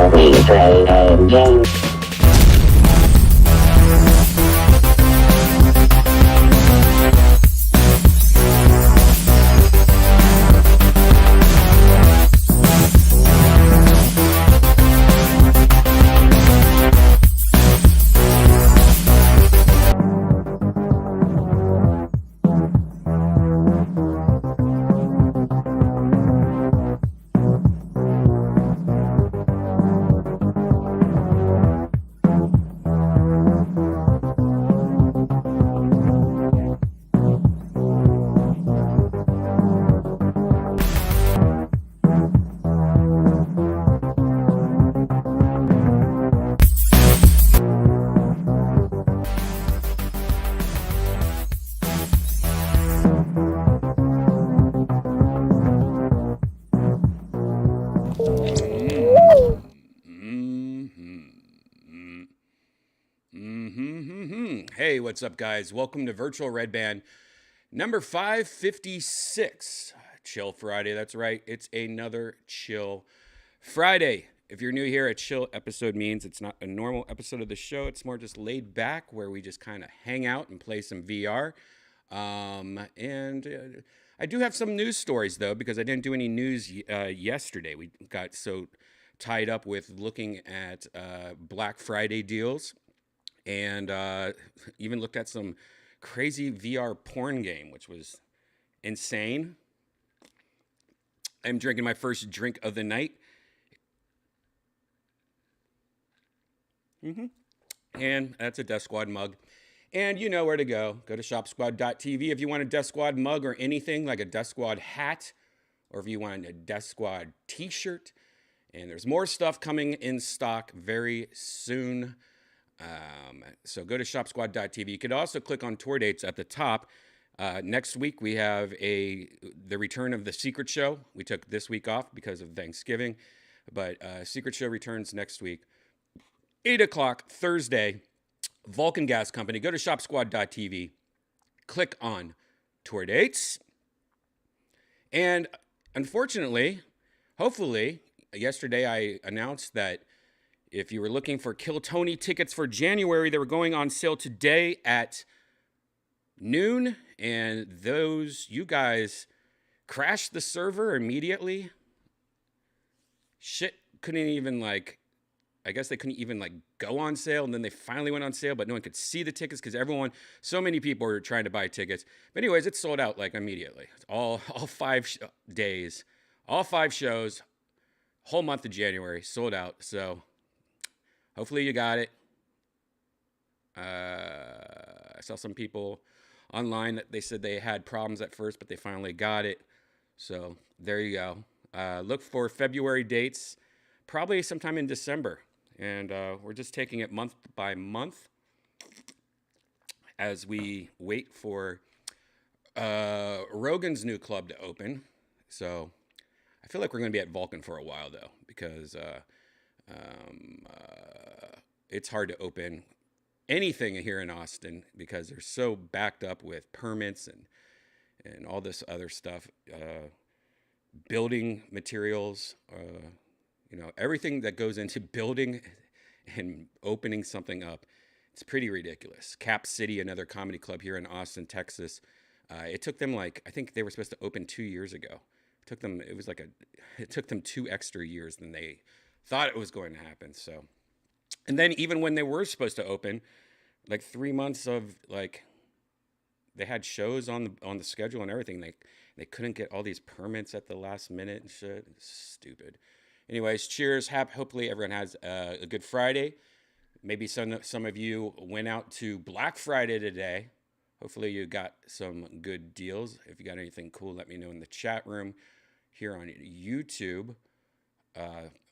Shall we play a game? Hey, what's up, guys? Welcome to Virtual Red Band number 556. Chill Friday, that's right. It's another Chill Friday. If you're new here, a chill episode means it's not a normal episode of the show. It's more just laid back where we just kind of hang out and play some VR. I do have some news stories, though, because I didn't do any news yesterday. We got so tied up with looking at Black Friday deals. And even looked at some crazy VR porn game, which was insane. I'm drinking my first drink of the night. And that's a Death Squad mug. And you know where to go. Go to shopsquad.tv if you want a Death Squad mug or anything like a Death Squad hat, or if you want a Death Squad t-shirt. And there's more stuff coming in stock very soon. So go to shopsquad.tv. You could also click on tour dates at the top. Next week, we have the return of the Secret Show. We took this week off because of Thanksgiving, but Secret Show returns next week. 8 o'clock Thursday, Vulcan Gas Company. Go to shopsquad.tv. Click on tour dates. And unfortunately, hopefully, yesterday I announced that if you were looking for Kill Tony tickets for January, they were going on sale today at noon. And you guys crashed the server immediately. Shit couldn't even I guess they couldn't even go on sale. And then they finally went on sale, but no one could see the tickets because so many people were trying to buy tickets. But anyways, it sold out immediately. All 5 days, all 5 shows, whole month of January sold out. So hopefully you got it. I saw some people online that they said they had problems at first, but they finally got it. So there you go. Look for February dates, probably sometime in December. And we're just taking it month by month as we wait for Rogan's new club to open. So I feel like we're going to be at Vulcan for a while, though, because it's hard to open anything here in Austin because they're so backed up with permits and all this other stuff, building materials, everything that goes into building and opening something up. It's pretty ridiculous. Cap City, another comedy club here in Austin, Texas. It took them I think they were supposed to open 2 years ago. It took them 2 extra years than they thought it was going to happen. So, and then even when they were supposed to open, 3 months of they had shows on the schedule and everything. They couldn't get all these permits at the last minute and shit. It's stupid. Anyways, cheers. Hopefully everyone has a good Friday. Maybe some of you went out to Black Friday today. Hopefully you got some good deals. If you got anything cool, let me know in the chat room here on YouTube.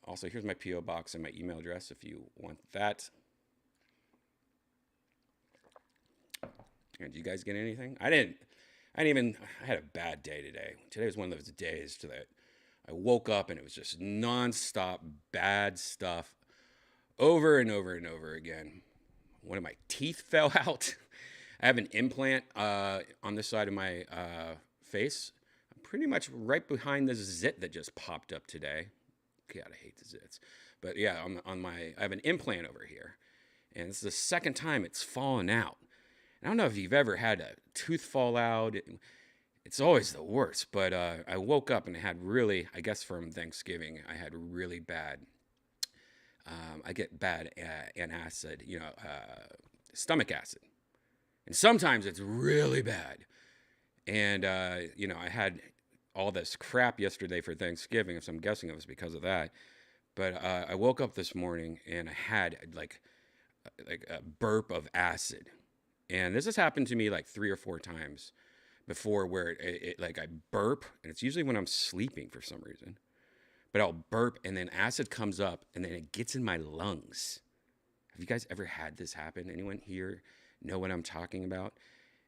Also, here's my P.O. box and my email address if you want that. And did you guys get anything? I had a bad day today. Today was one of those days that I woke up and it was just nonstop bad stuff over and over and over again. One of my teeth fell out. I have an implant on this side of my face. I'm pretty much right behind the zit that just popped up today. God, I hate the zits. but yeah, I have an implant over here, and it's the second time it's fallen out. I don't know if you've ever had a tooth fall out. It's always the worst. But I woke up and I had really, I guess from Thanksgiving, I had really bad. I get bad antacid, stomach acid, and sometimes it's really bad. And I had all this crap yesterday for Thanksgiving, so I'm guessing it was because of that. But I woke up this morning and I had like a burp of acid, and this has happened to me like 3 or 4 times before, where like I burp, and it's usually when I'm sleeping for some reason. But I'll burp, and then acid comes up, and then it gets in my lungs. Have you guys ever had this happen? Anyone here know what I'm talking about?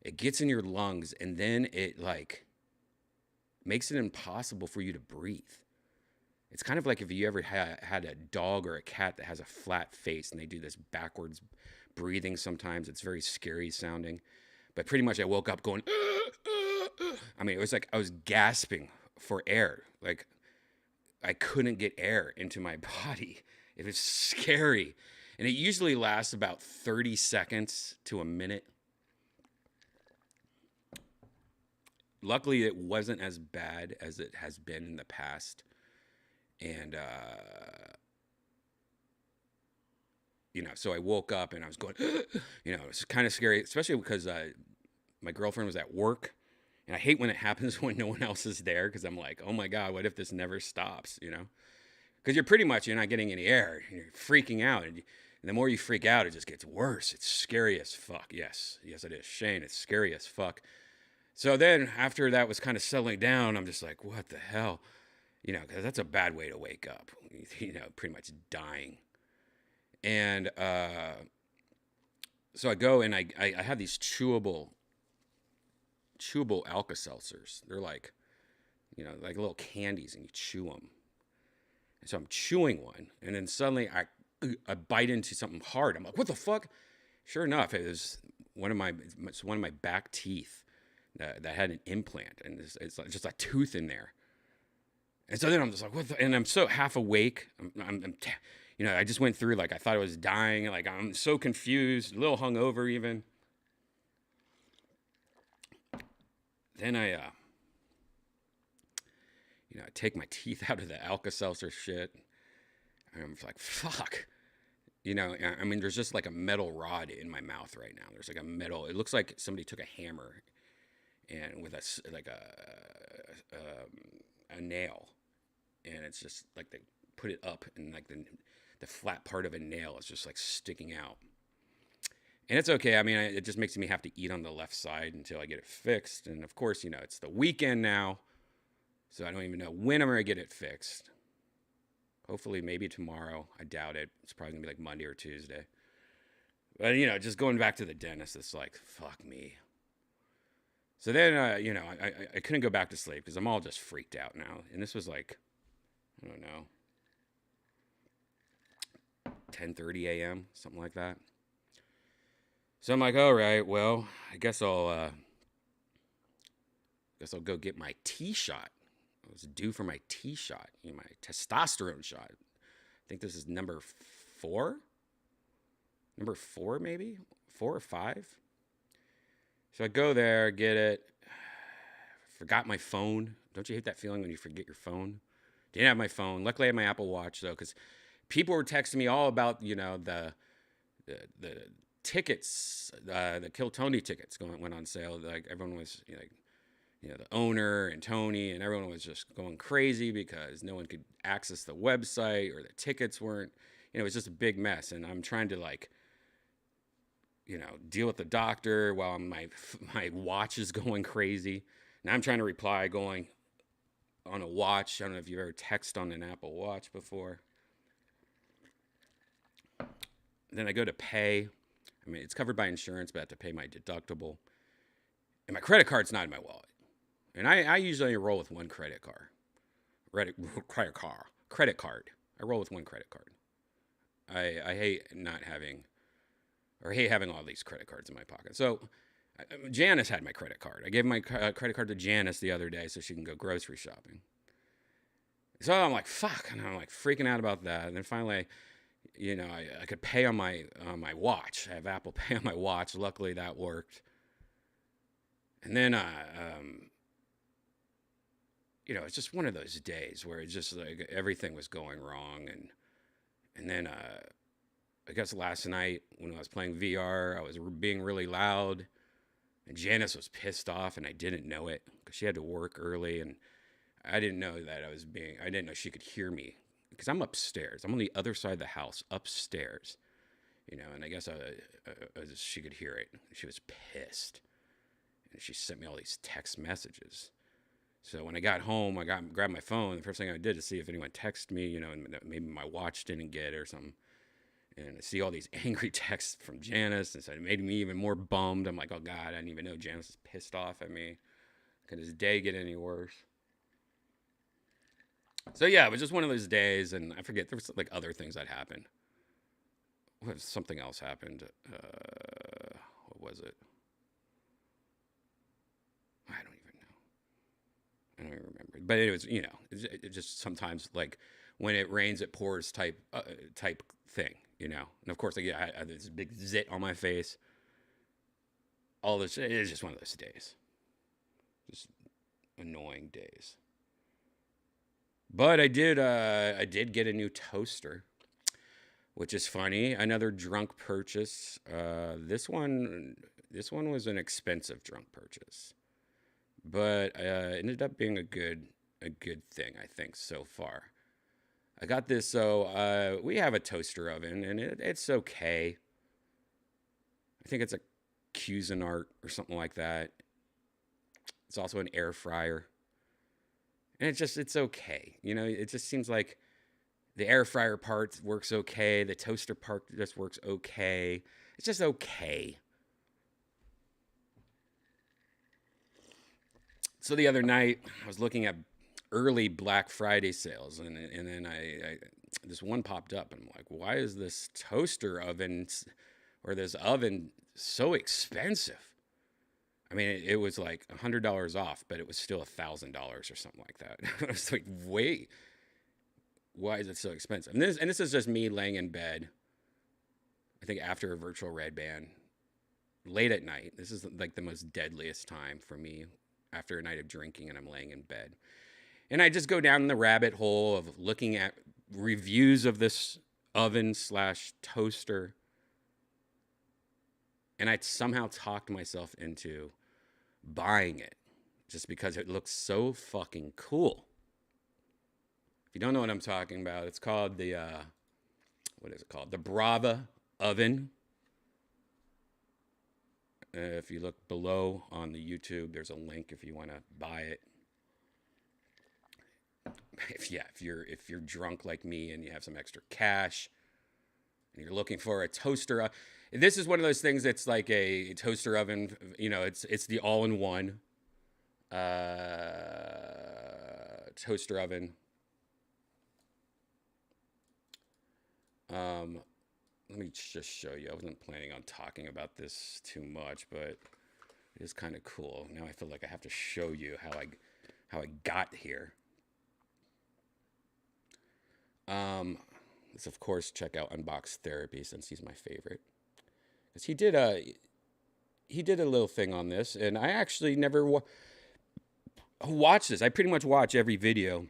It gets in your lungs, and then it like makes it impossible for you to breathe. It's kind of like if you ever had a dog or a cat that has a flat face and they do this backwards breathing sometimes. It's very scary sounding. But pretty much I woke up going, I mean, it was like I was gasping for air. Like I couldn't get air into my body. It was scary. And it usually lasts about 30 seconds to a minute. Luckily, it wasn't as bad as it has been in the past. And, so I woke up and I was going, it was kind of scary, especially because my girlfriend was at work. And I hate when it happens when no one else is there, because I'm like, oh my God, what if this never stops, Because you're not getting any air. You're freaking out. And the more you freak out, it just gets worse. It's scary as fuck. Yes, it is. Shane, it's scary as fuck. So then after that was kind of settling down, I'm just like, what the hell? Because that's a bad way to wake up, pretty much dying. And so I go and I have these chewable Alka-Seltzers. They're like, like little candies, and you chew them. And so I'm chewing one, and then suddenly I bite into something hard. I'm like, what the fuck? Sure enough, it was one of my back teeth that had an implant, and it's just a tooth in there. And so then I'm just like, what the? And I'm so half awake. I just went through, like, I thought I was dying. Like, I'm so confused, a little hungover even. Then I take my teeth out of the Alka-Seltzer shit. And I'm like, fuck. I mean, there's just like a metal rod in my mouth right now. There's like a metal, it looks like somebody took a hammer and with a nail. And it's just like they put it up, and like the flat part of a nail is just like sticking out. And it's okay. I mean, it just makes me have to eat on the left side until I get it fixed. And of course, it's the weekend now, so I don't even know when I'm going to get it fixed. Hopefully, maybe tomorrow. I doubt it. It's probably going to be like Monday or Tuesday. But, just going back to the dentist, it's like, fuck me. So then, I couldn't go back to sleep because I'm all just freaked out now. And this was like, I don't know, 10:30 a.m., something like that. So I'm like, all right, well, I guess I'll go get my T shot. I was due for my T shot, my testosterone shot. I think this is number 4. Number 4, maybe 4 or 5. So I go there, get it. Forgot my phone. Don't you hate that feeling when you forget your phone? Didn't have my phone. Luckily, I had my Apple Watch though, because people were texting me all about the tickets, the Kill Tony tickets went on sale. Like everyone was the owner and Tony and everyone was just going crazy because no one could access the website, or the tickets weren't. It was just a big mess, and I'm trying to deal with the doctor while my watch is going crazy, and I'm trying to reply going on a watch. I don't know if you've ever texted on an Apple Watch before. Then I go to pay. I mean, it's covered by insurance, but I have to pay my deductible. And my credit card's not in my wallet. And I usually roll with one credit card. Credit card. I roll with one credit card. I hate having all these credit cards in my pocket. So Janice had my credit card. I gave my credit card to Janice the other day so she can go grocery shopping. So I'm like, fuck, and I'm like freaking out about that. And then finally, I could pay on my watch. I have Apple Pay on my watch. Luckily, that worked. And then, it's just one of those days where it's just like everything was going wrong. And then, I guess last night when I was playing VR, I was being really loud, and Janice was pissed off, and I didn't know it because she had to work early, and I didn't know that I didn't know she could hear me because I'm upstairs. I'm on the other side of the house, upstairs, and I guess she could hear it. She was pissed, and she sent me all these text messages. So when I got home, grabbed my phone. The first thing I did is see if anyone texted me, and maybe my watch didn't get it or something. And I see all these angry texts from Janice, and so it made me even more bummed. I'm like, oh God, I didn't even know Janice is pissed off at me. Could this day get any worse? So yeah, it was just one of those days, and I forget, there was like other things that happened. Something else happened. What was it? I don't even remember. But it was, it just sometimes like when it rains, it pours type thing, And of course, I had this big zit on my face. All this, it is just one of those days. Just annoying days. But I did get a new toaster, which is funny. Another drunk purchase. This one was an expensive drunk purchase, but ended up being a good thing, I think, so far. I got this. So we have a toaster oven, and it's okay. I think it's a Cuisinart or something like that. It's also an air fryer. And it's okay. It just seems like the air fryer part works okay. The toaster part just works okay. It's just okay. So the other night, I was looking at early Black Friday sales, and then I this one popped up, and I'm like, why is this toaster oven or this oven so expensive? I mean, it was like $100 off, but it was still $1,000 or something like that. I was like, wait, why is it so expensive? And this is just me laying in bed, I think after a virtual red band, late at night. This is like the most deadliest time for me after a night of drinking, and I'm laying in bed. And I just go down the rabbit hole of looking at reviews of this oven/toaster. And I somehow talked myself into buying it just because it looks so fucking cool. If you don't know what I'm talking about, it's called what is it called? The Brava oven. If you look below on the YouTube, there's a link if you want to buy it. If you're drunk like me and you have some extra cash and you're looking for a toaster, this is one of those things that's like a toaster oven. It's the all-in-one toaster oven. Let me just show you. I wasn't planning on talking about this too much, but it is kind of cool. Now I feel like I have to show you how I got here. Let's of course check out Unbox Therapy since he's my favorite. Because he did a little thing on this, and I actually never watched this. I pretty much watch every video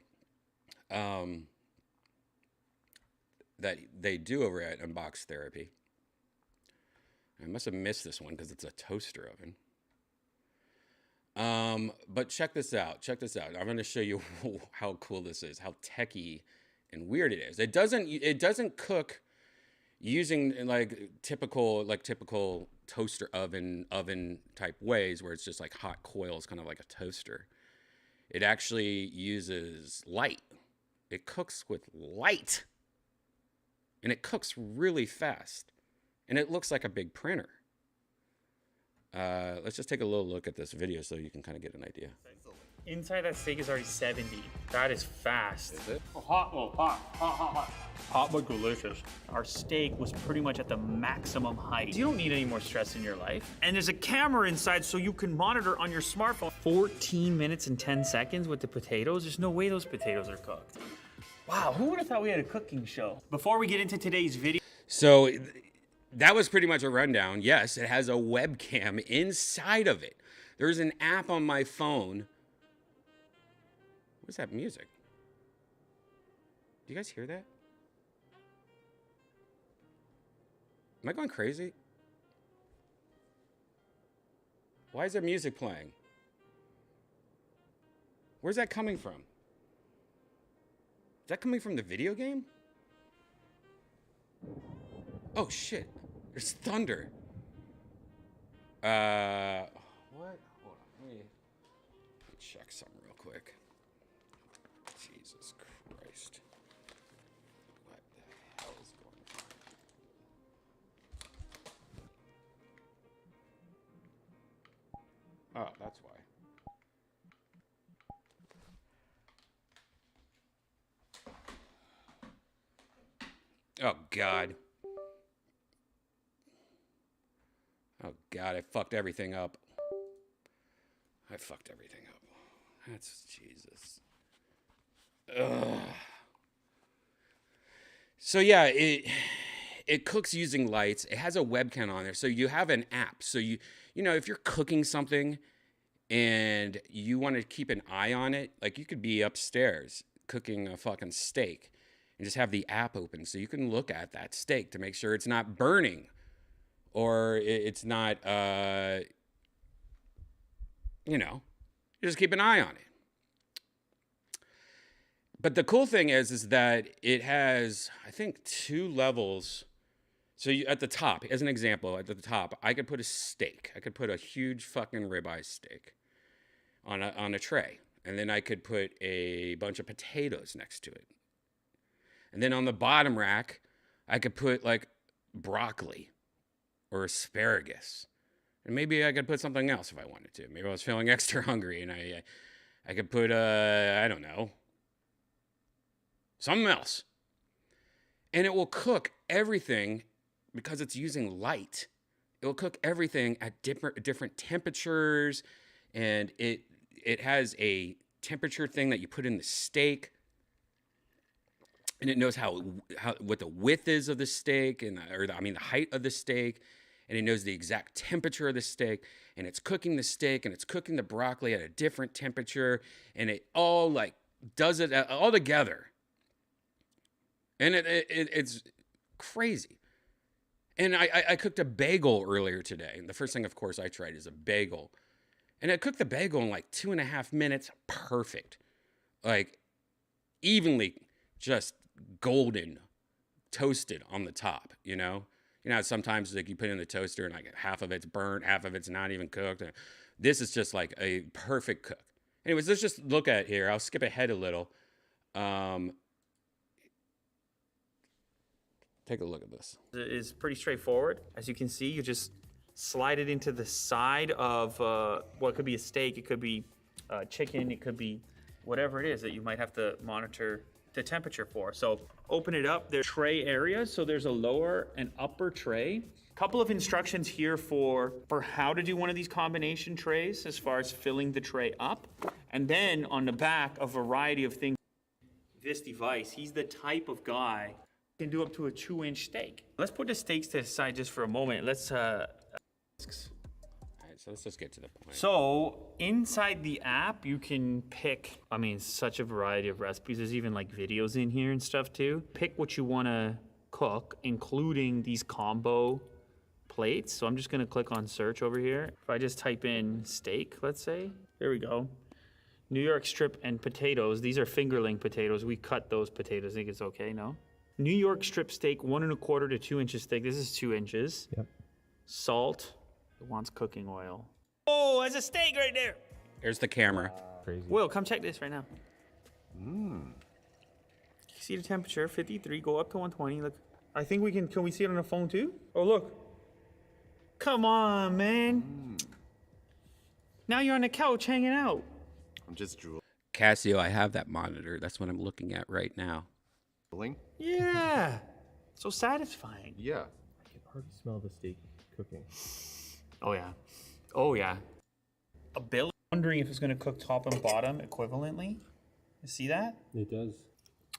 that they do over at Unbox Therapy. I must have missed this one because it's a toaster oven. But check this out. I'm going to show you how cool this is, how techie and weird it is. It doesn't cook using like typical toaster oven type ways where it's just like hot coils, kind of like a toaster. It actually uses light. It cooks with light. And it cooks really fast. And it looks like a big printer. Let's just take a little look at this video so you can kind of get an idea. Inside that steak is already 70. That is fast. Is it? Hot but delicious. Our steak was pretty much at the maximum height. You don't need any more stress in your life. And there's a camera inside so you can monitor on your smartphone. 14 minutes and 10 seconds with the potatoes. There's no way those potatoes are cooked. Wow, who would have thought we had a cooking show? Before we get into today's video. So that was pretty much a rundown. Yes, it has a webcam inside of it. There's an app on my phone. What's that music? Do you guys hear that? Am I going crazy? Why is there music playing? Where's that coming from? Is that coming from the video game? Oh shit. There's thunder. What? Hold on. Let me check something real quick. Jesus Christ. What the hell is going on? Oh, that's why. Oh, God. Oh, God, I fucked everything up. That's Jesus. Ugh. So, yeah, it cooks using lights. It has a webcam on there. So you have an app. So, you know, if you're cooking something and you want to keep an eye on it, like you could be upstairs cooking a fucking steak and just have the app open so you can look at that steak to make sure it's not burning or it's not, you know, you just keep an eye on it. But the cool thing is that it has, I think, 2 levels. So at the top, as an example, at the top, I could put a steak. I could put a huge fucking ribeye steak on a tray. And then I could put a bunch of potatoes next to it. And then on the bottom rack, I could put like broccoli or asparagus. And maybe I could put something else if I wanted to. Maybe I was feeling extra hungry and I could put, I don't know, something else. And it will cook everything because it's using light. It will cook everything at different temperatures. And it has a temperature thing that you put in the steak. And it knows what the width is of the steak, the height of the steak, and it knows the exact temperature of the steak, and it's cooking the steak, and it's cooking the broccoli at a different temperature, and it all like does it all together, and it's crazy. And I cooked a bagel earlier today, and the first thing, of course, I tried is a bagel, and I cooked the bagel in like 2.5 minutes, perfect, like evenly just golden toasted on the top, you know sometimes like you put it in the toaster and like half of it's burnt, half of it's not even cooked. This is just like a perfect cook. Anyways, let's just look at it here. I'll skip ahead a little. Take a look at this. It's pretty straightforward. As you can see, you just slide it into the side of what could be a steak, it could be chicken, it could be whatever it is that you might have to monitor the temperature for. So open it up, there's tray areas. So there's a lower and upper tray. Couple of instructions here for how to do one of these combination trays as far as filling the tray up. And then on the back, a variety of things. This device, he's the type of guy who can do up to a 2-inch steak. Let's put the steaks to the side just for a moment. Let's So let's just get to the point. So inside the app, you can pick, such a variety of recipes. There's even like videos in here and stuff too. Pick what you want to cook, including these combo plates. So I'm just going to click on search over here. If I just type in steak, let's say, there we go. New York strip and potatoes. These are fingerling potatoes. We cut those potatoes. I think it's okay, no? New York strip steak, 1 1/4 to 2 inches thick. This is 2 inches. Yep. Salt. It wants cooking oil. Oh, there's a steak right there. There's the camera. Crazy. Will, come check this right now. You see the temperature, 53, go up to 120. Look, I think can we see it on the phone too? Oh, look. Come on, man. Now you're on the couch hanging out. I'm just drooling. Casio, I have that monitor. That's what I'm looking at right now. Yeah. So satisfying. Yeah. I can already smell the steak cooking. Oh, yeah. Oh, yeah. A billet. Wondering if it's going to cook top and bottom equivalently. You see that? It does.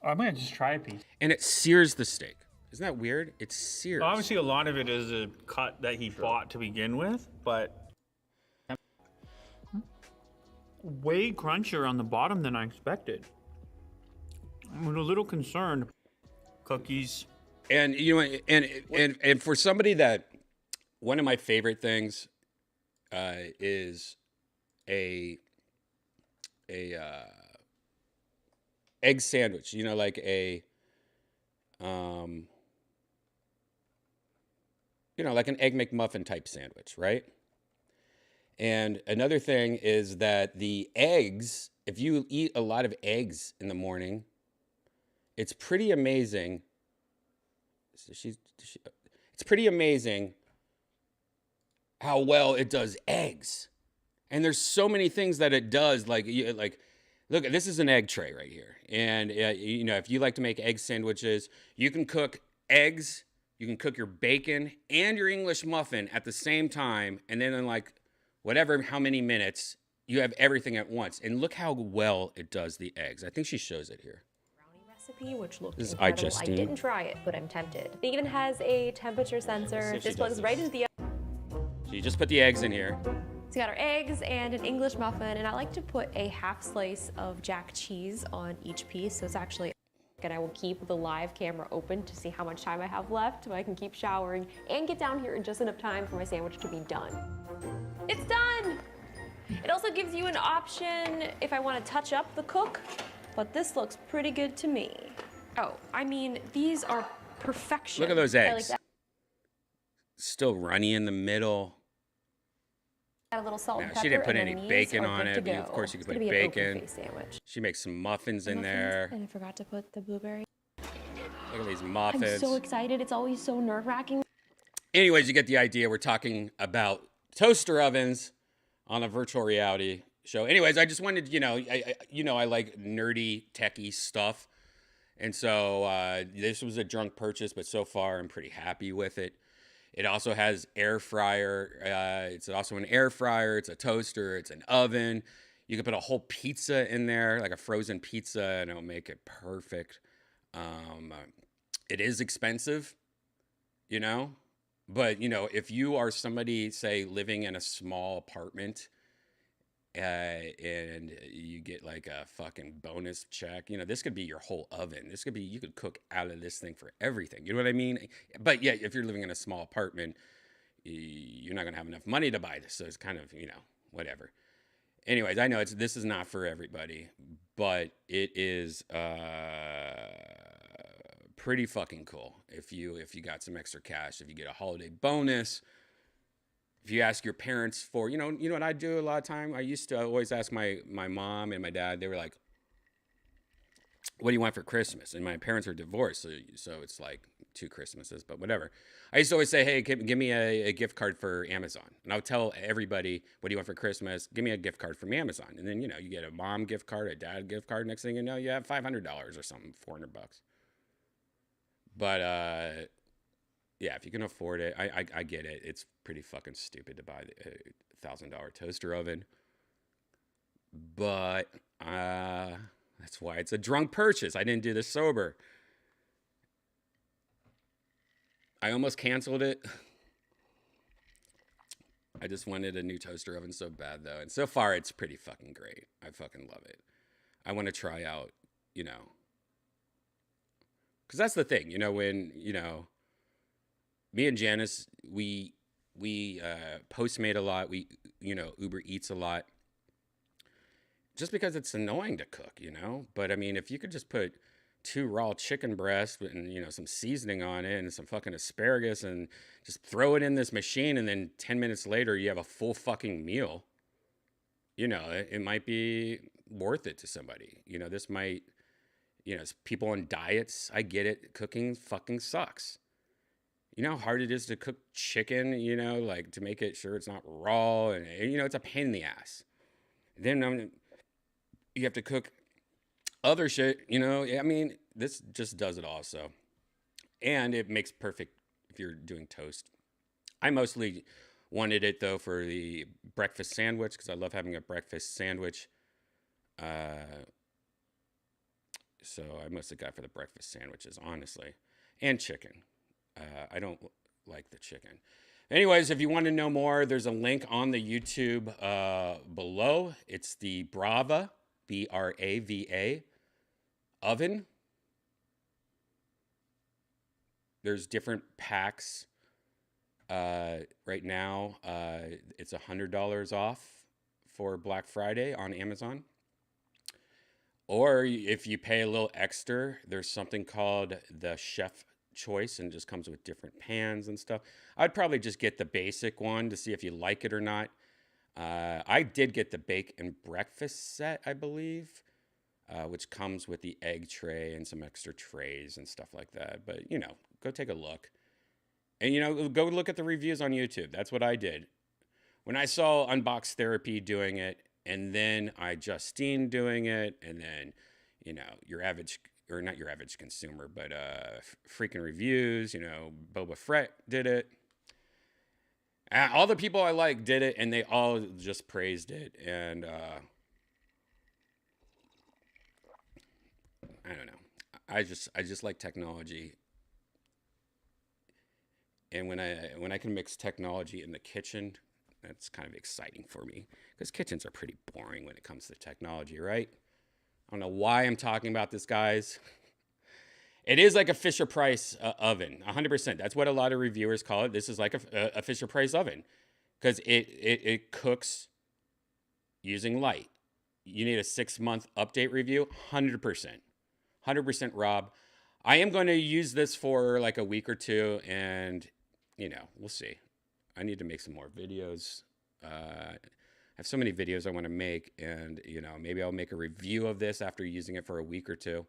I'm gonna just try a piece. And it sears the steak. Isn't that weird? It sears. Obviously, a lot of it is a cut that he bought to begin with, but way crunchier on the bottom than I expected. I'm a little concerned. Cookies. And you know, and for somebody that, one of my favorite things is a egg sandwich. You know, like a you know, like an egg McMuffin type sandwich, right? And another thing is that the eggs, if you eat a lot of eggs in the morning, it's pretty amazing. So it's pretty amazing how well it does eggs. And there's so many things that it does. Like look, this is an egg tray right here. And you know, if you like to make egg sandwiches, you can cook eggs, you can cook your bacon and your English muffin at the same time. And then in like whatever, how many minutes, you have everything at once. And look how well it does the eggs. I think she shows it here. Recipe, which looks This is incredible. I iJustine. didn't try it, but I'm tempted. It even has a temperature sensor. if she This plugs does right this. into the So you just put the eggs in here. It's got our eggs and an English muffin, and I like to put a half slice of jack cheese on each piece, so it's actually, and I will keep the live camera open to see how much time I have left so I can keep showering and get down here in just enough time for my sandwich to be done. It's done! It also gives you an option if I want to touch up the cook, but this looks pretty good to me. Oh, I mean, these are perfection. Look at those I like eggs. that. Still runny in the middle. Add a little salt and Now, pepper. she didn't put and any then these bacon are on good it, to but go. of course you could It's put gonna be an bacon. open-faced sandwich. She makes some muffins in Muffins, there. And I forgot to put the blueberry. Look at these I'm muffins. so excited. It's always so nerve-wracking. Anyways, you get the idea. We're talking about toaster ovens on a virtual reality show. Anyways, I just wanted, I like nerdy, techie stuff. And so this was a drunk purchase, but so far I'm pretty happy with it. It also has air fryer. It's also an air fryer. It's a toaster. It's an oven. You can put a whole pizza in there, like a frozen pizza, and it'll make it perfect. It is expensive, but if you are somebody, say, living in a small apartment, and you get like a fucking bonus check, this could be your whole oven. You could cook out of this thing for everything. You know what I mean? But yeah, if you're living in a small apartment, you're not gonna have enough money to buy this. So it's kind of, whatever. Anyways, I know this is not for everybody, but it is pretty fucking cool. If you got some extra cash, if you get a holiday bonus. If you ask your parents for, what I do a lot of time? I used to always ask my mom and my dad. They were like, what do you want for Christmas? And my parents are divorced, so it's like 2 Christmases, but whatever. I used to always say, hey, give me a gift card for Amazon. And I would tell everybody, what do you want for Christmas? Give me a gift card from Amazon. And then, you get a mom gift card, a dad gift card. Next thing you know, you have $500 or something, $400. But, yeah, if you can afford it, I get it. It's pretty fucking stupid to buy a $1,000 toaster oven. But that's why it's a drunk purchase. I didn't do this sober. I almost canceled it. I just wanted a new toaster oven so bad, though. And so far, it's pretty fucking great. I fucking love it. I want to try out, because that's the thing, when, me and Janice, we Postmate a lot. We, Uber Eats a lot. Just because it's annoying to cook, But I mean, if you could just put 2 raw chicken breasts and, some seasoning on it and some fucking asparagus and just throw it in this machine, and then 10 minutes later you have a full fucking meal, it might be worth it to somebody. This might, people on diets, I get it. Cooking fucking sucks. You know how hard it is to cook chicken, like to make it sure it's not raw, and it's a pain in the ass. Then you have to cook other shit, I mean, this just does it all. So, and it makes perfect if you're doing toast. I mostly wanted it though for the breakfast sandwich, because I love having a breakfast sandwich. So I mostly got for the breakfast sandwiches, honestly, and chicken. I don't like the chicken. Anyways, if you want to know more, there's a link on the YouTube below. It's the Brava, Brava oven. There's different packs. Right now, it's $100 off for Black Friday on Amazon. Or if you pay a little extra, there's something called the Chef Choice, and it just comes with different pans and stuff. I'd probably just get the basic one to see if you like it or not. I did get the bake and breakfast set, I believe, which comes with the egg tray and some extra trays and stuff like that. But, go take a look. And, go look at the reviews on YouTube. That's what I did. When I saw Unbox Therapy doing it, and then Justine doing it, and then, your average, or not your average consumer, but freaking reviews, Boba Fett did it. All the people I like did it, and they all just praised it. And I don't know. I just like technology. And when I can mix technology in the kitchen, that's kind of exciting for me, because kitchens are pretty boring when it comes to technology, right? I don't know why I'm talking about this, guys. It is like a Fisher Price oven, 100%. That's what a lot of reviewers call it. This is like a Fisher Price oven, because it cooks using light. You need a 6-month update review, 100%, Rob. I am going to use this for like a week or two, and we'll see. I need to make some more videos. I have so many videos I want to make, and maybe I'll make a review of this after using it for a week or two.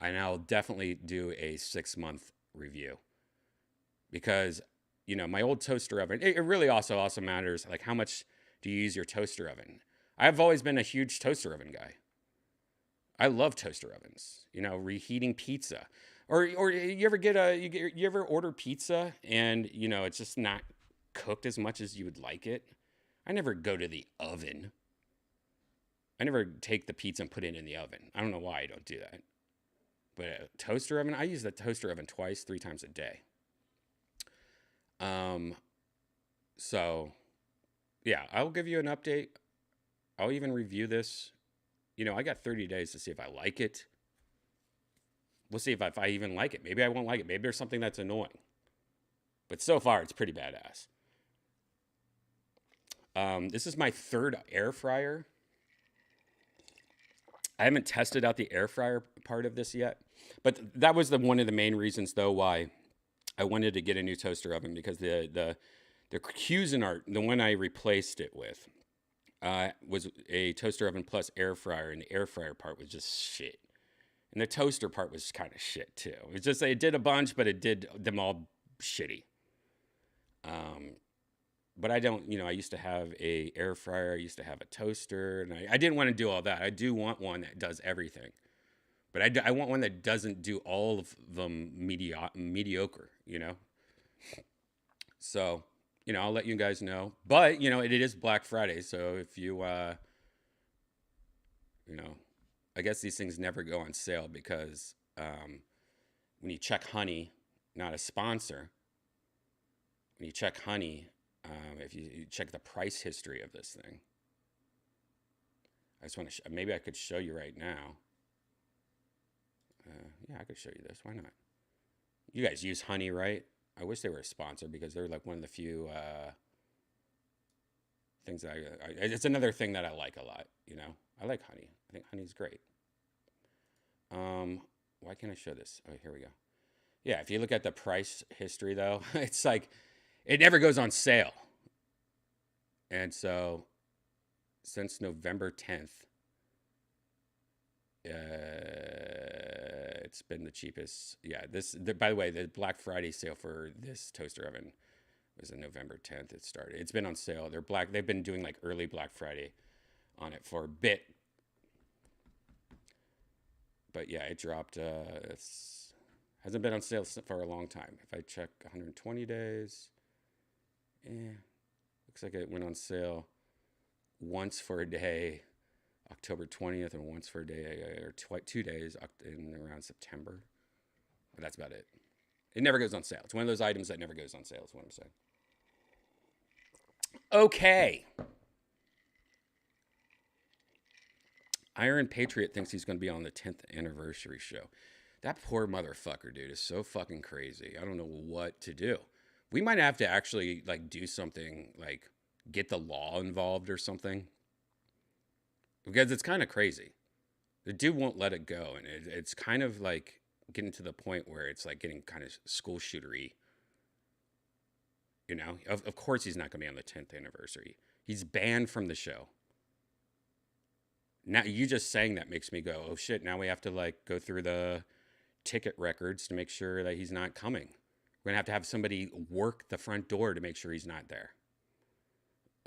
And I'll definitely do a 6-month review, because my old toaster oven, it really also matters, like, how much do you use your toaster oven? I've always been a huge toaster oven guy. I love toaster ovens. Reheating pizza, or you ever order pizza and it's just not cooked as much as you would like it. I never go to the oven. I never take the pizza and put it in the oven. I don't know why I don't do that. But a toaster oven, I use the toaster oven 3 times a day. So yeah, I'll give you an update. I'll even review this. I got 30 days to see if I like it. We'll see if I even like it. Maybe I won't like it. Maybe there's something that's annoying. But so far, it's pretty badass. This is my 3rd air fryer. I haven't tested out the air fryer part of this yet. But that was one of the main reasons, though, why I wanted to get a new toaster oven, because the Cuisinart, the one I replaced it with, was a toaster oven plus air fryer, and the air fryer part was just shit. And the toaster part was kind of shit too. It's just, it did a bunch, but it did them all shitty. But I don't, I used to have a air fryer, I used to have a toaster, and I didn't want to do all that. I do want one that does everything. But I want one that doesn't do all of them mediocre, So, I'll let you guys know. But, it is Black Friday, so if you, I guess these things never go on sale, because when you check Honey, not a sponsor, when you check Honey, if you check the price history of this thing, I just want to, maybe I could show you right now. Yeah, I could show you this. Why not? You guys use Honey, right? I wish they were a sponsor, because they're like one of the few things that it's another thing that I like a lot, I like Honey. I think Honey's great. Why can't I show this? Oh, here we go. Yeah, if you look at the price history, though, it's like it never goes on sale. And so since November 10th, it's been the cheapest. Yeah, by the way, the Black Friday sale for this toaster oven was on November 10th. It started. It's been on sale. They've been doing like early Black Friday on it for a bit. But yeah, it dropped. Hasn't been on sale for a long time. If I check 120 days, looks like it went on sale once for a day October 20th, and once for a day or 2 days in around September. But that's about it. It never goes on sale. It's one of those items that never goes on sale, is what I'm saying. Okay. Iron Patriot thinks he's going to be on the 10th anniversary show. That poor motherfucker, dude, is so fucking crazy. I don't know what to do. We might have to actually, like, do something, like, get the law involved or something. Because it's kind of crazy. The dude won't let it go. And it's kind of, like, getting to the point where it's, like, getting kind of school shootery. You know? Of course he's not going to be on the 10th anniversary. He's banned from the show. Now, you just saying that makes me go, oh, shit, now we have to, like, go through the ticket records to make sure that he's not coming. We're going to have somebody work the front door to make sure he's not there.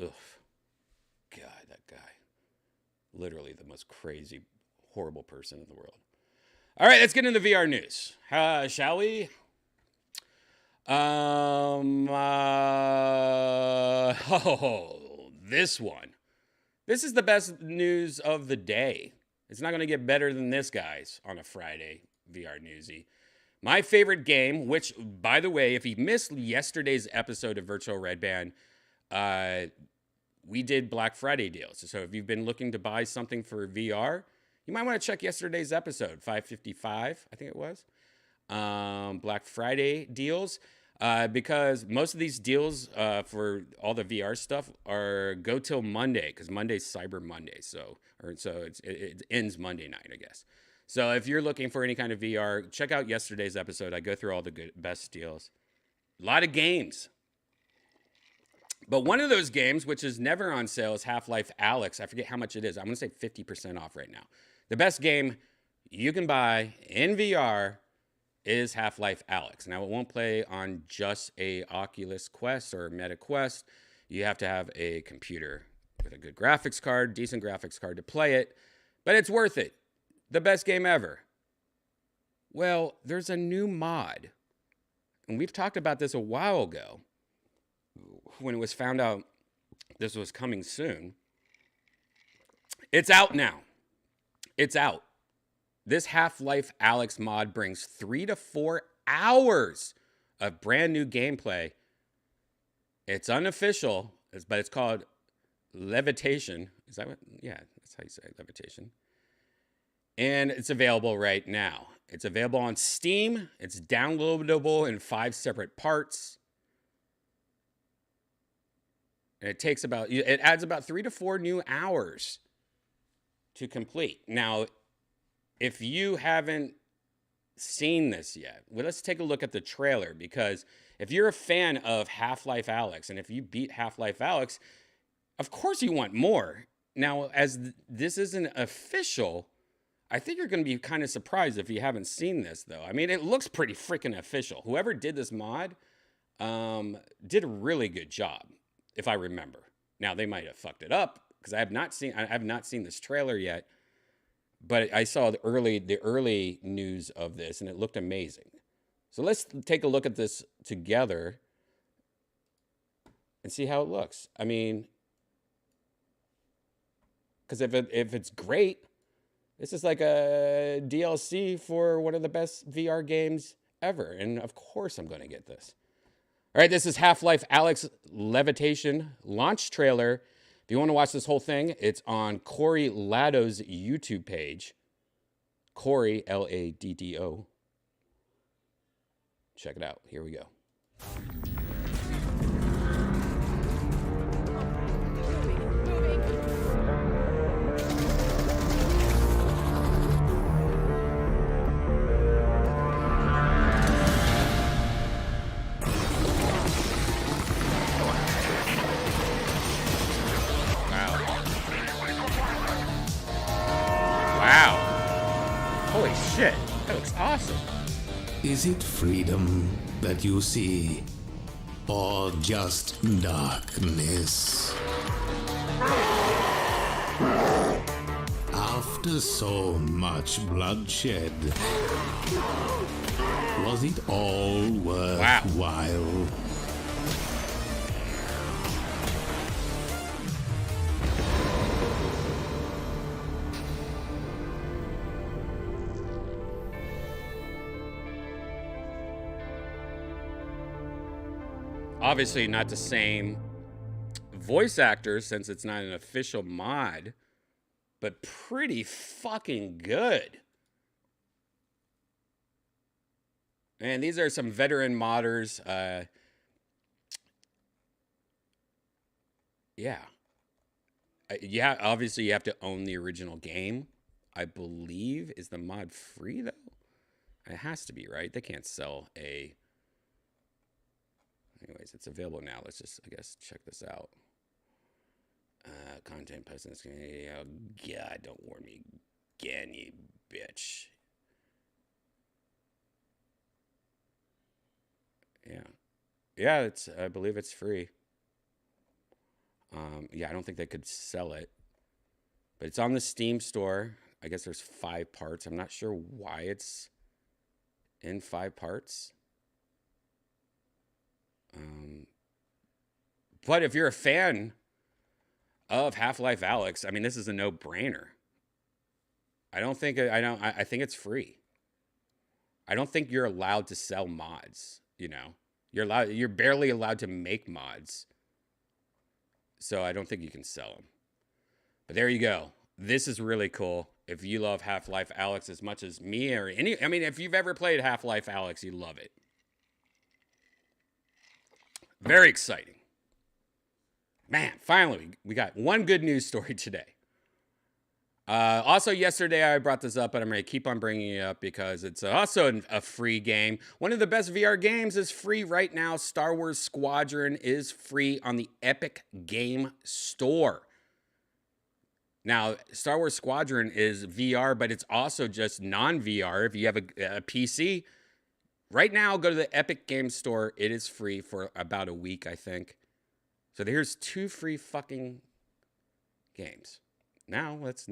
Ugh. God, that guy. Literally the most crazy, horrible person in the world. All right, let's get into VR news. Shall we? This one. This is the best news of the day. It's not going to get better than this, guys, on a Friday VR newsy. My favorite game, which, by the way, if you missed yesterday's episode of Virtual Red Band, we did Black Friday deals. So if you've been looking to buy something for VR, you might want to check yesterday's episode, 555, I think it was. Black Friday deals. Because most of these deals for all the VR stuff go till Monday, because Monday's Cyber Monday. So it ends Monday night, I guess. So if you're looking for any kind of VR, check out yesterday's episode. I go through all the best deals. A lot of games. But one of those games, which is never on sale, is Half-Life Alyx. I forget how much it is. I'm going to say 50% off right now. The best game you can buy in VR is Half-Life Alyx. Now, it won't play on just a Oculus Quest or Meta Quest. You have to have a computer with a good graphics card, decent graphics card to play it. But it's worth it. The best game ever. Well, there's a new mod. And we've talked about this a while ago when it was found out this was coming soon. It's out now. It's out. This Half-Life Alyx mod brings 3 to 4 hours of brand new gameplay. It's unofficial, but it's called Levitation. Is that what? Yeah, that's how you say it, Levitation. And it's available right now. It's available on Steam. It's downloadable in 5 separate parts. And it adds about 3 to 4 new hours to complete. Now, if you haven't seen this yet, well, let's take a look at the trailer, because if you're a fan of Half-Life Alyx, and if you beat Half-Life Alyx, of course you want more. Now, as this isn't official, I think you're going to be kind of surprised if you haven't seen this, though. I mean, it looks pretty freaking official. Whoever did this mod did a really good job, if I remember. Now, they might have fucked it up, because I have not seen this trailer yet. But I saw the early news of this, and it looked amazing. So let's take a look at this together and see how it looks. I mean, because if it's great, this is like a DLC for one of the best VR games ever. And of course I'm going to get this. All right, this is Half-Life Alyx Levitation launch trailer. If you want to watch this whole thing, it's on Corey Laddo's YouTube page. Corey, Laddo. Check it out. Here we go. Holy shit, that looks awesome. Is it freedom that you see, or just darkness? After so much bloodshed, was it all worthwhile? Obviously not the same voice actors since it's not an official mod, but pretty fucking good. And these are some veteran modders. Yeah. Yeah, obviously you have to own the original game. I believe, is the mod free though? It has to be, right? They can't sell a... Anyways, it's available now. Let's just, I guess, check this out. Content posted. Oh, God, don't warn me again, you bitch. Yeah. Yeah, it's, I believe it's free. Yeah, I don't think they could sell it. But it's on the Steam store. I guess there's 5 parts. I'm not sure why it's in 5 parts. But if you're a fan of Half-Life Alyx, I mean, this is a no-brainer. I think it's free. I don't think you're allowed to sell mods, you know. You're barely allowed to make mods. So I don't think you can sell them. But there you go. This is really cool. If you love Half-Life Alyx as much as me or I mean, if you've ever played Half-Life Alyx, you love it. Very exciting. Man, finally, we got one good news story today. Also, yesterday I brought this up, but I'm going to keep on bringing it up because it's also a free game. One of the best VR games is free right now. Star Wars Squadron is free on the Epic Game Store. Now, Star Wars Squadron is VR, but it's also just non-VR. If you have a PC, right now, go to the Epic Game Store. It is free for about a week, I think. So here's 2 free fucking games. Now, let's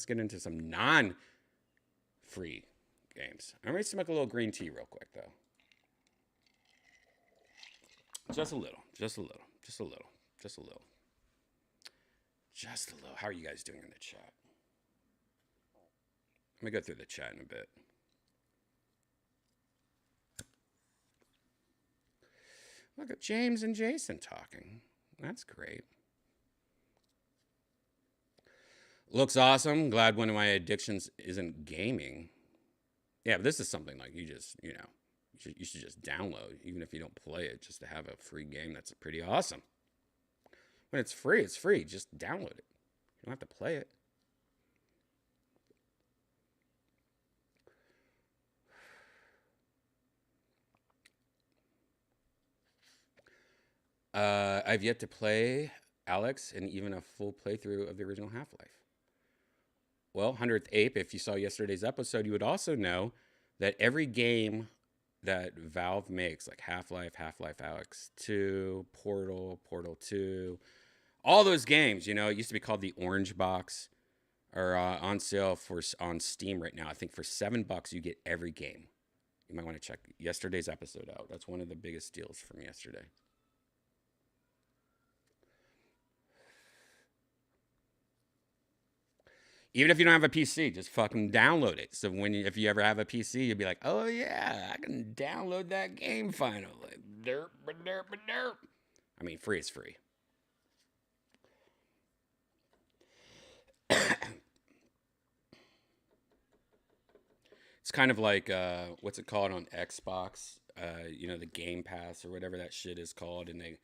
get into some non-free games. I'm ready to smoke a little green tea real quick, though. Just a little. How are you guys doing in the chat? Let me go through the chat in a bit. Look at James and Jason talking. That's great. Looks awesome. Glad one of my addictions isn't gaming. Yeah, but this is something like you just, you know, you should just download, even if you don't play it, just to have a free game. That's pretty awesome. When it's free, it's free. Just download it. You don't have to play it. I've yet to play Alyx and even a full playthrough of the original Half-Life. Well, 100th Ape, if you saw yesterday's episode, you would also know that every game that Valve makes, like Half-Life, Half-Life Alyx 2, Portal, Portal 2, all those games, you know, it used to be called the Orange Box, are on sale on Steam right now. I think for $7 you get every game. You might want to check yesterday's episode out. That's one of the biggest deals from yesterday. Even if you don't have a PC, just fucking download it. So if you ever have a PC, you'll be like, oh yeah, I can download that game finally. Derp, derp, derp. I mean, free is free. It's kind of like, what's it called on Xbox? You know, the Game Pass or whatever that shit is called. And they,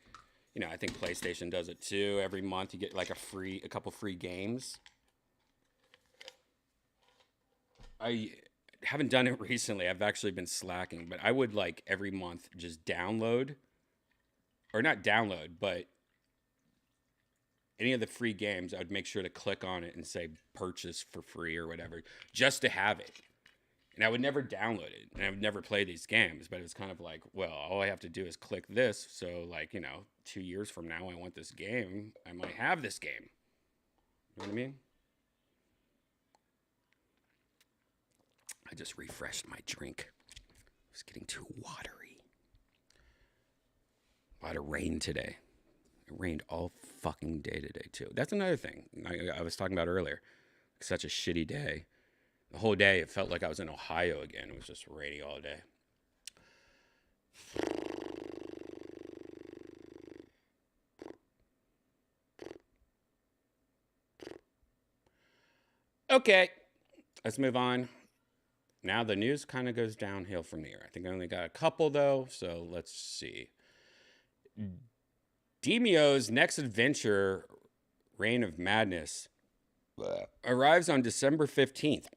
you know, I think PlayStation does it too. Every month you get like a couple free games. I haven't done it recently. I've actually been slacking, but I would like every month just download, or not download, but any of the free games, I would make sure to click on it and say purchase for free or whatever, just to have it. And I would never download it, and I would never play these games, but it was kind of like, well, all I have to do is click this. So like, you know, 2 years from now, I want this game. I might have this game. You know what I mean? I just refreshed my drink. It was getting too watery. A lot of rain today. It rained all fucking day today, too. That's another thing I was talking about earlier. Such a shitty day. The whole day, it felt like I was in Ohio again. It was just rainy all day. Okay, let's move on. Now the news kind of goes downhill from here. I think I only got a couple though, so let's see. Demio's next adventure, Reign of Madness, arrives on December 15th.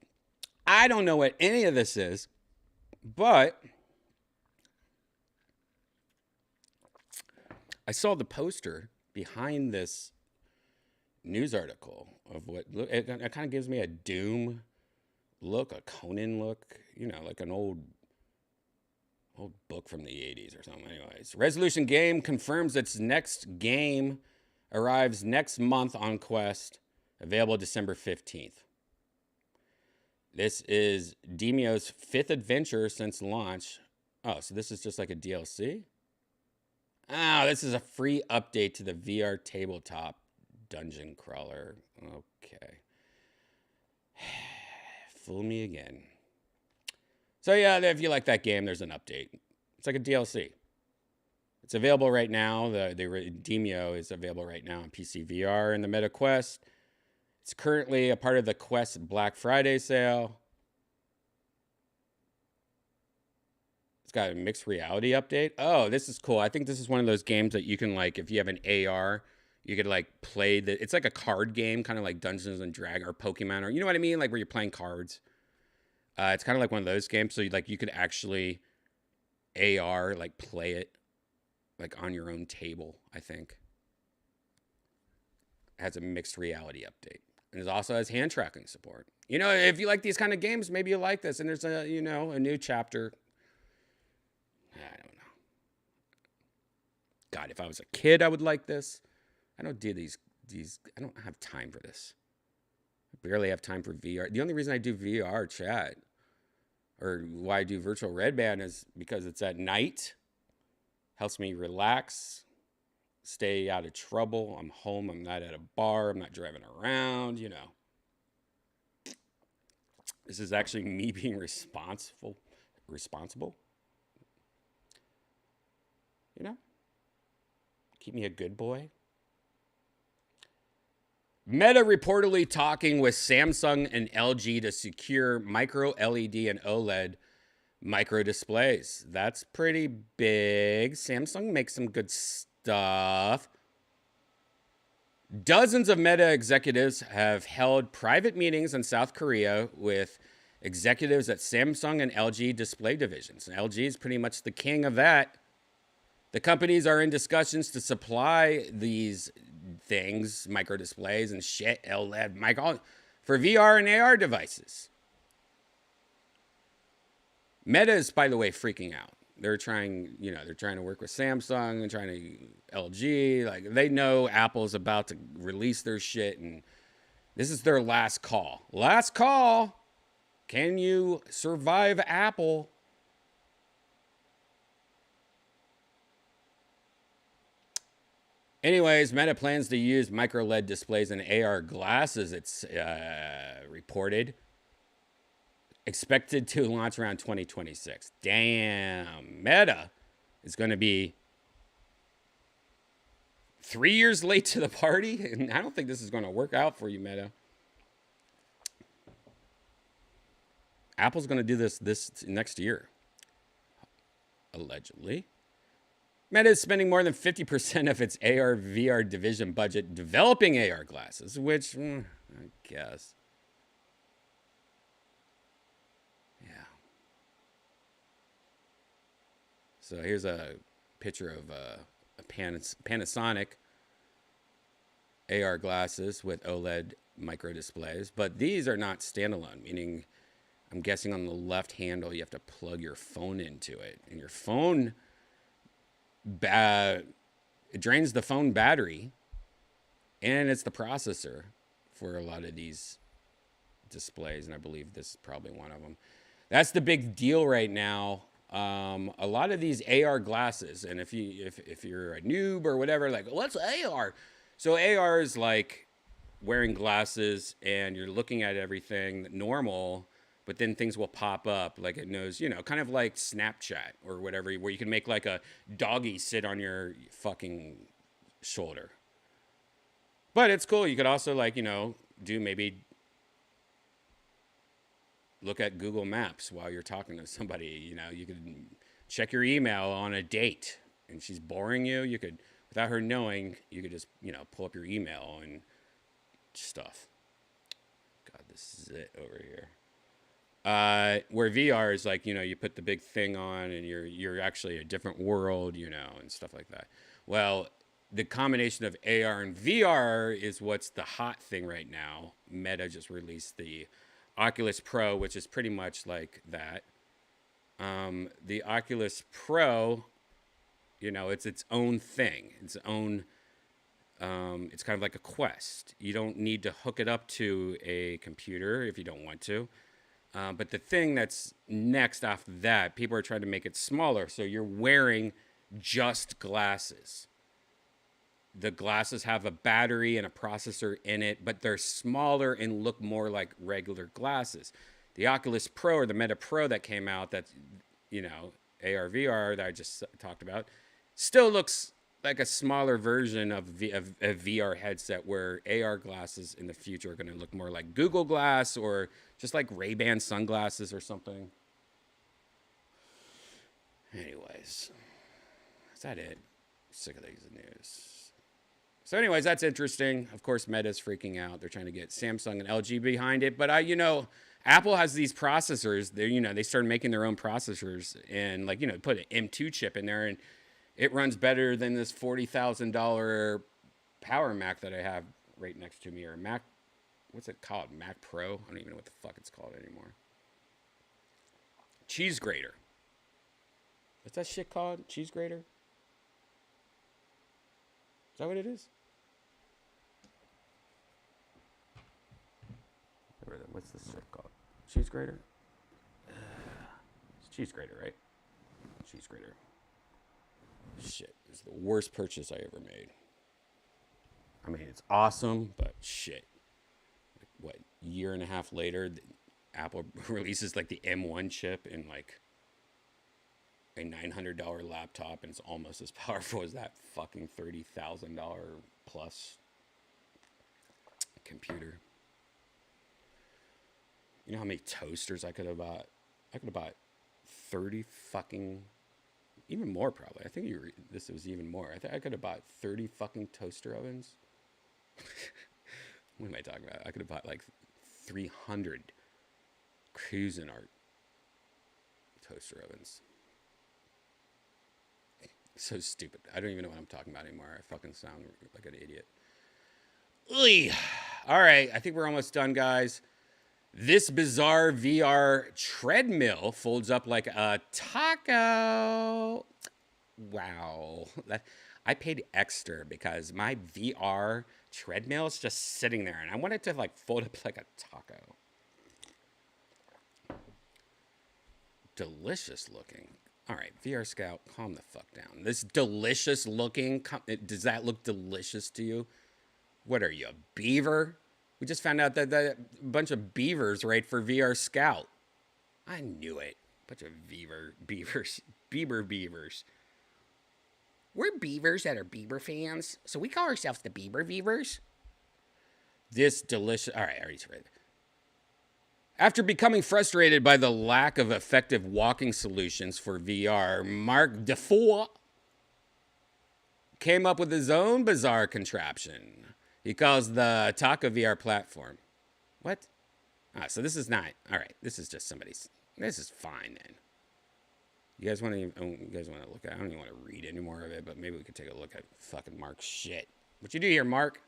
I don't know what any of this is, but I saw the poster behind this news article of what it kind of gives me a Doom look, a Conan look, you know, like an old book from the 80s or something. Anyways, Resolution Game confirms its next game arrives next month on Quest, available December 15th. This is Demio's 5th adventure since launch. Oh, so this is just like a DLC? Oh, this is a free update to the VR tabletop dungeon crawler. Okay. Fool me again. So yeah, if you like that game, there's an update. It's like a DLC. It's available right now. The Demio is available right now on PC VR and the Meta Quest. It's currently a part of the Quest Black Friday sale. It's got a mixed reality update. Oh, this is cool. I think this is one of those games that you can, like, if you have an AR, you could like play the. It's like a card game, kind of like Dungeons and Dragons or Pokemon, or you know what I mean, like where you're playing cards. It's kind of like one of those games, so you could actually AR like play it like on your own table. I think it has a mixed reality update, and it also has hand tracking support. You know, if you like these kind of games, maybe you like this. And there's a a new chapter. I don't know. God, if I was a kid, I would like this. I don't do these. I don't have time for this. I barely have time for VR. The only reason I do VR chat, or why I do virtual red band, is because it's at night. Helps me relax, stay out of trouble. I'm home. I'm not at a bar. I'm not driving around. This is actually me being responsible. Keep me a good boy. Meta reportedly talking with Samsung and LG to secure micro LED and OLED micro displays. That's pretty big. Samsung makes some good stuff. Dozens of Meta executives have held private meetings in South Korea with executives at Samsung and LG display divisions. And LG is pretty much the king of that. The companies are in discussions to supply these things, micro displays and shit, OLED, micro, for VR and AR devices. Meta is, by the way, freaking out. They're trying to work with Samsung and trying to LG. Like, they know Apple's about to release their shit, and this is their last call. Last call. Can you survive Apple? Anyways, Meta plans to use micro LED displays and AR glasses, it's reported. Expected to launch around 2026. Damn. Meta is going to be 3 years late to the party. And I don't think this is going to work out for you, Meta. Apple's going to do this next year. Allegedly. Meta is spending more than 50% of its AR VR division budget developing AR glasses, which, I guess. Yeah. So here's a picture of a Panasonic AR glasses with OLED micro displays, but these are not standalone, meaning I'm guessing on the left handle you have to plug your phone into it, and your phone it drains the phone battery, and it's the processor for a lot of these displays, and I believe this is probably one of them. That's the big deal right now. A lot of these AR glasses, and if you're a noob or whatever, like, what's AR? So AR is like wearing glasses and you're looking at everything normal, but then things will pop up, like it knows, kind of like Snapchat or whatever, where you can make like a doggy sit on your fucking shoulder. But it's cool. You could also, like, do maybe look at Google Maps while you're talking to somebody. You know, you could check your email on a date and she's boring you. You could, without her knowing, you could just, you know, pull up your email and stuff. God, this is it over here. Where VR is like, you know, you put the big thing on and you're actually a different world, you know, and stuff like that. Well, the combination of AR and VR is what's the hot thing right now. Meta just released the Oculus Pro, which is pretty much like that. The Oculus Pro, you know, it's its own thing. It's own, it's kind of like a Quest. You don't need to hook it up to a computer if you don't want to. But the thing that's next after that, people are trying to make it smaller. So you're wearing just glasses. The glasses have a battery and a processor in it, but they're smaller and look more like regular glasses. The Oculus Pro or the Meta Pro that came out, that's, you know, AR VR that I just talked about, still looks like a smaller version of a VR headset, where AR glasses in the future are going to look more like Google Glass or just like Ray-Ban sunglasses or something. Anyways, is that it? Sick of these news. So anyways, that's interesting. Of course, Meta's freaking out. They're trying to get Samsung and LG behind it. But you know, Apple has these processors. They, you know, they started making their own processors and, like, you know, put an M2 chip in there and it runs better than this $40,000 Power Mac that I have right next to me, or Mac. What's it called? Mac Pro? I don't even know what the fuck it's called anymore. Cheese grater. What's that shit called? Cheese grater? Is that what it is? What's this shit called? Cheese grater? It's cheese grater, right? Cheese grater. Shit, it's the worst purchase I ever made. I mean, it's awesome, but shit. Like, what, year and a half later, Apple releases like the M1 chip in like a $900 laptop, and it's almost as powerful as that fucking $30,000 plus computer. You know how many toasters I could have bought? I could have bought 30 fucking, even more probably. I think this was even more. I think I could have bought 30 fucking toaster ovens. What am I talking about? I could have bought like 300 Cuisinart toaster ovens. So stupid. I don't even know what I'm talking about anymore. I fucking sound like an idiot. Oy. All right, I think we're almost done, guys. This bizarre VR treadmill folds up like a taco. Wow. I paid extra because my VR treadmill is just sitting there, and I want it to like fold up like a taco. Delicious looking. All right, VR Scout, calm the fuck down. This delicious looking, does that look delicious to you? What are you, a beaver? We just found out that a bunch of beavers right for VR Scout. I knew it. Bunch of beavers. We're beavers that are Bieber fans, so we call ourselves the Bieber Beavers. This delicious... All right, I already read it. After becoming frustrated by the lack of effective walking solutions for VR, Mark Defoe came up with his own bizarre contraption. He calls the Taco VR platform. What? Ah, so this is not... All right, this is just somebody's... This is fine, then. You guys want to look at it? I don't even want to read any more of it, but maybe we could take a look at fucking Mark's shit. What you do here, Mark?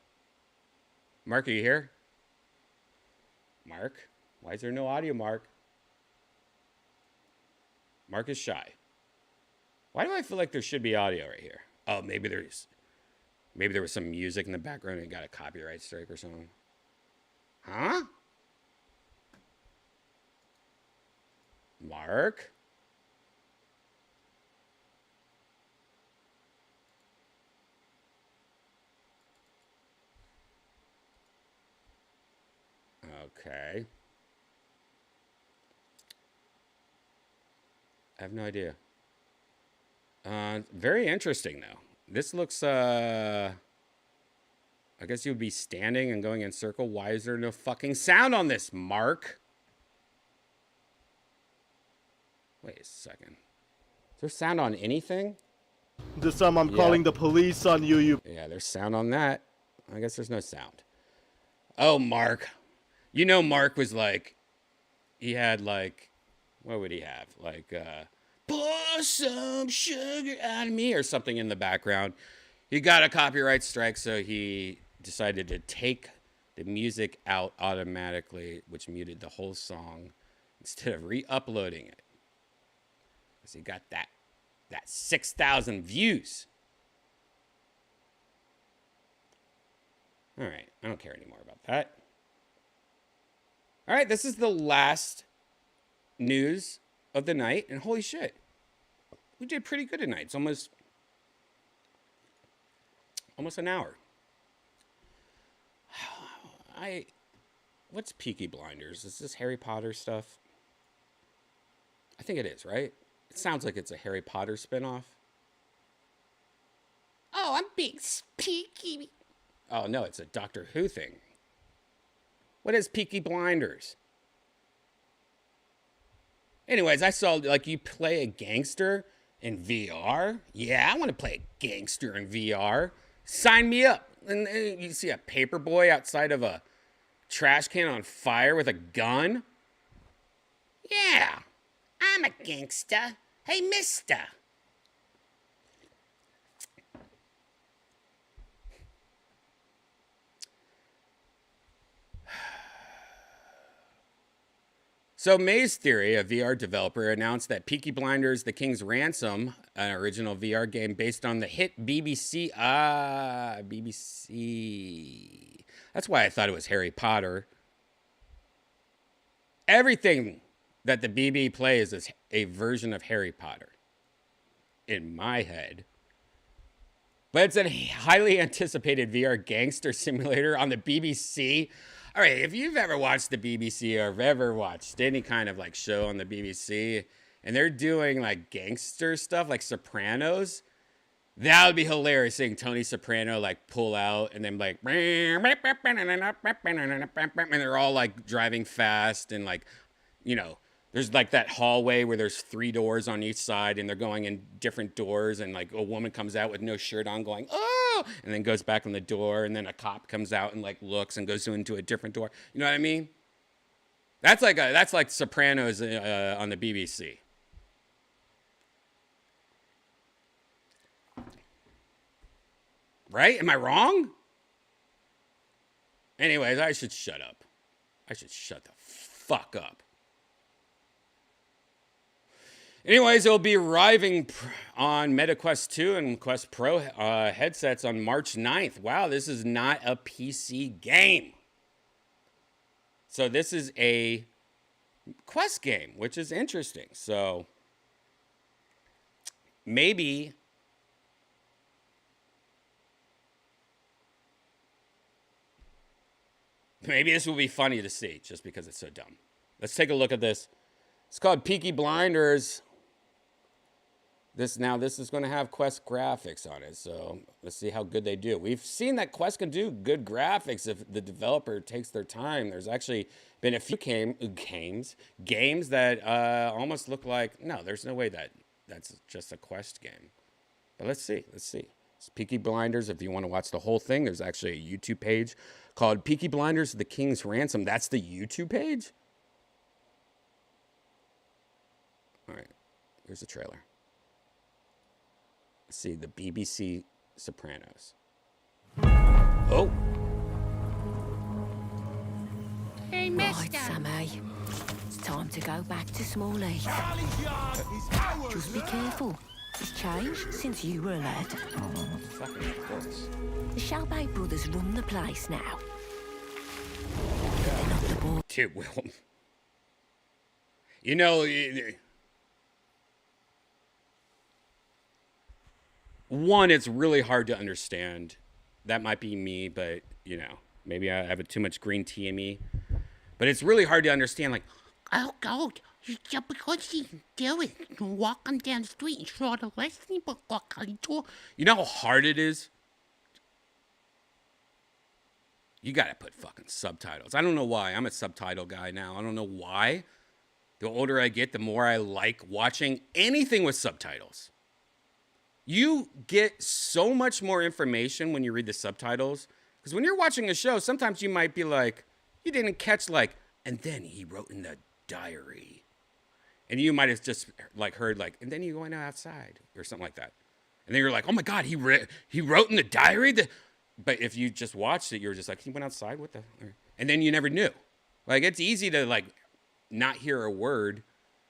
Mark, are you here? Mark? Why is there no audio, Mark? Mark is shy. Why do I feel like there should be audio right here? Oh, maybe there was some music in the background and got a copyright strike or something. Huh? Mark? Okay. I have no idea. Very interesting, though. This looks, I guess you would be standing and going in circle. Why is there no fucking sound on this, Mark? Wait a second. Is there sound on anything? This time I'm calling the police on you. Yeah, there's sound on that. I guess there's no sound. Oh, Mark. You know, Mark was like, he had like, what would he have? Like, pour some sugar out of me or something in the background. He got a copyright strike, so he decided to take the music out automatically, which muted the whole song instead of re-uploading it. Because he got that 6,000 views. All right, I don't care anymore about that. All right, this is the last news of the night, and holy shit, we did pretty good tonight. It's almost an hour. What's Peaky Blinders? Is this Harry Potter stuff? I think it is, right? It sounds like it's a Harry Potter spinoff. Oh, I'm being peaky. Oh, no, it's a Doctor Who thing. What is Peaky Blinders? Anyways, I saw, like, you play a gangster in VR. Yeah, I want to play a gangster in VR. Sign me up. And you see a paper boy outside of a trash can on fire with a gun. Yeah, I'm a gangster. Hey, mister. So Maze Theory, a VR developer, announced that Peaky Blinders: The King's Ransom, an original VR game based on the hit BBC. BBC. That's why I thought it was Harry Potter. Everything that the BB plays is a version of Harry Potter. In my head. But it's a highly anticipated VR gangster simulator on the BBC. All right, if you've ever watched the BBC or have ever watched any kind of like show on the BBC and they're doing like gangster stuff like Sopranos, that would be hilarious seeing Tony Soprano like pull out and then like, and they're all like driving fast and like, you know, there's like that hallway where there's 3 doors on each side and they're going in different doors and like a woman comes out with no shirt on going, oh, and then goes back on the door and then a cop comes out and like looks and goes into a different door. You know what I mean? That's like Sopranos on the BBC. Right? Am I wrong? Anyways, I should shut up. I should shut the fuck up. Anyways, it'll be arriving on MetaQuest 2 and Quest Pro headsets on March 9th. Wow, this is not a PC game. So this is a Quest game, which is interesting. So maybe this will be funny to see just because it's so dumb. Let's take a look at this. It's called Peaky Blinders. This is going to have Quest graphics on it, so let's see how good they do. We've seen that Quest can do good graphics if the developer takes their time. There's actually been a few games that almost look like, no, there's no way that's just a Quest game. But let's see. It's Peaky Blinders. If you want to watch the whole thing, there's actually a YouTube page called Peaky Blinders: The King's Ransom. That's the YouTube page? All right, here's the trailer. Let's see, the BBC Sopranos. Oh. Hey, mister. Right, Sammy. It's time to go back to Small East. Just be careful. It's changed since you were a lad. Fucking of course. The Shelby brothers run the place now. They're not the boy. Dude, Will. You know... One, it's really hard to understand. That might be me, but, you know, maybe I have too much green tea in me. But it's really hard to understand, like, oh, God, because you can do it. You can walk on down the street and show the listening book. You know how hard it is? You gotta put fucking subtitles. I don't know why. I'm a subtitle guy now. I don't know why. The older I get, the more I like watching anything with subtitles. You get so much more information when you read the subtitles. Because when you're watching a show, sometimes you might be like, you didn't catch like, and then he wrote in the diary. And you might have just like heard like, and then he went outside or something like that. And then you're like, oh my God, he wrote in the diary? But if you just watched it, you're just like, he went outside? What the? And then you never knew. Like, it's easy to like not hear a word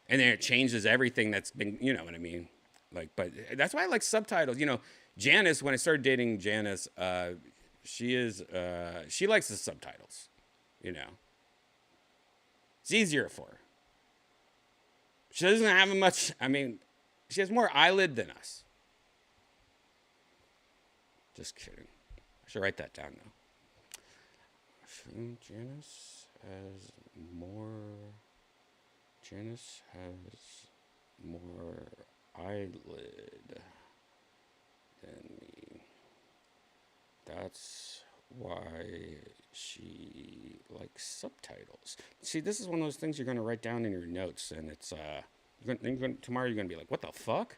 and then it changes everything that's been, you know what I mean? Like, but that's why I like subtitles. You know, Janice, when I started dating Janice, she likes the subtitles, you know. It's easier for her. She doesn't have much, I mean, she has more eyelid than us. Just kidding. I should write that down, though. Janice has more eyelid than me. That's why she likes subtitles. See, this is one of those things you're going to write down in your notes, and it's tomorrow you're going to be like, what the fuck?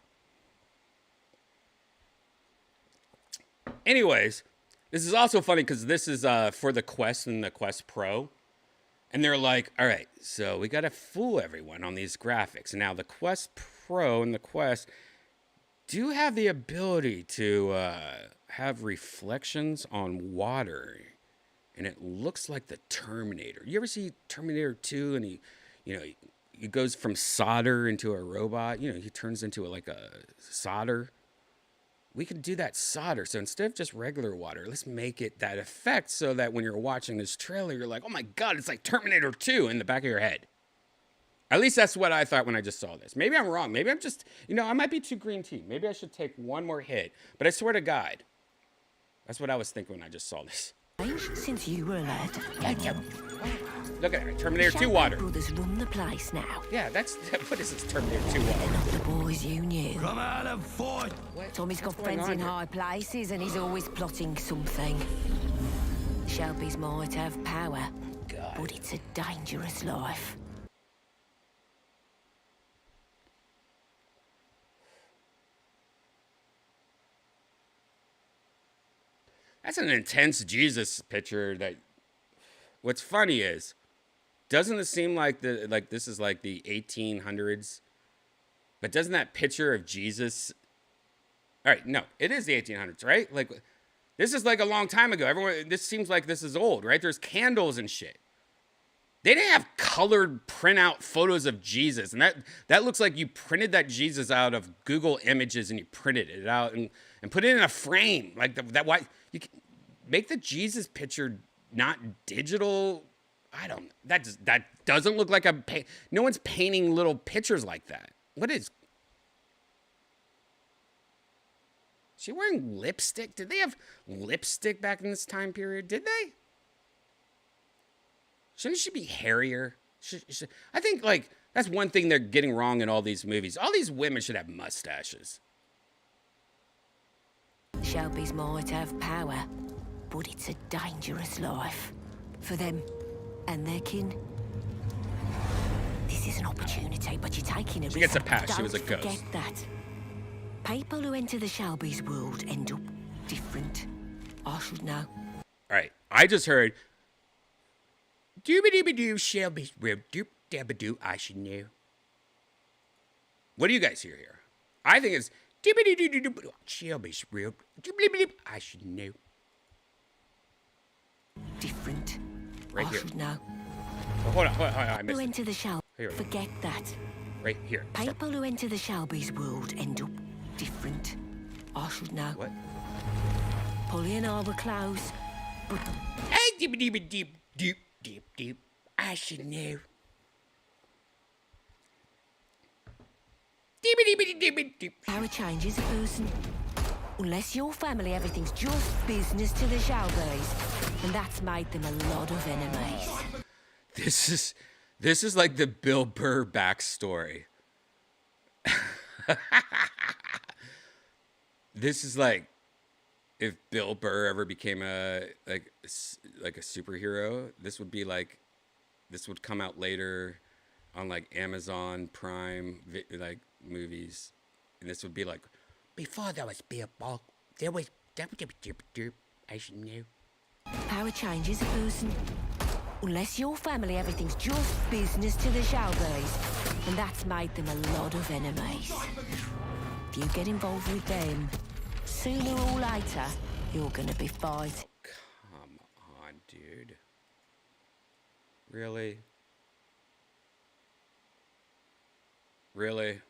Anyways, this is also funny because this is for the Quest and the Quest Pro. And they're like, all right, so we got to fool everyone on these graphics. Now, the Quest Pro and the Quest do have the ability to have reflections on water. And it looks like the Terminator. You ever see Terminator 2 and he goes from solder into a robot? You know, he turns into like a solder. We could do that solder. So instead of just regular water, let's make it that effect so that when you're watching this trailer, you're like, oh my God, it's like Terminator 2 in the back of your head. At least that's what I thought when I just saw this. Maybe I'm wrong. Maybe I'm just, I might be too green tea. Maybe I should take one more hit. But I swear to God, that's what I was thinking when I just saw this. Since you were a lad. Look at it, Terminator 2 water. Brothers run the place now. Yeah, what is this Terminator 2 water? Not the boys you knew. Come out and fight! Tommy's got What's going friends on in here? high places and he's always plotting something. The Shelbys might have power, God. but it's a dangerous life. That's an intense Jesus picture. What's funny is, doesn't it seem like this is like the 1800s? But doesn't that picture of Jesus? All right, no, it is the 1800s, right? Like, this is like a long time ago. This seems like this is old, right? There's candles and shit. They didn't have colored printout photos of Jesus, and that looks like you printed that Jesus out of Google Images and you printed it out and put it in a frame like that. Why you can make the Jesus picture not digital? That doesn't look like no one's painting little pictures like that. What is? Is she wearing lipstick? Did they have lipstick back in this time period? Did they? Shouldn't she be hairier? I think, like, that's one thing they're getting wrong in all these movies. All these women should have mustaches. Shelbys might have power, but it's a dangerous life. For them and their kin. This is an opportunity, but you're taking a risk. She gets a pass. She was a Don't ghost. forget that. People who enter the Shelbys' world end up different. I should know. All right. I just heard... Doobie-doobie-doo, Shelby's rib, doop-dabba-doo, I should know. What do you guys hear here? I think it's doobie-doo-doo-doo, Shelby's rib, doop-doop-doop, I should know. Different. Right I here. should know. Oh, hold on, I Who missed it. enter the Shelbys? Here we go. Forget that. Right here. Stop. People who enter the Shelbys' world end up different. I should know. What? Polly and I were close, but Hey, doobie-doobie-doop, doop-doop-doop, I should know. Doobie-doobie-doop-doop. power changes a person. Unless your family, everything's just business to the Shelbys. And that's made them a lot of enemies. This is like the Bill Burr backstory. This is like if Bill Burr ever became a superhero. This would come out later on like Amazon Prime like movies, and this would be like, Before there was beer ball, there was as you know. Power changes a person. Unless your family, everything's just business to the Shelbys. And that's made them a lot of enemies. If you get involved with them, sooner or later, you're gonna be fighting. come on, dude. Really? Really?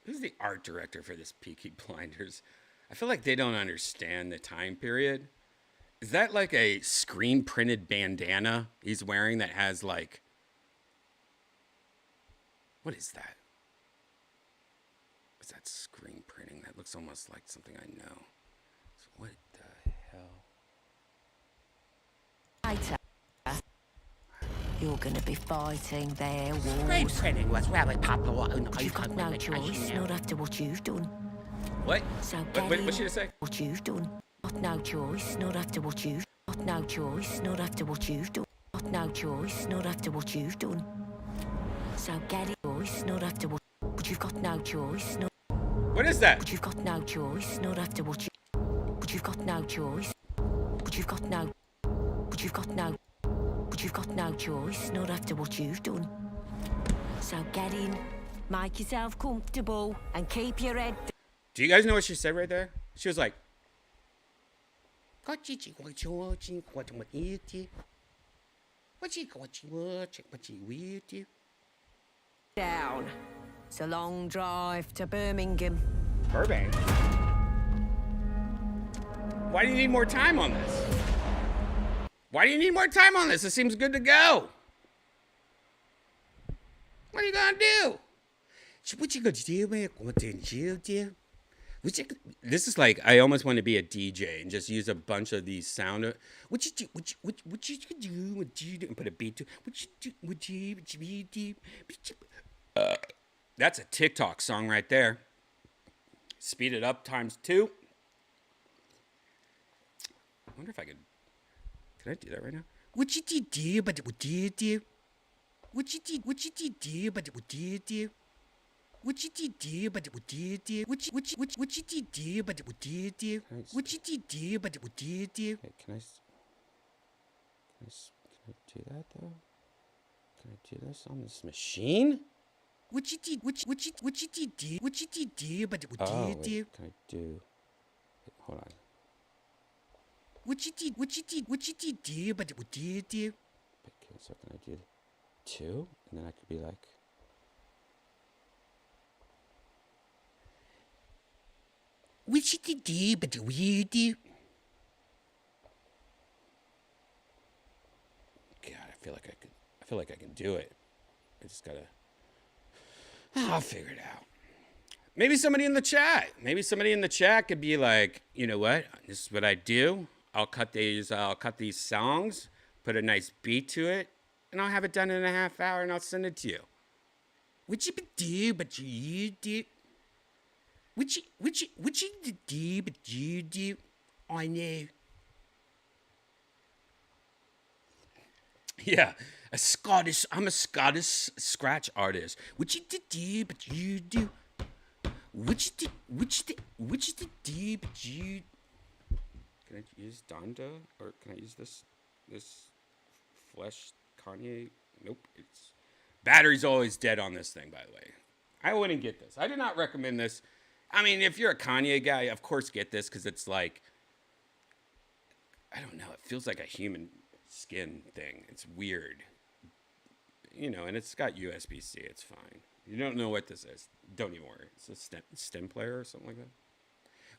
Who's the art director for this Peaky Blinders? I feel like they don't understand the time period. Is that like a screen printed bandana he's wearing that has like... What is that? Is that screen printing? That looks almost like something I know. So what the hell? Later, you're gonna be fighting their Screen wars. printing was very popular in But you've got no Ireland, as choice, you know. not after what you've done. What? So What get did she in. just say? What you've done. Got no choice, not after what you've. Got no choice, not after what you've done. Got no choice, not after what you've done. So get it, choice, not after what. But you've got no choice, not. What is that? But you've got no choice, not after what you. But you've got no choice. But you've got no. But you've got no. But you've got no choice, not after what you've done. So get in, make yourself comfortable, and keep your head. Do you guys know what she said right there? She was like, Down. It's a long drive to Birmingham. Burbank? Why do you need more time on this? Why do you need more time on this? It seems good to go. What are you gonna do? What you gonna do, man? This is like, I almost want to be a DJ and just use a bunch of these sound. What you do? What you do? What you do? And put a beat to. What you do? What you do? That's a TikTok song right there. Speed it up ×2. I wonder if I could. Can I do that right now? What you do? But what you do? What you do? What you do? But what you do? What you do? But what you do? What you do? But what you do? What you do? But what you do? Can I do that though? Can I do this on this machine? What you did? What you do? What you do? But what you do? Can I do? Wait, hold on. What you did? What you do? But what you do? Okay, so can I do 2? And then I could be like. What you do? But what you do? God, I feel like I can do it. I just gotta. I'll figure it out. Maybe somebody in the chat could be like, you know what? This is what I do. I'll cut these songs, put a nice beat to it, and I'll have it done in a half hour, and I'll send it to you. What you do? But you do. What you do? But you do. I know. Yeah, I'm a Scottish scratch artist. What you do? But you do. What you do? But you. Can I use Donda or can I use this Flesh Kanye? Nope. It's battery's always dead on this thing. By the way, I wouldn't get this. I do not recommend this. I mean, if you're a Kanye guy, of course get this because it's like, I don't know. It feels like a human skin thing. It's weird, you know, and it's got USB-C. It's fine. You don't know what this is. Don't even worry. It's a stem player or something like that.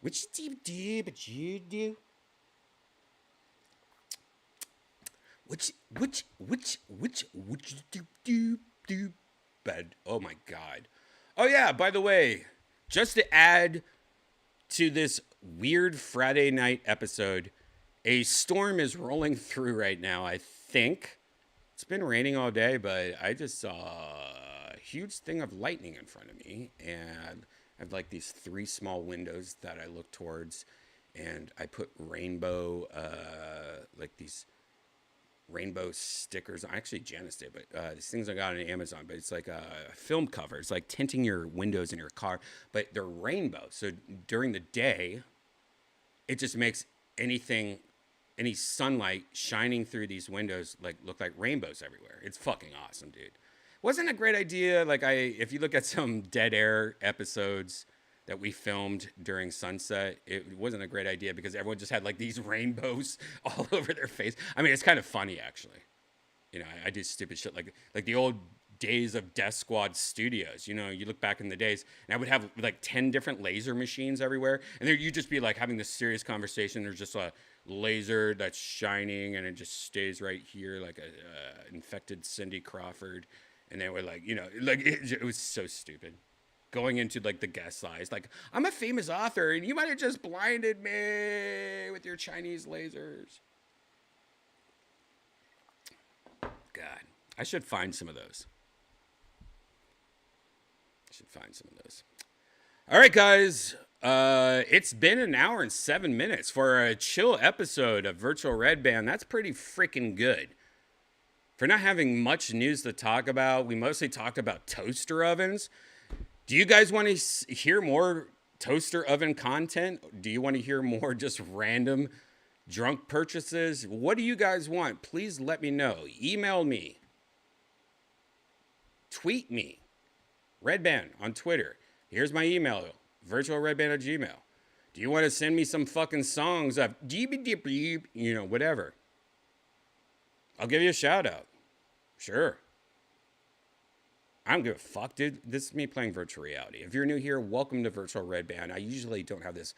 What you do? But you do. What you do? Bad. Oh my God. Oh yeah. By the way, just to add to this weird Friday night episode, a storm is rolling through right now. I think it's been raining all day, but I just saw a huge thing of lightning in front of me, and I have like these 3 small windows that I look towards, and I put rainbow, like these rainbow stickers. Actually, Janice did, but these things I got on Amazon. But it's like a film cover. It's like tinting your windows in your car, but they're rainbow. So during the day, it just makes anything, any sunlight shining through these windows like look like rainbows everywhere. It's fucking awesome, dude. Wasn't a great idea. Like if you look at some Dead Air episodes that we filmed during sunset, it wasn't a great idea because everyone just had like these rainbows all over their face. I mean, it's kind of funny actually. You know, I do stupid shit like the old days of Death Squad Studios. You know, you look back in the days, and I would have like 10 different laser machines everywhere, and there you'd just be like having this serious conversation. There's just a laser that's shining, and it just stays right here like a infected Cindy Crawford, and they were like, you know, like it was so stupid. Going into like the guest size, like I'm a famous author, and you might have just blinded me with your Chinese lasers. God, I should find some of those. All right, guys. It's been an hour and 7 minutes for a chill episode of Virtual Red Band. That's pretty freaking good. For not having much news to talk about, we mostly talked about toaster ovens. Do you guys want to hear more toaster oven content? Do you want to hear more just random drunk purchases? What do you guys want? Please let me know. Email me. Tweet me. Redband on Twitter. Here's my email. virtualredband@gmail.com. Do you want to send me some fucking songs of you know, whatever? I'll give you a shout out. Sure. I don't give a fuck, dude. This is me playing virtual reality. If you're new here, welcome to Virtual Red Band. I usually don't have this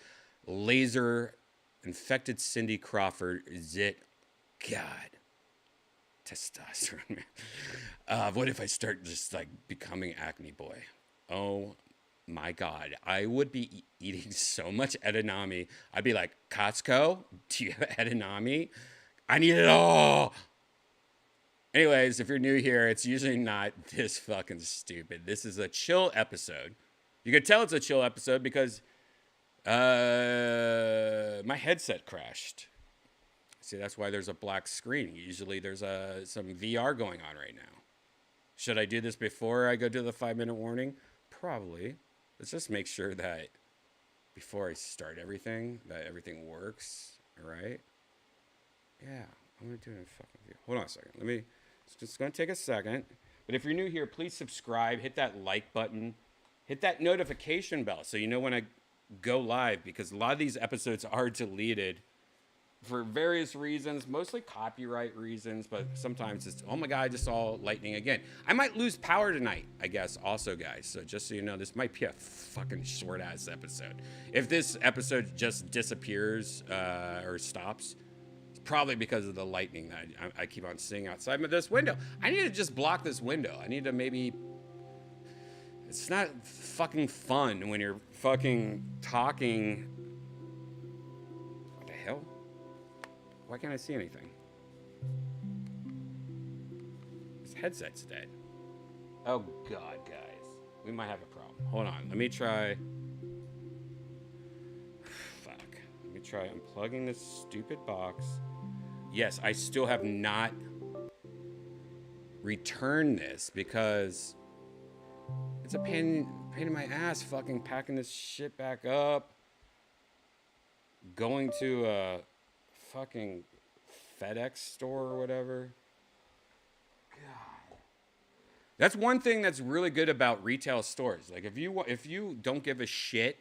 laser infected Cindy Crawford zit. God. Testosterone, man. What if I start just like becoming acne boy? Oh my God. I would be eating so much edamame. I'd be like, Costco, do you have edamame? I need it all. Anyways, if you're new here, it's usually not this fucking stupid. This is a chill episode. You can tell it's a chill episode because my headset crashed. See, that's why there's a black screen. Usually there's some VR going on right now. Should I do this before I go to the 5-minute warning? Probably. Let's just make sure that before I start everything, that everything works. All right? Yeah, I'm going to do it in fucking video. Hold on a second. It's just going to take a second. But if you're new here, please subscribe. Hit that like button. Hit that notification bell so you know when I go live, because a lot of these episodes are deleted for various reasons, mostly copyright reasons, but sometimes it's, oh my God, I just saw lightning again. I might lose power tonight, I guess, also, guys. So just so you know, this might be a fucking short-ass episode. If this episode just disappears or stops, it's probably because of the lightning that I keep on seeing outside this window. I need to just block this window. I need to maybe... It's not fucking fun when you're fucking talking... What the hell? Why can't I see anything? This headset's dead. Oh God, guys. We might have a problem. Hold on. Let me try... Fuck. Let me try unplugging this stupid box. Yes, I still have not returned this because it's a pain in my ass fucking packing this shit back up. Going to a fucking FedEx store or whatever. God. That's one thing that's really good about retail stores. Like if you don't give a shit,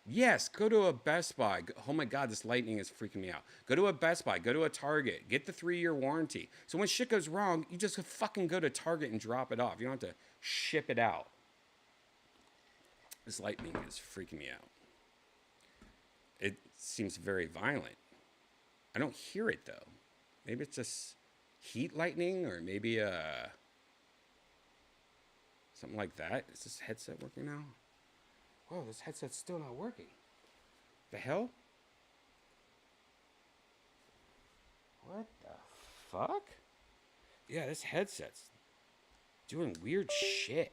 yes, go to a Best Buy. Oh my God, this lightning is freaking me out. Go to a Best Buy, go to a Target, get the 3-year warranty. So when shit goes wrong, you just fucking go to Target and drop it off. You don't have to ship it out. This lightning is freaking me out. It seems very violent. I don't hear it though. Maybe it's just heat lightning, or maybe something like that. Is this headset working now? Whoa, this headset's still not working. The hell? What the fuck? Yeah, this headset's doing weird shit.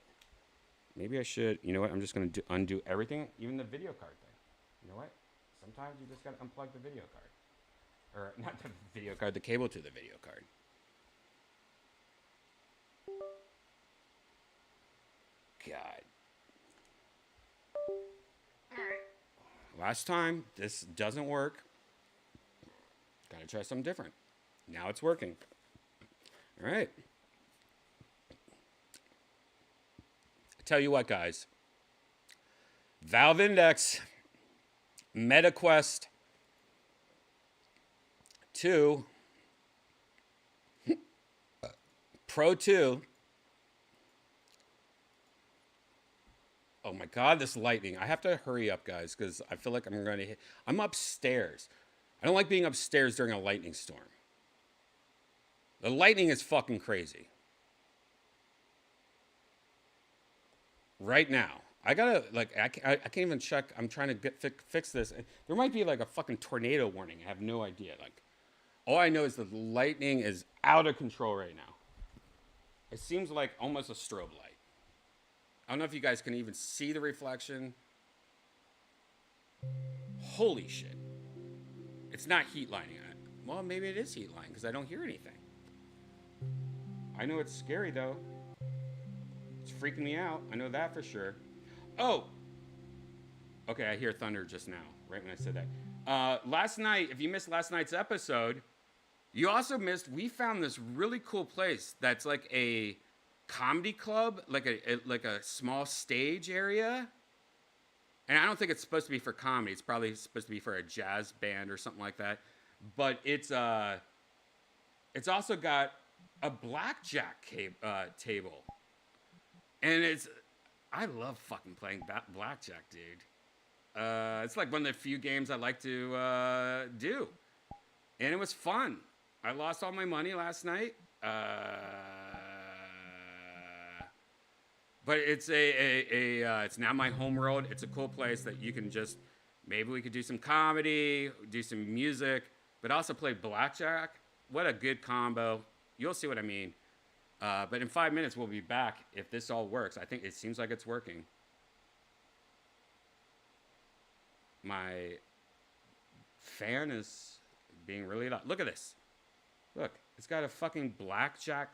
Maybe I should, you know what? I'm just going to undo everything, even the video card thing. You know what? Sometimes you just got to unplug the video card. Or not the video card, the cable to the video card. God. Last time, this doesn't work. Gotta try something different. Now it's working. All right. Tell you what, guys. Valve Index, MetaQuest 2, Pro 2. Oh my God, this lightning. I have to hurry up, guys, because I feel like I'm going to hit. I'm upstairs. I don't like being upstairs during a lightning storm. The lightning is fucking crazy. Right now. I gotta, like, I can't even check. I'm trying to fix this. There might be like a fucking tornado warning. I have no idea. Like, all I know is the lightning is out of control right now. It seems like almost a strobe light. I don't know if you guys can even see the reflection. Holy shit. It's not heat lining it. Well, maybe it is heat lining because I don't hear anything. I know it's scary though. It's freaking me out. I know that for sure. Oh! Okay, I hear thunder just now, right when I said that. Last night, if you missed last night's episode, you also missed, we found this really cool place that's like a comedy club, like a small stage area. And I don't think it's supposed to be for comedy. It's probably supposed to be for a jazz band or something like that. But it's also got a blackjack table. And I love fucking playing blackjack, dude. It's like one of the few games I like to do. And it was fun. I lost all my money last night. But it's it's now my home world. It's a cool place that you can just, maybe we could do some comedy, do some music, but also play blackjack. What a good combo. You'll see what I mean. But in 5 minutes, we'll be back if this all works. I think it seems like it's working. My fan is being really loud. Look at this. Look, it's got a fucking blackjack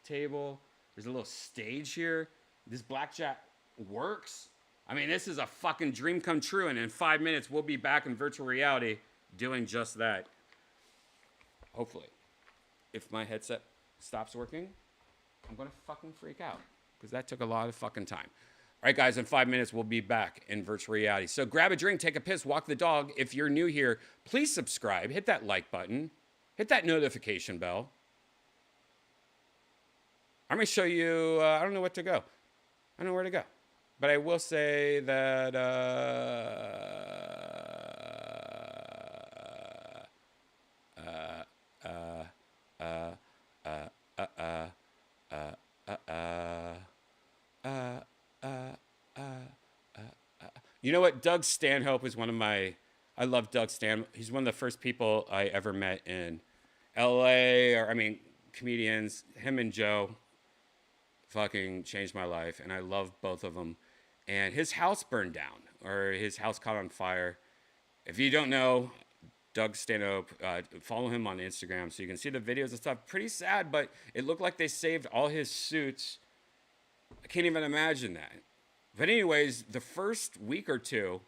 table. There's a little stage here. This blackjack works. I mean, this is a fucking dream come true. And in 5 minutes, we'll be back in virtual reality doing just that. Hopefully. If my headset stops working, I'm going to fucking freak out because that took a lot of fucking time. All right, guys, in 5 minutes, we'll be back in virtual reality. So grab a drink, take a piss, walk the dog. If you're new here, please subscribe. Hit that like button. Hit that notification bell. I'm going to show you, I don't know what to go. I don't know where to go. But I will say that, you know what? Doug Stanhope is one of my, I love Doug Stanhope. He's one of the first people I ever met in LA, or I mean, comedians. Him and Joe fucking changed my life, and I love both of them. And his house burned down, or his house caught on fire. If you don't know Doug Stanhope, follow him on Instagram so you can see the videos and stuff. Pretty sad, but it looked like they saved all his suits. I can't even imagine that. But anyways, the first week or two,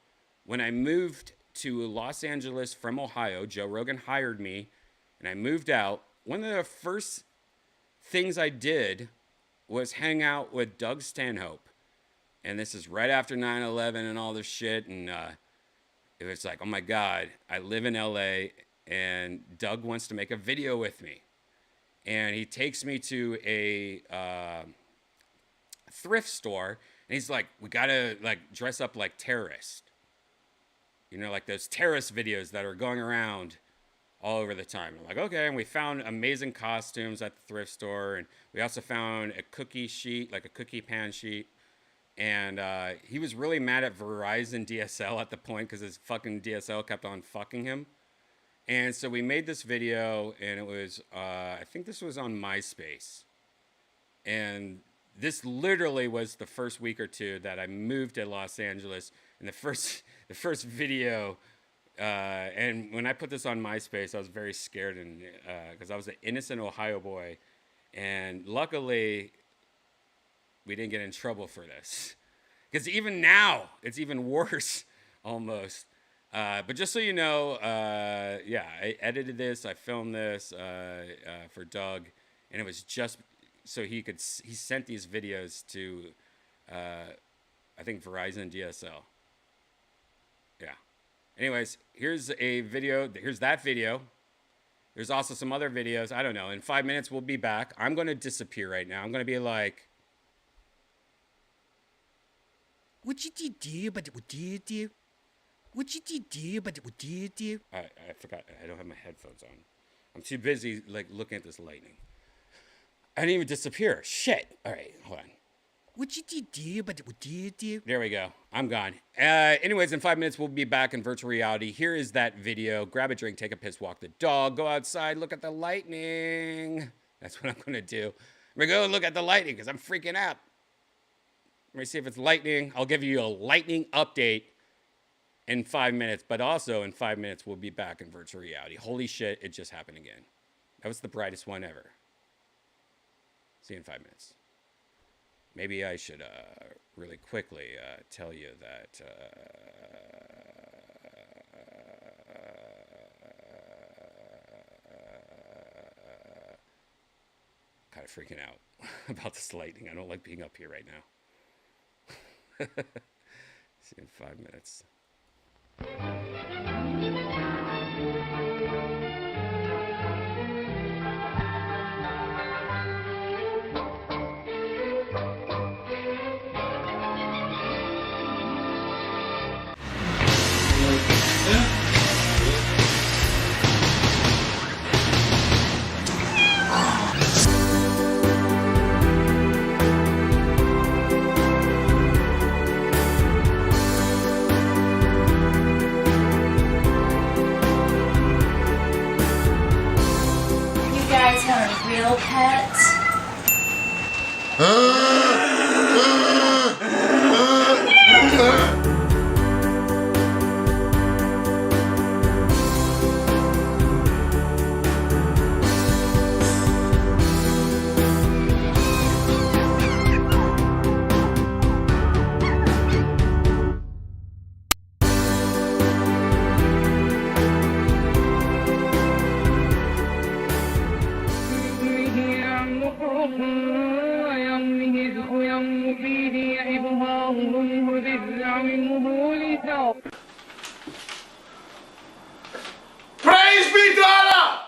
when I moved to Los Angeles from Ohio, Joe Rogan hired me, and I moved out. One of the first things I did was hang out with Doug Stanhope. And this is right after 9/11 and all this shit. And it was like, oh my God, I live in LA, and Doug wants to make a video with me. And he takes me to a thrift store. And he's like, we gotta like dress up like terrorists. You know, like those terrorist videos that are going around all over the time. I'm like, okay. And we found amazing costumes at the thrift store. And we also found a cookie sheet, like a cookie pan sheet. And he was really mad at Verizon DSL at the point because his fucking DSL kept on fucking him. And so we made this video, and it was, I think this was on MySpace. And this literally was the first week or two that I moved to Los Angeles. And the first video And when I put this on MySpace, I was very scared, and because I was an innocent Ohio boy, and luckily we didn't get in trouble for this. Because even now, it's even worse, almost. But just so you know, yeah, I edited this, I filmed this for Doug, and it was just so he sent these videos to, I think, Verizon DSL. Yeah. Anyways, here's a video. Here's that video. There's also some other videos. I don't know. In 5 minutes, we'll be back. I'm going to disappear right now. I'm going to be like, What you do, but what do you do? What you do, but what do you do? I forgot. I don't have my headphones on. I'm too busy like looking at this lightning. I didn't even disappear. Shit. All right, hold on. What you do, but what do you do? There we go. I'm gone. Anyways, in 5 minutes, we'll be back in virtual reality. Here is that video. Grab a drink, take a piss, walk the dog, go outside, look at the lightning. That's what I'm going to do. I'm going to go look at the lightning because I'm freaking out. Let me see if it's lightning. I'll give you a lightning update in 5 minutes. But also in 5 minutes, we'll be back in virtual reality. Holy shit, it just happened again. That was the brightest one ever. See you in 5 minutes. Maybe I should really quickly tell you that kind of freaking out about this lightning. I don't like being up here right now. See you in 5 minutes. Real pet. Praise be to Allah!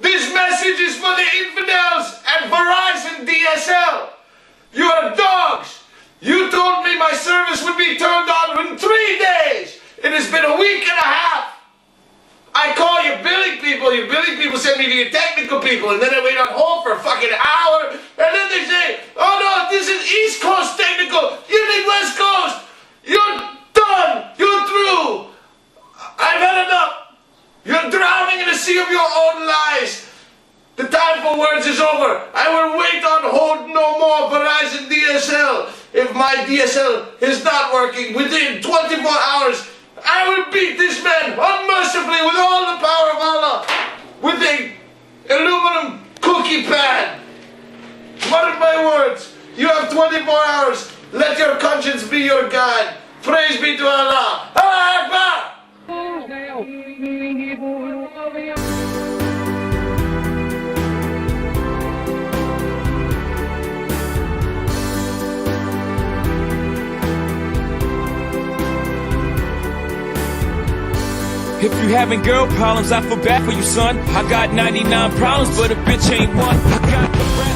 This message is for the infidels at Verizon DSL. You're dogs. You told me my service would be turned on in 3 days. It has been a week and a half. I call your billing people send me to your technical people, and then I wait on hold for a fucking hour, and then they say, oh no, this is East Coast technical, you need West Coast. You're done. You're through. I've had enough. You're drowning in a sea of your own lies. The time for words is over. I will wait on hold no more Verizon DSL. If my DSL is not working within 24 hours, I will beat this man unmercifully with all the power of Allah with a aluminum cookie pan. Mark my words. You have 24 hours. Let your conscience be your guide. Praise be to Allah. Allah Akbar. If you having girl problems, I feel bad for you, son. I got 99 problems, but a bitch ain't one. I got the rap.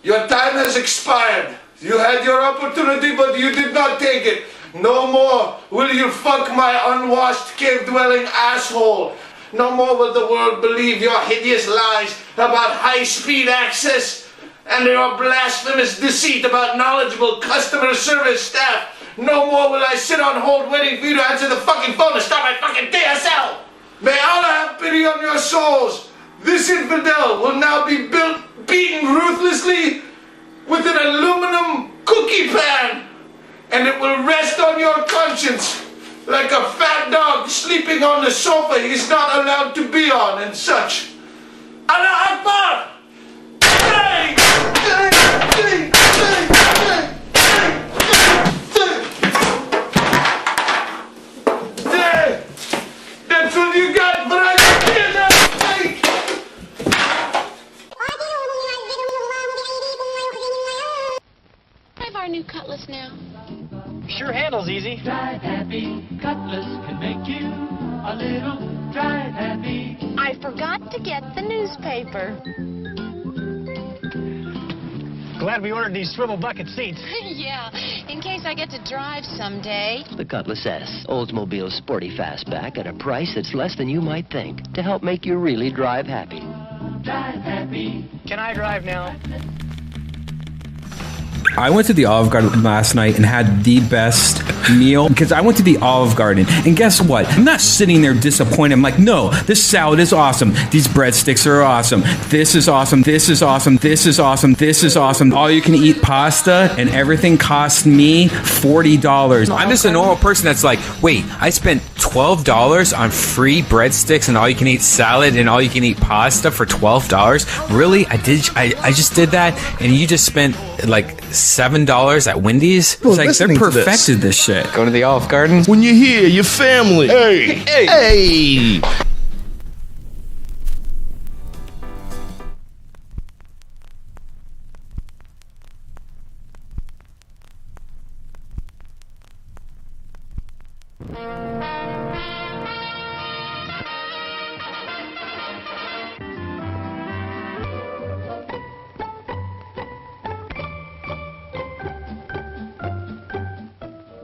Your time has expired. You had your opportunity, but you did not take it. No more will you fuck my unwashed cave-dwelling asshole. No more will the world believe your hideous lies about high-speed access and your blasphemous deceit about knowledgeable customer service staff. No more will I sit on hold waiting for you to answer the fucking phone to start my fucking DSL. May Allah have pity on your souls. This infidel will now be beaten ruthlessly with an aluminum cookie pan, and it will rest on your conscience like a fat dog sleeping on the sofa he's not allowed to be on and such. Allah Akbar! Hey! That's what you got for us. I have our new cutlass now. Sure handles easy. Drive happy, Cutlass can make you a little drive happy. I forgot to get the newspaper. Glad we ordered these swivel bucket seats. Yeah, in case I get to drive someday. The Cutlass S, Oldsmobile's sporty fastback at a price that's less than you might think to help make you really drive happy. Drive happy. Can I drive now? I went to the Olive Garden last night and had the best meal because I went to the Olive Garden and guess what? I'm not sitting there disappointed. I'm like, no, this salad is awesome. These breadsticks are awesome. This is awesome. This is awesome. This is awesome. This is awesome. All you can eat pasta and everything cost me $40. I'm just a normal person that's like, wait, I spent $12 on free breadsticks and all you can eat salad and all you can eat pasta for $12? Really? I just did that and you just spent like $7 at Wendy's? It's like they're perfected this shit. Go to the Olive Garden. When you're here, your family. Hey! Hey!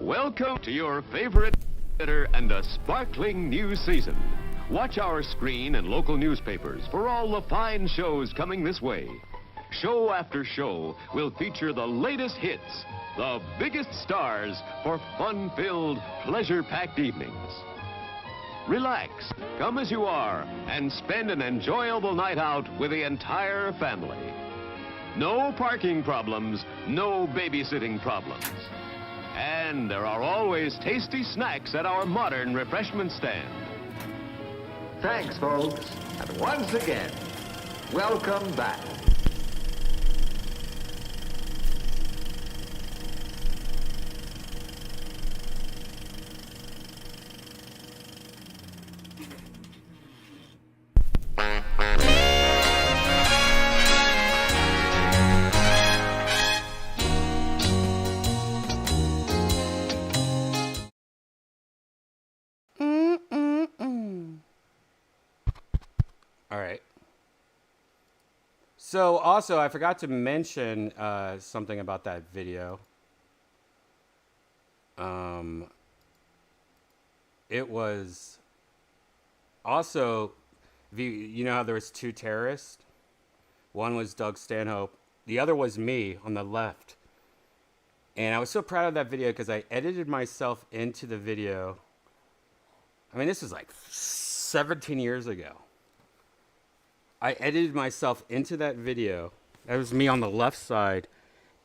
Welcome to your favorite theater and a sparkling new season. Watch our screen and local newspapers for all the fine shows coming this way. Show after show will feature the latest hits, the biggest stars for fun-filled, pleasure-packed evenings. Relax, come as you are, and spend an enjoyable night out with the entire family. No parking problems, no babysitting problems. And there are always tasty snacks at our modern refreshment stand. Thanks, folks. And once again, welcome back. All right. So also, I forgot to mention something about that video. It was also, you know how there was two terrorists? One was Doug Stanhope. The other was me on the left. And I was so proud of that video because I edited myself into the video. I mean, this was like 17 years ago. I edited myself into that video. That was me on the left side.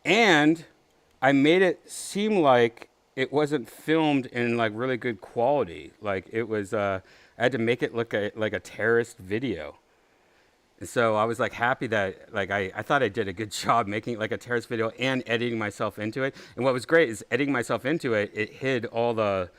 And I made it seem like it wasn't filmed in like really good quality. Like it was, I had to make it look like a terrorist video. And so I was like happy that like I thought I did a good job making it like a terrorist video and editing myself into it. And what was great is editing myself into it, it hid all the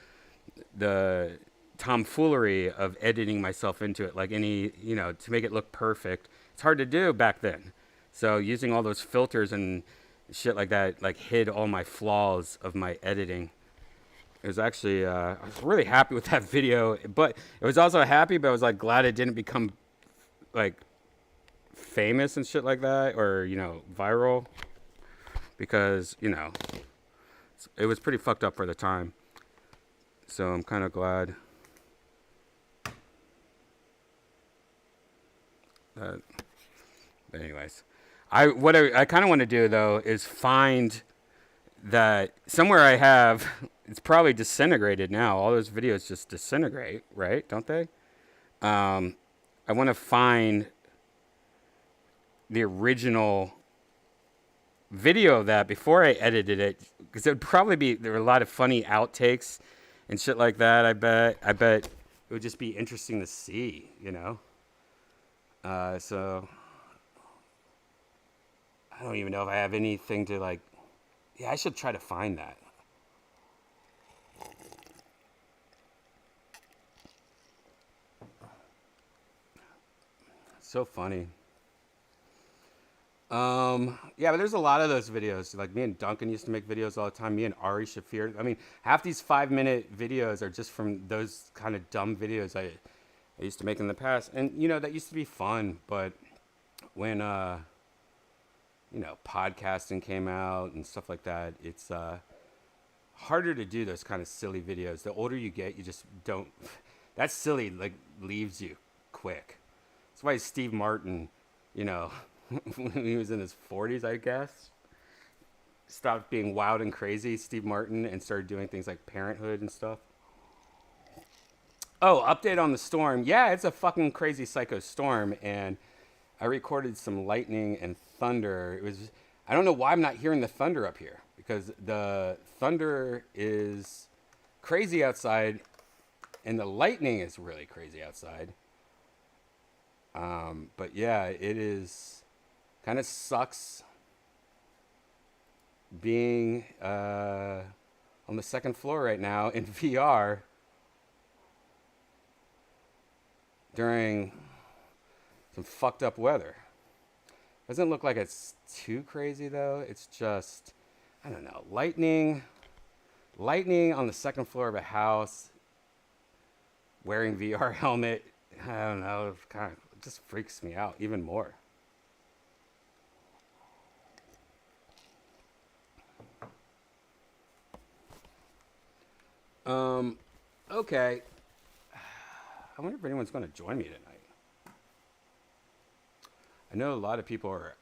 tomfoolery of editing myself into it, like any, you know, to make it look perfect. It's hard to do back then. So using all those filters and shit like that, like hid all my flaws of my editing. It was actually, I was really happy with that video, but it was also happy, but I was like glad it didn't become like famous and shit like that, or, you know, viral, because, you know, it was pretty fucked up for the time. So I'm kind of glad. But anyways, I kind of want to do though is find that somewhere I have. It's probably disintegrated now. All those videos just disintegrate, right? Don't they? I want to find the original video of that before I edited it, because it would probably there were a lot of funny outtakes and shit like that. I bet it would just be interesting to see, you know. So I don't even know if I have anything to like. Yeah, I should try to find that. So funny. Yeah, but there's a lot of those videos. Like me and Duncan used to make videos all the time. Me and Ari Shafir. I mean, half these 5-minute videos are just from those kind of dumb videos I used to make in the past. And, you know, that used to be fun. But when, you know, podcasting came out and stuff like that, it's harder to do those kind of silly videos. The older you get, you just don't. That silly, like, leaves you quick. That's why Steve Martin, you know, when he was in his 40s, I guess, stopped being wild and crazy, Steve Martin, and started doing things like Parenthood and stuff. Oh, update on the storm. Yeah, it's a fucking crazy psycho storm, and I recorded some lightning and thunder. I don't know why I'm not hearing the thunder up here, because the thunder is crazy outside, and the lightning is really crazy outside. But yeah, it is kind of sucks being on the second floor right now in VR during some fucked up weather. Doesn't look like it's too crazy though. It's just, I don't know, lightning on the second floor of a house, wearing VR helmet. I don't know, it just freaks me out even more. Okay. I wonder if anyone's going to join me tonight. I know a lot of people are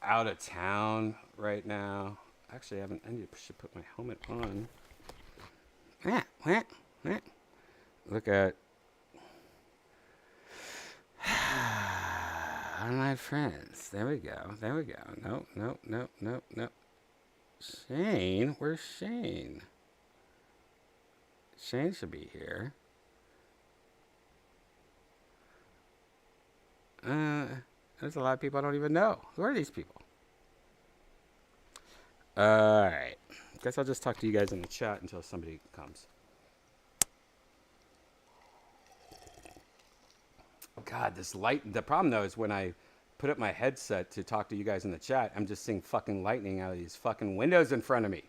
out of town right now. Actually, I should put my helmet on. Look at online friends. There we go. Nope. Shane, where's Shane? Shane should be here. There's a lot of people I don't even know. Who are these people? Alright. Guess I'll just talk to you guys in the chat until somebody comes. God, this light. The problem though is when I put up my headset to talk to you guys in the chat, I'm just seeing fucking lightning out of these fucking windows in front of me.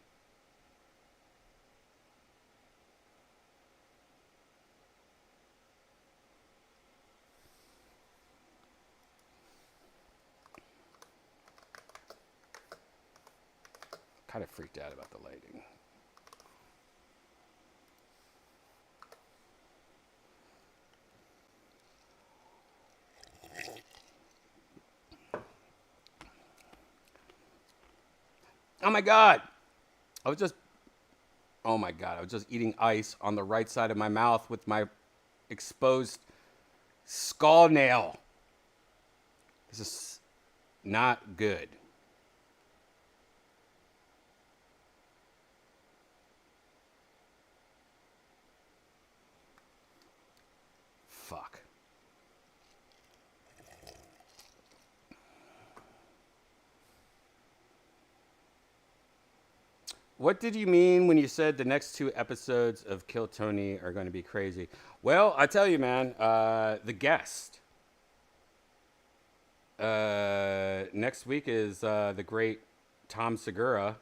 Kind of freaked out about the lighting. Oh my God. I was just eating ice on the right side of my mouth with my exposed skull nail. This is not good. Fuck. What did you mean when you said the next 2 episodes of Kill Tony are going to be crazy? Well, I tell you, man, the guest. Next week is the great Tom Segura,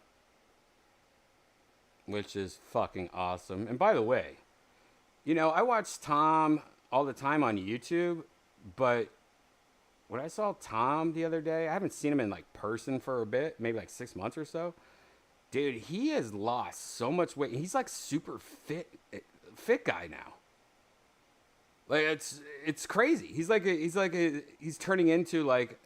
which is fucking awesome. And by the way, you know, I watch Tom all the time on YouTube, but when I saw Tom the other day, I haven't seen him in like person for a bit, maybe like 6 months or so. Dude, he has lost so much weight. He's like super fit guy now. Like it's crazy. He's turning into like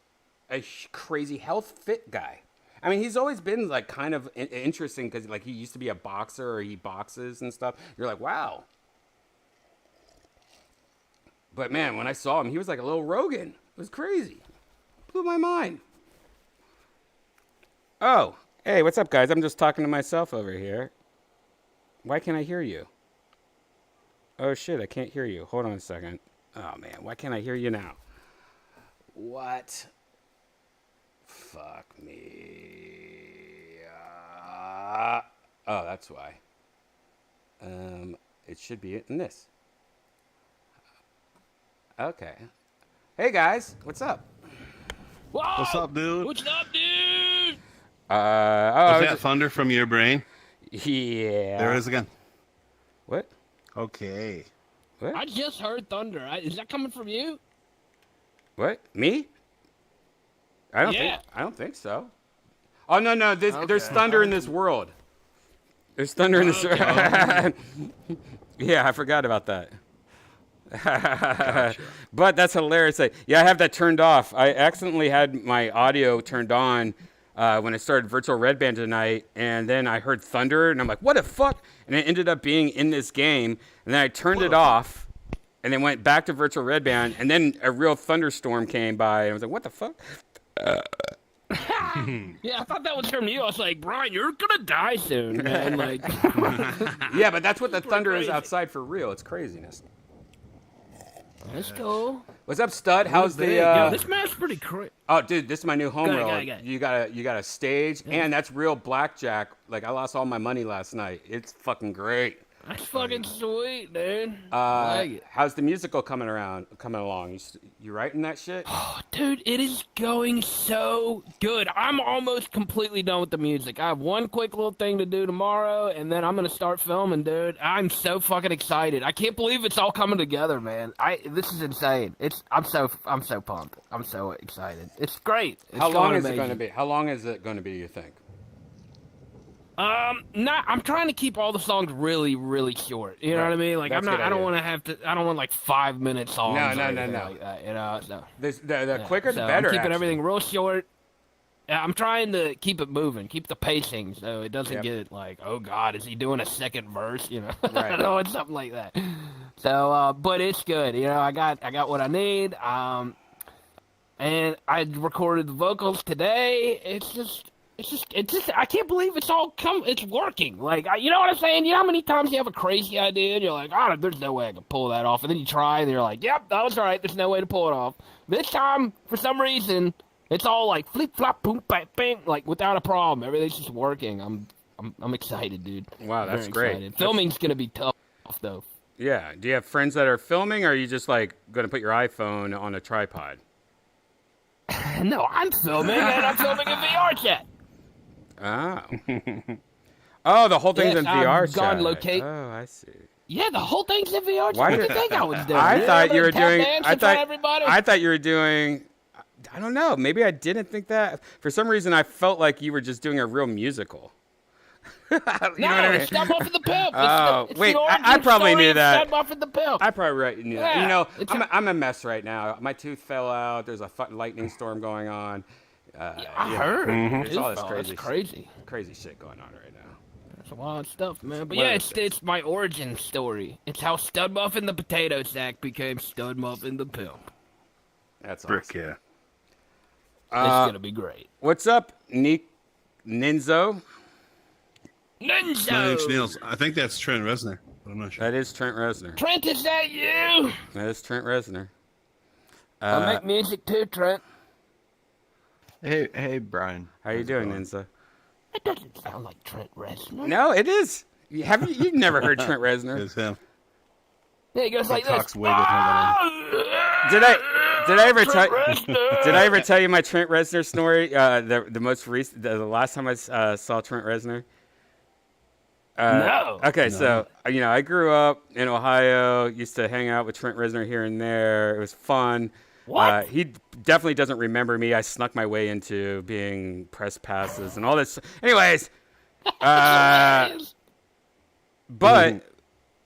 a crazy health fit guy. I mean, he's always been like kind of interesting because like he used to be a boxer or he boxes and stuff. You're like, wow. But man, when I saw him, he was like a little Rogan. It was crazy. Blew my mind. Oh, hey, what's up, guys? I'm just talking to myself over here. Why can't I hear you? Oh shit, I can't hear you. Hold on a second. Oh man, why can't I hear you now? What? Fuck me. Oh, that's why. It should be in this. Okay. Hey guys, what's up? Whoa! What's up, dude? What's up, dude? Is that thunder from your brain? Yeah. There it is again. What? Okay. What? I just heard thunder. Is that coming from you? What? Me? I don't think so. Oh no, there's thunder in this world. There's thunder in this world. Yeah, I forgot about that. Gotcha. But that's hilarious. Yeah, I have that turned off. I accidentally had my audio turned on when I started Virtual Red Band tonight, and then I heard thunder, and I'm like, what the fuck? And it ended up being in this game, and then I turned it off, and then went back to Virtual Red Band, and then a real thunderstorm came by, and I was like, what the fuck? Yeah, I thought that was from you. I was like, Brian, you're gonna die soon, man. Like, yeah, but that's what the thunder is outside for real. It's craziness. That's cool. What's up, Stud? How's the? Yo, this map's pretty crazy. Oh, dude, this is my new home Go reel. ahead. You got a stage, and that's real blackjack. Like I lost all my money last night. It's fucking great. That's fucking sweet, dude. I like it. How's the musical coming along? You writing that shit? Oh, dude, it is going so good. I'm almost completely done with the music. I have one quick little thing to do tomorrow, and then I'm gonna start filming, dude. I'm so fucking excited. I can't believe it's all coming together, man. This is insane. I'm so pumped. I'm so excited. It's great. How long is it going to be? How long is it going to be? You think? I'm trying to keep all the songs really, really short. You know what I mean? Like, I don't want like 5 minute songs. No. Like that, you know? So, the quicker the better. I'm keeping everything real short. I'm trying to keep it moving, keep the pacing so it doesn't get like, oh God, is he doing a second verse? You know, right. Or something like that. So, but it's good. You know, I got what I need. And I recorded the vocals today. It's just, I can't believe it's working. Like, you know what I'm saying? You know how many times you have a crazy idea and you're like, oh, there's no way I can pull that off. And then you try and you're like, yep, that was all right. There's no way to pull it off. This time, for some reason, it's all like flip, flop, boom, bang, bang, like without a problem. Everything's just working. I'm excited, dude. Wow, that's great. Excited. Filming's going to be tough, though. Yeah. Do you have friends that are filming, or are you just like going to put your iPhone on a tripod? No, I'm filming, and I'm filming in VR chat. Oh. Oh, the whole thing's in VR chat. Locate. Oh, I see. Yeah, the whole thing's in VR chat. What do you think I was doing? I thought you were doing. I thought you were doing. I don't know. Maybe I didn't think that. For some reason, I felt like you were just doing a real musical. No, it's Step Off of the Pimp. Wait, I probably knew that. Step Off of the Pimp. I probably knew that. You know, I'm a mess right now. My tooth fell out. There's a lightning storm going on. I heard. There's all this crazy shit going on right now. That's wild stuff, man. But yeah, it's my origin story. It's how Stud Muffin the Potato Sack became Stud Muffin the Pimp. That's awesome. Yeah. It's gonna be great. What's up, Ninzo? My name's Niels. I think that's Trent Reznor. I'm not sure. That is Trent Reznor. Trent, is that you? That is Trent Reznor. I make music too, Trent. Hey, Brian. How you doing, Ninza? It doesn't sound like Trent Reznor. No, it is. You've never heard Trent Reznor? It's him. Yeah, he goes like this. Talks way different Did I ever tell you my Trent Reznor story? The most recent, the last time I saw Trent Reznor. No. Okay, so I grew up in Ohio. Used to hang out with Trent Reznor here and there. It was fun. What? He definitely doesn't remember me. I snuck my way into being press passes and all this. Anyways, but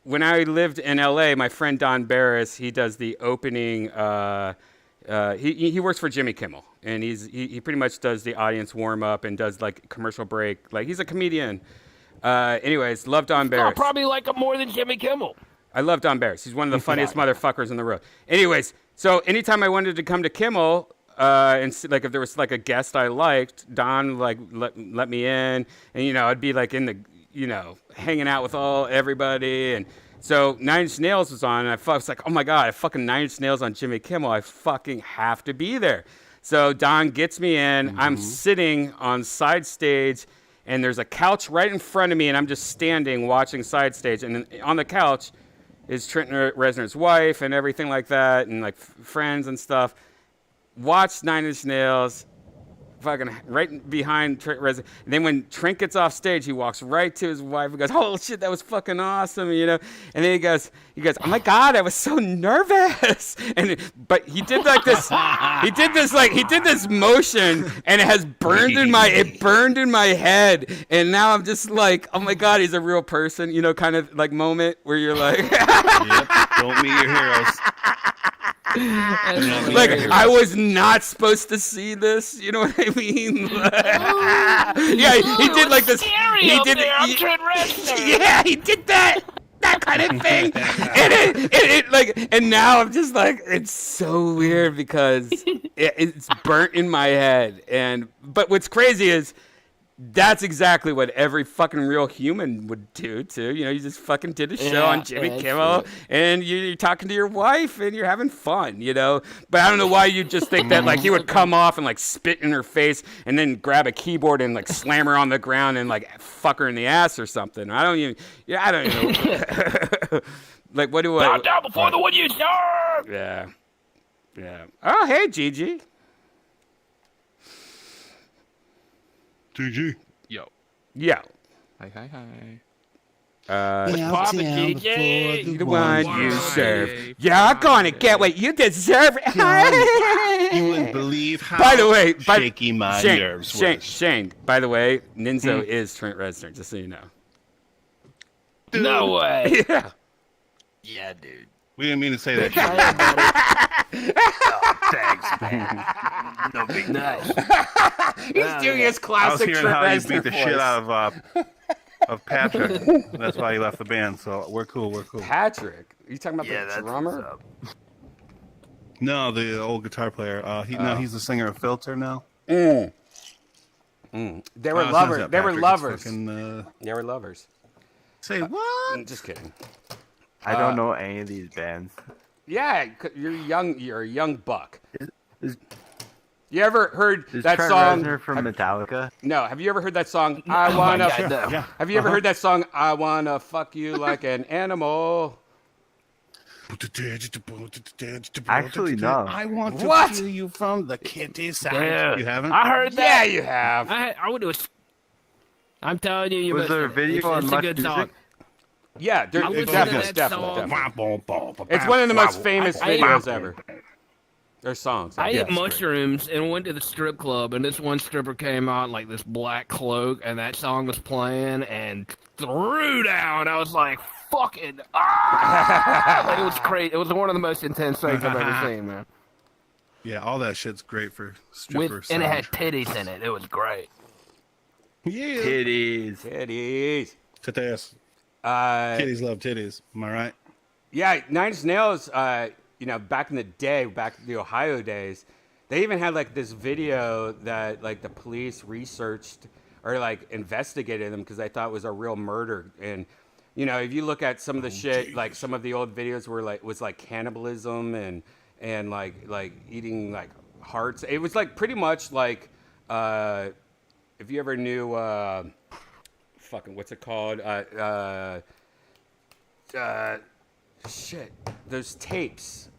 when I lived in LA, my friend Don Barris, he does the opening. He works for Jimmy Kimmel, and he pretty much does the audience warm up and does like commercial break. Like he's a comedian. Anyways, love Don Barris. I probably like him more than Jimmy Kimmel. I love Don Barris. He's one of the funniest motherfuckers in the world. Anyways, so anytime I wanted to come to Kimmel, and like if there was like a guest I liked, Don like let me in, and I'd be like in the hanging out with everybody, and so Nine Inch Nails was on, and I was like, oh my god, I fucking Nine Inch Nails on Jimmy Kimmel, I fucking have to be there. So Don gets me in. I'm sitting on side stage, and there's a couch right in front of me, and I'm just standing watching side stage, and on the couch is Trent Reznor's wife and everything like that, and like friends and stuff. Watch Nine Inch Nails. Fucking right behind Trent Reznor. And then when Trent gets off stage, he walks right to his wife and goes, "Oh shit, that was fucking awesome," And then he goes, "Oh my god, I was so nervous." But he did like this, he did this motion, and it burned in my head, and now I'm just like, oh my god, he's a real person, kind of like moment where you're like, yep, don't meet your heroes. Like I was not supposed to see this, you know what I mean? Yeah, he did like this. He did. Yeah, he did that kind of thing, and now I'm just like, it's so weird because it's burnt in my head. But what's crazy is that's exactly what every fucking real human would do too. You just fucking did a show on Jimmy Kimmel, and you're talking to your wife, and you're having fun, But I don't know why you just think that like he would come off and like spit in her face, and then grab a keyboard and like slam her on the ground and like fuck her in the ass or something. I don't even know. Like, what do I? Calm down before the one you serve. Yeah. Oh, hey, Gigi. GG. Yo. Hi. Bow down before The one you serve. You're gonna get what you deserve. You wouldn't believe how by the way, shaky my nerves were. Shane, by the way, Ninzo is Trent Reznor, just so you know. Dude. No way. Yeah, dude. We didn't mean to say that. Thanks, man. No big Nice. He's doing his classic I was hearing Trent how you Reznor beat the voice. shit out of Patrick. That's why he left the band. So we're cool. Patrick? Are you talking about the drummer? No, the old guitar player. He's the singer of Filter now. They were lovers. They were lovers. They were lovers. Say what? Just kidding. I don't know any of these bands. Yeah, you're young. You're a young buck. You ever heard Is that Trent song Reznor from Metallica? No. Have you ever heard that song? I wanna. Yeah. Have you ever heard that song? I wanna fuck you like an animal. Actually, no. I want to What? feel you from the kitty side. Yeah. You haven't? I heard that. Yeah, you have. I would do it. I'm telling you, Was there a video on it's a Much good Music? song. Yeah, I listened to that definitely. It's one of the most famous videos ever. Or songs. I Yeah, ate mushrooms and went to the strip club, and this one stripper came out in like this black cloak, and that song was playing, and threw down. I was like, fucking, Like, it was crazy. It was one of the most intense things I've ever seen, man. Yeah, all that shit's great for strippers. And it had titties in it. It was great. Yeah. Titties. Titties. Kitties love titties. Am I right? Yeah, Nine Inch Nails, back in the day, back in the Ohio days, they even had like this video that like the police researched or like investigated them because they thought it was a real murder. And if you look at some of the shit, like some of the old videos was like cannibalism and like eating like hearts. It was like pretty much like if you ever knew fucking what's it called? Shit, those tapes.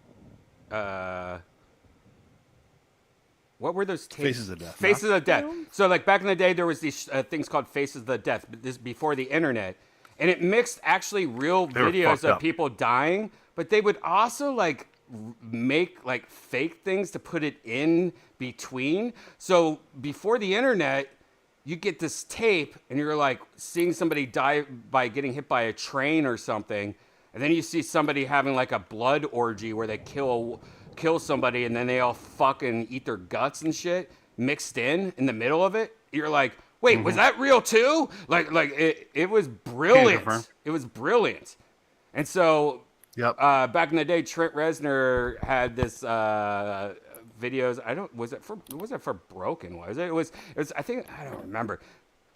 What were those tapes? Faces of Death. Faces of Death. So like back in the day, there was these things called Faces of the Death. But this before the internet, and it mixed actually real videos of people dying, but they would also like make like fake things to put it in between. So before the internet, you get this tape and you're like seeing somebody die by getting hit by a train or something, And then you see somebody having like a blood orgy where they kill somebody and then they all fucking eat their guts and shit mixed in the middle of it. You're like, wait, was that real too? Like it was brilliant. It was brilliant. And so back in the day, Trent Reznor had this videos. Was it for Broken? Was it? It was. I think I don't remember.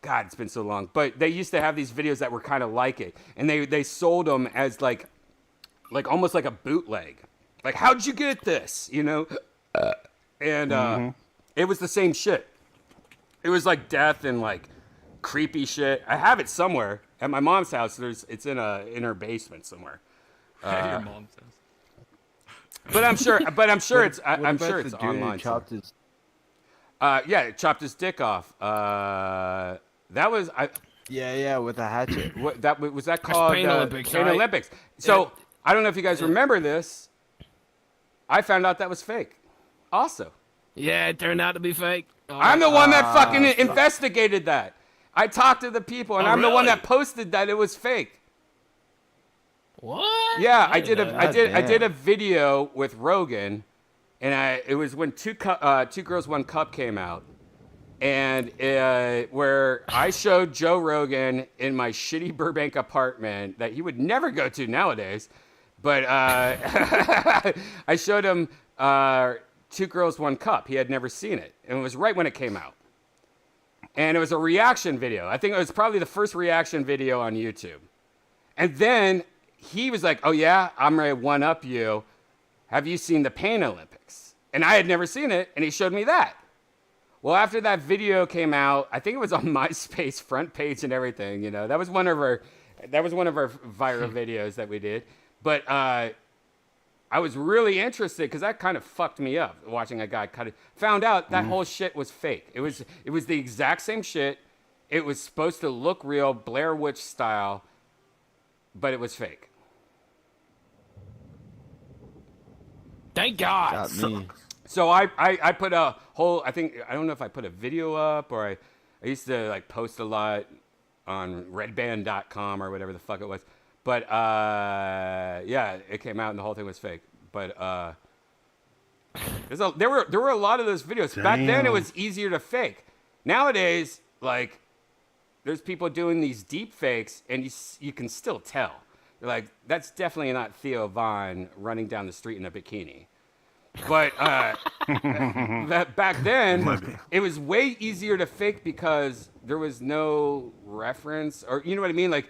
God, it's been so long. But they used to have these videos that were kind of like it, and they sold them as like almost like a bootleg. Like, how'd you get this? You know, and it was the same shit. It was like death and like creepy shit. I have it somewhere at my mom's house. It's in her basement somewhere. Your mom's house. But I'm sure it's online. Chopped his dick off. That was with a hatchet. What was that called? Pain Olympics. Pain Olympics. So I don't know if you guys remember this. I found out that was fake. Also. Yeah, it turned out to be fake. I'm the one that fucking investigated that. I talked to the people, and I'm the one that posted that it was fake. What? Yeah, I did a video with Rogan, and it was when Two Girls One Cup came out, and where I showed Joe Rogan in my shitty Burbank apartment that he would never go to nowadays, but I showed him Two Girls One Cup. He had never seen it, and it was right when it came out, and it was a reaction video. I think it was probably the first reaction video on YouTube, and then he was like, "Oh yeah, I'm ready to one up you. Have you seen the Pain Olympics?" And I had never seen it, and he showed me that. Well, after that video came out, I think it was on MySpace front page and everything. You know, that was one of our viral videos that we did. But I was really interested because that kind of fucked me up watching a guy cut it. Found out that whole shit was fake. It was the exact same shit. It was supposed to look real, Blair Witch style, but it was fake. Thank God. So I put a whole, I don't know if I put a video up or I used to like post a lot on redband.com or whatever the fuck it was. But yeah, it came out and the whole thing was fake. But there were a lot of those videos. Damn. Back then it was easier to fake. Nowadays, like there's people doing these deep fakes and you can still tell. You're like, that's definitely not Theo Von running down the street in a bikini. But back then, it was way easier to fake because there was no reference, or you know what I mean? Like,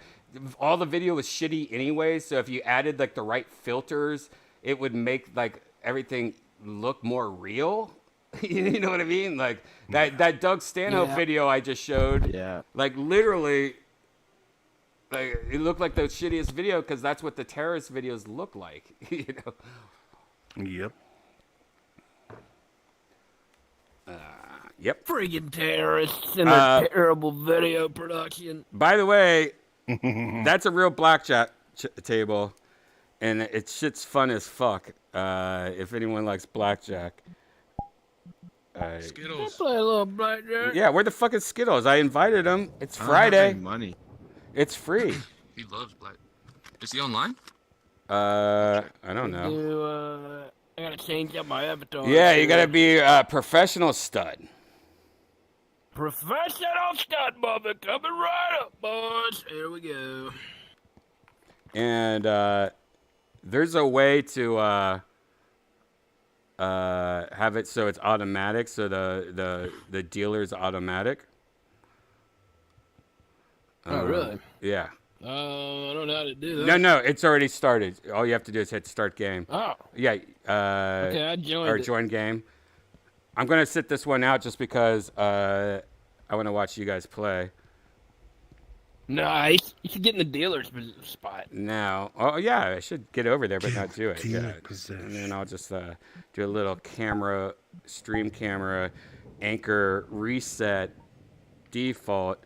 all the video was shitty anyway, so if you added like the right filters, it would make like everything look more real. You know what I mean? Like that Doug Stanhope video I just showed. Yeah. Like literally, like it looked like the shittiest video because that's what the terrorist videos look like. You know? Yep. Yep. Friggin' terrorists and their terrible video production. By the way, that's a real blackjack table, and shit's fun as fuck. If anyone likes blackjack. Skittles. Play a little blackjack. Yeah, where the fuck is Skittles? I invited him. It's Friday. I don't have any money. It's free. He loves black. Is he online? I don't know. I gotta change up my avatar. Yeah, you gotta be a professional stud. Professional stud mother coming right up, boys. Here we go. And there's a way to have it so it's automatic, so the dealer's automatic. Oh, really? Yeah. I don't know how to do that. No, it's already started. All you have to do is hit start game. Oh. Yeah. Okay, I joined or it. join game. I'm gonna sit this one out just because I want to watch you guys play. No, you should get in the dealer's spot. No. Oh yeah, I should get over there, but not do it. Yeah. And then I'll just do a little stream camera, anchor, reset, default.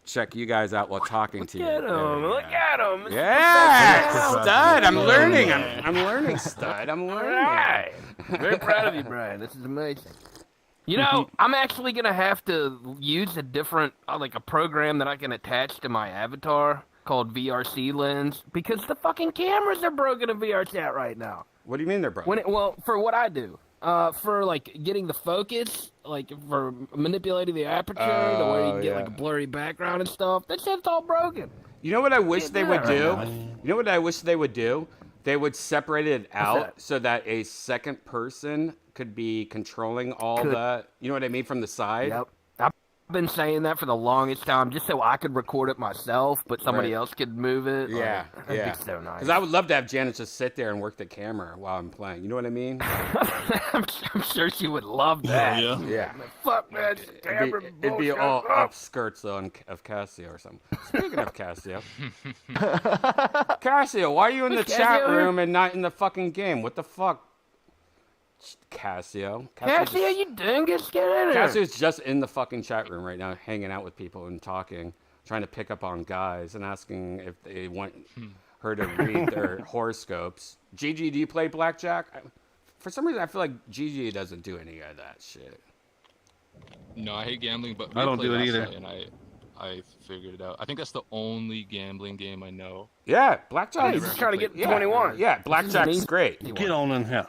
Check you guys out while talking to you. Look at him. Yeah, stud. I'm learning. I'm learning, stud. I'm learning. Right. Very proud of you, Brian. This is amazing. You know, I'm actually going to have to use a different, like a program that I can attach to my avatar called VRC lens because the fucking cameras are broken in VR chat right now. What do you mean they're broken? Well, for what I do, for like getting the focus, like for manipulating the aperture to where you can get like a blurry background and stuff, that shit's all broken. You know what I wish they would do? Right You know what I wish they would do? They would separate it out so that a second person could be controlling all the, you know what I mean, from the side. Yep. I've been saying that for the longest time, just so I could record it myself, but somebody else could move it. Yeah, that'd be so nice. Because I would love to have Janice just sit there and work the camera while I'm playing. You know what I mean? I'm sure she would love that. Yeah. Fuck man, It'd be all upskirts of Cassio or something. Speaking of Cassio, Cassio, why are you in the chat room and not in the fucking game? What the fuck? Cassio, you dingus, get in here. Cassio's just in the fucking chat room right now, hanging out with people and talking, trying to pick up on guys and asking if they want her to read their horoscopes. Gigi, do you play blackjack? For some reason, I feel like Gigi doesn't do any of that shit. No, I hate gambling, but I don't do it either. And I figured it out. I think that's the only gambling game I know. Yeah, blackjack. He's trying to get 21. Yeah, blackjack's great. Get on in here.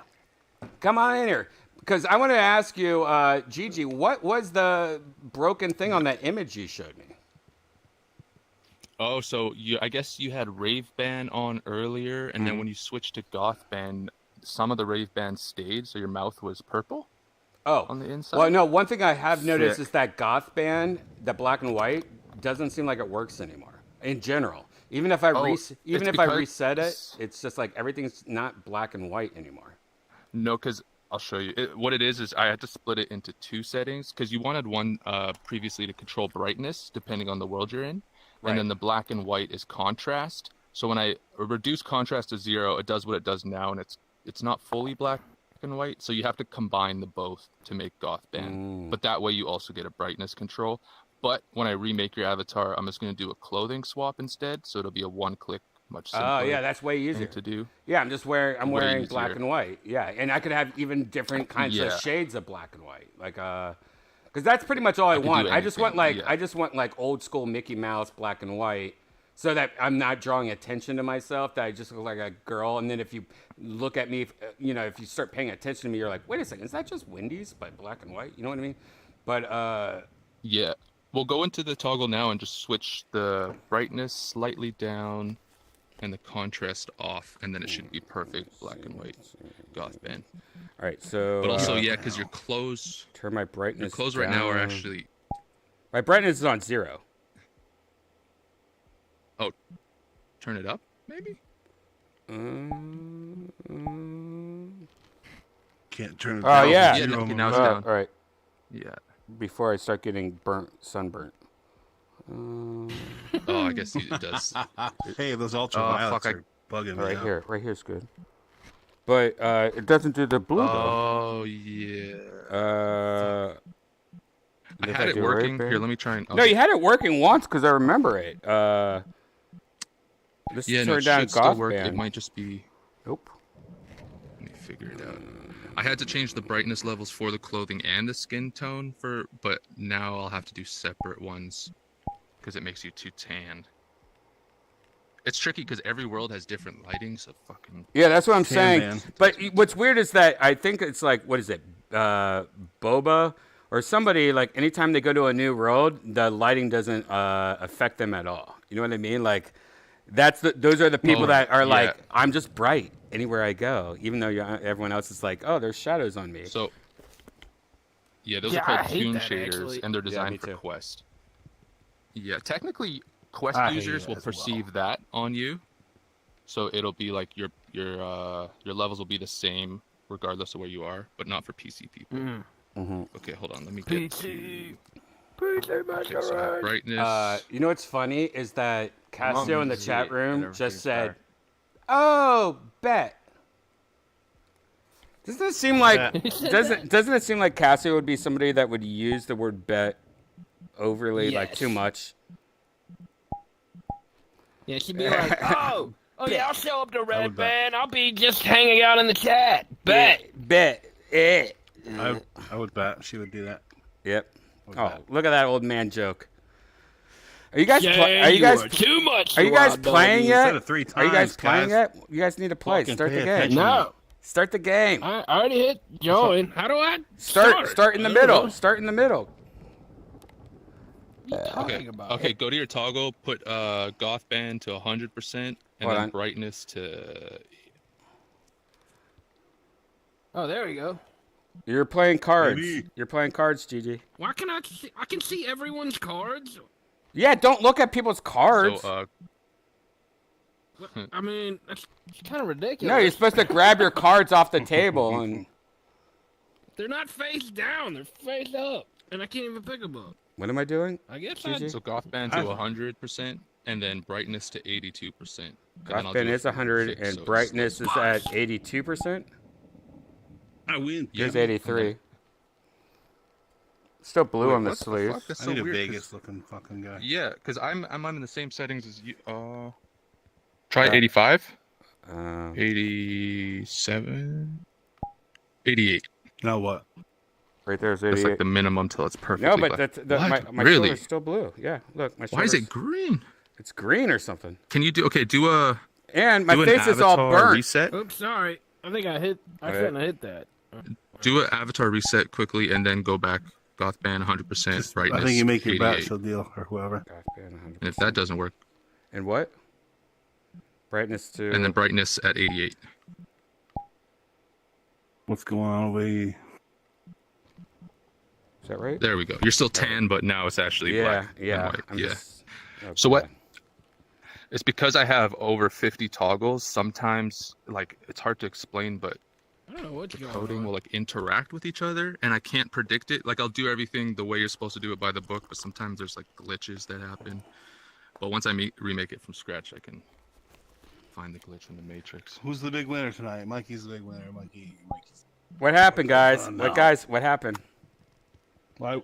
Come on in here. Because I want to ask you, Gigi, what was the broken thing on that image you showed me? Oh, so I guess you had Rave Band on earlier, and then when you switched to Goth Band, some of the Rave Band stayed, so your mouth was purple? Oh. On the inside? Well, no, one thing I have noticed is that Goth Band, the black and white, doesn't seem like it works anymore, in general. Even if I reset it, it's just like everything's not black and white anymore. No, because I'll show you. What it is I had to split it into two settings because you wanted one previously to control brightness depending on the world you're in. Right. And then the black and white is contrast. So when I reduce contrast to 0, it does what it does now, and it's not fully black and white. So you have to combine the both to make Goth Band. But that way you also get a brightness control. But when I remake your avatar, I'm just going to do a clothing swap instead. So it'll be a one-click. Much simpler. Oh yeah, that's way easier to do. Yeah, I'm wearing black and white. Yeah, and I could have even different kinds of shades of black and white, like because that's pretty much all I want. I just want like old school Mickey Mouse black and white, so that I'm not drawing attention to myself. That I just look like a girl, and then if you look at me, if you start paying attention to me, you're like, wait a second, is that just Wendy's but black and white? You know what I mean? But yeah, we'll go into the toggle now and just switch the brightness slightly down. And the contrast off, and then it should be perfect black and white Goth Band. All right, so. But also, yeah, because your clothes. Turn my brightness. Your clothes down. right now are actually. My brightness is on 0. Oh, turn it up, maybe. Can't turn it down. Oh yeah. Now it's down. All right. Yeah. Before I start getting sunburnt. Oh, I guess it does. Hey, those ultraviolets are bugging me. Right here's good. But it doesn't do the blue though. Oh yeah. I had it working. Here, let me try and. No, you had it working once because I remember it. This turned down Goth Band. It might just be. Nope. Let me figure it out. I had to change the brightness levels for the clothing and the skin tone but now I'll have to do separate ones. Because it makes you too tanned. It's tricky because every world has different lighting, so fucking... Yeah, that's what I'm saying. Man. But what's weird is that I think it's like, what is it? Boba or somebody, like, anytime they go to a new world, the lighting doesn't affect them at all. You know what I mean? Like, those are the people that are like, I'm just bright anywhere I go, even though everyone else is like, oh, there's shadows on me. So, yeah, those are called Toon shaders, and they're designed for Quest. Yeah, technically, Quest users will perceive that on you, so it'll be like your levels will be the same regardless of where you are, but not for PC people. Okay, hold on, let me get PC brightness. You know what's funny is that Cassio in the chat room just said, "Oh, bet." Doesn't it seem like doesn't it seem like Cassio would be somebody that would use the word bet overly, like too much? Yeah, she'd be like, oh yeah, I'll show up to Red Band. I'll be just hanging out in the chat. Bet. I would bet she would do that. Yep. Oh, look at that old man joke. Are you guys? Yeah, Are you guys? are too much. Are you guys Wild playing doggy. yet? Said it 3 Are you guys times, playing guys. yet? You guys need to play. Fucking Start the pay game. attention. No. Start the game. I already hit join. How do I Start in the I don't middle. know. Start in the middle. What are you talking about? Okay, go to your toggle, put goth band to 100%, and Hold then on. brightness to... Oh, there we go. You're playing cards. Baby. You're playing cards, Gigi. Why can I see? I can see everyone's cards. Yeah, don't look at people's cards. So, I mean, that's kind of ridiculous. No, you're supposed to grab your cards off the table and. They're not face down. They're face up, and I can't even pick them up. What am I doing? I guess Gigi? so goth band to 100%, and then brightness to 82%. Goth band is 100 and brightness is at 82%. I win. Here's 83. Still blue on the what the sleeve. fuck? That's I so need a weird, Vegas looking fucking guy. Yeah, because I'm on the same settings as you. Try 85. 87. 88. Now what? Right there's 88. That's like the minimum till it's perfect. No, but my really? shoulder's still blue. Yeah, look, my Why is shoulder's- it green? It's green or something. Can you do a And my do an face is all avatar burnt. reset? Oops, sorry. I think I hit. I Alright. shouldn't have hit that. Do an avatar reset quickly and then go back. Goth band 100%. Brightness. I think you make your 88. bet, so deal or whoever. Goth band 100%. And if that doesn't work, And what? Brightness to. and then brightness at 88. What's going on over here? Is that right? There we go. You're still tan, but now it's actually black. and Yeah, white. I'm Yeah. just- oh, So what? God. It's because I have over 50 toggles. Sometimes, like, it's hard to explain, but I don't know what's going coding on. will like interact with each other, and I can't predict it. Like, I'll do everything the way you're supposed to do it by the book, but sometimes there's like glitches that happen. But once I remake it from scratch, I can find the glitch in the matrix. Who's the big winner tonight? Mikey's the big winner. Mikey's. What happened, guys? No. What happened? Well,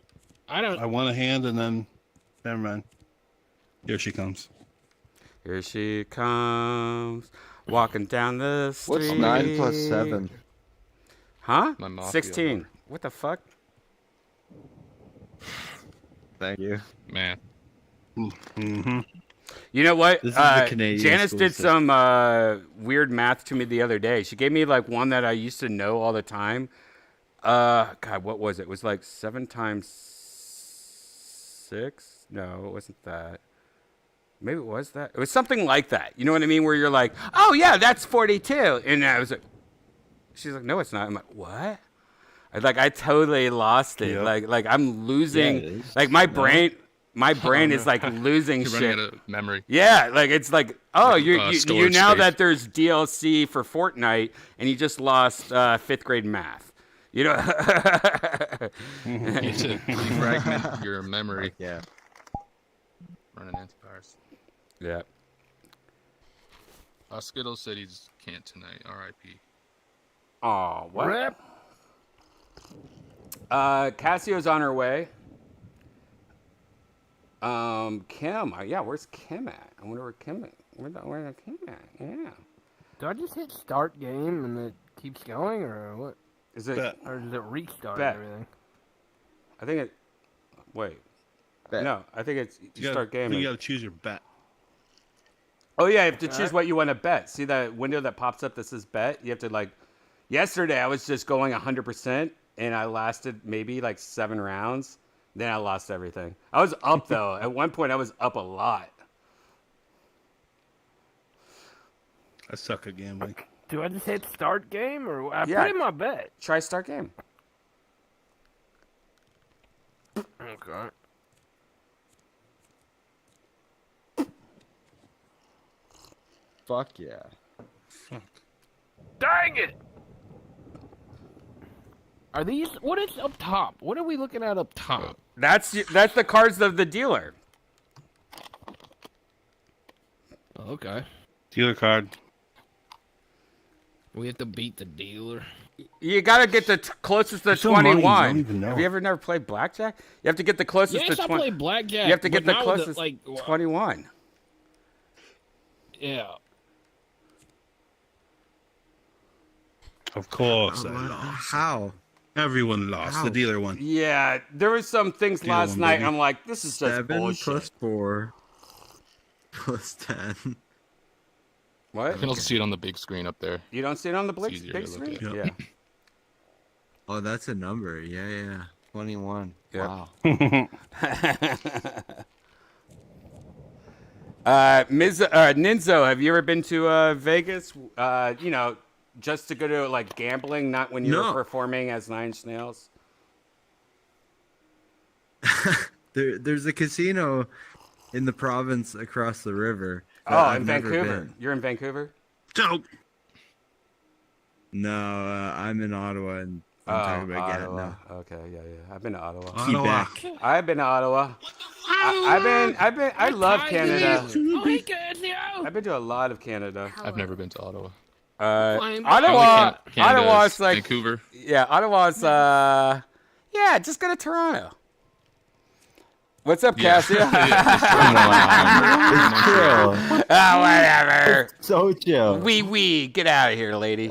I don't. I won a hand and then, never mind. Here she comes. Here she comes, walking down the street. What's 9 plus 7? Huh? My mafia 16. lord. What the fuck? Thank you. Man. Mm-hmm. You know what? This is the Canadian Janice school did system. some weird math to me the other day. She gave me like one that I used to know all the time. God, what was it? It was like 7 times 6? No, it wasn't that. Maybe it was that. It was something like that. You know what I mean? Where you're like, oh yeah, that's 42. And I was like, she's like, no, it's not. I'm like, what? I totally lost it. Yep. Like I'm losing. Yeah, it is. Like my No. brain is like losing You're shit. running out of memory. Yeah, like it's like, oh, Like, you storage now space. that there's DLC for Fortnite and you just lost 5th grade math. You know. You need to defragment your memory. Yeah. Running antivirus. Yeah. Skittles said he can't tonight. R.I.P. Oh, what? Rip. Cassio's on her way. Kim. Yeah, where's Kim at? I wonder where Kim at. Where's Kim at? Yeah. Do I just hit start game and it keeps going, or what? Is it? Bet. Or does it restart Bet. everything? I think it. Wait. Bet. No, I think it's you start gaming. You got to choose your bet. Oh yeah, you have to choose what you want to bet. See that window that pops up that says bet? You have to like. Yesterday I was just going 100% and I lasted maybe like 7 rounds. Then I lost everything. I was up though. At one point I was up a lot. I suck at gambling. Do I just hit start game, or I Yeah. put in my bet? Try start game. Okay. Fuck yeah. Dang it! Are these? What is up top? What are we looking at up top? That's the cards of the dealer. Okay. Dealer card. We have to beat the dealer. You gotta get the closest to so money, you 21. don't even know. Have you ever never played blackjack? You have to get the closest Yes, to I 20. play blackjack. You have to get but the not with closest like 21. Yeah. Of course. I lost. How? Everyone lost. The dealer won. Yeah, there was some things Dealer last won, night. baby. I'm like, this is just 7 bullshit. plus 4. +10. What? You can also see it on the big screen up there. You don't see it on the It's big easier to look screen? at. Yeah. Oh, that's a number. Yeah. 21. Yeah. Wow. Ninzo, have you ever been to Vegas? Just to go to like gambling, not when you were performing as Nine Inch Nails. There's a casino in the province across the river. Oh, in Vancouver. You're in Vancouver? Dope. No, I'm in Ottawa, and I'm talking about Ottawa. Gatineau. Okay, yeah. I've been to Ottawa. Quebec. I've been to Ottawa. I love Canada. Oh, hey, Gatineau. I've been to a lot of Canada. I've never been to Ottawa. Ottawa's like Vancouver. Yeah, Ottawa's just go to Toronto. What's up, Cassie? Whatever. It's so chill. Wee, get out of here, lady.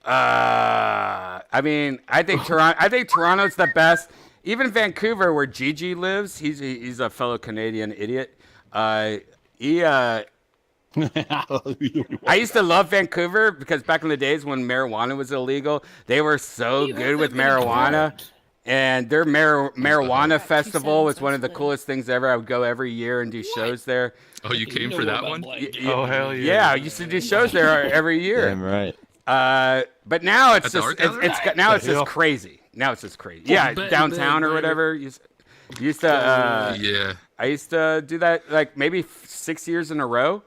I mean, I think Toronto's the best. Even Vancouver, where Gigi lives, he's a fellow Canadian idiot. I used to love Vancouver because back in the days when marijuana was illegal, they were so good with marijuana. And their marijuana festival was one of the coolest things ever. I would go every year and do shows there. Oh, you came for that one? Oh, hell yeah. Yeah, I used to do shows there every year. Damn right. But now it's just crazy. Now it's just crazy. Yeah, downtown or whatever. Used to yeah. I used to do that like maybe 6 years in a row.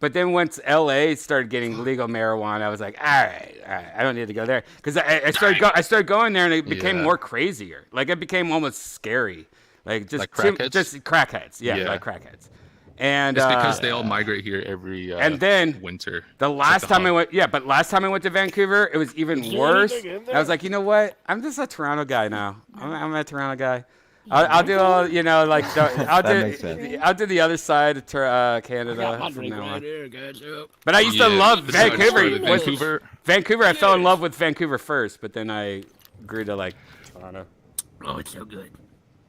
But then once LA started getting legal marijuana, I was like, all right, I don't need to go there because I started going there and it became more crazier. Like it became almost scary. Like just crackheads? Just crackheads. Yeah, like crackheads. And it's because they all migrate here every and then winter. The last time I went to Vancouver, it was even worse. I was like, you know what? I'm just a Toronto guy now. I'm a Toronto guy. I'll do all I'll do the other side of Canada from now on. But I used to love Vancouver. Vancouver, I fell in love with Vancouver first, but then I grew to like Toronto. Oh, it's so good.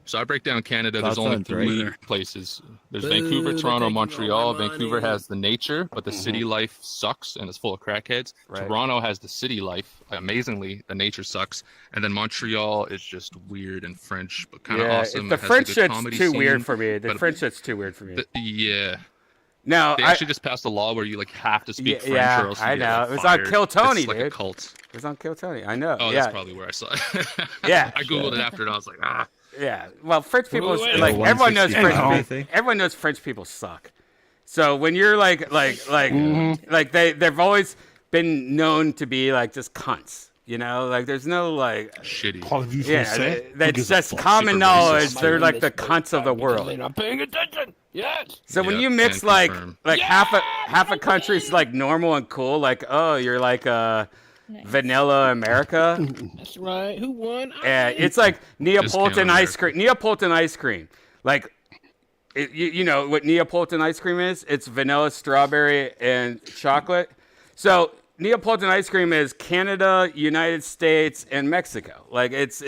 So I break down Canada. There's only 3 places. There's Vancouver, Toronto, Montreal. Vancouver has the nature, but the city life sucks and it's full of crackheads. Right. Toronto has the city life. Amazingly, the nature sucks. And then Montreal is just weird and French, but kind of awesome. The French shit's too weird for me. French shit's too weird for me. Yeah. No, they actually just passed a law where you like have to speak French or else you get know. It was on Kill Tony, it's like dude. a cult. It was on Kill Tony. I know. Oh, that's probably where I saw it. Yeah. I googled it after and I was like, Yeah, well, French people like everyone knows French people. Everyone knows French people suck. So when you're they've always been known to be like just cunts. You know, like there's no like shitty. That's just common knowledge. They're like the cunts of the world. They're not paying attention. Yes. So when you mix like half a country's like normal and cool, like you're like vanilla America. That's right. Who won? Yeah, it's like Neapolitan ice cream. Neapolitan ice cream. Like, you know what Neapolitan ice cream is? It's vanilla, strawberry, and chocolate. So Neapolitan ice cream is Canada, United States, and Mexico. Like it's.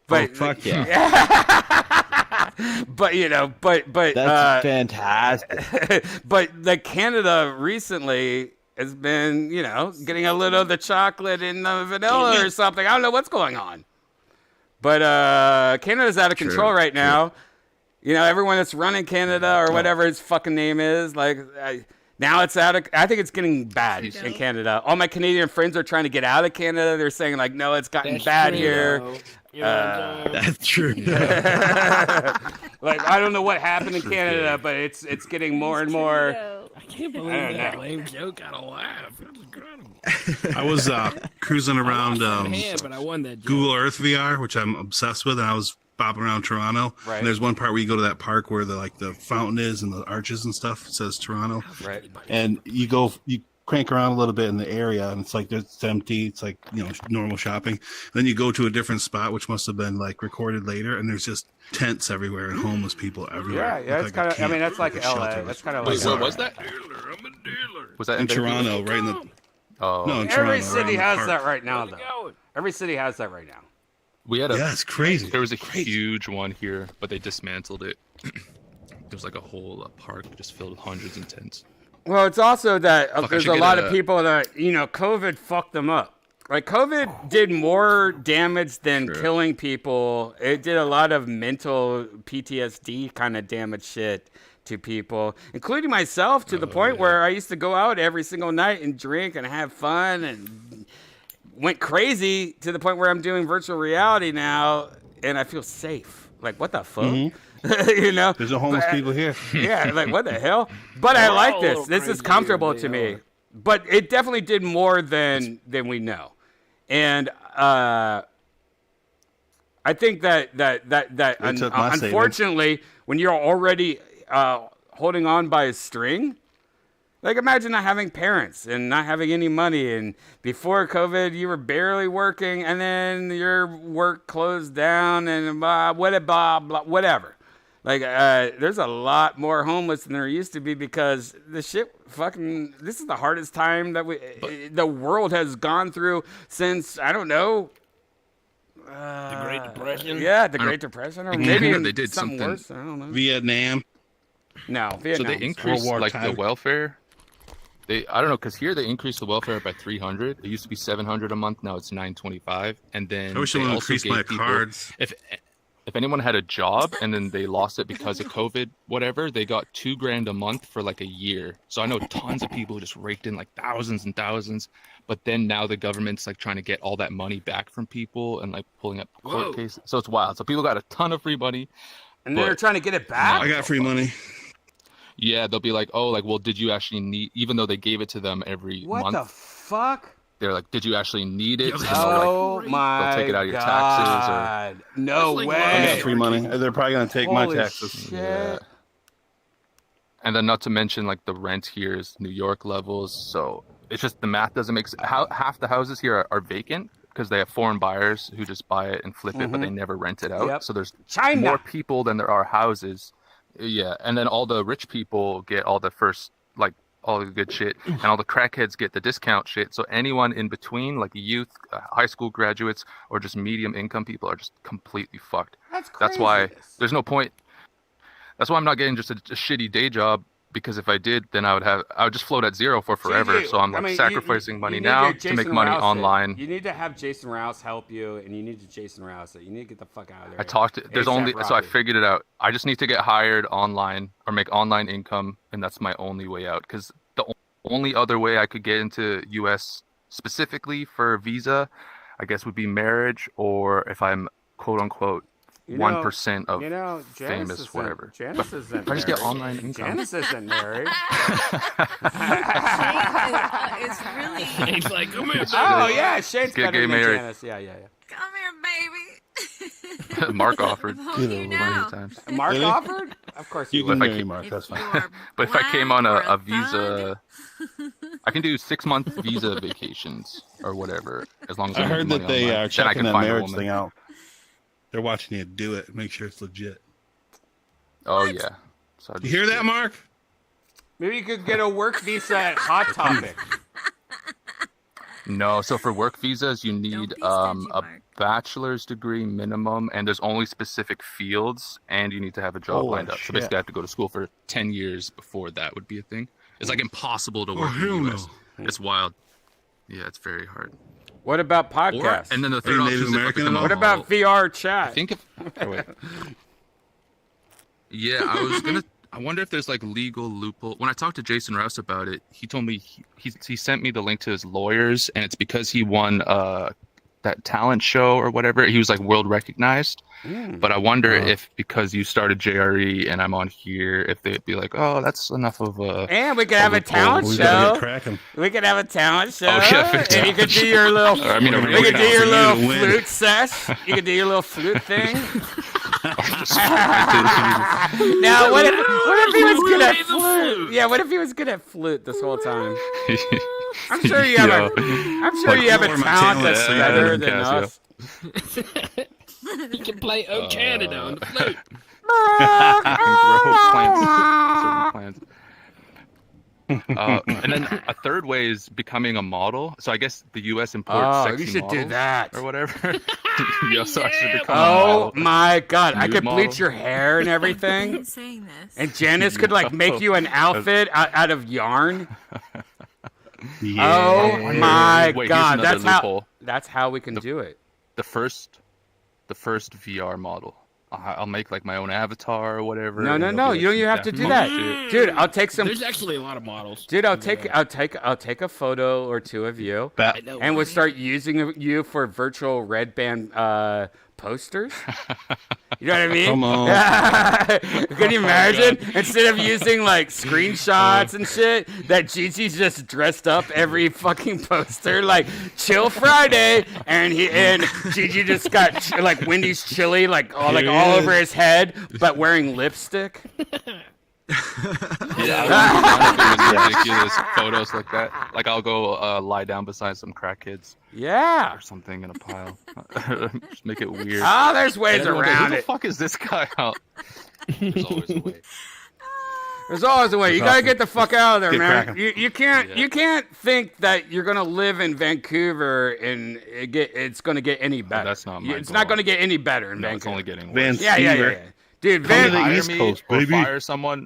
But fuck yeah. but that's fantastic. But like Canada recently has been, getting a little of the chocolate in the vanilla or something. I don't know what's going on. But Canada's out of control right now. Everyone that's running Canada or whatever its fucking name is, now it's out of. I think it's getting bad in Canada. All my Canadian friends are trying to get out of Canada. They're saying like, no, it's gotten bad here. That's true. Like I don't know what happened in Canada, but it's getting more and more. I can't believe that lame joke got a laugh. That's incredible. I was cruising around but I won that joke. Google Earth VR, which I'm obsessed with, and I was bopping around Toronto. Right. And there's one part where you go to that park where the fountain is and the arches and stuff. It says Toronto. Right. And you crank around a little bit in the area, and it's like it's empty. It's like normal shopping. Then you go to a different spot, which must have been like recorded later, and there's just tents everywhere and homeless people everywhere. Yeah, it's kind of. I mean, that's like LA. That's kind of like. Wait, where was that? Was that in Toronto? Right in the. Oh. No, in Every Toronto, city has that right now, though. Every city has that right now. We had it's crazy. There was a huge one here, but they dismantled it. There's like a whole park just filled with hundreds of tents. Well, it's also that there's a lot of people that, COVID fucked them up. Like, COVID did more damage than killing people. It did a lot of mental PTSD kind of damage shit to people, including myself, to the point where I used to go out every single night and drink and have fun and went crazy to the point where I'm doing virtual reality now and I feel safe. Like, what the fuck? Mm-hmm. There's no homeless people here. Yeah, like, what the hell? But I like this. This is comfortable to me. But it definitely did more than we know. And I think that unfortunately, when you're already holding on by a string, like, imagine not having parents and not having any money, and before COVID you were barely working, and then your work closed down, and whatever. Like, there's a lot more homeless than there used to be because this is the hardest time that the world has gone through since, I don't know. The Great Depression? Yeah, the Great Depression. Or maybe they did something worse. I don't know. Vietnam. No, Vietnam. So they increased the welfare. I don't know, because here they increased the welfare by 300. It used to be 700 a month. Now it's 925. And then I wish they increased my cards. If anyone had a job and then they lost it because of COVID, whatever, they got $2,000 a month for like a year. So I know tons of people who just raked in like thousands and thousands. But then now the government's like trying to get all that money back from people and like pulling up court cases. So it's wild. So people got a ton of free money. And they're trying to get it back? I got free money. Yeah, they'll be like, oh, like, well, did you actually need, even though they gave it to them every month. What the fuck? They're like, did you actually need it? Oh, my they'll take it out of your taxes. Or, no way. I got free money. They're probably going to take my taxes. Shit. Yeah. And then not to mention, like, the rent here is New York levels. So it's just the math doesn't make sense. Half the houses here are vacant because they have foreign buyers who just buy it and flip it, but they never rent it out. Yep. So there's more people than there are houses. Yeah, and then all the rich people get all the first, like, all the good shit, and all the crackheads get the discount shit. So anyone in between, like youth, high school graduates, or just medium income people are just completely fucked. That's crazy. That's why there's no point. That's why I'm not getting just a shitty day job, because if I did, then I would just float at zero for forever. So I'm like sacrificing money now to make money online. You need to have Jason Rouse help you, and you need to Jason Rouse it. You need to get the fuck out of there. I talked. So I figured it out. I just need to get hired online or make online income, and that's my only way out. Because the only other way I could get into U.S. specifically for visa, I guess, would be marriage, or if I'm quote unquote 1% of famous whatever. Janice isn't I just get online income. Janice isn't married. It's really. He's like, come here, baby. Oh yeah, Shane's Get better than married. Janice. Yeah. Come here, baby. Mark offered. You know. Times. Mark offered? Of course you can marry Mark. That's fine. But if I came on a visa, I can do 6-month visa vacations or whatever, as long as I heard that they are checking that marriage thing out. They're watching you do it. Make sure it's legit. Oh yeah. So you hear that, Mark? Maybe you could get a work visa at Hot Topic. No, so for work visas, you need a bachelor's degree minimum, and there's only specific fields, and you need to have a job lined up. So basically, I have to go to school for 10 years before that would be a thing. It's like impossible to work in the US. It's wild. Yeah, it's very hard. What about podcasts? And then the third option is what about VR chat? I think yeah, I wonder if there's like legal loophole. When I talked to Jason Rouse about it, he told me he sent me the link to his lawyers, and it's because he won that talent show or whatever. He was like world recognized. But I wonder if because you started JRE and I'm on here, if they'd be like, oh, that's enough of a. And we could have a talent show. We could have a talent show. Oh, yeah, and you could do your little. We could do your little flute sesh. You could do your little flute thing. Now, what if he was good at flute? Yeah, what if he was good at flute this whole time? I'm sure you have a talent that's better than us. He can play "Oh Canada" on the flute. I can grow plants, certain plants. And then a third way is becoming a model. So I guess the U.S. imports sexy you should models do that. or whatever. Yeah, so I should become a Oh model. my God! I Nude could model. bleach your hair and everything. saying this. And Janice could like make you an outfit out of yarn. Oh my Wait, here's God! another loophole. That's how we can do it. The first VR model. I'll make like my own avatar or whatever. No. and it'll be, You don't like, even have to Daft do Punk that, shit. dude. I'll take some. There's actually a lot of models. Dude, I'll take a photo or two of you, and we'll start using you for virtual red band posters. You know what I mean? Come on. Can you imagine? Instead of using like screenshots and shit, that Gigi's just dressed up every fucking poster, like Chill Friday, and Gigi just got like Wendy's chili, like all over his head, but wearing lipstick. Yeah, I would ridiculous photos like that. Like I'll go lie down beside some crackheads. Yeah. Or something in a pile. Just make it weird. Oh, there's ways And everyone goes, around Who it. the fuck is this guy out? There's always a way. There's always a way. You gotta get the fuck out of there, Get man. cracking. You can't think that you're gonna live in Vancouver and it's gonna get any better. That's not my It's goal. not gonna get any better in No, Vancouver. it's only getting Van worse. Yeah. Dude, Come to the Hire East me Coast, or baby.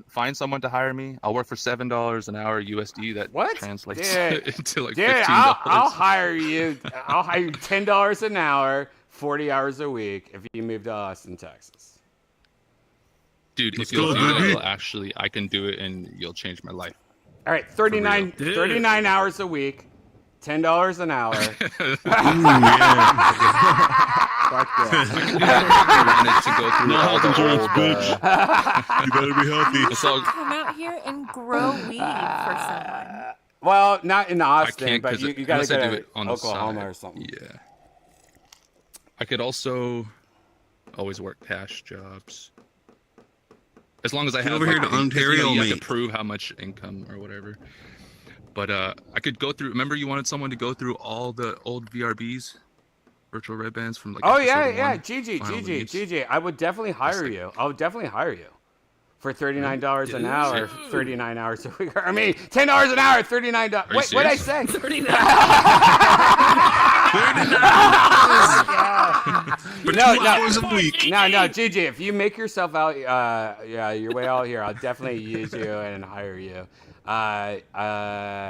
find someone to hire me. I'll work for $7 an hour USD. That What? translates Dude, into like dude, $15. I'll hire you. I'll hire you $10 an hour, 40 hours a week if you move to Austin, Texas. Dude, Let's if you'll go, do baby. that, I can do it and you'll change my life. All right, 39 hours a week, $10 an hour. I wanted to go through No all health the insurance, old, bitch. You better be healthy. it's all, Come out here and grow weed for someone. Well, not in Austin, can't, but 'cause you gotta unless I go do to it on the Oklahoma side. or something. Yeah. I could also always work cash jobs. As long as I have over here like, to Ontario, you have mate. to prove how much income or whatever. But I could go through. Remember, you wanted someone to go through all the old VRBs, virtual red bands from like. Oh episode yeah, one, Gigi, Final Leads. I would definitely hire you. I would definitely hire you for $39 an hour, 39 hours a week. I mean, $10 an hour, $39. you Wait, what did I serious? say? 39. For No, 2 hours a week. No, Gigi, if you make yourself out, your way out here, I'll definitely use you and hire you. I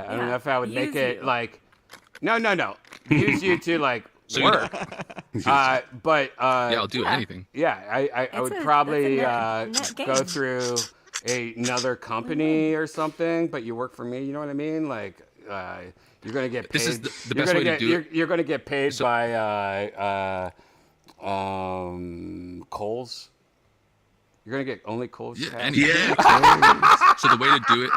don't know if I would make use it you. like, no, use you to like work. But Yeah, I'll do anything. yeah, I would probably net go gain. through another company or something. But you work for me, you know what I mean? Like, you're gonna get paid. This is the you're best gonna way to get, do you're, it. You're gonna get paid by Kohl's. You're gonna get only Kohl's. Yeah, cash? anything. So the way to do it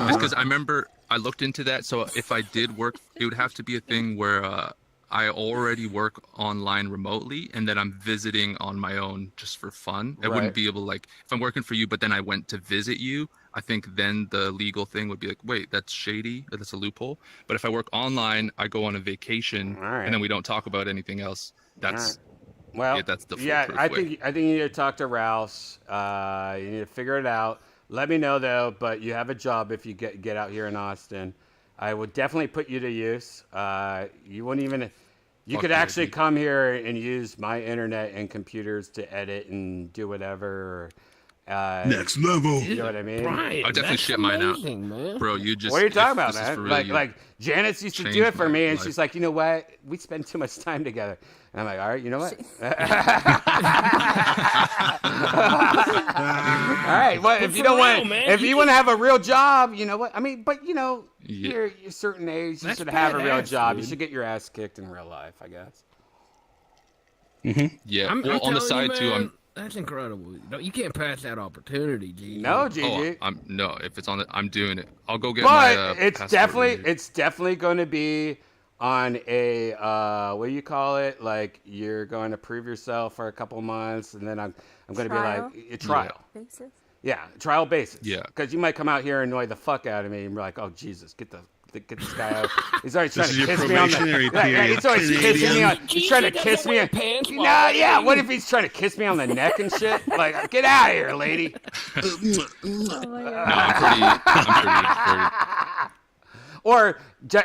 is because I remember I looked into that. So if I did work, it would have to be a thing where I already work online remotely and then I'm visiting on my own just for fun. I Right. wouldn't be able to like, if I'm working for you, but then I went to visit you, I think then the legal thing would be like, wait, that's shady. That's a loophole. But if I work online, I go on a vacation right. and then we don't talk about anything else. That's, Well, yeah, that's the yeah. foolproof I way. think you need to talk to Rouse. You need to figure it out. Let me know though. But you have a job if you get out here in Austin. I would definitely put you to use. You wouldn't even. You Fuck could yeah, actually dude. come here and use my internet and computers to edit and do whatever. Next level. You know what I mean? Right. I'll definitely That's shit mine out. amazing, man. Bro, you just. What are you talking if about, this is for man? real, you Like Janice used to do changed it for my me, and life. she's like, you know what? We spend too much time together. And I'm like, all right, you know what? All right. Well, if you don't want, man, if you you want to have a real job, you know what? I mean, but you know, Yeah. you're a certain age, you That's should have a real badass, job. You dude. should get your ass kicked in real life, I guess. Yeah. I'm Well, on the telling you, side too, man, that's incredible. You can't pass that opportunity, G. No, Oh, Gigi. no. If it's on, I'm doing it. I'll go get my. But it's passport renewed. definitely going to be on a what do you call it? Like you're going to prove yourself for a couple months, and then I'm going to be Trial? like a trial. Basis? Yeah, trial basis. Yeah. Because you might come out here and annoy the fuck out of me, and be like, "Oh Jesus, get the to get this guy out. He's always trying This to is your kiss me on the. probationary Yeah, he's always kissing me on. He's trying to kiss me. No, yeah. What if he's trying to kiss me on the neck and shit? Like, get out of here, lady. No, I'm pretty. Or,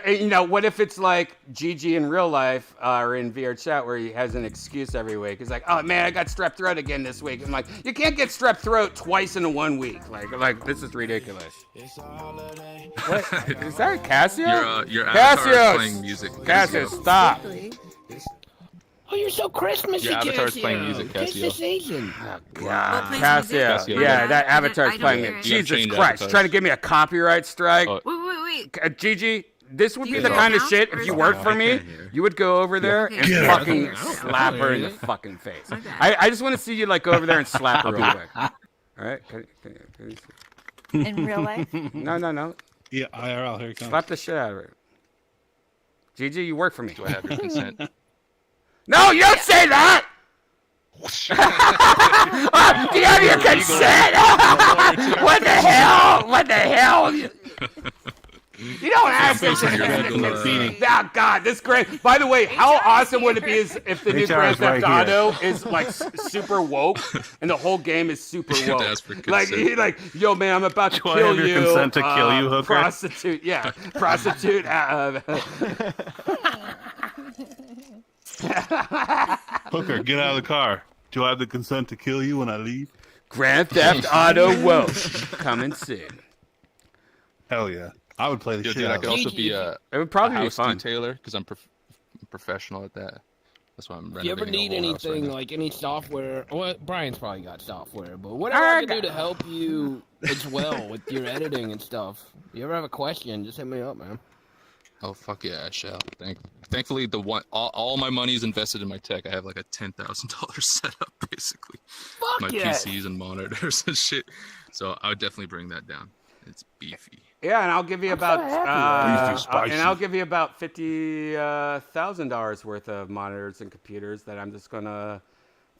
you know, what if it's like Gigi in real life or in VR chat where he has an excuse every week? He's like, oh, man, I got strep throat again this week. I'm like, you can't get strep throat twice in 1 week. Like this is ridiculous. What? Is that Casio? Your avatar Casio! is playing music. Casio, stop. Oh, you're so Christmassy, Your avatar's Casio. playing music, Tis the Casio. season. Oh, God. Casio. Yeah, that avatar's playing it. Jesus Christ. Trying to give me a copyright strike. Wait. Gigi, this would be the kind of shit, if you worked for me, you would go over there and fucking slap her in the fucking face. I just want to see you, like, go over there and slap her real quick. All right? Can you see? In real life? No. Yeah, IRL, here it comes. Slap the shit out of her. Gigi, you work for me. Do I have your consent? No, you don't say that! Do you have your consent? What the hell? What the hell? You don't have to. Oh, God, this Grand. By the way, how awesome would it be if the new Grand Theft Auto is like super woke and the whole game is super woke? Like, yo, man, I'm about to kill you. I have your consent to kill you, hooker? Prostitute, yeah, prostitute. Hooker, get out of the car. Do I have the consent to kill you when I leave? Grand Theft Auto woke coming soon. Hell yeah. I would play the shit dude, out I of could also be it would probably a be house fun. detailer because I'm professional at that. That's why I'm If you ever renovating need a whole house right anything, now. like any software, well, Brian's probably got software, but whatever I can do to help you as well with your editing and stuff. If you ever have a question, just hit me up, man. Oh fuck yeah, I shall. Thankfully, all my money is invested in my tech. I have like a $10,000 setup basically. Fuck my yeah. PCs and monitors and shit. So I would definitely bring that down. It's beefy. Yeah, and I'll give you about Beefy, I'll give you about $50,000 worth of monitors and computers that I'm just gonna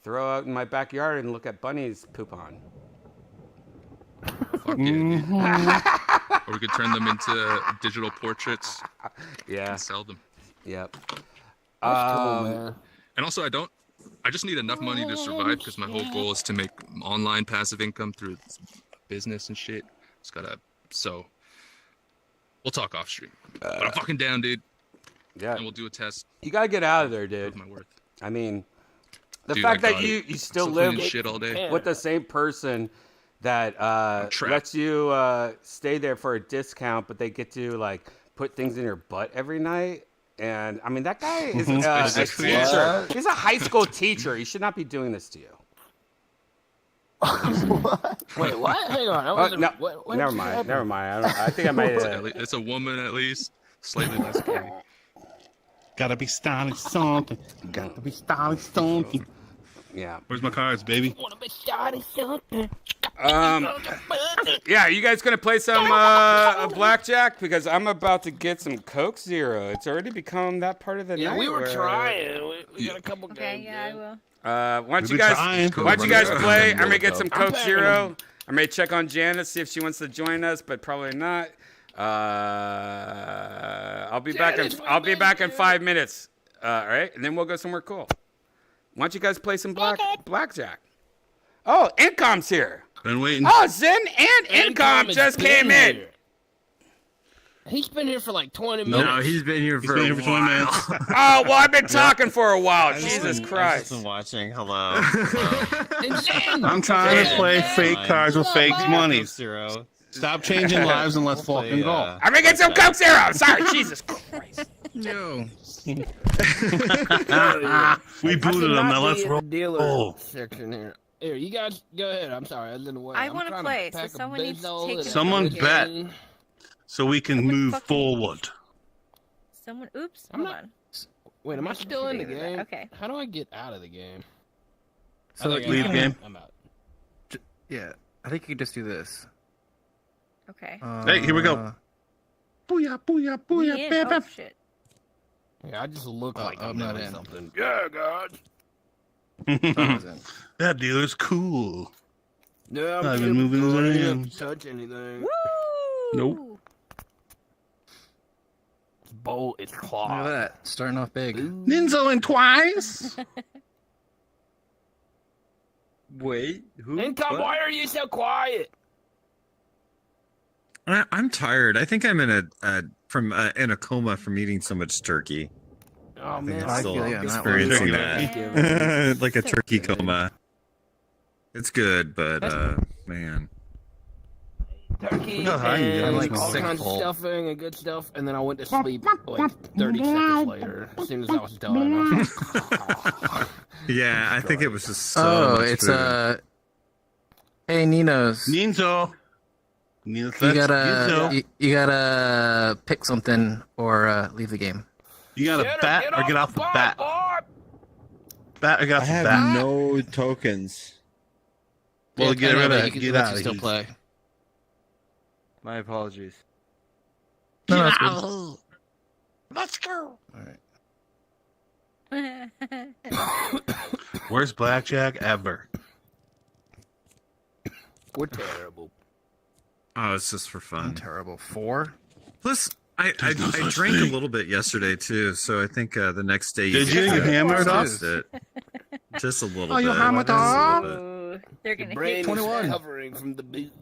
throw out in my backyard and look at bunnies poop on. Fuck yeah, dude. Or we could turn them into digital portraits. Yeah. And sell them. Yep. And also, I just need enough money to survive because my whole goal is to make online passive income through business and shit. So we'll talk off stream. But I'm fucking down, dude. Yeah. And we'll do a test. You gotta get out of there, dude. My worth. I mean, the Dude, fact I that got you it. still I'm live cleaning shit all day. with the same person that lets you stay there for a discount, but they get to like put things in your butt every night. And I mean, that guy is a teacher. He's a high school teacher. He should not be doing this to you. Wait, what? Hang on. Never mind. I think I might. It's a woman at least, slightly less scary. Gotta be starting something. Gotta be starting something. Yeah. Where's my cards, baby? Wanna be starting something. Yeah, you guys gonna play some blackjack? Because I'm about to get some Coke Zero. It's already become that part of the night. Yeah, we were where- trying. We got a couple games. Okay, yeah, I will. Why don't you guys play? I'm gonna get some Coke Zero. I may check on Janice, see if she wants to join us, but probably not. I'll be back in 5 minutes. All right, and then we'll go somewhere cool. Why don't you guys play some blackjack? Oh, Incom's here. Been waiting. Oh, Zen and Incom just came in. He's been here for like 20 minutes. No, he's been here for 20 minutes. Oh, well, I've been talking for a while. Jesus Christ. I've been watching. Hello. I'm trying to play fake cards with fake monies. Zero. Stop changing lives and let's fucking go. I'm gonna get some Coke Zero. Sorry, Jesus Christ. No. We booted them. Now let's roll. Section here. Here, you guys go ahead. I'm sorry, I was in the way. I want to play, so someone needs to take Someone bet so we can move forward. Someone, oops, hold on. Wait, am I still in the game? Okay. How do I get out of the game? So leave game. I'm out. Yeah, I think you can just do this. Okay. Hey, here we go. Booyah, booyah, booyah, bam, bam. Oh, shit. Yeah, I just look like I'm not doing in. something. Yeah, God. That dealer's cool. Yeah, I've been moving I around. didn't touch anything. Woo! Nope. bolt is clogged. Look at that. Starting off big. Ninja and twice. Wait, who? Income, why are you so quiet? I'm tired. I think I'm in a coma from eating so much turkey. Oh I think man, I'm still feel you on that one. experiencing Yeah. that. Like a turkey coma. It's good, but man. Turkey No, I can get and it. all Sick kinds of full. stuffing and good stuff, and then I went to sleep like 30 seconds later. As soon as I was done, Yeah, I think it was just so Oh, much it's food. Hey, Ninos. Ninja. You gotta pick something or leave the game. You gotta Get bat or get off the bat. Barb! Bat or get I off the have bat. no tokens. Well, Yeah, get I know, rid but of you it. can- Get lets out you of still here. play. My apologies. No, that's good. Let's go. Worst blackjack ever. We're terrible. Oh, it's just for fun. Terrible. 4? Plus, I drank a little bit yesterday too, so I think the next day Did you? get You to hammered taste us? it. Just a little Oh, bit. you hammered Just a us? little bit. Ooh, they're gonna Brain hit is 21. recovering from the boot.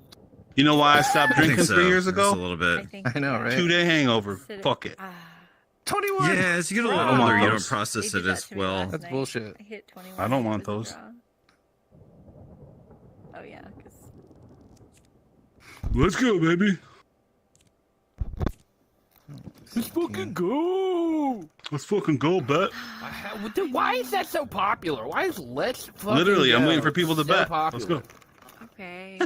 You know why I stopped I think drinking so. 3 years Just ago? a little bit. I know, right? 2-day hangover. Fuck it. 21. Yeah, as you get a little I don't want older, you don't those. process it as well. That's bullshit. I hit 21. I don't want It was those. a draw. Oh yeah, 'cause Let's go, baby. Let's fucking go! Let's fucking go, bet. Dude, why is that so popular? Why is Let's fucking Literally, I'm Go waiting for people to so bet. popular? Let's go. okay.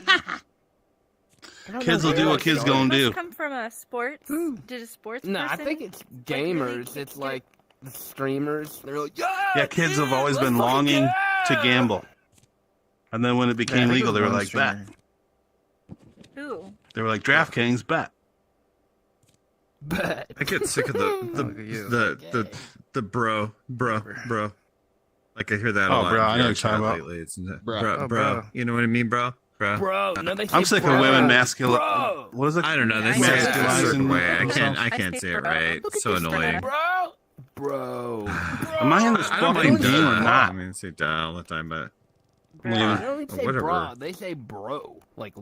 Kids will do what kids gonna do. Must come from a sports. Did a sports? No, I person? think it's gamers. It's like the streamers. They're like, Yeah, kids have always let's been fucking longing to go!" gamble. And then when it became legal, they were like, bet. Who? They were like, DraftKings, bet. Bet. I get sick of the bro. Like I hear that a Oh, lot. bro, I know in what you're talking about. lately. It's Bro. bro. bro. You know what I mean, bro? Bro, no, they say I'm sick bro. of women masculine. Bro. What is it? I don't know. They I say it a masculizing certain way. I themselves. can't say it bro. right. Look It's so annoying. Bro. Am I in this I don't fucking mind game or I not? mean, say duh all the time, but They don't even say whatever. bro. They say bro. Like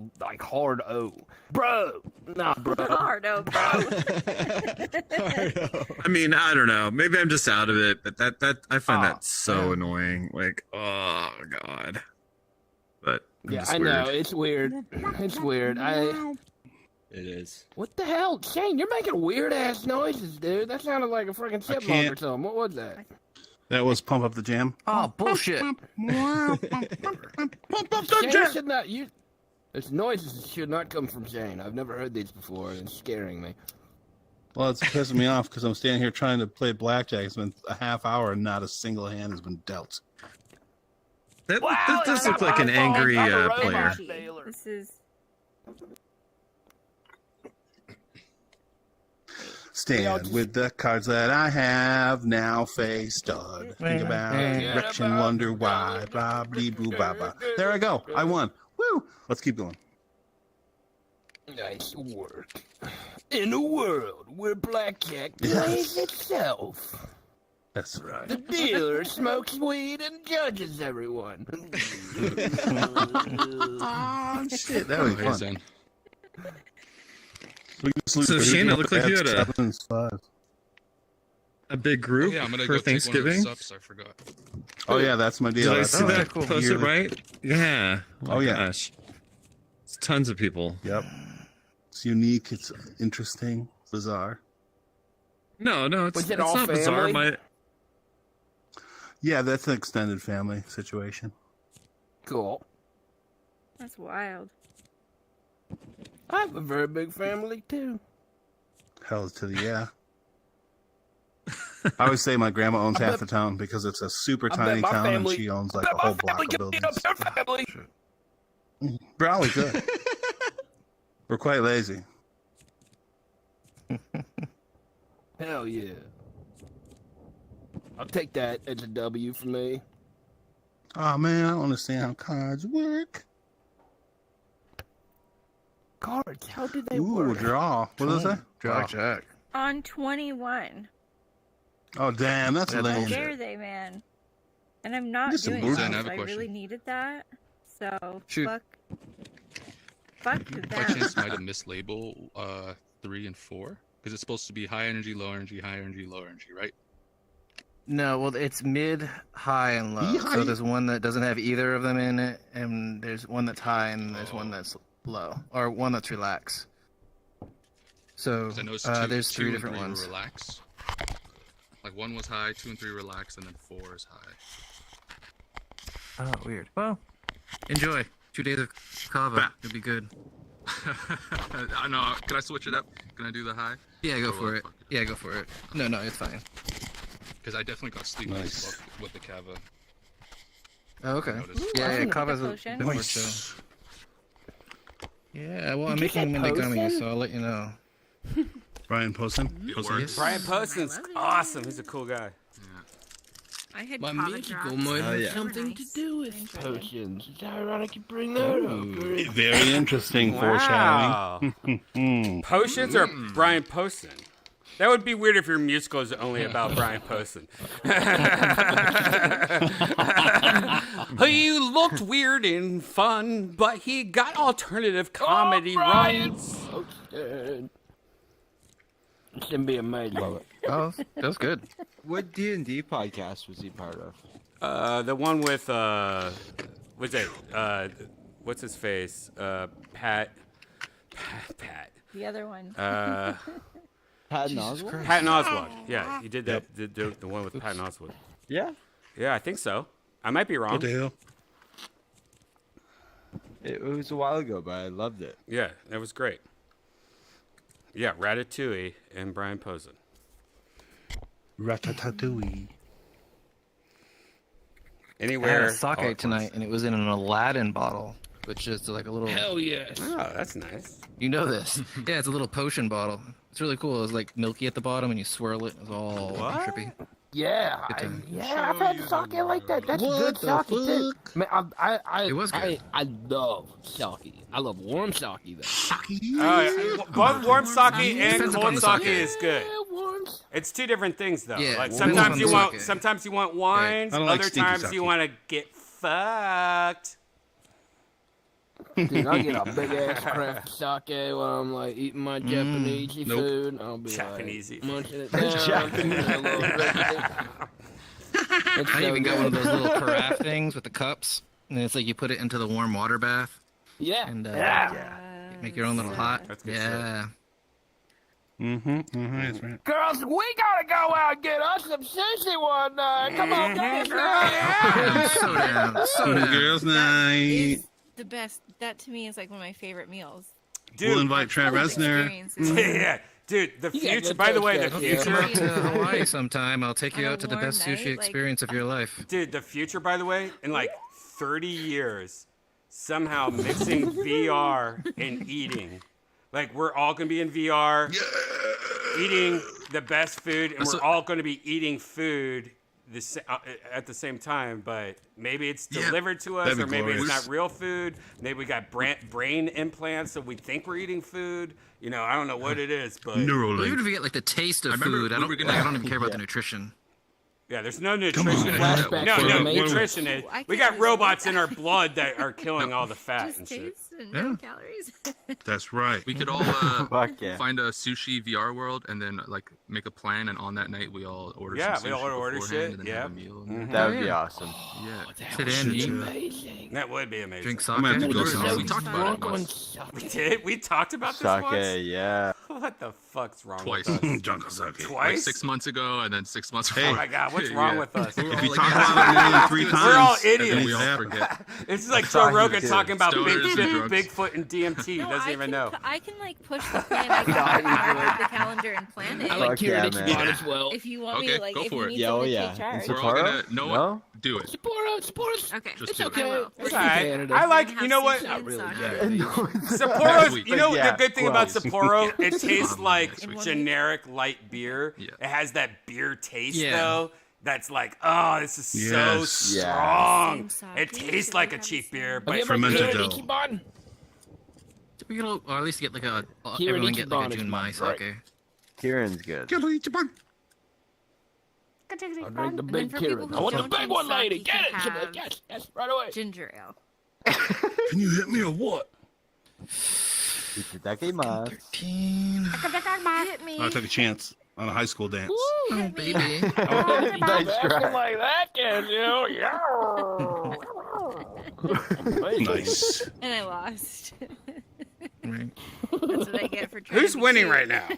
hard O. Bro. Nah, bro. Hardo, bro. I mean, I don't know. Maybe I'm just out of it, but that I find Oh, that so annoying. Like, oh god. But I'm Yeah, just I weird. know. It's weird. It's weird. It is. What the hell? Shane, you're making weird ass noises, dude. That sounded like a freaking chipmunk or can't- something. What was that? That was Pump Up the Jam. Oh, bullshit. Pump Up the Shane Jam. should not. This noises should not come from Shane. I've never heard these before, and it's scaring me. Well, it's pissing me off because I'm standing here trying to play blackjack. It's been a half hour and not a single hand has been dealt. That does look like an angry player. This is. Stand with the cards that I have now face stud. Think about direction, wonder why. Blah, blee, boo, blah, blah. There I go. I won. Woo! Let's keep going. Nice work. In a world where blackjack plays itself, That's right. the dealer smokes weed and judges everyone. Oh, shit. That was fun. Amazing. So Shane, it looked like you had a big Oh, group yeah, I'm gonna for go take one of Thanksgiving. those subs. I forgot. Oh, yeah, that's my deal. Did I That's see my that posted yearly- right? Yeah. Oh, yeah. Gosh. It's tons of people. Yep. It's unique. It's interesting. Bizarre. No, Was it's it all not bizarre. family? Yeah, that's an extended family situation. Cool. That's wild. I have a very big family too. Hell to the yeah. I always say my grandma owns half the town because it's a super tiny my town family- and she owns I like bet a my whole block family of can buildings. beat up your family. Probably good. We're quite lazy. Hell yeah. I'll take that as a W for me. Oh man, I don't understand how cards work. Cards, how do they Ooh, work? draw. What is that? Draw. Blackjack. On 21. Oh damn, that's lame. How dare they, man? And I'm not Get some doing booze. that. I have a I question. really needed that. So Shoot. fuck By them. chance, might have mislabeled 3 and 4 because it's supposed to be high energy, low energy, high energy, low energy, right? No, well, it's mid, high, and low. High? So there's one that doesn't have either of them in it, and there's one that's high, and there's one that's low, or one that's relax. So 'Cause I noticed there's 2 three and different 3 ones. were relax. Like 1 was high, 2 and 3 relax, and then 4 is high. Oh, weird. Well, enjoy. 2 days of kava. It'll be good. I know. Can I switch it up? Can I do the high? Yeah, go Or for will I it. fuck Yeah, go for it. No, it's fine. Because I definitely got sleepy Nice. as fuck with the kava. Oh, okay. noticed. Yeah, Awesome. kava's a Potion. bit more Nice. chill. Yeah, well, I'm Did you making say them into gummies, potion? so I'll let you know. Brian Poston. It Poston. works. Brian Poston's awesome. He's a cool guy. I had My kava magical drops. might Oh, have yeah. something to Nice. do with Enjoyed it. potions. It's ironic you bring that up. Very interesting Wow. foreshadowing. Potions or Brian Poston? That would be weird if your musical is only about Brian Poston. He looked weird and fun, but he got alternative comedy rights. It's gonna be amazing. Oh, that's good. What D&D podcast was he part of? The one with what's it? What's his face? Pat. The other one. Patton Oswalt? Patton Oswalt. Yeah, he did that. Did the one with Patton Oswalt. Yeah. Yeah, I think so. I might be wrong. What the hell? It was a while ago, but I loved it. Yeah, that was great. Yeah, Ratatouille and Brian Poston. Ratatouille. I Anywhere. had a sake tonight, and it was in an Aladdin bottle, which is like a little. Hell yes. Oh, that's nice. You know this? Yeah, it's a little potion bottle. It's really cool. It's like milky at the bottom, and you swirl it. It's all What? trippy. Yeah, Good time. I've had sake like that. That's What good the sake too. fuck? Man, It was good. I love sake. I love warm sake though. Both warm sake and Depends cold upon the sake sake. is good. Yeah, warm. It's two different things though. Yeah, like well, sometimes depends you on the want sake. sometimes you want wines, I don't like other stinky times sake. you want to get fucked. Dude, I'll get a big ass craft sake while I'm like eating my Japanese food. I'll be Japanese like food. munching it down. I even got one of those little carafe things with the cups, and it's like you put it into the warm water bath, Yeah. and yeah. make your own little hot. That's good Yeah. That's right. Girls, we gotta go out and get us some sushi one night. Come on, guys. I'm so down. So down. Girls' night. Is the best. That to me is like one of my favorite meals. Dude, We'll invite Trent Reznor. yeah, dude. The You got future. good By the way, taste, the Jack. Come future. out to Hawaii sometime. I'll take you On a out to the warm best sushi night, like- experience of your life. Dude, the future, by the way, in like 30 years, somehow mixing VR and eating. Like, we're all going to be in VR, eating the best food, and we're all going to be eating food at the same time, but maybe it's delivered to us, that'd be or maybe it's glorious. not real food. Maybe we got brain implants, so we think we're eating food. You know, I don't know what it is, but... Well, even Neuralink. if you get like the taste of remember food, I we don't, were gonna- I don't even care about the nutrition. Yeah, there's no nutrition. Flashback No, for no amazing. nutrition. I We can't got robots in our blood that are killing all the fat Just and shit. taste and no calories. That's right. We could all Fuck yeah. find a sushi VR world and then like make a plan, and on that night we all order Yeah, some we all sushi order beforehand shit, and then yeah. have a meal. That would be awesome. Yeah. Sit in, eat, Amazing. That would be amazing. drink sake. I'm gonna have to go We somewhere. talked about it Drunk on once. We sake. did? We talked about this Sake, once? yeah. What the fuck's wrong Twice. with us? Drunk on sake. Like Twice? 6 months ago, and then 6 months. Oh Hey. my god, what's wrong Yeah. with us? If you talk about it more than 3 times, We're all And then idiots. we all Yeah. forget. It's like Joe Rogan too. talking about Stoners and drunks. Bigfoot and DMT. He No, doesn't I even can, know. I can like push the plan. I can mark the calendar and plan it. I like Fuck Kira yeah, Nichibon man. as well. If you want me Okay, to like, go if for you it. need Yeah, someone oh to yeah. take charge. And We're all Sapporo? gonna know what? No? Do it. Support us. Okay, Just it's do it. okay. It's We're alright. Canada. I like, gonna you know have what? sushi and sake. Sapporo's, you know, Yeah, the good thing about close. Sapporo, it tastes like In one generic light beer. Yeah. It has that beer taste, Yeah. though. That's like, oh, this is so Yes. Yeah. strong. Same It sake. tastes Should like we a have cheap the beer, same? but Have you ever Fermented Kira dough. Nichibon? Or at least get like a Kira everyone get like Nichibon a is Junmai my sake. break. Kieran's good. I'll drink the big Kieran. I want the big one, lady. Get it. Yes, right away. Ginger ale. Can you hit me or what? Itadaki mas. 13. Hit me. I took a chance on a high school dance. Oh, baby. Nice try. Like that, kid, you know? Nice. And I lost. Right. That's what I get for trying Who's to be winning cute. right now?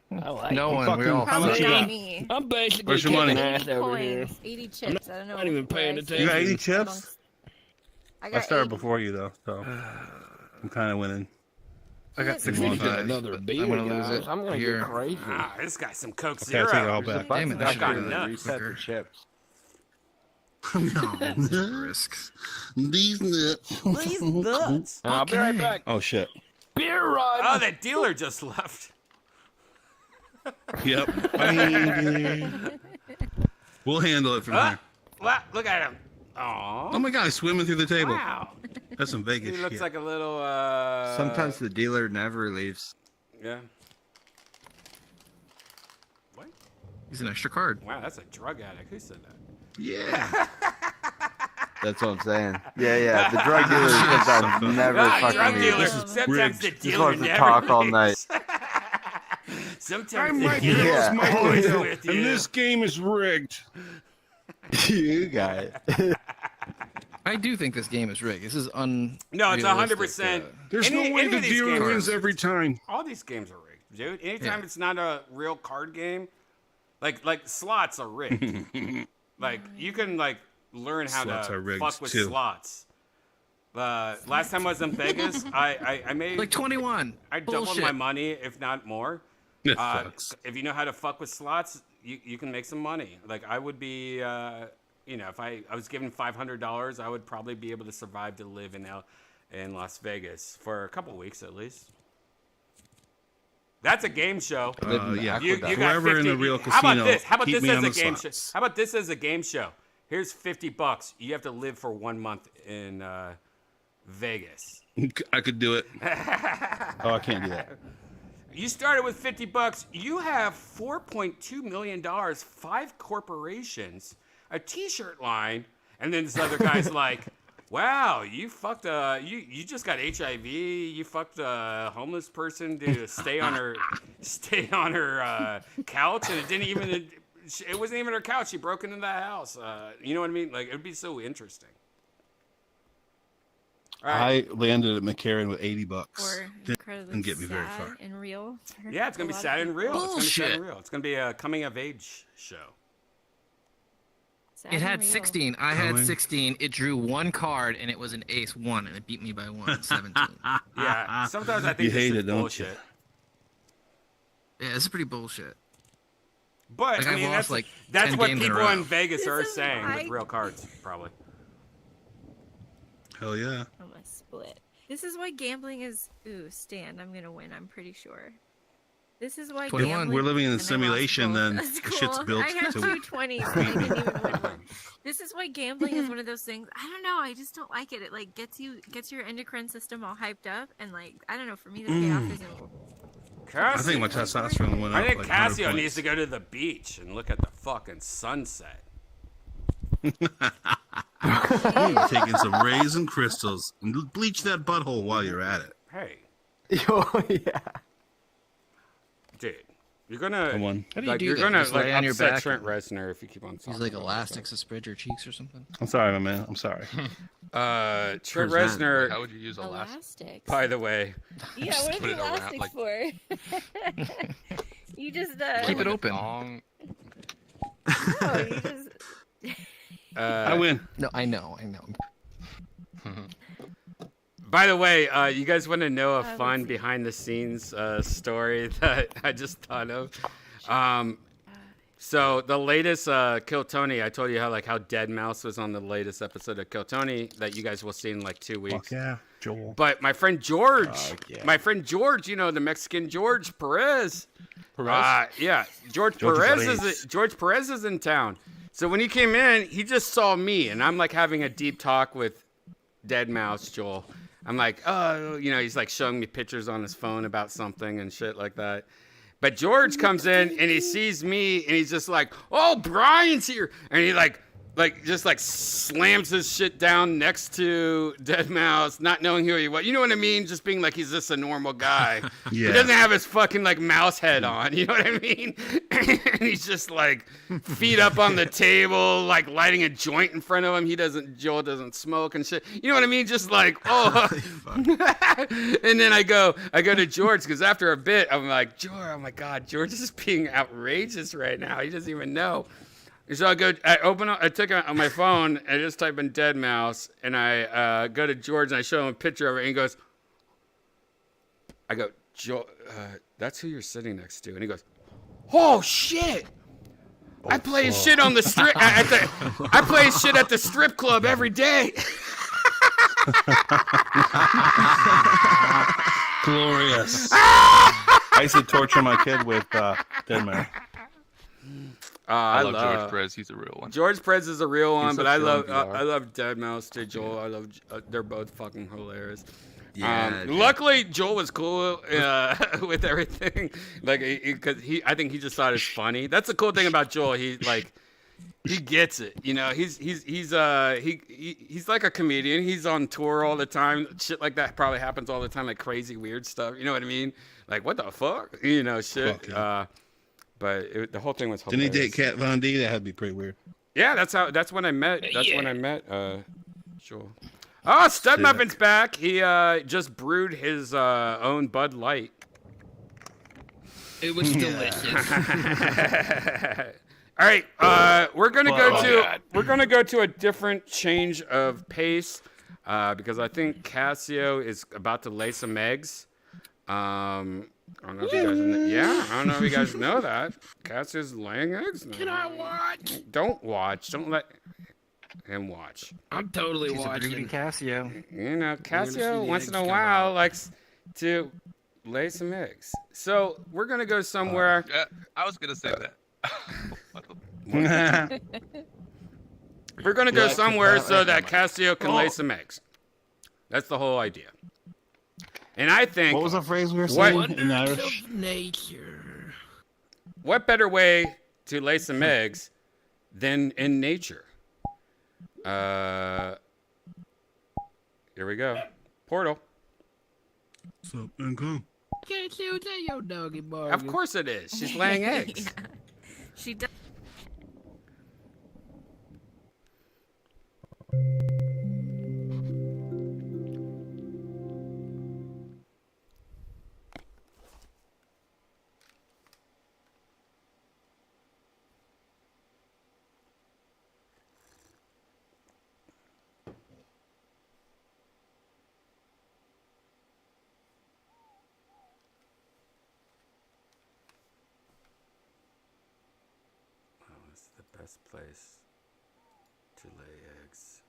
No one. We're all Probably fucking- not me. I'm basically Where's your money? kicking ass over here. Coins, 80 chips. I don't know. not even paying where I attention. You got stand 80 chips? amongst- I I got started 80. before you though, so I'm kind of winning. I got Get 65. another but beer, I'm gonna lose guys. it. I'm gonna Here. get crazy. Ah, this guy's some Coke Okay, I Zero. take it all back. Damn it, That I got should've nuts. Reset the chips. Risks. These nuts. These nuts. I'll be right back. Oh shit. Beer run. Oh, that dealer just left. Yep. We'll handle it from here. Look at him. Aww. Oh my god, he's swimming through the table. Wow. That's some Vegas He looks shit. like a little. Sometimes the dealer never leaves. Yeah. What? He's an extra card. Wow, that's a drug addict. Who said that? Yeah. That's what I'm saying. Yeah. The drug dealer sometimes never fucking drug dealer. leaves. Sometimes the Just dealer wants to never talk all leaves. night. Sometimes I the might be dealer lost my always way, with and you. this game is rigged. You got it. I do think this game is rigged. This is un. No, it's 100%. There's no way the dealer wins every time. All these games are rigged, dude. Anytime it's not a real card game, like slots are rigged. Like you can learn how Slots are to rigged, fuck with too. slots. Last time I was in Vegas, I made Like 21. I doubled Bullshit. my money, if not more. That sucks. If you know how to fuck with slots, you can make some money. Like I would be, if I was given $500, I would probably be able to survive to live in Las Vegas for a couple weeks at least. That's a game show. Yeah. You got Whoever 50, in the real How about casino, this? How about keep this me as on a the game show? slots. How about this as a game show? Here's $50. You have to live for 1 month in Vegas. I could do it. Oh, I can't do that. You started with $50. You have $4.2 million, 5 corporations, a T-shirt line, and then this other guy's like, "Wow, you fucked you just got HIV. You fucked a homeless person to stay on her couch, and it wasn't even her couch. She broke into that house. You know what I mean? Like it'd be so interesting." All right. I landed at McCarran with $80. Or incredibly Didn't get me very sad far. and real. for Yeah, it's gonna a be lot sad of and real. people. It's gonna be sad and Bullshit. real. It's gonna be a coming of age show. Sad It and had real. 16. I had Going. 16. It drew one card, and it was an ace 1, and it beat me by 1, 17. Yeah, sometimes I think You this hate is it, don't you? bullshit. Yeah, this is pretty bullshit. But Like, I I've mean, lost, like, that's 10 what games in a people row. in Vegas This are is saying why- with real cards, probably. Hell yeah. I'm gonna split. This is why gambling is. Ooh, Stan, I'm gonna win. I'm pretty sure. This is why 21. gambling. We're living in a and I lost simulation, both. then That's the cool. shit's built I had to- 2 20s. And I didn't even win one. This is why gambling is one of those things. I don't know. I just don't like it. It gets your endocrine system all hyped up, and I don't know. For me, the payoff isn't. I think my testosterone went up. I think like 100 Cassio points. needs to go to the beach and look at the fucking sunset. Taking some rays and crystals and bleach that butthole while you're at it. Hey, Oh yeah. dude, you're gonna Come on. How do you do you're that? gonna Just lay on your upset back Trent and- Reznor if you keep on. Use talking like about elastics to spread your cheeks or something. I'm sorry, my man. I'm sorry. that. Trent Present. Reznor. How would you use elastic? Elastics. By the way, Yeah, Just what is put it around, elastics like- for? You just Keep it Like a open. thong. No, you just. I win. No, I know. By the way, you guys want to know a let's fun see. behind-the-scenes story that I just thought of? So the latest Kill Tony, I told you how Dead Mouse was on the latest episode of Kill Tony that you guys will see in like 2 weeks. Fuck yeah, Joel. But my friend George, yeah. the Mexican George Perez. Yeah, George George Perez is in town. So when he came in, he just saw me, and I'm like having a deep talk with Dead Mouse Joel. I'm like, oh, he's like showing me pictures on his phone about something and shit like that. But George comes in and he sees me and he's just like, "Oh, Brian's here," and he just slams his shit down next to Deadmau5, not knowing who he was. You know what I mean? Just being like he's just a normal guy. Yeah. He doesn't have his fucking like mouse head on. You know what I mean? And he's just like feet up on the table, like lighting a joint in front of him. Joel doesn't smoke and shit. You know what I mean? Just like, oh. And then I go to George because after a bit, I'm like, George, oh my God, George is being outrageous right now. He doesn't even know. So I took it on my phone and I just type in Deadmau5 and I go to George and I show him a picture of it and he goes, I go, that's who you're sitting next to. And he goes, oh shit. I play his shit on the strip. I play his shit at the strip club every day. Glorious. I used to torture my kid with Deadmau5. I love George Perez. He's a real one. George Perez is a real one, but I love VR. Deadmau5 too. Joel, they're both fucking hilarious. Yeah. Luckily, Joel was cool with everything. Like, because I think he just thought it's funny. That's the cool thing about Joel. He gets it. You know, he's like a comedian. He's on tour all the time. Shit like that probably happens all the time, like crazy weird stuff. You know what I mean? Like, what the fuck? You know, shit. But the whole thing was hilarious. Didn't he date Kat Von D? That had to be pretty weird. Yeah, that's when I met. Joel. Oh, Stud Muffin's back. He just brewed his own Bud Light. It was delicious. All right, we're gonna go to a different change of pace because I think Cassio is about to lay some eggs. I don't know if you guys I don't know if you guys know that. Cassio's laying eggs now. Can I watch? Don't watch. Don't let him watch. I'm totally He's watching. a greedy Cassio. You know, Cassio once in a while likes to lay some eggs. So we're gonna go somewhere. I was gonna say that. We're gonna go somewhere so that Cassio can lay some eggs. That's the whole idea. And I think. What was the phrase we were saying in Irish? Nature. What better way to lay some eggs than in nature? Here we go. Portal. So, and go. Can't see what's in your doggy bar. Of course it is. She's laying eggs. Yeah. She does. Best place to lay eggs.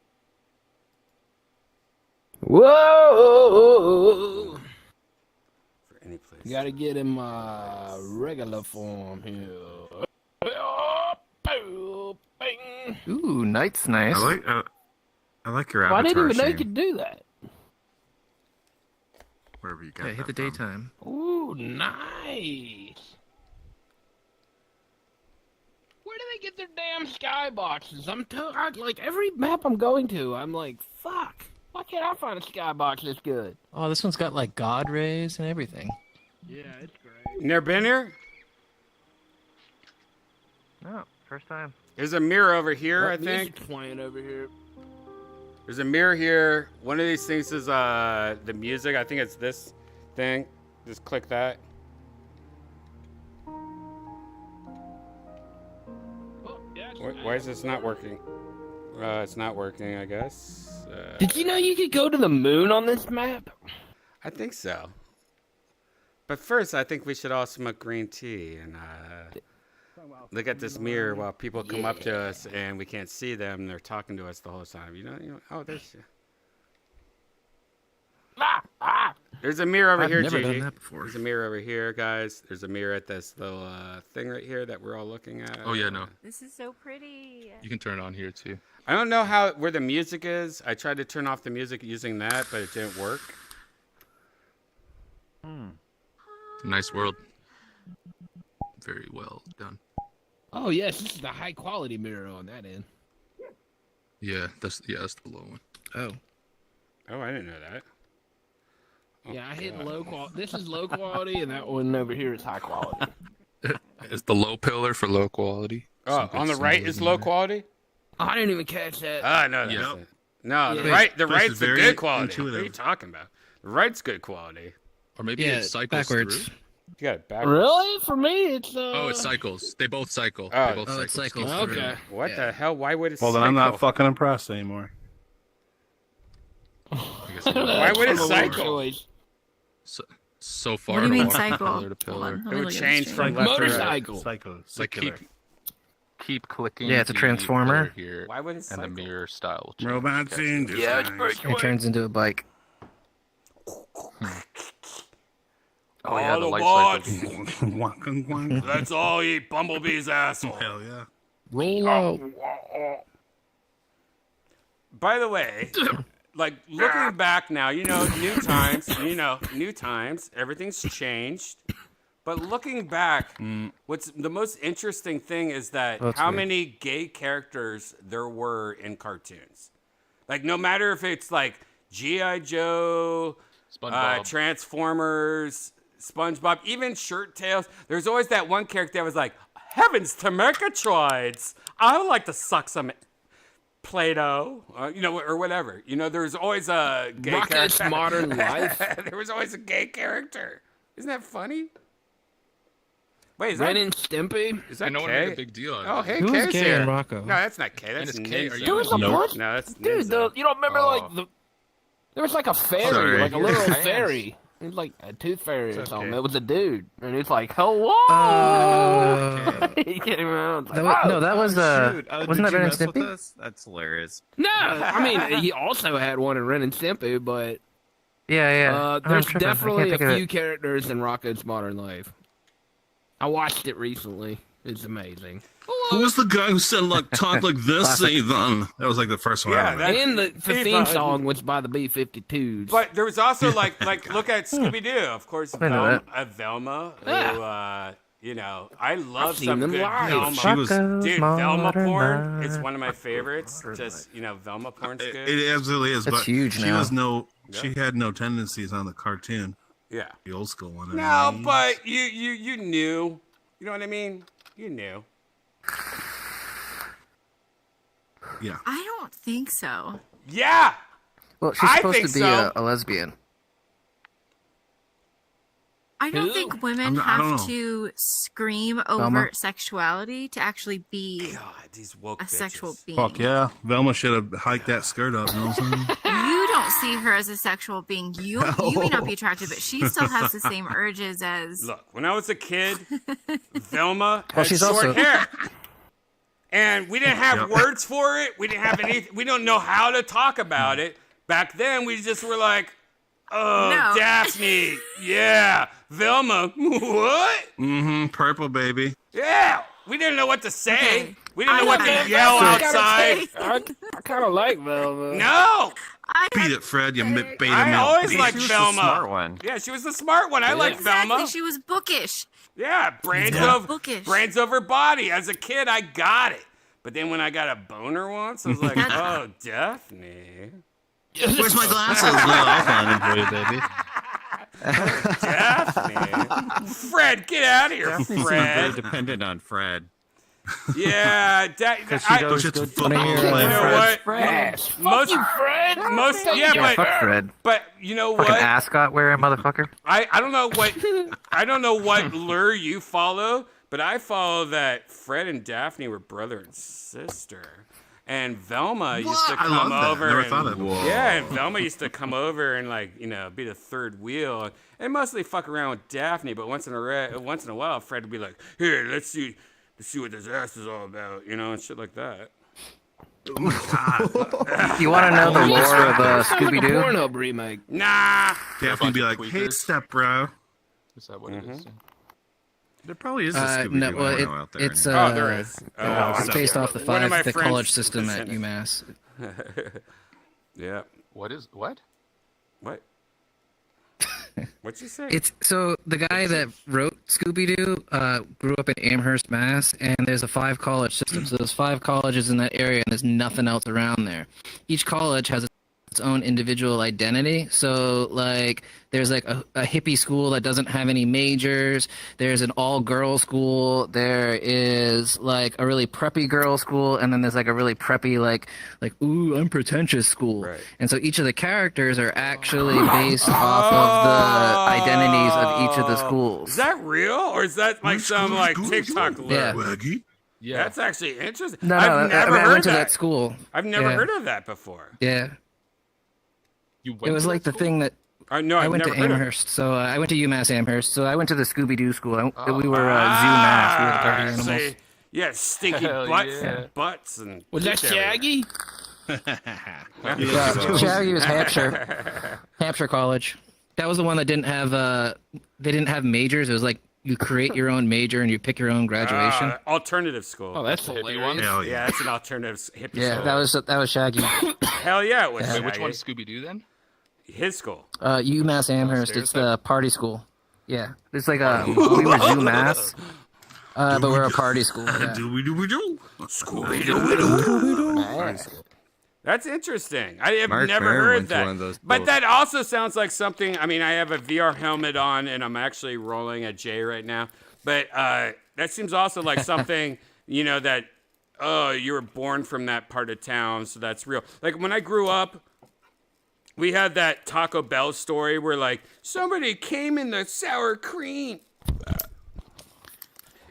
Whoa! For any place. You gotta get him regular form here. Ooh, night's nice. I like your Well, I avatar. didn't even know you Shane. could do that. Wherever you got Yeah, hit the that from. daytime. Ooh, nice. Where do they get their damn skyboxes? Like every map I'm going to, I'm like, fuck. Why can't I find a skybox this good? Oh, this one's got like God rays and everything. Yeah, it's great. Never been here? No, first time. There's a mirror over here, I think. Music's playing over here. There's a mirror here. One of these things is the music. I think it's this thing. Just click that. Why is this not working? It's not working, I guess. Did you know you could go to the moon on this map? I think so. But first, I think we should all smoke green tea and look at this mirror while people come up to us and we can't see them. And they're talking to us the whole time. You know. Oh, there's. There's a mirror over here, never Gigi. done that before. There's a mirror over here, guys. There's a mirror at this little thing right here that we're all looking at. Oh yeah, no. This is so pretty. You can turn it on here too. I don't know where the music is. I tried to turn off the music using that, but it didn't work. Nice world. very well done. Oh yes, this is the high quality mirror on that end. Yeah, that's the low one. Oh. Oh, I didn't know that. Oh, Yeah, I hit low quality. This is low quality, and that one over here is high quality. It's the low pillar for low quality. Oh, on the right is low quality? Oh, I didn't even catch that. No, that's Yeah. it. No, Yeah. the right's is the very good quality. What are intuitive. you talking about? The right's good quality. Or maybe Yeah, it cycles backwards. through. You got it backwards. Really? For me, it's Oh, it cycles. They both cycle. Oh. They both Oh, it cycles. Okay. What the hell? Why would it Well, then cycle? I'm not fucking impressed anymore. Why would it cycle? So far. What do you mean walking cycle? pillar to pillar. Hold on, let It me would look at change this from straight. left to right. Motorcycle. Psycho. Like keep clicking. Yeah, it's a the transformer. pillar Here, Why would it and cycle? the mirror style will change. Robots Okay. in Yeah, it's disguise. pretty It turns into a bike. Oh yeah, the light cycle. Wonk, wonk, wonk. Let's all eat Bumblebee's asshole. Hell yeah. Roll out. By the way, like looking back now, new times, everything's changed. But looking back, what's the most interesting thing is that That's how weird. many gay characters there were in cartoons. Like no matter if it's like G.I. Joe, SpongeBob. Transformers, SpongeBob, even Shirt Tails, there's always that one character that was like, heavens to Murgatroyds, I would like to suck some Play-Doh, or whatever. There's always a gay Rocket's character. Modern Life. There was always a gay character. Isn't that funny? Wait, is Ren that and Stimpy. is that And no one Kay? made a big deal out Oh, of it. hey, Who is Kay's gay here. in Rocco? No, that's not Kay. That's And it's Kay. Are Ninja. you- There was a bunch. No, that's Dude, Ninja. you don't remember there was like a fairy, Sorry. like a You're little fans. fairy. It was like a tooth fairy or It's something. okay. It was a dude, and it's like, hello. He came around. It's like, No, that was wasn't that Ren and Stimpy? That's hilarious. No, I mean he also had one in Ren and Stimpy, but Yeah. there's I'm tripping. I definitely can't a think of few it. characters in Rocco's Modern Life. I watched it recently. It's amazing. Who was the guy who said, like, talk like this, Ethan? That was like the first one. Yeah, I remember. And the Ethan. theme song was by the B-52s. But there was also like look at Scooby Doo, of course. I know Velma, Yeah. who I love I've seen some them good live. Velma. She was- Dude, Velma Modern porn Life. is one of my favorites. Just Velma porn's good. It absolutely is. It's but huge she now. was she had no tendencies on the cartoon, Yeah. the old school one. No, but you knew. You know what I mean? You knew. Yeah. I don't think so. Yeah. Well, she's I supposed think to be so. a lesbian. I don't Who? think women I don't have know. to scream Velma? overt sexuality to actually be God, these woke a sexual bitches. being. Fuck yeah. Velma should have hiked that skirt up. You know what I'm saying? You don't see her as a sexual being. You may not be attracted, but she still has the same urges as. Look, when I was a kid, Velma Well, had she's short also- hair. And we didn't have Yep. words for it. We didn't have anything. We don't know how to talk about it. Back then, we just were like, oh, No. Daphne. Yeah. Velma. What? Mm-hmm. Purple baby. Yeah. We didn't know what to say. Okay. We didn't know what I to yell gotta outside. say- I kind of like Velma. No. Beat it, Fred. You beta I male. always Beat liked it. She was the Velma. smart one. Yeah, she was the smart one. I like Exactly. Velma. She was bookish. Yeah, brains Bookish. over body. As a kid, I got it. But then when I got a boner once, I was like, oh, Daphne. Where's my glasses? Yeah, I'll find them for you, baby. Daphne. Fred, get out of here, Daphne's not very Fred. dependent on Fred. Yeah, Those shit's football you player. know what? Yes. Most, Fred. Yeah, fuck Fred. but you know Fucking what? ascot wearing motherfucker. I don't know what lure you follow, but I follow that Fred and Daphne were brother and sister. And Velma used to I come love that. over. Never and, thought of it. Yeah, and Velma used to come over and be the third wheel and mostly fuck around with Daphne. But once in a while, Fred would be like, "Here, let's see what this ass is all about," and shit like that. You want to know the lore of Scooby Doo? Pornhub remake. Nah. Daphne be like, hey, step bro. Is that what it is? There probably is a Scooby-Doo No, well, porno out there. it's Oh, there is. it's based off the One of my the friends college system at sent it. UMass. Yeah. What? What? What'd you say? It's so the guy that wrote Scooby Doo grew up in Amherst, Mass, and there's a 5 college system. So there's 5 colleges in that area, and there's nothing else around there. Each college has its own individual identity. So like there's like a hippie school that doesn't have any majors. There's an all-girls school. There is like a really preppy girl school, and then there's like a really preppy like ooh, I'm pretentious school. Right. And so each of the characters are actually based off of the identities of each of the schools. Is that real, or is that like some like TikTok Yeah. lure? Yeah. That's actually interesting. No, I've never I heard went to that school. I've never Yeah. heard of that before. Yeah. You It was like the thing that no, I I've went to never heard of it. Amherst, so I went to UMass Amherst. So I went to the Scooby Doo school. We were zoo mass. We were the party animals. See? Yeah, stinky Hell butts yeah. and butts and. Was that poop everywhere. Shaggy? Shaggy was Hampshire College. That was the one that didn't have they didn't have majors. It was like you create your own major and you pick your own graduation. Alternative school. Oh, that's The hippie hilarious. one? Hell Yeah, it's an alternative hippie Yeah, school. that was Shaggy. Hell yeah, it was. Wait, Shaggy. which one's Scooby Doo then? His school. UMass Amherst. Downstairs It's the party school. Yeah, it's like we were zoo mass, but we're a party school. Yeah. That's interesting. I have Mark never Maron heard went to that. one of those But schools. that also sounds like something. I mean, I have a VR helmet on, and I'm actually rolling a J right now. But that seems also like something, that, oh, you were born from that part of town, so that's real. Like, when I grew up, we had that Taco Bell story where, like, somebody came in the sour cream.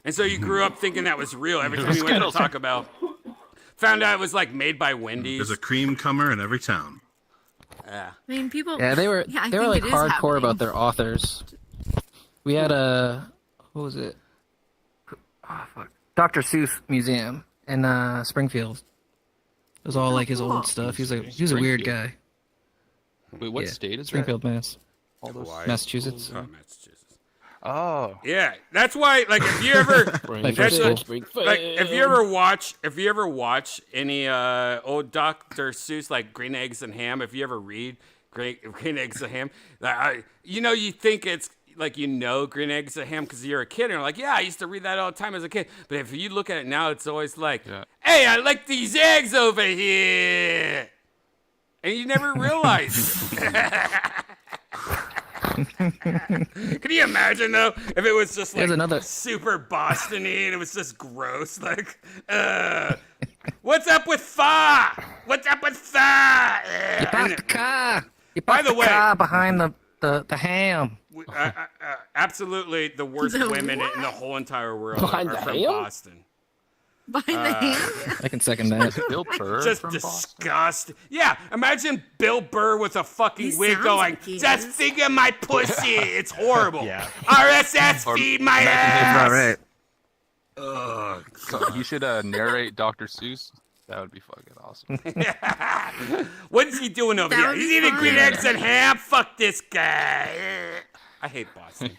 And so you grew up thinking that was real every time you went to Taco Bell. Found out it was, like, made by Wendy's. There's a cream comer in every town. Yeah. I mean, people. Yeah, they were I they were think like it is hardcore happening. about their authors. We had what was it? Oh, fuck. Dr. Seuss Museum in Springfield. It was all like his cool. old stuff. He was a weird guy. Wait, what Yeah. state is Springfield, Mass. All those Massachusetts. Oh, Massachusetts. Oh. Yeah, that's why. Like, if you ever, that's Springfield. like, if you ever watch any old Dr. Seuss, like Green Eggs and Ham. If you ever read Green Eggs and Ham, you think it's like Green Eggs and Ham because you're a kid, and you're like, yeah, I used to read that all the time as a kid. But if you look at it now, it's always like, hey, I like these eggs over here, and you never realize. Can you imagine though if it was just like super Boston-y and it was just gross, like, what's up with pho? What's up with pho? You parked the car. You By parked the the way- car behind the ham. Absolutely, the worst The women what? in the whole entire world Behind are the from ham? Boston. Behind the hand. I can second that. Bill Burr Just from Boston. disgusting. Yeah, imagine Bill Burr with a fucking He wig sounds going, like he just is. think of my pussy. It's horrible. Yeah. RSS Or feed my imagine ass. All right. Ugh. So he should narrate Dr. Seuss. That would be fucking awesome. What is he doing over That here? would He's be eating fun. green eggs and ham. Fuck this guy. I hate Boston.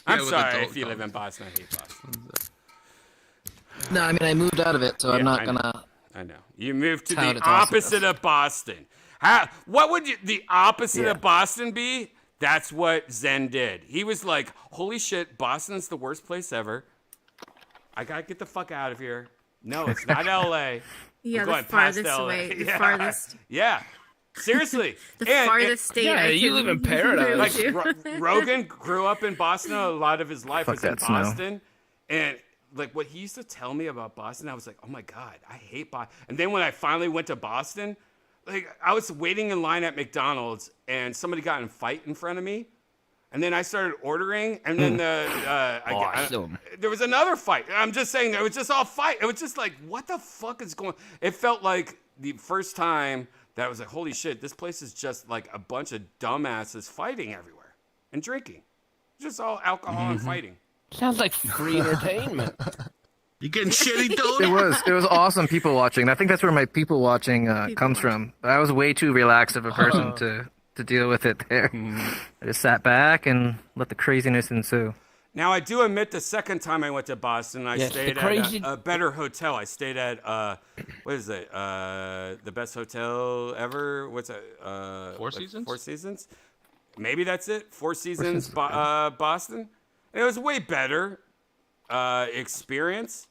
I'm with sorry adult if you live in Boston. I hate Boston. No, I mean I moved out of it, so I'm Yeah, not I know. gonna. I know. You moved to Tout the its awesomeness. opposite of Boston. What would the opposite of Boston be? That's what Zen did. He was like, holy shit, Boston's the worst place ever. I gotta get the fuck out of here. No, it's not LA. Yeah, I'm the going past farthest LA. away. The Yeah. farthest. Yeah. Seriously. The farthest state. yeah, I you can live in move paradise. to. Like Rogan grew up in Boston. A lot of his life Fuck was in that snow. Boston, and like what he used to tell me about Boston, I was like, oh my god, I hate Boston. And then when I finally went to Boston, like I was waiting in line at McDonald's, and somebody got in a fight in front of me, and then I started ordering, and then Awesome. there was another fight. I'm just saying, it was just all fight. It was just like, what the fuck is going? It felt like the first time that I was like, holy shit, this place is just like a bunch of dumbasses fighting everywhere and drinking, just all alcohol and fighting. Sounds like free entertainment. You getting shitty, dude? It was awesome people watching. I think that's where my people watching comes from. But I was way too relaxed of a person to deal with it there. I just sat back and let the craziness ensue. Now, I do admit the second time I went to Boston, I Yes, stayed the at crazy- a better hotel. I stayed at, what is it? The best hotel ever? What's it? Four Seasons? Four Seasons? maybe that's it. Four Seasons Boston. And it was way better experience.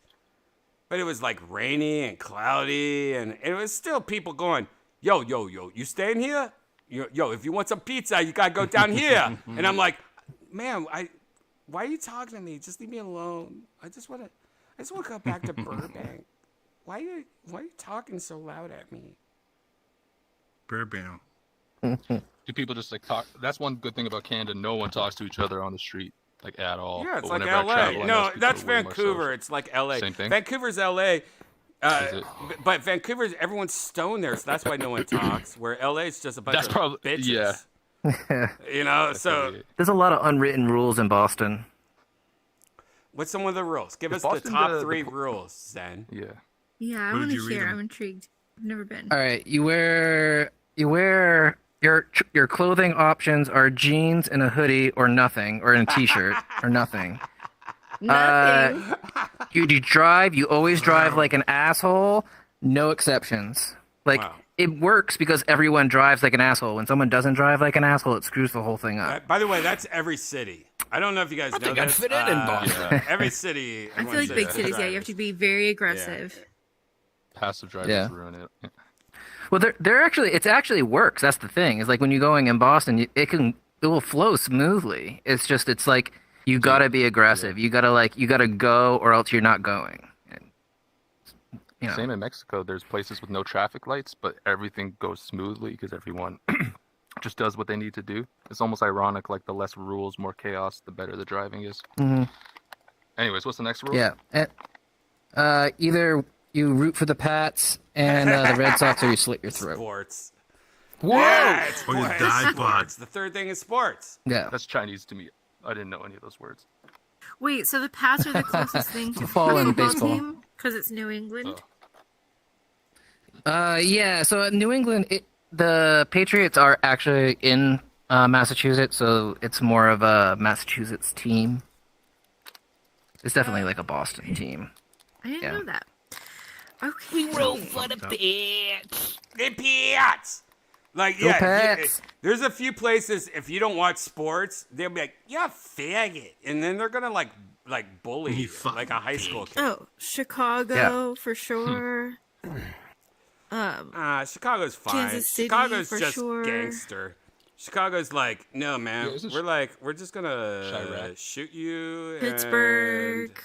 But it was like rainy and cloudy, and it was still people going, yo, you staying here? Yo, if you want some pizza, you gotta go down here. And I'm like, man, why are you talking to me? Just leave me alone. I just wanna go back to Burbank. Why are you talking so loud at me? Burbank. Do people just like talk? That's one good thing about Canada. No one talks to each other on the street. Like at all. Yeah, it's But like whenever I LA. travel, I No, notice people that's are way more social. Vancouver. It's like LA. Same thing? Vancouver's LA. But Vancouver's everyone's stoned there, so that's why no one talks. Where LA is just a bunch That's of probably bitches. yeah. You know, so There's a lot of unwritten rules in Boston. what's some of the rules? Give us Boston the top the- 3 rules, Zen. Yeah. Yeah, I Where want did to you read hear. them? I'm intrigued. I've never been. All right, you wear your clothing options are jeans and a hoodie or nothing, or in a t-shirt or nothing. Nothing. You drive. You always drive like an asshole. No exceptions. Like Wow. it works because everyone drives like an asshole. When someone doesn't drive like an asshole, it screws the whole thing up. By the way, that's every city. I don't know if you guys know think I'd this. fit in Boston. Every city. I feel like big cities, yeah, you have to be very aggressive. Passive drivers Yeah. ruin it. Well, it actually works. That's the thing. Is like when you're going in Boston, it will flow smoothly. It's like you gotta be aggressive. You gotta go, or else you're not going. You know. Same in Mexico. There's places with no traffic lights, but everything goes smoothly because everyone just does what they need to do. It's almost ironic. Like the less rules, more chaos, the better the driving is. Mm-hmm. Anyways, what's the next rule? Yeah. Either you root for the Pats and the Red Sox, or you slit your throat. Sports. Whoa! Yeah, it's Or you sports. die Sports. The third thing is sports. Yeah. That's Chinese to me. I didn't know any of those words. Wait, so the Pats are the closest thing to Football and football baseball. team because it's New England. Yeah. So at New England, the Patriots are actually in Massachusetts, so it's more of a Massachusetts team. It's definitely like a Boston team. I didn't Yeah. know that. Okay. We roll for the Pats. The Pats. Like, Go yeah, Pats. there's a few places, if you don't watch sports, they'll be like, you're a faggot. And then they're going to, like bully you, like a high school kid. Oh, Chicago for sure. Chicago's fine. Kansas City Chicago's for just sure. gangster. Chicago's like, no, man, Yeah, we're just going to Chirac. shoot you. Pittsburgh. And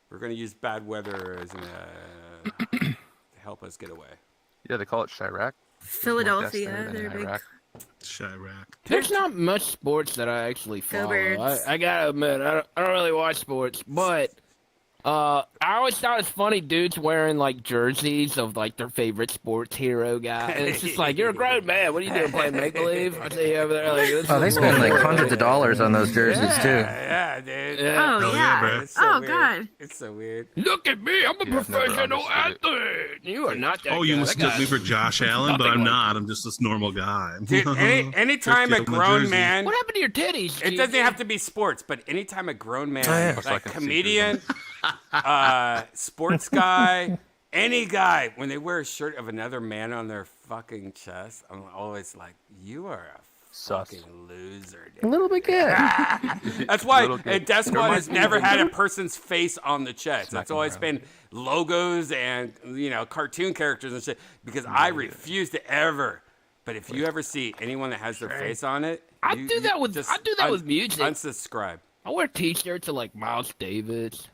we're going to use bad weather as to help us get away. Yeah, they call it Chirac. Philadelphia, they're big. Chirac. There's not much sports that I actually follow. Birds. I gotta admit, I don't really watch sports, but I always thought it's funny dudes wearing like jerseys of like their favorite sports hero guy. And it's just like, you're a grown man. What are you doing, playing make believe? I see you over there. Like, this Oh, they is spend like cool. hundreds of dollars on those jerseys too. Yeah, dude. Yeah. Oh, Oh, yeah, yeah. bro. It's so Oh, weird. God. It's so weird. Look at me, I'm a Yeah, I've never professional understood athlete. You are not that Oh, you guy. mistook That guy- me for Josh Allen, but Nothing I'm like not. I'm just this normal guy. Dude, anytime a Just get my grown jersey. man, What happened to your titties? it doesn't have to be sports, but anytime a grown man, yeah. I like can see comedian, sports guy, any guy, when they wear a shirt of another man on their fucking chest, I'm always like, you are a Sus. fucking loser, A dude. little bit good. That's why Little kid. Death Squad Reminds has me never of had a person's face on the chest. That's Smacking always around. been logos and, cartoon characters and shit, because I refuse to ever. But if you ever see anyone that has their face on it, I you- do you that with just music. Unsubscribe. I wear t-shirts of like Miles Davis.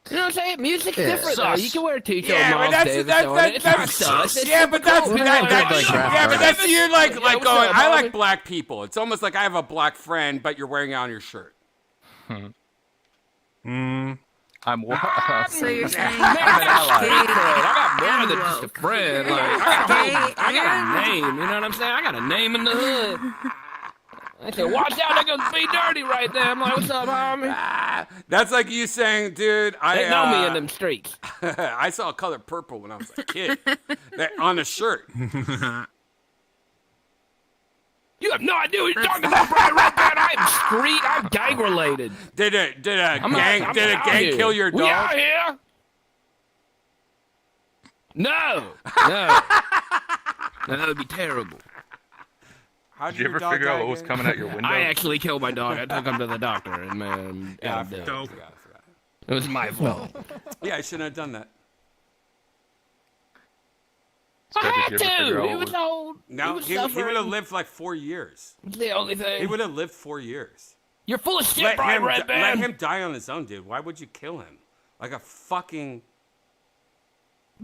You know what I'm saying? Music's Yeah. different though. You can wear a t-shirt Yeah, with but Miles that's Davis that's on that's, it. It's that's, not sus. It's yeah, but that's cool. that, Good, that, like, graphic yeah, but that's you're like Yeah, like what's going. up, I Bobby? like black people. It's almost like I have a black friend, but you're wearing it on your shirt. I'm So you're saying Man, I got gay I got more and than just a woke. friend. Like, I got Gay a and- name. You know what I'm saying? I got a name in the hood. I said, watch out, they're gonna be dirty right there. I'm like, what's up, homie? That's like you saying, dude. They know me in them streets. I saw color purple when I was a kid. On a shirt. You have no idea what you're talking about, Brian. Right there, I'm street. I'm gang related. Did a I'm gang out kill here. your We dog? out here? No. No, that would be terrible. How Did you ever figure out what was coming out your window? I actually killed my dog. I took him to the doctor, and man, Yeah, I and, forgot. it was my fault. Yeah, I shouldn't have done that. I had to. He was old. No, he would have lived like 4 years. It's the only thing. He would have lived 4 years. You're full of shit, Brian Redband. Let him die on his own, dude. Why would you kill him? Like a fucking...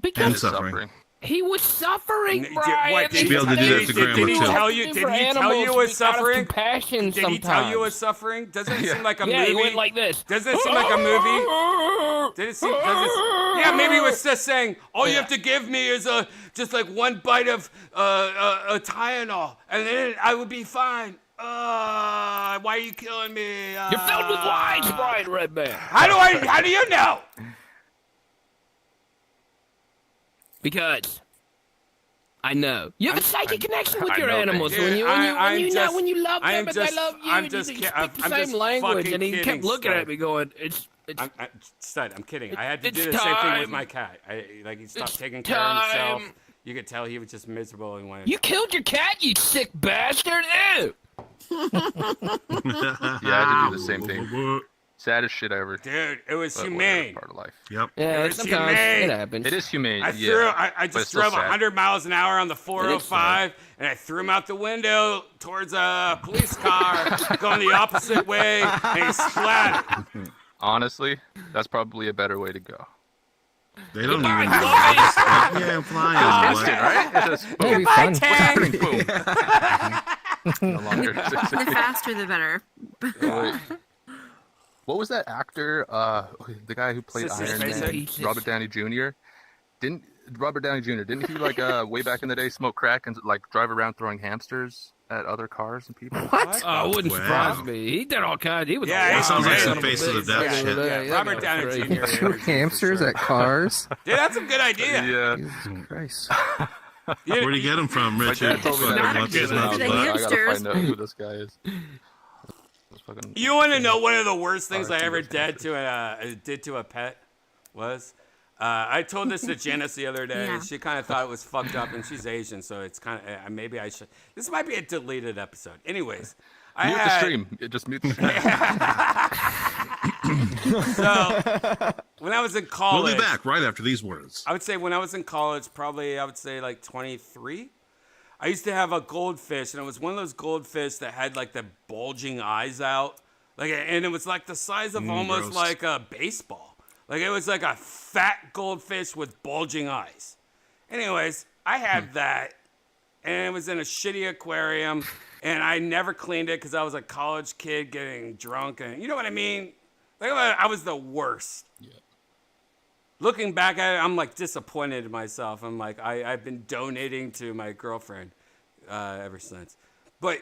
Because suffering. He was suffering, N- Brian. what, did he- be able to do that to Grandma, Did he too. tell you? Did he tell you it was suffering? Compassion. Did he tell you it was suffering? Doesn't it seem like a movie? Yeah, he went like this. Doesn't it seem like a movie? Did it seem? Yeah, maybe it was just saying, all you have to give me is just like one bite of a Tylenol, and then I would be fine. Why are you killing me? You're filled with lies, Brian Redband. How do you know? Because I know you have a psychic connection with your know animals. things. When you love I'm them and just- they love you, I'm you just speak kid- the I'm same just language. fucking And he kidding, kept looking Stud. at me, going, "It's Stud, I'm kidding. I had to do it's the same thing with time. my cat. He stopped It's taking care of himself. time. You could tell he was just miserable and wanted. You killed your cat, you sick bastard!" Ew. Yeah, I had to do the same thing. Saddest shit ever. Dude, it was But humane. whatever, part of life. Yep. Yeah, was sometimes humane. it happens. It is humane. I but just it's still drove sad. 100 miles an hour on the 405, and I threw him out the window towards a police car going the opposite way, and he splattered. Honestly, that's probably a better way to go. They don't even. Goodbye, Yeah, I'm flying. It's instant, right? It's just boom. That'd be Goodbye, fun. Tang. Boom. No longer. The faster, the better. Wait. What was that actor? The guy who played Sissy Iron Man, Spacek? Robert Downey Jr. Didn't he like way back in the day smoke crack and like drive around throwing hamsters at other cars and people? What? Oh, it wouldn't Wow. surprise me. He did all kinds. He was Yeah, a he wild sounds like man. some face of the death shit. Yeah, Robert Downey Jr. Shoot hamsters at cars. Dude, that's a good idea. Yeah. Jesus Christ. Where'd you get him from, My Richard? dad told me that. Not when I a was good in high idea. school. I gotta Hamsters. find out who this guy is. You want to know one of the worst things I ever did to a pet was? I told this to Janice the other day. Yeah. She kind of thought it was fucked up, and she's Asian, so it's kind of maybe I should. This might be a deleted episode. Anyways, Mute the stream. Just mute the stream. So when I was in college, We'll be back right after these words. I would say when I was in college, probably I would say like 23. I used to have a goldfish, and it was one of those goldfish that had like the bulging eyes out, and it was like the size of almost gross. like a baseball. Like it was like a fat goldfish with bulging eyes. Anyways, I had that, and it was in a shitty aquarium, and I never cleaned it because I was a college kid getting drunk, and you know what I mean? Like I was the worst. Yeah. Looking back at it, I'm like disappointed in myself. I'm like, I've been donating to my girlfriend ever since. But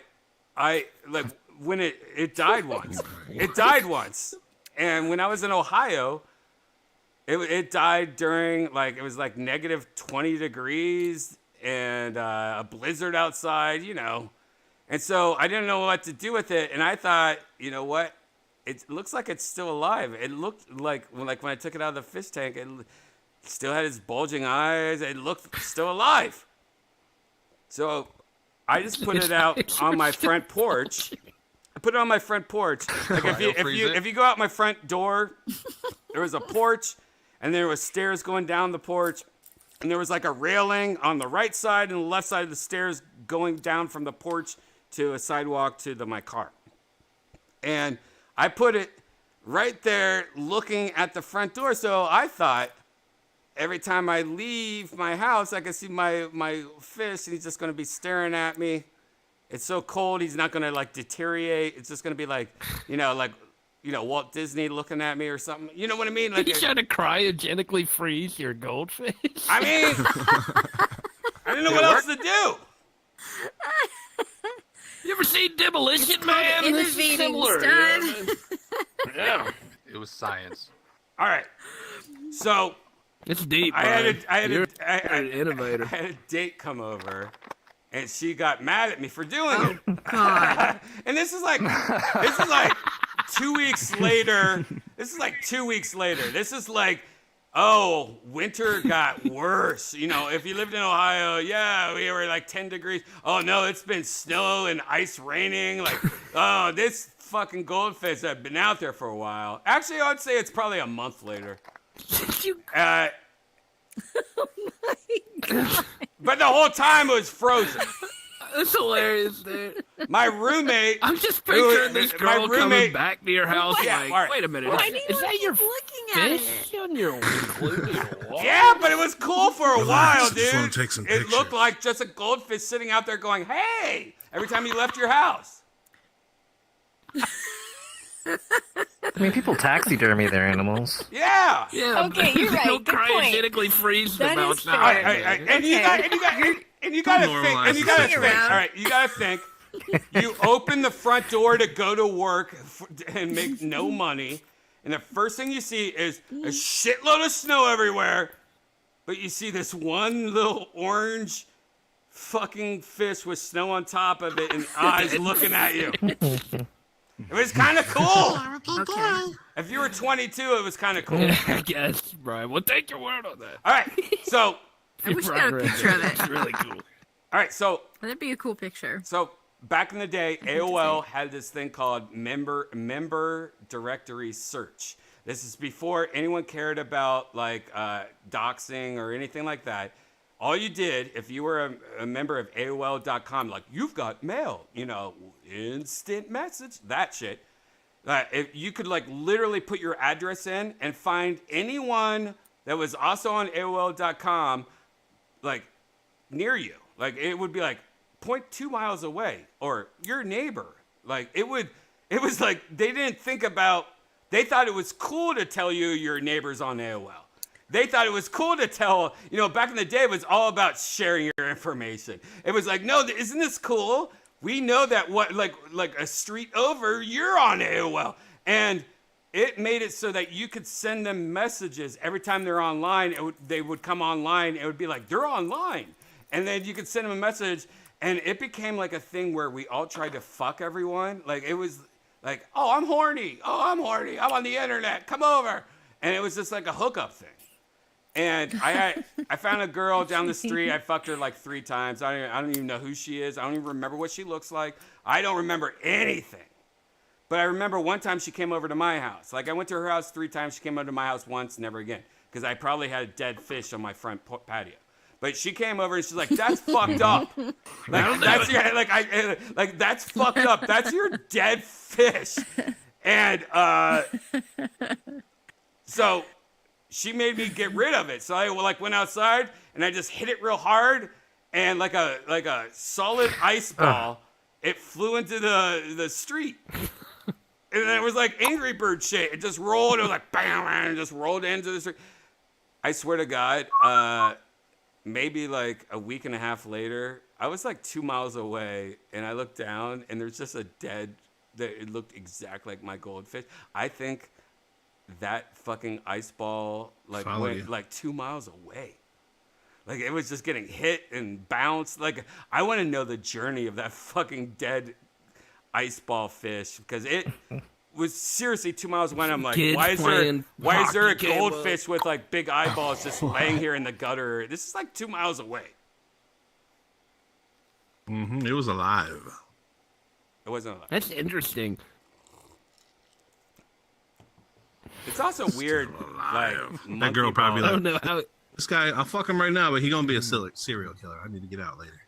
when it died once. It died once. And when I was in Ohio, it died during it was like negative 20 degrees and a blizzard outside, you know. And so I didn't know what to do with it. And I thought, you know what? It looks like it's still alive. It looked like when I took it out of the fish tank, it still had its bulging eyes. It looked still alive. So I just put it out on my front porch. I put it on my front porch. Like if you go out my front door, there was a porch, and there was stairs going down the porch, and there was like a railing on the right side and the left side of the stairs going down from the porch to a sidewalk to my car. And I put it right there looking at the front door. So I thought every time I leave my house, I can see my fish, and he's just going to be staring at me. It's so cold, he's not going to deteriorate. It's just going to be like Walt Disney looking at me or something. You know what I mean? You trying to cryogenically freeze your goldfish? I mean, I didn't know what else to do. You ever seen Demolition Man? This is Innovating, similar. Stud. Yeah. It was science. All right. So It's deep. I had You're an an innovator. I had a date come over, and she got mad at me for doing it. God. And this is like 2 weeks later. This is like 2 weeks later. This is like oh, winter got worse. You know, if you lived in Ohio, yeah, we were like 10 degrees. Oh no, it's been snow and ice raining. Like, oh, this fucking goldfish have been out there for a while. Actually, I'd say it's probably a month later. Oh my god. But the whole time it was frozen. That's hilarious, dude. My roommate. I'm just picturing this girl coming back to your house like, right. wait a minute. Is that your fish on your wall? Yeah, but it was cool for a while, Just wanna dude. take some It looked like just a goldfish sitting out there going, hey, every time you left your house. I mean, people taxidermy their animals. Yeah. Yeah. Okay, you're right. Don't Good point. cryogenically freeze them That is outside. fair. And you gotta think. You gotta think. You open the front door to go to work and make no money, and the first thing you see is a shitload of snow everywhere, but you see this one little orange fucking fish with snow on top of it and eyes looking at you. It was kind of cool. Okay. If you were 22, it was kind of cool. Yeah, I guess, Brian. We'll take your word on that. All right, so I wish I got a picture of it. It's really cool. all right, so That'd be a cool picture. So back in the day, AOL had this thing called member directory search. This is before anyone cared about like doxing or anything like that. All you did, if you were a member of AOL.com, like you've got mail, you know, instant message, that shit. If you could like literally put your address in and find anyone that was also on AOL.com, like near you. Like it would be like 0.2 miles away or your neighbor. Like it was like they didn't think about, they thought it was cool to tell you your neighbor's on AOL. They thought it was cool to tell, you know, back in the day it was all about sharing your information. It was like, no, isn't this cool? We know that what like a street over, you're on AOL. And it made it so that you could send them messages every time they're online. They would come online. It would be like, they're online. And then you could send them a message. And it became like a thing where we all tried to fuck everyone. Like it was like, oh, I'm horny. Oh, I'm horny. I'm on the internet. Come over. And it was just like a hookup thing. And I found a girl down the street. I fucked her like 3 times. I don't even know who she is. I don't even remember what she looks like. I don't remember anything. But I remember one time she came over to my house. Like I went to her house 3 times. She came over to my house once, never again. Because I probably had a dead fish on my front patio. But she came over and she's like, "That's fucked up. Like that's your like that's fucked up. That's your dead fish." And so she made me get rid of it. So I like went outside and I just hit it real hard, and like a solid ice ball, it flew into the street. And then it was like Angry Bird shit. It just rolled. It was like bam, and just rolled into the street. I swear to God, maybe like a week and a half later, I was like 2 miles away, and I looked down, and there's just a dead. It looked exactly like my goldfish. I think that fucking ice ball like went like 2 miles away. Like it was just getting hit and bounced. Like I want to know the journey of that fucking dead ice ball fish, because it was seriously 2 miles away. I'm like, why is there a goldfish with like big eyeballs just laying here in the gutter? This is like 2 miles away. Mm-hmm. It was alive. It wasn't alive. That's interesting. It's also weird. Like That girl probably I like, don't know how. this guy, I'll fuck him right now, but he gonna be a serial killer. I need to get out later.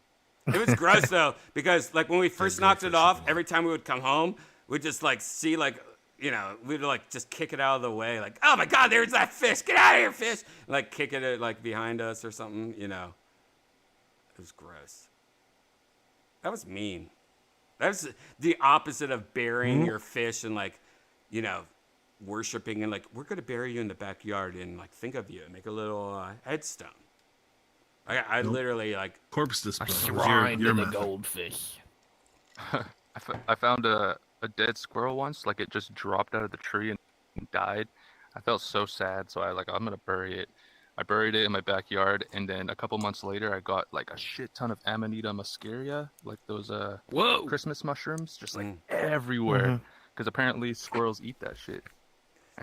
It was gross though, because like when we first knocked it off, every time we would come home, we'd just like see like, you know, we'd like just kick it out of the way, like, oh my God, there's that fish, get out of here, fish, and, like kick it like behind us or something, you know. It was gross. That was mean. That was the opposite of burying your fish and like, you know, worshiping and like, we're gonna bury you in the backyard and like think of you and make a little headstone. I literally like corpse display. Shrine to the goldfish. I found a dead squirrel once. Like it just dropped out of the tree and died. I felt so sad, so I'm gonna bury it. I buried it in my backyard, and then a couple months later, I got like a shit ton of Amanita muscaria, like those Christmas mushrooms, just like everywhere. Because apparently squirrels eat that shit.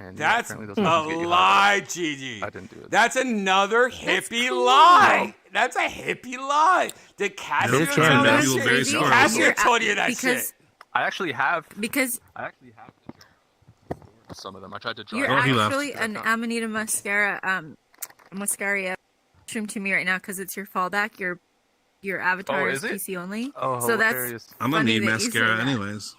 And That's apparently a those methods get you lie, high. Gigi. I didn't do it. That's another hippie cool. lie. That's a hippie lie. Did Cassia They're tell trying to you make that you very shit? smart. Cassia told you that because shit. I actually have. Because I actually have some of them. I tried to draw. you're actually an Amanita mascara stream to me right now because it's your fallback. Your avatar is is it? PC only. Oh, so that's hilarious. I'm gonna funny need that you say mascara that. anyways.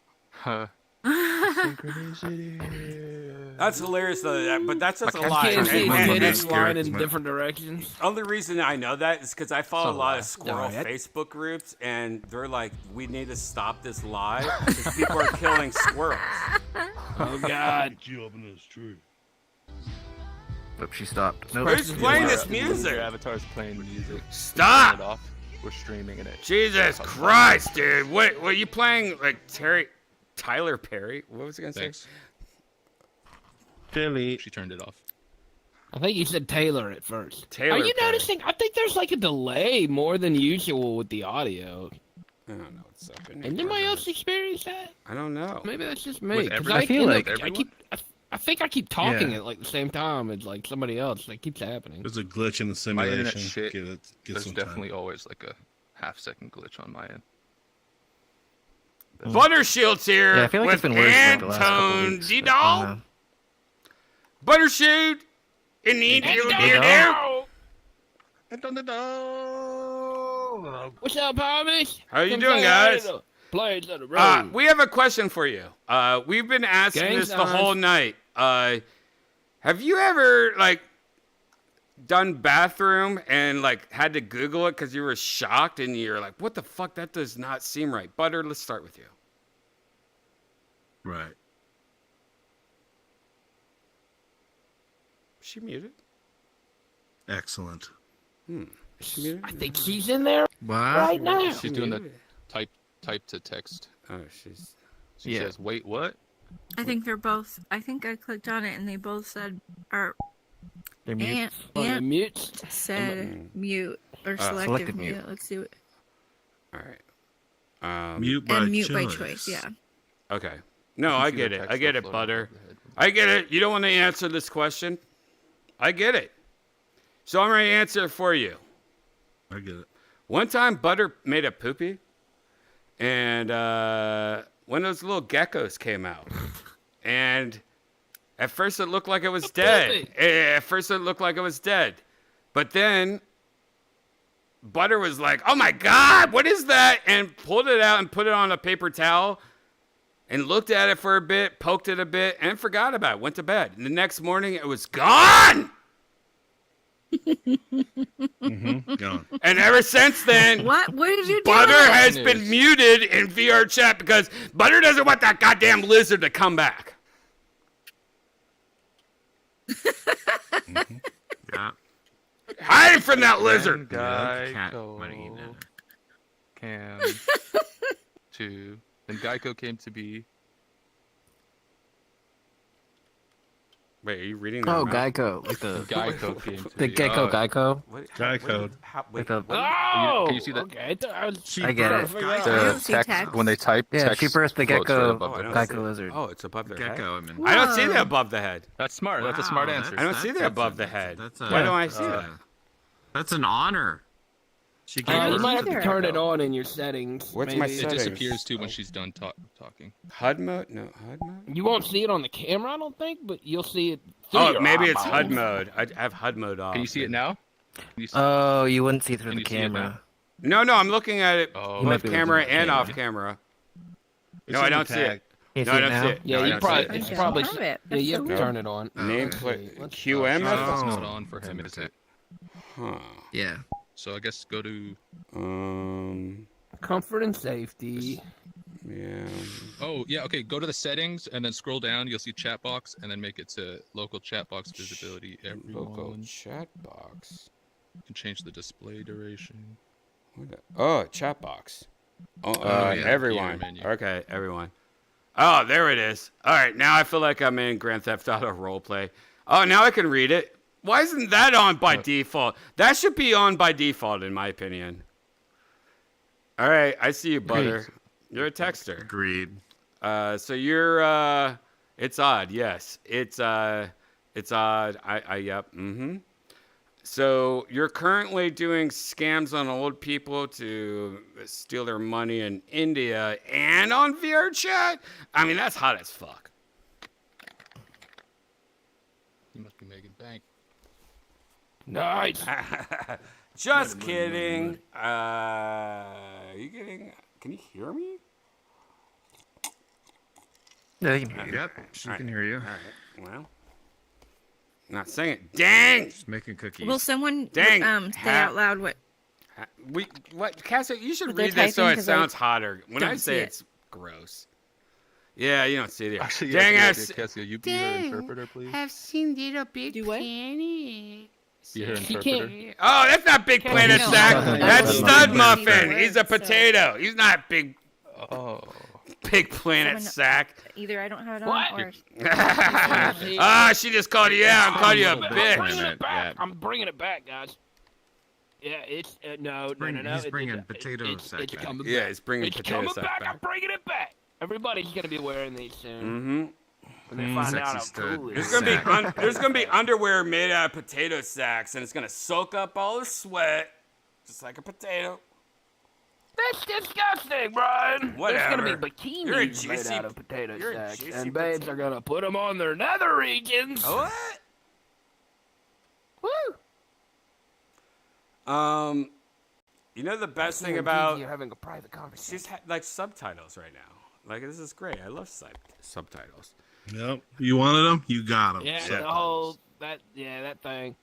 That's hilarious, though. But that's just a I lie. can't see And- titties and- flying in different directions. Only reason I know that is because I follow a lot of squirrel No, that- Facebook groups, and they're like, "We need to stop this lie because people are killing squirrels." Oh God! You open this tree. Nope, she stopped. Nope. Who's playing this music? Your avatar's playing music. Stop! Turn it off. We're streaming it. Jesus Christ, dude! What were you playing? Like Tyler Perry? What was he gonna Thanks. say? Philly. She turned it off. I think you said Taylor at first. Taylor Are you Perry. noticing? I think there's like a delay more than usual with the audio. I don't know what's up. And anybody else experience that? I don't know. Maybe that's just me. With 'cause everyone? I feel like I think I keep talking Yeah. at like the same time as like somebody else. That keeps happening. There's a glitch in the My simulation. internet shit. Get There's some definitely always like a half-second glitch on my end. Buttershield's here Yeah, I feel like it's with been worse like the last couple Anton weeks, D but I don't Dog. know. Buttershoot in the What's up, homies? How you Come doing, say hi guys? to the Players of the road. We have a question for you. We've been asking Gang this the signs. whole night. Have you ever like done bathroom and like had to Google it because you were shocked and you're like, "What the fuck? That does not seem right." Butter, let's start with you. Right. Is she muted? Excellent. She muted? I think she's in there Wow. right now. She's doing the type to text. Oh, she's. She says, "Wait, what?" I think they're both. I think I clicked on it and they both said, or They're mute. Aunt mute. said mute or selective selective mute. mute. Let's do it. All right. Mute by And mute by choice. choice. Yeah. Okay. No, I see get the it. text I get it, floating Butter. above the head. I get it. You don't want to answer this question. I get it. So I'm going to answer it for you. I get it. One time, Butter made a poopy, and one of those little geckos came out. And at first it looked like it was dead. At first it looked like it was dead. But then Butter was like, "Oh my God, what is that?" And pulled it out and put it on a paper towel and looked at it for a bit, poked it a bit, and forgot about it. Went to bed. And the next morning it was gone. Gone. And ever since then, What did you do? Butter with it? has been muted in VR chat because Butter doesn't want that goddamn lizard to come back. Yeah. Hide from that lizard. Cat Geico money, no. came to. Then Geico came to be. Wait, are you reading that? Oh, out? Geico. Like the Geico came to the be. Gecko Geico. Geico. Like the, Can you see that? Okay. I get it. I The don't see text, text. when they type Yeah, text she first the floats right gecko above their I don't head. see Geico lizard. Oh, it's above their head. Gecko, I mean. I don't see Whoa. that above the head. That's smart. That's a smart Wow, answer. I don't see that That's above a- the head. that's a- Why don't I see that? That's an honor. She gave You birth might have to to the turn it gecko. on in your settings. What's maybe. my It settings? disappears too when she's done talking. HUD mode? No, HUD mode? You won't see it on the camera, I don't think, but you'll see it. through Oh, your maybe it's eyeballs. HUD mode. I have HUD mode off. Can you see it now? Can you see Oh, you wouldn't see through Can the you see it camera. No, I'm looking at it Oh, You might both be looking camera at the and camera. off camera. It's No, in I the don't see it. tag. Can you No, see I it don't now? see it. Yeah, No, I you don't probably, see it. it's I probably, don't have it. yeah, you have That's to so turn it on. Nameplate Let's- QM? It's Oh. not on for him, is it? Huh. Yeah. So I guess go to. Comfort and safety. Yeah. Oh yeah, okay. Go to the settings and then scroll down. You'll see chat box, and then make it to local chat box visibility. Local Everyone chat box. you can change the display duration. Oh, chat box. Oh, yeah, everyone. gear menu. Okay, everyone. Oh, there it is. All right, now I feel like I'm in Grand Theft Auto roleplay. Oh, now I can read it. Why isn't that on by default? That should be on by default, in my opinion. All right, I see you, Butter. You're a texter. Agreed. So you're It's odd. Yes, it's odd. Yep. Mm-hmm. So you're currently doing scams on old people to steal their money in India and on VR chat? I mean, that's hot as fuck. You must be making bank. Nice. Just kidding. You getting? Can you hear me? Yeah, you can hear you. Yep, she can hear you. All right. Well, not saying it. Dang. Just making cookies. Will someone Dang. say out loud what? Cassie, you should What they're read this so typing, it 'cause sounds I hotter. When I don't say see it. it's gross. Yeah, you don't see it. Actually, Dang yeah, ass. Cassie, you be her interpreter, please. I've seen Little Big Do what? Planet. Be her She interpreter. can't. Oh, that's not Big Planet no, Sack. no, That's no, Stud no, Muffin. no, He's a so- potato. He's not Big Oh. Planet Someone- Sack. Either I don't have it on What? or Ah, she just called you out and called you a I'm bringing bitch. it back. I'm bringing it back, guys. Yeah, it's no. He's bringing potato sack It's back. coming Yeah, back. he's bringing It's potato coming sack back. back. I'm bringing it back. Everybody's gonna be wearing these soon. Mm-hmm. When they find Sexy out how stud. cool it There's is. gonna be underwear made out of potato sacks, and it's gonna soak up all the sweat, just like a potato. That's disgusting, Brian. Whatever. There's gonna be You're a bikinis made juicy- out of potato you're a sacks, juicy and babes are gonna put them on their nether regions. What? Woo! You know the best thing You're about having a private conversation. she's like subtitles right now. Like this is great. I love subtitles. Yep. You wanted them, you got them. Yeah, the whole that thing.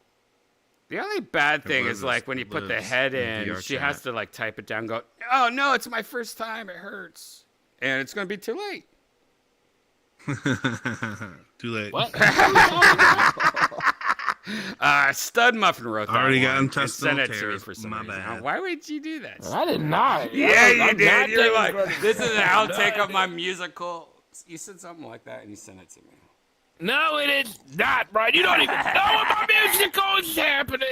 The only bad thing lives- is like when you put the lives head in in, VR she chat. has to like type it down and go, oh no, it's my first time, it hurts. And it's gonna be too late. Too late. What? Stud Muffin wrote that Already one got and intestinal sent it to me tears. for some My reason. bad. Why would you do that? I did not. Yeah, you I'm did. not You're taking like, credit. this is an outtake of my musical. You said something like that and you sent it to me. No, it is not, Brian. You don't even know what my musical is happening.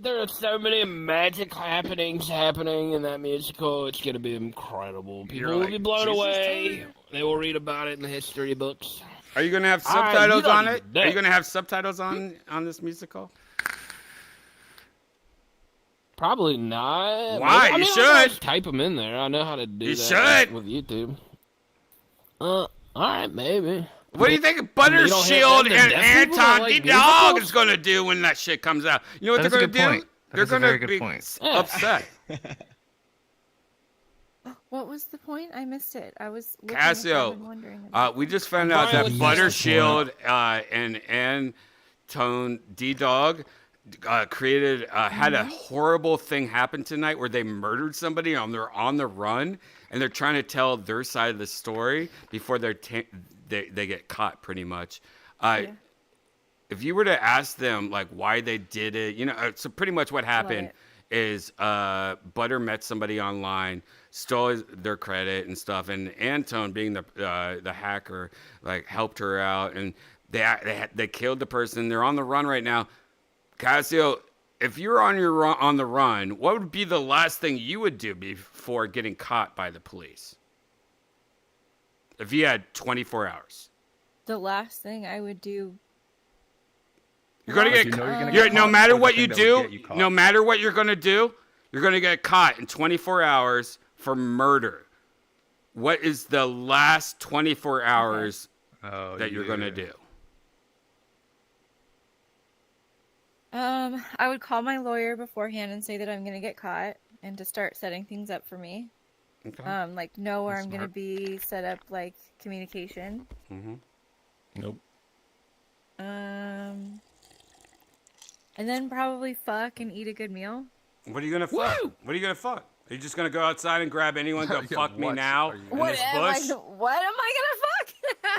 There are so many magic happenings happening in that musical. It's going to be incredible. People will be blown away. They will read about it in the history books. Are you going to have All right, subtitles you don't on it? even know. Are you going to have subtitles on this musical? Probably not. Why? I mean, You I can always should. type them in there. I know how to do You that should. with YouTube. All right, maybe. What do you think You Butter don't have Shield the and deaf people that Anton like the Dog musicals? is going to do when that shit comes out? You know what That they're is a going to do? good point. That They're is a going very to good be point. upset. What was the point? I missed it. I was looking Casio, and wondering. we just found out Brian that was Butter just Shield and Antone D Dog created had a horrible thing happen tonight where they murdered somebody and they're on the run and they're trying to tell their side of the story before they get caught pretty much. If you were to ask them like why they did it, you know, so pretty much what happened is Butter met somebody online, stole their credit and stuff, and Antone, being the hacker, like helped her out, and they killed the person. They're on the run right now. Casio, if you're on the run, what would be the last thing you would do before getting caught by the police? If you had 24 hours. The last thing I would do. You're gonna get. No matter what you do, no matter what you're gonna do, you're gonna get caught in 24 hours for murder. What is the last 24 hours that you're gonna do? I would call my lawyer beforehand and say that I'm gonna get caught and to start setting things up for me. Okay. Like know where That's I'm gonna smart. be, set up like communication. Mm-hmm. Nope. And then probably fuck and eat a good meal. What are you gonna fuck? What are you gonna fuck? Are you just gonna go outside and grab anyone? Go Yeah, fuck me what now are you in What this am bush? what am I gonna fuck?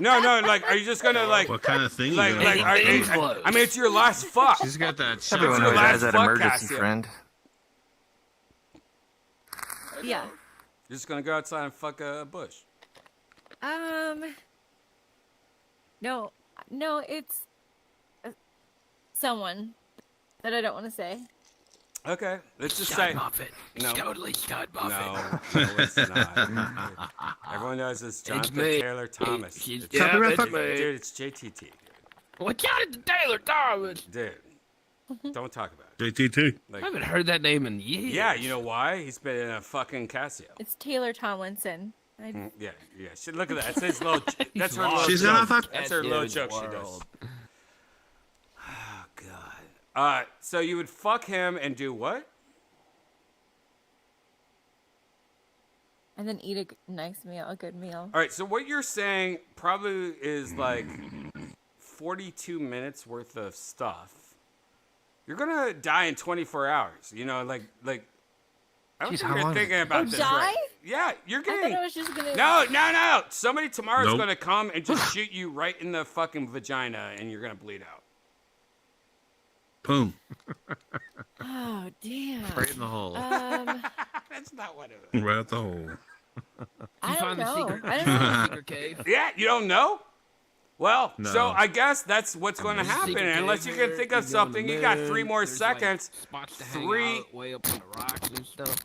No. Like, are you just gonna like? What kind of thing? Like, you gonna fuck? I mean, it's your last fuck. She's got that shit. Everyone your always has last that fuck, emergency Cassia. friend. Yeah. You're just gonna go outside and fuck a bush. No, it's someone that I don't want to say. Okay, let's just Stud say Muffin. no. It's totally Stud Muffin. No, it's not. Everyone knows it's Jonathan me. Taylor Thomas. It's- It's, yeah, it's dude, me. dude, it's JTT. Dude. Watch out, it's Taylor Thomas. Dude, don't talk about it. JTT. I haven't heard that name in years. Yeah, you know why? He's been in a fucking Casio. It's Taylor Tomlinson. Yeah. Look at that. That's his little. That's her little. She's joke. gonna fuck. That's her little joke she does. Oh God. So you would fuck him and do what? And then eat a nice meal, a good meal. All right. So what you're saying probably is like 42 minutes worth of stuff. You're gonna die in 24 hours. You know, like. I don't Jeez, think how you're long? thinking about this die? right. Yeah, you're I getting. thought I was just gonna. No. Somebody tomorrow's Nope. gonna come and just shoot you right in the fucking vagina, and you're gonna bleed out. Boom. Oh damn. Right in the hole. That's not what it was. Right at the hole. I don't know. Secret, I don't know. secret cave. Yeah, you don't know. Well, No. so I guess that's what's going to There's a happen. secret Unless you cave can here, think of you go on the something, you got moon, 3 more there's, like, seconds. spots to 3, hang out way up in the rocks and stuff.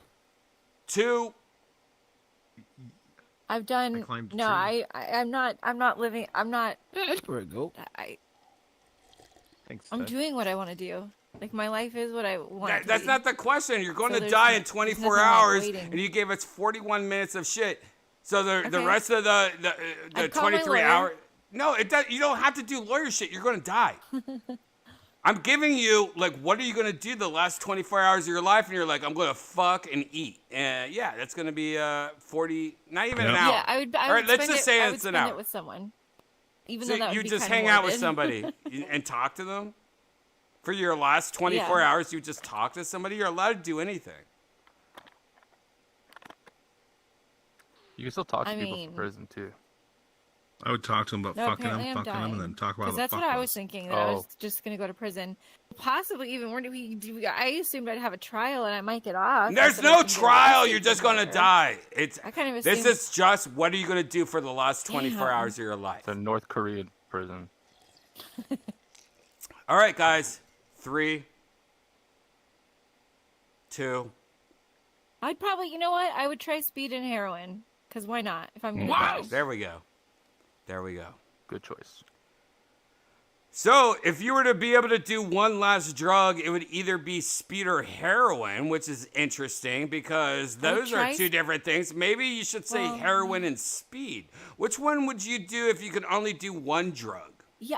2. I've done. climbed a No, tree. I'm not living. I'm not. Yeah, that's pretty cool. Thanks. I'm doing what I want to do. Like my life is what I want. That's not the question. You're going So to there's die no- in there's 24 nothing like hours, waiting. and you gave us 41 minutes of shit. So the Okay. rest of the I'd call my 23 lawyer. hours. No, it does. You don't have to do lawyer shit. You're going to die. I'm giving you, like, what are you going to do the last 24 hours of your life? And you're like, I'm going to fuck and eat. Yeah, that's going to be 40, not even an hour. Yeah, I would. All I right, would let's spend just it, say I would it's an spend hour. it with someone. Even So though that would you be just kinda hang out with morbid. somebody and talk to them? For your last 24 Yeah. hours, you just talk to somebody? You're allowed to do anything. You can still talk to I people mean- from prison too. I would talk to him about No, fucking apparently him, I'm fucking him, and dying. then talk about Because how that's the what fuck I was. was thinking. That I Oh. was just gonna go to prison. Possibly even where do we? I assumed I'd have a trial and I might get off. There's instead of no being trial. arrested You're just for going to murder. die. It's I kind of This assumed. is just what are you going to do for the last 24 Damn. hours of your life? It's a North Korean prison. All right, guys. 3, 2. I'd probably. You know what? I would try speed and heroin. Because why not? If I'm gonna Wow. die. There we go. There we go. Good choice. So, if you were to be able to do one last drug, it would either be speed or heroin, which is interesting because I would those are try 2 different things. Maybe you should say Well, heroin and speed. Which one would you do if you could only do one drug? Yeah.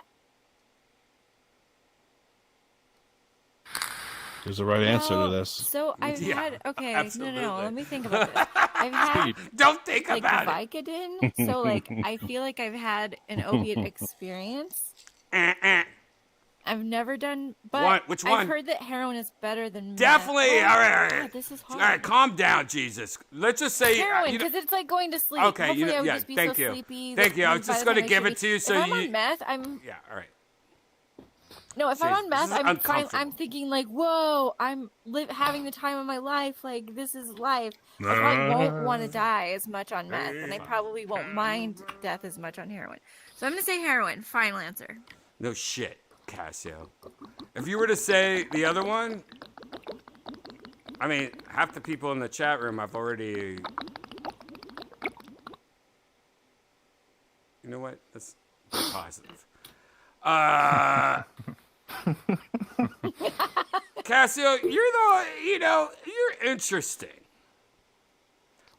There's a right answer to this. So I've Yeah, had. Okay. absolutely. No. Let me think about this. I've had. Don't think Like about it. Vicodin, so like I feel like I've had an opiate experience. I've never done, but Which I've one? heard that heroin is better than meth. Definitely. Oh, All right. God, this is hard. All right, calm down, Jesus. Let's just say Heroin, you know- because it's like going to sleep. Okay, Hopefully I would yeah, just be thank so you. sleepy. Thank you. I was by just the gonna time give I it to you should so be. If I'm you- on meth, I'm Yeah, all right. no. If I'm Jeez, on meth, this is I'm fine. uncomfortable. I'm thinking like, whoa, I'm having the time of my life. Like this is life. I probably won't want to die as much on meth, and I probably won't mind death as much on heroin. So I'm gonna say heroin. Final answer. No shit, Casio. If you were to say the other one, I mean, half the people in the chat room I've already. You know what? That's positive. Casio, you're interesting.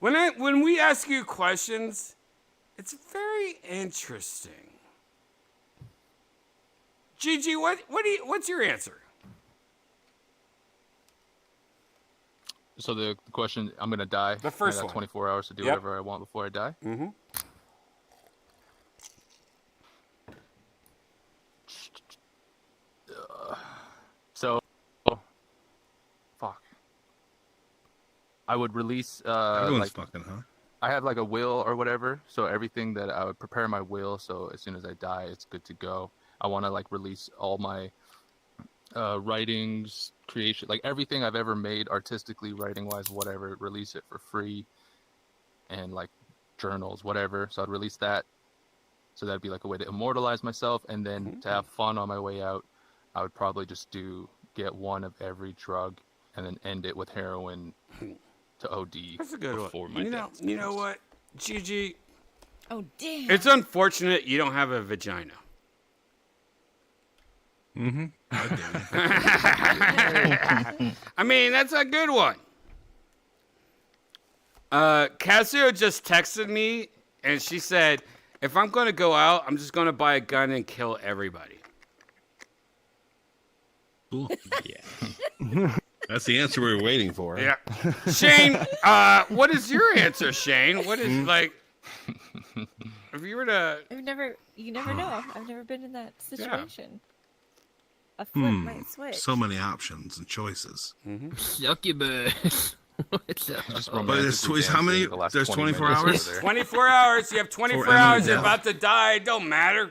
When we ask you questions, it's very interesting. Gigi, what's your answer? So the question, I'm gonna die. The first I got one. 24 hours to do Yep. whatever I want before I die. Mm-hmm. So, fuck. I would release. Everyone's like, fucking, huh? I have like a will or whatever. So everything that I would prepare my will. So as soon as I die, it's good to go. I want to like release all my writings, creation, like everything I've ever made artistically, writing wise, whatever. Release it for free, and like journals, whatever. So I'd release that. So that'd be like a way to immortalize myself, and then to have fun on my way out, I would probably just get one of every drug, and then end it with heroin to OD. That's a good before one. my You death. know what, Gigi? Oh damn! It's unfortunate you don't have a vagina. Mm-hmm. I mean, that's a good one. Casio just texted me, and she said, if I'm going to go out, I'm just going to buy a gun and kill everybody. Cool. Yeah. That's the answer we were waiting for. Yeah. Shane, what is your answer, Shane? What is, like, if you were to... You never know. I've never been in that situation. A flip might switch. So many options and choices. Succubus. What's up? But it's how many? There's 24 hours? 24 hours. You have 24 hours. You're about to die. It don't matter.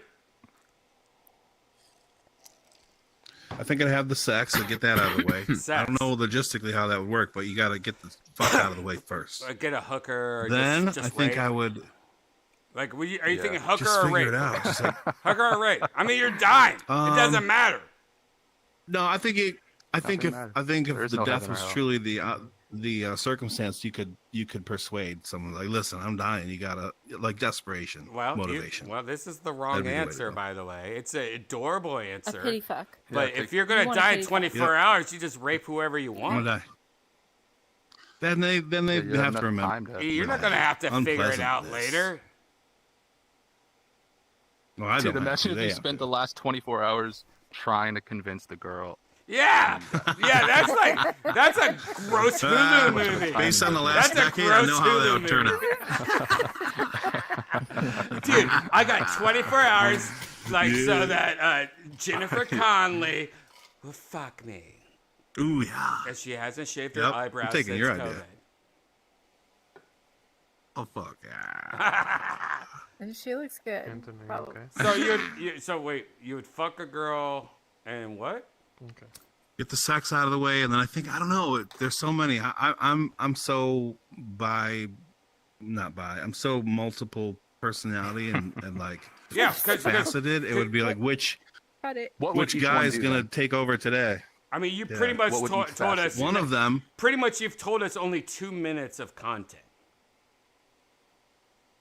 I think I'd have the sex to get that out of the way. I don't know logistically how that would work, but you got to get the fuck out of the way first. Get a hooker. Or Then just I think rape. I would. Like, are you thinking hooker just or figure rape? it out. Just like, Hooker or rape? I mean, you're dying. It doesn't matter. No, I think if There's the no death heaven or was hell. truly the circumstance, you could persuade someone like, listen, I'm dying. You gotta like desperation, motivation. This is the wrong That'd be the way to answer, go. by the way. It's an adorable answer. A pity fuck. But Yeah, if you're gonna you want a die in pity fuck. 24 hours, you just rape whoever you I'm want. gonna die. Then they you have have to enough remember. time to- You're not gonna have to figure it out Unpleasantness. later. No, I Dude, don't. imagine if They you have spent to. the last 24 hours trying to convince the girl. Yeah, that's a gross Hulu movie. Based on the last That's a decade, I gross know how that would Hulu turn movie. out. Dude, I got 24 hours, so Yeah. that Jennifer Connelly will fuck me. Ooh yeah. And she hasn't shaved her Yep, eyebrows I'm taking since your COVID. idea. Oh fuck yeah. And she looks good. Probably. So you would fuck a girl and what? Okay. Get the sex out of the way, and then I don't know. There's so many. I'm so I'm so multiple personality and like faceted. It would be like which guy is gonna take over today? I mean, you pretty much told us one of them. Pretty much, you've told us only 2 minutes of content.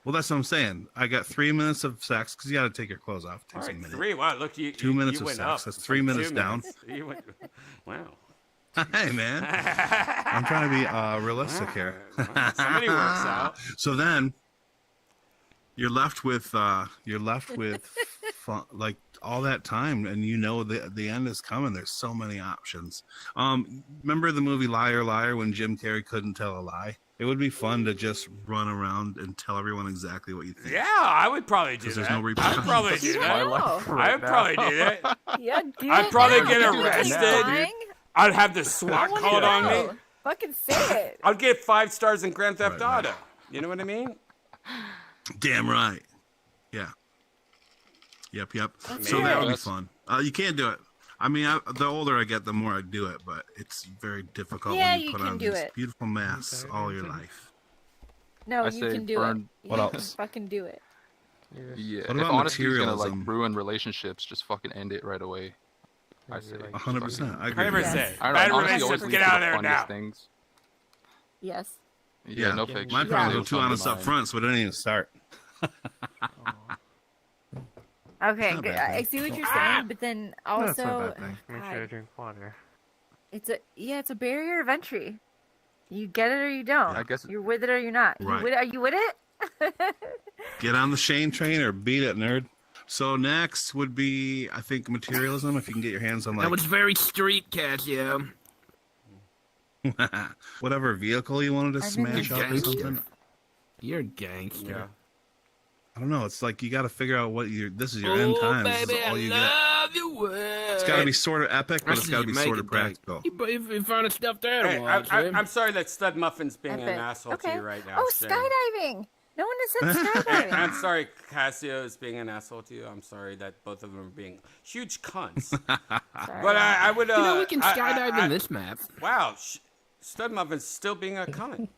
Well, that's what I'm saying. I got 3 minutes of sex because you got to take your clothes off. It takes a minute. 3. Wow, look, you 2 minutes you of went sex. up. That's 3 minutes down. You went, wow. Hey man, I'm trying to be realistic here. Somebody works out. So then you're left with fun, like all that time, and you know the end is coming. There's so many options. Remember the movie Liar Liar when Jim Carrey couldn't tell a lie? It would be fun to just run around and tell everyone exactly what you think. Yeah, I would probably do that. There's no I'd repercussions. probably do that. I would probably do that. Yeah, I'd probably get Are you arrested. lying? I'd have the SWAT called on me. Fucking say it. I'd get 5 stars in Grand Theft Auto. You know what I mean? Damn right. Yeah. Yep. That's So that would be good. fun. You can't do it. I mean, the older I get, the more I do it, but it's very difficult Yeah, when you you put can on do these it. beautiful masks all your life. No, I you say can do burn- it. What You else? can fucking do it. Yeah. What if about honesty is gonna like materialism? ruin relationships, just fucking end it right away. I say 100%. I agree. 100%. I don't Bad know. Honesty always relationships, leads get to out the of there funniest now. things. Yes. Yeah, no fake Mine shit. probably No go too fun honest up mine. front, so it didn't even start. Okay, Not good. bad I see what you're saying, but then That's not also, a bad thing. Make sure I God, drink water. it's a barrier of entry. You get it or you don't. I guess You're with it or you're not. Right. Are you with it? Get on the Shane train or beat it, nerd. So next would be, I think, materialism. If you can get your hands on That like was very street, Casio. whatever vehicle you wanted to smash up or gangster. something. You're a gangster. Yeah. I don't know. It's like you got to figure out what this is your end time. This baby, is all you get. love your world. It's got to be sort of epic, but it's got to be sort of practical. You found a stuffed Hey, animal. I'm sorry that Stud Muffin's being an Epic. asshole to Okay. you right now. Oh, Shane. skydiving. No one has said Hey, skydiving. I'm sorry, Cassio is being an asshole to you. I'm sorry that both of them are being huge cunts. But I would. You know, we can I- skydive I- in this map. Wow, Stud Muffin's still being a cunt.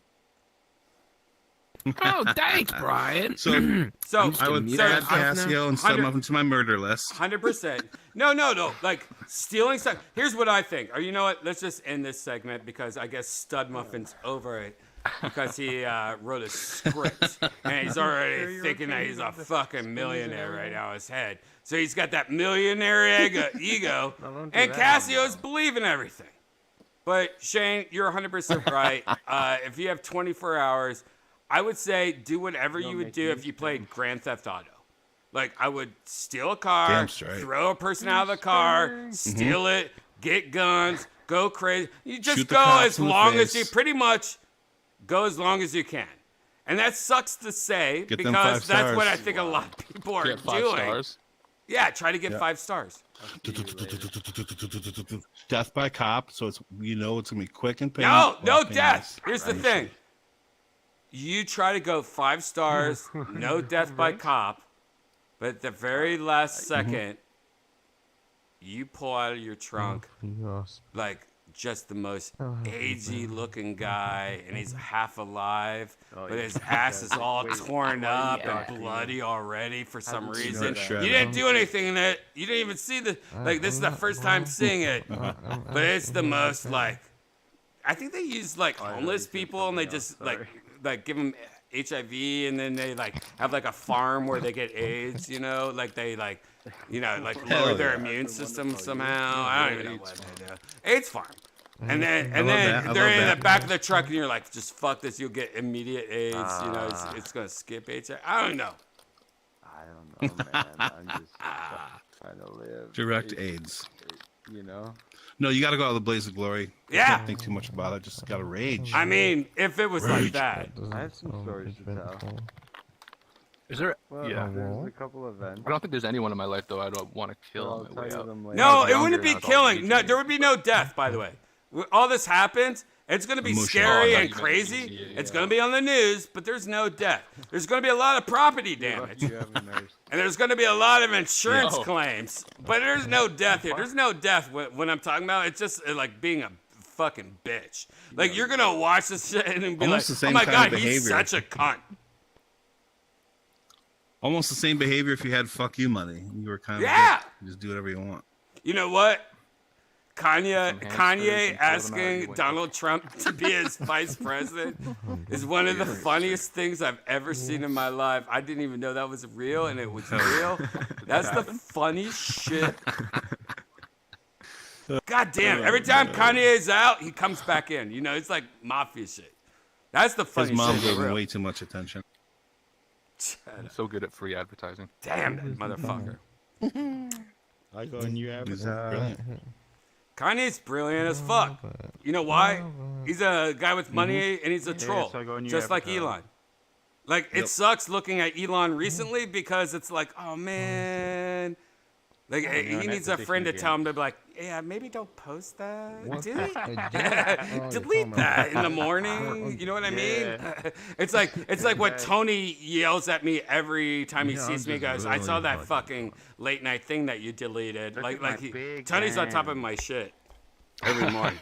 Oh, thanks, Brian. So I would add Casio and set him up into my murder list. 100%. No. Like stealing stuff. Here's what I think. Or you know what? Let's just end this segment because I guess Stud Muffin's over it because he wrote a script and he's already thinking that he's a fucking millionaire right now in his head. So he's got that millionaire ego, and Casio's believing everything. But Shane, you're 100% right. If you have 24 hours, I would say do whatever you would do if you played Grand Theft Auto. Like, I would steal a car, throw a person out of the car, steal it, get guns, go crazy. You just go as long as you pretty much go as long as you can. And that sucks to say because that's what I think a lot of people are doing. 5 stars? Yeah, try to get 5 stars. Death by cop, so it's gonna be quick and painless. No death. Here's the thing. You try to go 5 stars, no death by cop, but at the very last second, you pull out of your trunk like just the most agey looking guy, and he's half alive, but his ass is all torn up and bloody already for some reason. You didn't do anything in it. You didn't even see like this is the first time seeing it, but it's the most like, I think they use like homeless people and they just like give them HIV and then they like have like a farm where they get AIDS, like they like lower their immune system somehow. I don't even know what they do. AIDS farm. And then they're in the back of the truck and you're like, just fuck this, you'll get immediate AIDS, it's gonna skip AIDS. I don't know. I don't know, man. I'm just trying to live. Direct AIDS. No, you got to go out of the blaze of glory. Yeah. Don't think too much about it. Just got to rage. I mean, if it was like that. I have some stories to tell. Is there? There's a couple events. I don't think there's anyone in my life though I don't want to kill on my way out. No, it wouldn't be killing. No, there would be no death. By the way, all this happens. It's going to be scary and crazy. It's going to be on the news, but there's no death. There's going to be a lot of property damage. And there's going to be a lot of insurance claims. But there's no death here. There's no death when I'm talking about. It's just like being a fucking bitch. Like, you're going to watch this shit and be like, oh my God, he's such a cunt. Almost the same behavior if you had fuck you money. You were kind of you just do whatever you want. You know what? Kanye asking Donald Trump to be his vice president is one of the funniest things I've ever seen in my life. I didn't even know that was real, and it was real. That's the funniest shit. God damn, every time Kanye is out, he comes back in. It's like mafia shit. That's the funny shit. His mom gave him way too much attention. I'm so good at free advertising. Damn that motherfucker. I go and you brilliant. Kanye's brilliant as fuck. You know why? He's a guy with money and he's a troll, just like Elon. Like, it sucks looking at Elon recently because it's like, oh man. Like, he needs a friend to tell him to be like, yeah, maybe don't post that. Delete that in the morning. You know what I mean? It's like what Tony yells at me every time he sees me. He goes, I saw that fucking late night thing that you deleted. Tony's on top of my shit every morning.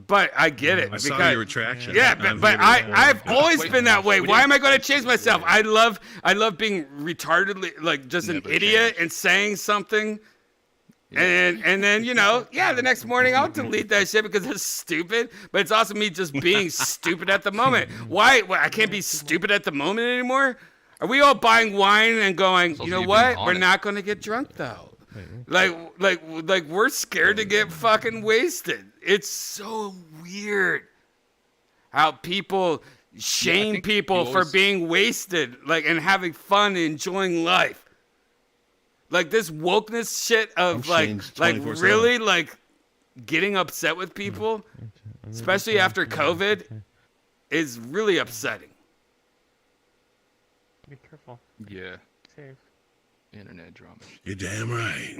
But I get it. I saw your retraction. Yeah, but I've always been that way. Why am I going to change myself? I love being retardedly, like, just an idiot and saying something. And then, the next morning I'll delete that shit because it's stupid. But it's also me just being stupid at the moment. Why? I can't be stupid at the moment anymore? Are we all buying wine and going, you know what? We're not going to get drunk, though. Like we're scared to get fucking wasted. It's so weird how people shame people for being wasted, and having fun and enjoying life. Like, this wokeness shit of really getting upset with people, especially after COVID, is really upsetting. Be careful. Yeah. Safe. Internet drama. You're damn right.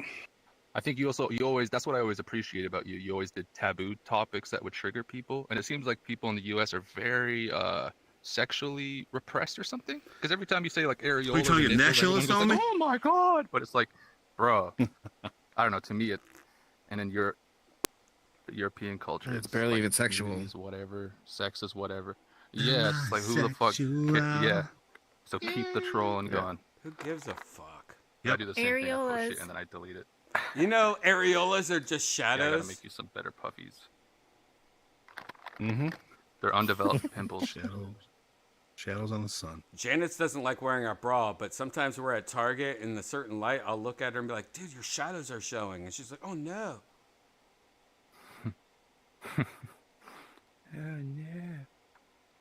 I think you always, that's what I always appreciate about you. You always did taboo topics that would trigger people. And it seems like people in the U.S. are very sexually repressed or something. Because every time you say areola, are you trying to get nationalist on me? Oh my God. But it's like, bro, I don't know, to me, and then European culture. It's barely like even sexual. movies, whatever. Sex is whatever. Yeah, it's like who the fuck? Yeah. So keep the trolling going. Who gives a fuck? I do the same thing. I post Areolas. shit and then I delete it. You know, areolas are just Yeah, I shadows. gotta make you some better puffies. Mm-hmm. They're undeveloped pimples. Shadows on the sun. Janice doesn't like wearing a bra, but sometimes we're at Target in a certain light. I'll look at her and be like, dude, your shadows are showing. And she's like, oh no. Oh, yeah.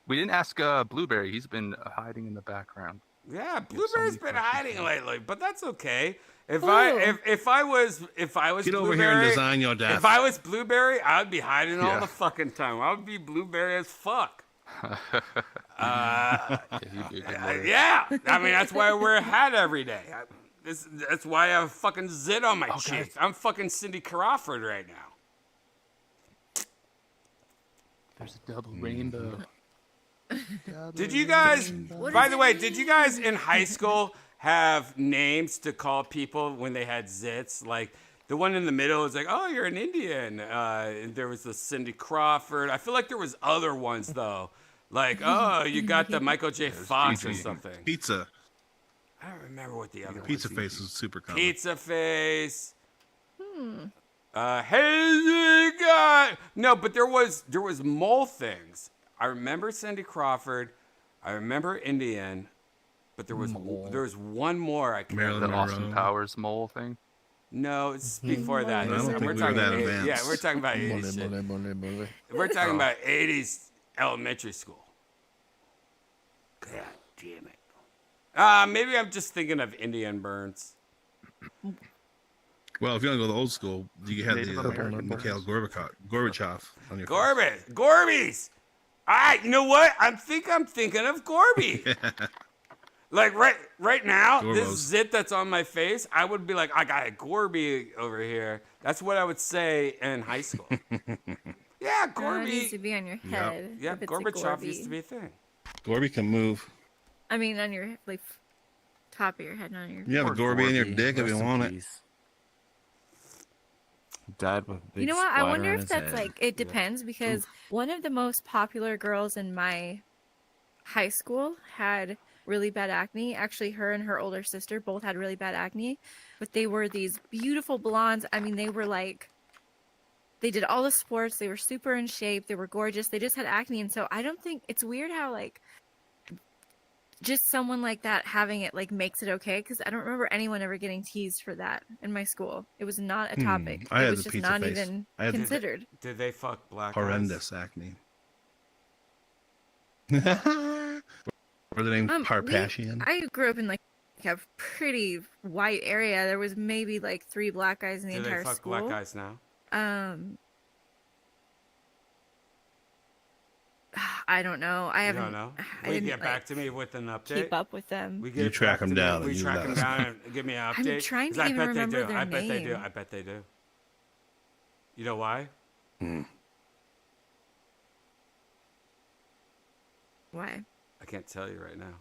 We didn't ask Blueberry. He's been hiding in the background. Yeah, Blueberry's been hiding lately, but that's okay. If Ooh. I was Get Blueberry, over here and design your death. if I was Blueberry, I would be hiding all the fucking time. I would be Blueberry as fuck. Yeah, he'd be a good lawyer. Yeah, I mean that's why I wear a hat every day. That's why I have a fucking zit on my cheek. I'm fucking Cindy Crawford right now. There's a double rainbow. Did you guys, by the way, did you guys in high school have names to call people when they had zits? Like the one in the middle is like, oh, you're an Indian. And there was the Cindy Crawford. I feel like there was other ones though. Like, oh, you got the Michael J. Fox or something. Pizza. I don't remember what the other Pizza one face is super common. Pizza face. Hey, God. No, but there was mole things. I remember Cindy Crawford. I remember Indian, but there was one more. I can't The Austin Powers mole thing. No, it's before that. I don't think we were that advanced. Yeah, we're talking about 80s shit. We're talking about 80s elementary school. God damn it. Maybe I'm just thinking of Indian burns. Well, if you want to go the old school, you had the Mikhail Gorbachev on your face. Gorbies. All right, you know what? I'm thinking of Gorby. Like right now, this zit that's on my face, I would be like, I got a Gorby over here. That's what I would say in high school. Yeah, Gorby. It needs to be on your head. Yeah, if it's a Gorbachev Gorby. used to be a thing. Gorby can move. I mean, on your like top of your head, not on your. You have a Gorby in your dick if you want it. Died with a big You know what? I splatter wonder on if his that's head. like it depends because one of the most popular girls in my high school had really bad acne. Actually, her and her older sister both had really bad acne, but they were these beautiful blondes. I mean, they were like they did all the sports. They were super in shape. They were gorgeous. They just had acne, and so I don't think it's weird how like just someone like that having it like makes it okay because I don't remember anyone ever getting teased for that in my school. It was not a topic. I It had was the just pizza not face. even I had the- considered. Did they fuck black Horrendous acne. Or the name Parpashian. I grew up in like a pretty white area. There was maybe like 3 black guys in the Do entire they fuck school. black guys now? I don't know. I You haven't. don't know? I Will you didn't get back to me with an update? keep up with them. We You get track back them to me. down We and track you them let us down and give me an update. I'm trying to 'Cause I even bet remember they do. their I bet they do. name. I bet they do. You know why? Why? I can't tell you right now.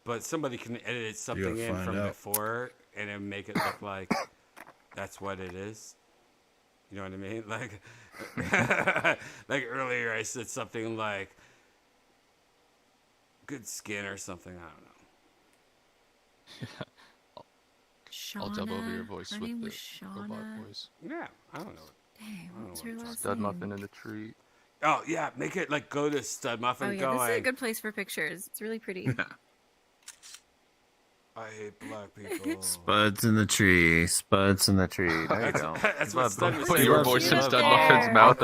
But somebody can edit something gotta in find from out. before and then make it look like that's what it is. You know what I mean? Like, like earlier I said something like good skin or something. I don't know. I'll dub over your voice Her with name the was Shauna. robot voice. Yeah, I don't know. Dang, what's I don't her know. last Stud name? muffin in the tree. Oh yeah, make it like go to Stud Muffin Oh yeah, going. this is a good place for pictures. It's really pretty. I hate black people. Spuds in the tree. Spuds in the tree. There you go. That's what Stud was Put saying. your voice in Stud Muffin's mouth.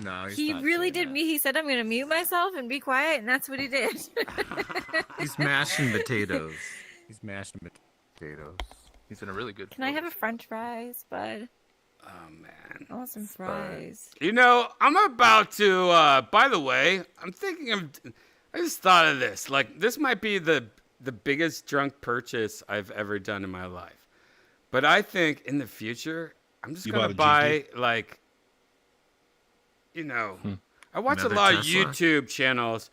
No, he's He not really saying did me. He said, "I'm going to mute myself and be quiet," and that's what he did. that. He's mashing potatoes. He's mashing potatoes. He's in a really good. Can I have a French fries, bud? Oh man. I want some fries. You know, I'm about to. By the way, I'm thinking of. I just thought of this. Like, this might be the biggest drunk purchase I've ever done in my life. But I think in the future, I'm just gonna buy like. You know, I watch Another a lot Tesla? of YouTube channels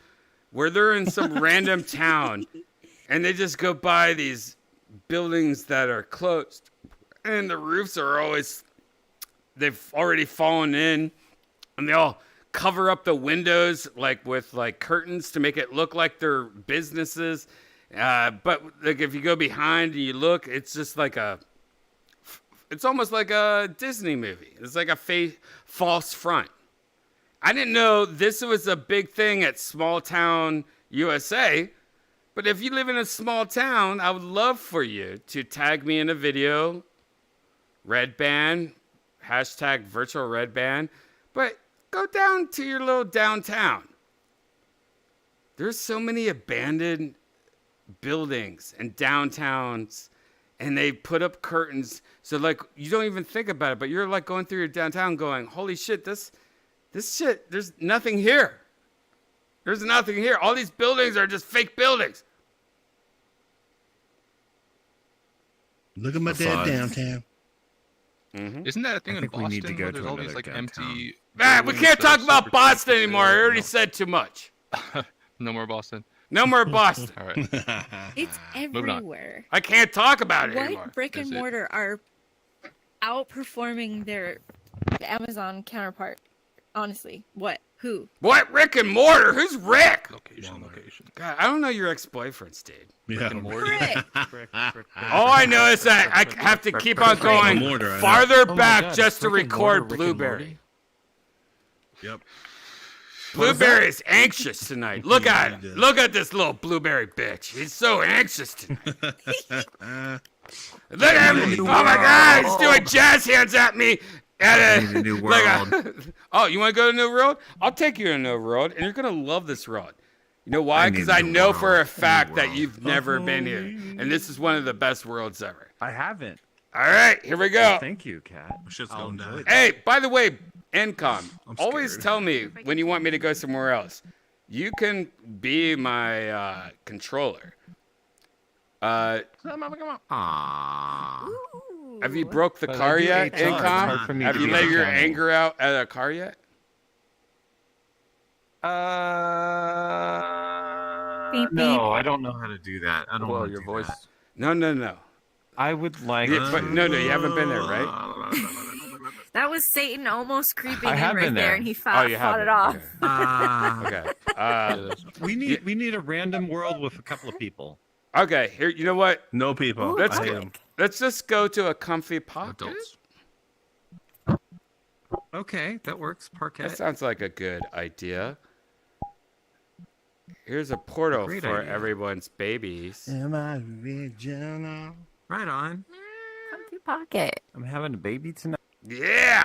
where they're in some random town, and they just go by these buildings that are closed, and the roofs are always, they've already fallen in, and they all cover up the windows like with like curtains to make it look like they're businesses. But like if you go behind and you look, it's just like it's almost like a Disney movie. It's like a false front. I didn't know this was a big thing at small town USA, but if you live in a small town, I would love for you to tag me in a video, Red Band, hashtag virtual Red Band, but go down to your little downtown. There's so many abandoned buildings and downtowns, and they put up curtains. So like, you don't even think about it, but you're like going through your downtown going, holy shit, this shit, there's nothing here. There's nothing here. All these buildings are just fake buildings. Look at my dad downtown. Mm-hmm. Isn't that a thing in Boston? We need to go There's to all these another like empty. We can't talk about Boston anymore. I already said too much. No more Boston. No more Boston. All right. It's everywhere. I can't talk about it What anymore. brick and mortar are outperforming their Amazon counterpart? Honestly, what? Who? What? Rick and Mortar? Who's Rick? Location. God, I don't know your ex-boyfriends, dude. Yeah. All I know is that I have to keep on going farther back just to record Blueberry. Yep. Blueberry is anxious tonight. Look at him. Look at this little Blueberry bitch. He's so anxious tonight. Look at him. Oh my God, he's doing jazz hands at me. At a new world. Oh, you want to go to a new world? I'll take you to a new world, and you're going to love this world. You know why? Because I know for a fact that you've never been here. And this is one of the best worlds ever. I haven't. All right, here we go. Thank you, Kat. Shit's going down. Hey, by the way, Encom, always tell me when you want me to go somewhere else. You can be my controller. Have you broke the car yet, Encom? Have you let your anger out at a car yet? No, I don't know how to do that. I don't know your voice. that. No. I would like. But no, you haven't been there, right? That was Satan almost creeping I in have right been there, there. and he fought it off. Okay. We need a random world with a couple of people. Okay, here. You know what? No people. Let's just go to a comfy pocket. Okay, that works. Parquet. That sounds like a good idea. Here's a portal Great for idea. everyone's babies. Am I original? Right on. Comfy pocket. I'm having a baby tonight. Yeah.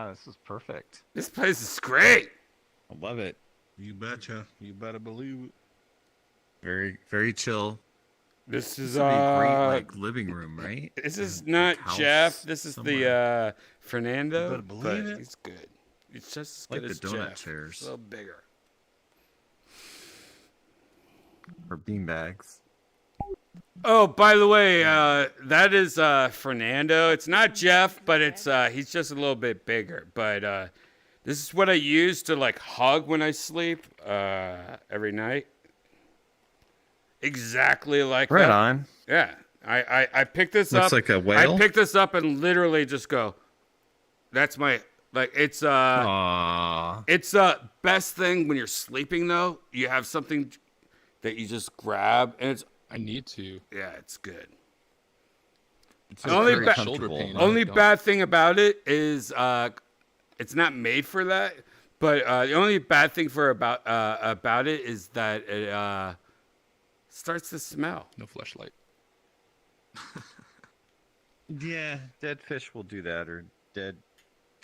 This is perfect. This place is great. I love it. You betcha. You better believe it. Very, very chill. This is would be a great like living room, right? This is not house Jeff. This is somewhere. the Fernando. better believe but it. He's good. It's just as Like good the as donut Jeff. chairs. It's a little bigger. Or beanbags. Oh, by the way, that is Fernando. It's not Jeff, but it's he's just a little bit bigger. But this is what I use to like hug when I sleep every night. Exactly like Right that. on. Yeah, I picked this Looks up. like a whale? I picked this up and literally just go. That's my like. It's Aww. It's best thing when you're sleeping though. You have something that you just grab and it's. I need to. Yeah, it's good. It's The only, very comfortable. only bad thing about it is it's not made for that. But the only bad thing about it is that it starts to smell. No fleshlight. Yeah, dead fish will do that, or dead.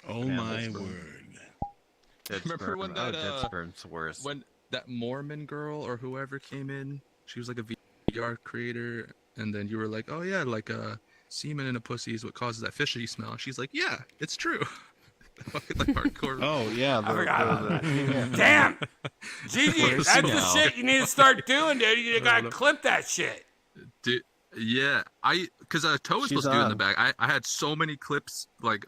Oh my word! Dead Remember sperm. when that dead sperm's worse. when that Mormon girl or whoever came in? She was like a VR creator, and then you were like, "Oh yeah, like semen in a pussy is what causes that fishy smell. She's like, yeah, it's true. Fucking like hardcore. Oh yeah, I forgot about that. Damn, Gigi, that's the shit you need to start doing, dude. You gotta clip that shit. Dude, yeah, because Toe was supposed to do it in the back. I had so many clips, like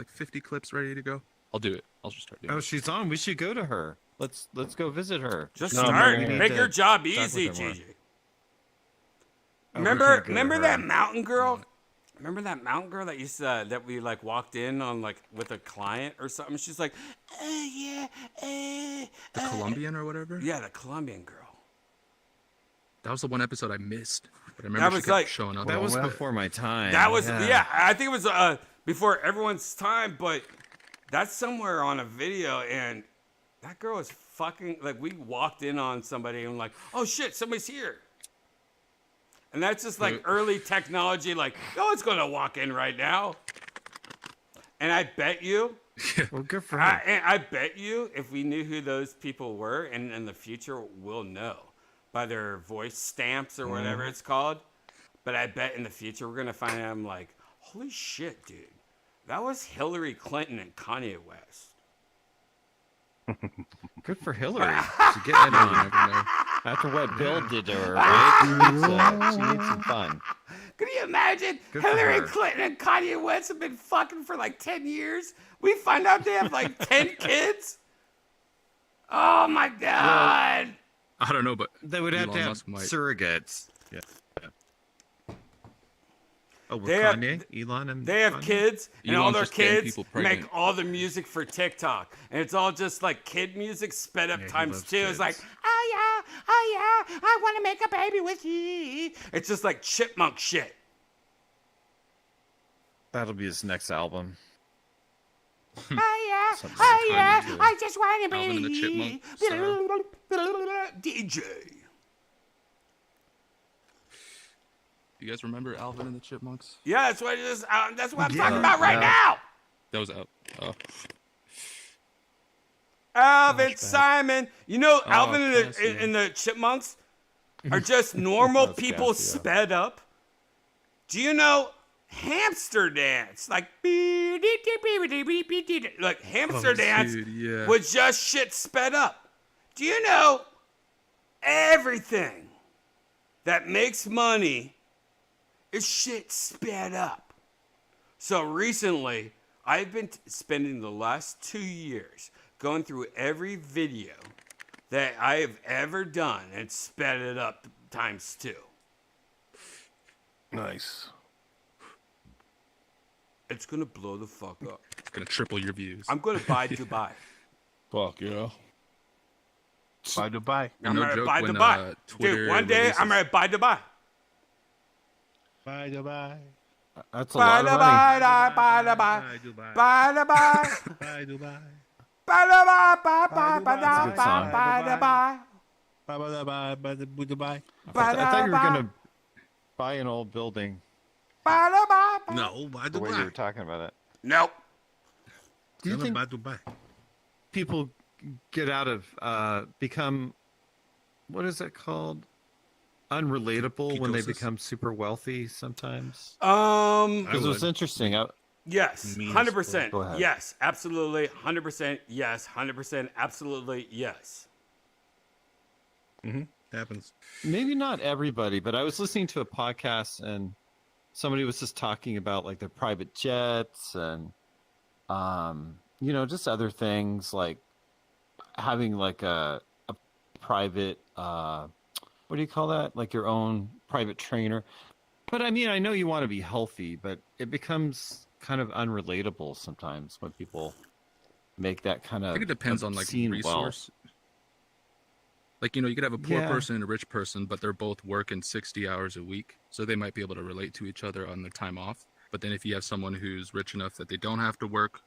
50 clips ready to go. I'll do it. I'll just start doing it. Oh, she's on. We should go to her. Let's go visit her. Just start. Make her job easy, Gigi. Remember that mountain girl? Remember that mountain girl that used to, that we like walked in on like with a client or something? She's like, the Colombian or whatever? Yeah, the Colombian girl. That was the one episode I missed. But I remember she kept showing up. That was before my time. That was I think it was before everyone's time, but that's somewhere on a video, and that girl is fucking like, we walked in on somebody and like, oh shit, somebody's here. And that's just like early technology, like, no one's gonna walk in right now. And I bet you, well, good for her. I bet you, if we knew who those people were, and in the future we'll know by their voice stamps or whatever it's called. But I bet in the future we're gonna find them like, holy shit, dude, that was Hillary Clinton and Kanye West. Good for Hillary. She's getting it on. After what Bill did to her, right? She needs some fun. Can you imagine? Hillary Clinton and Kanye West have been fucking for like 10 years. We find out they have like 10 kids. Oh my God. Well, I don't know, but they would have to have surrogates. Yeah. Oh, with Kanye, Elon, and they have kids, and all their kids make all the music for TikTok, and it's all just like kid music sped up times 2. It's like, oh yeah, I want to make a baby with you. It's just like chipmunk shit. That'll be his next album. Oh yeah, I just want to be Alvin and the Chipmunks, DJ. You guys remember Alvin and the Chipmunks? Yeah, that's what that's what I'm talking about right now. That was out. Alvin, Simon. You know, Alvin and the Chipmunks are just normal people sped up. Do you know hamster dance? Like hamster dance was just shit sped up. Do you know everything that makes money is shit sped up? So recently, I've been spending the last 2 years going through every video that I have ever done and sped it up times 2. Nice. It's gonna blow the fuck up. It's gonna triple your views. I'm gonna buy Dubai. Fuck yeah. Buy Dubai. I'm gonna buy Dubai. Dude, one day I'm gonna buy Dubai. Buy Dubai. That's a lot of money. Buy Dubai. Buy Dubai. Buy Dubai. Buy Dubai. Buy Dubai. Buy Dubai. I thought you were gonna buy an old building. No, buy The way you Dubai. were talking about it. Nope. Do you think buy Dubai? people get out of become, what is it called? Unrelatable when they Ketosis? become super wealthy sometimes? Because it was interesting. Yes, Means 100%. Go ahead. Yes, absolutely. 100%. Yes, 100%. Absolutely. Yes. Happens. Maybe not everybody, but I was listening to a podcast and somebody was just talking about like their private jets and, just other things like having like a private, what do you call that? Like your own private trainer. But I mean, I know you want to be healthy, but it becomes kind of unrelatable sometimes when people make that kind of. I think it depends on like resource. Like, you could have a poor person and a rich person, but they're both working 60 hours a week. So they might be able to relate to each other on their time off. But then if you have someone who's rich enough that they don't have to work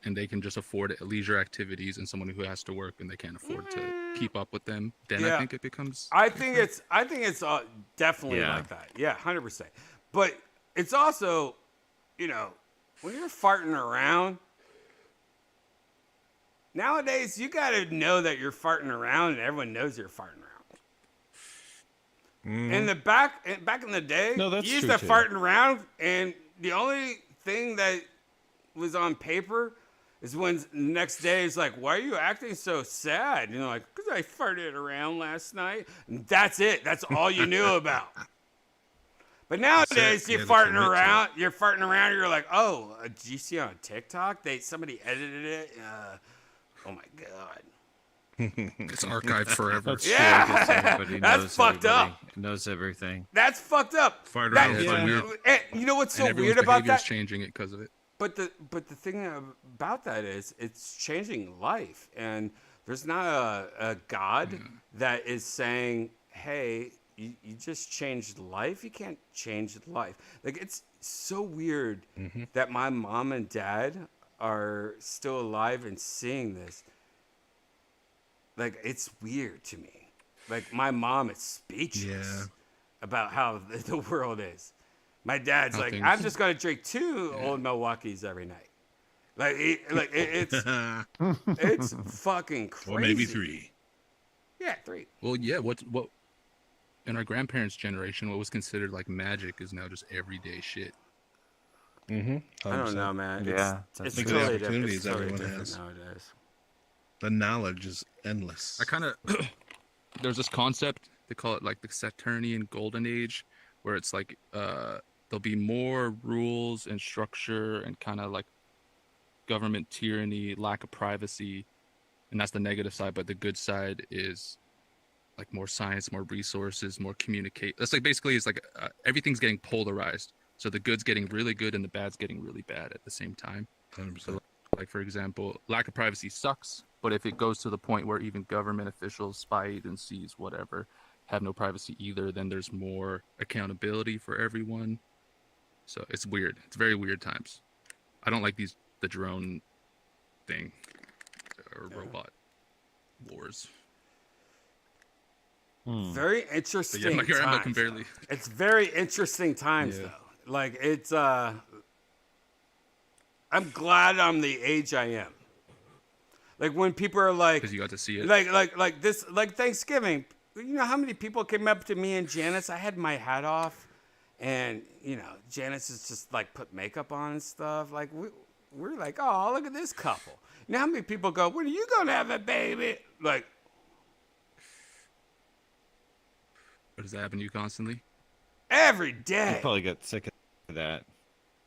and they can just afford leisure activities, and someone who has to work and they can't afford to keep up with them, then I think it becomes. I think it's definitely like that. Yeah, 100%. But it's also, when you're farting around, nowadays you got to know that you're farting around and everyone knows you're farting in the back in the day, No, that's you used true, to too. farting around, and the only thing that was on paper is when the next day it's like, why are you acting so sad? You know, like, because I farted around last night. And that's it. That's all you knew about. But nowadays, you're farting around. You're farting around. You're like, oh, did you see on TikTok? Somebody edited it. Oh my god. It's archived forever. That's Yeah. true, 'cause everybody That's knows fucked everybody, up. knows everything. That's fucked up. Fart That- around is like weird. and you know what's so And everyone's weird about behavior's that? changing it because of it. But the thing about that is it's changing life, and there's not a God that is saying, hey, you just changed life. You can't change life. Like, it's so weird that my mom and dad are still alive and seeing this. Like, it's weird to me. Like, my mom is speechless about how the world is. My dad's How like, things- I'm just gonna drink 2 old Milwaukees every night. Like, it's fucking crazy. Or maybe 3. Yeah, 3. Well, yeah. What in our grandparents' generation, what was considered like magic is now just everyday shit. I don't know, man. Yeah, it's Think totally of the different. opportunities It's totally everyone different has. nowadays. The knowledge is endless. I kind of there's this concept, they call it like the Saturnian golden age, where it's like there'll be more rules and structure and kind of like government tyranny, lack of privacy, and that's the negative side. But the good side is like more science, more resources, more communicate. That's like basically it's like everything's getting polarized. So the good's getting really good and the bad's getting really bad at the same time. 100%. So like for example, lack of privacy sucks, but if it goes to the point where even government officials, spy agencies, whatever, have no privacy either, then there's more accountability for everyone. So it's weird. It's very weird times. I don't like the drone thing or robot wars. Very interesting. But yeah, here I'm times, can barely. though. It's very interesting times though. Like it's I'm glad I'm the age I am. Like when people are like, because you got to see it. Like this, like Thanksgiving. You know how many people came up to me and Janice? I had my hat off, and you know Janice is just like put makeup on and stuff. Like we're like, oh, look at this couple. You know how many people go, when are you gonna have a baby? Like, But does that happen to you constantly? every day. You probably get sick of that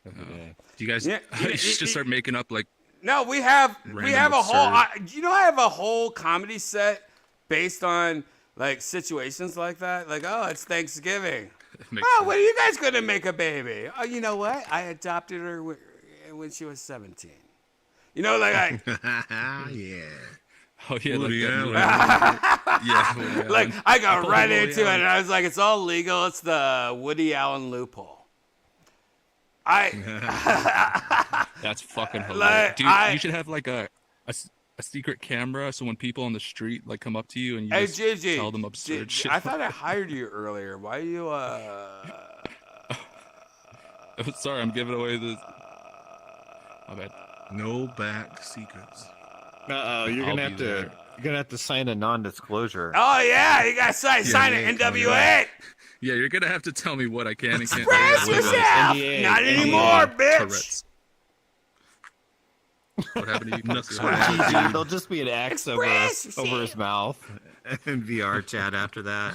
every day. Do you guys just start making up like? No, we have Random a whole. absurd- You know, I have a whole comedy set based on like situations like that. Like, oh, it's Thanksgiving. Oh, when are you guys gonna make a baby? Oh, you know what? I adopted her when she was 17. You know, like yeah. Oh yeah, Woody like Allen. yeah. Woody Allen. like I got pulled right the Woody into it, Allen. and I was like, it's all legal. It's the Woody Allen loophole. That's fucking hilarious. Like, Dude, you should have like a secret camera, so when people on the street like come up to you and you Hey, just Gigi, tell them absurd shit. I thought I hired you earlier. Why are you Sorry, I'm giving away the. My bad. No back secrets. Uh-oh, you're I'll gonna be have to there. you're gonna have to sign a non-disclosure. Oh yeah, you gotta sign an NWA. Yeah, you're gonna have to tell me what I can and can't. Express do. yourself. NDA. Not anymore, bitch. Tourette's. What happened to you? Nuts. There'll just be an X over his mouth. And VR chat after that.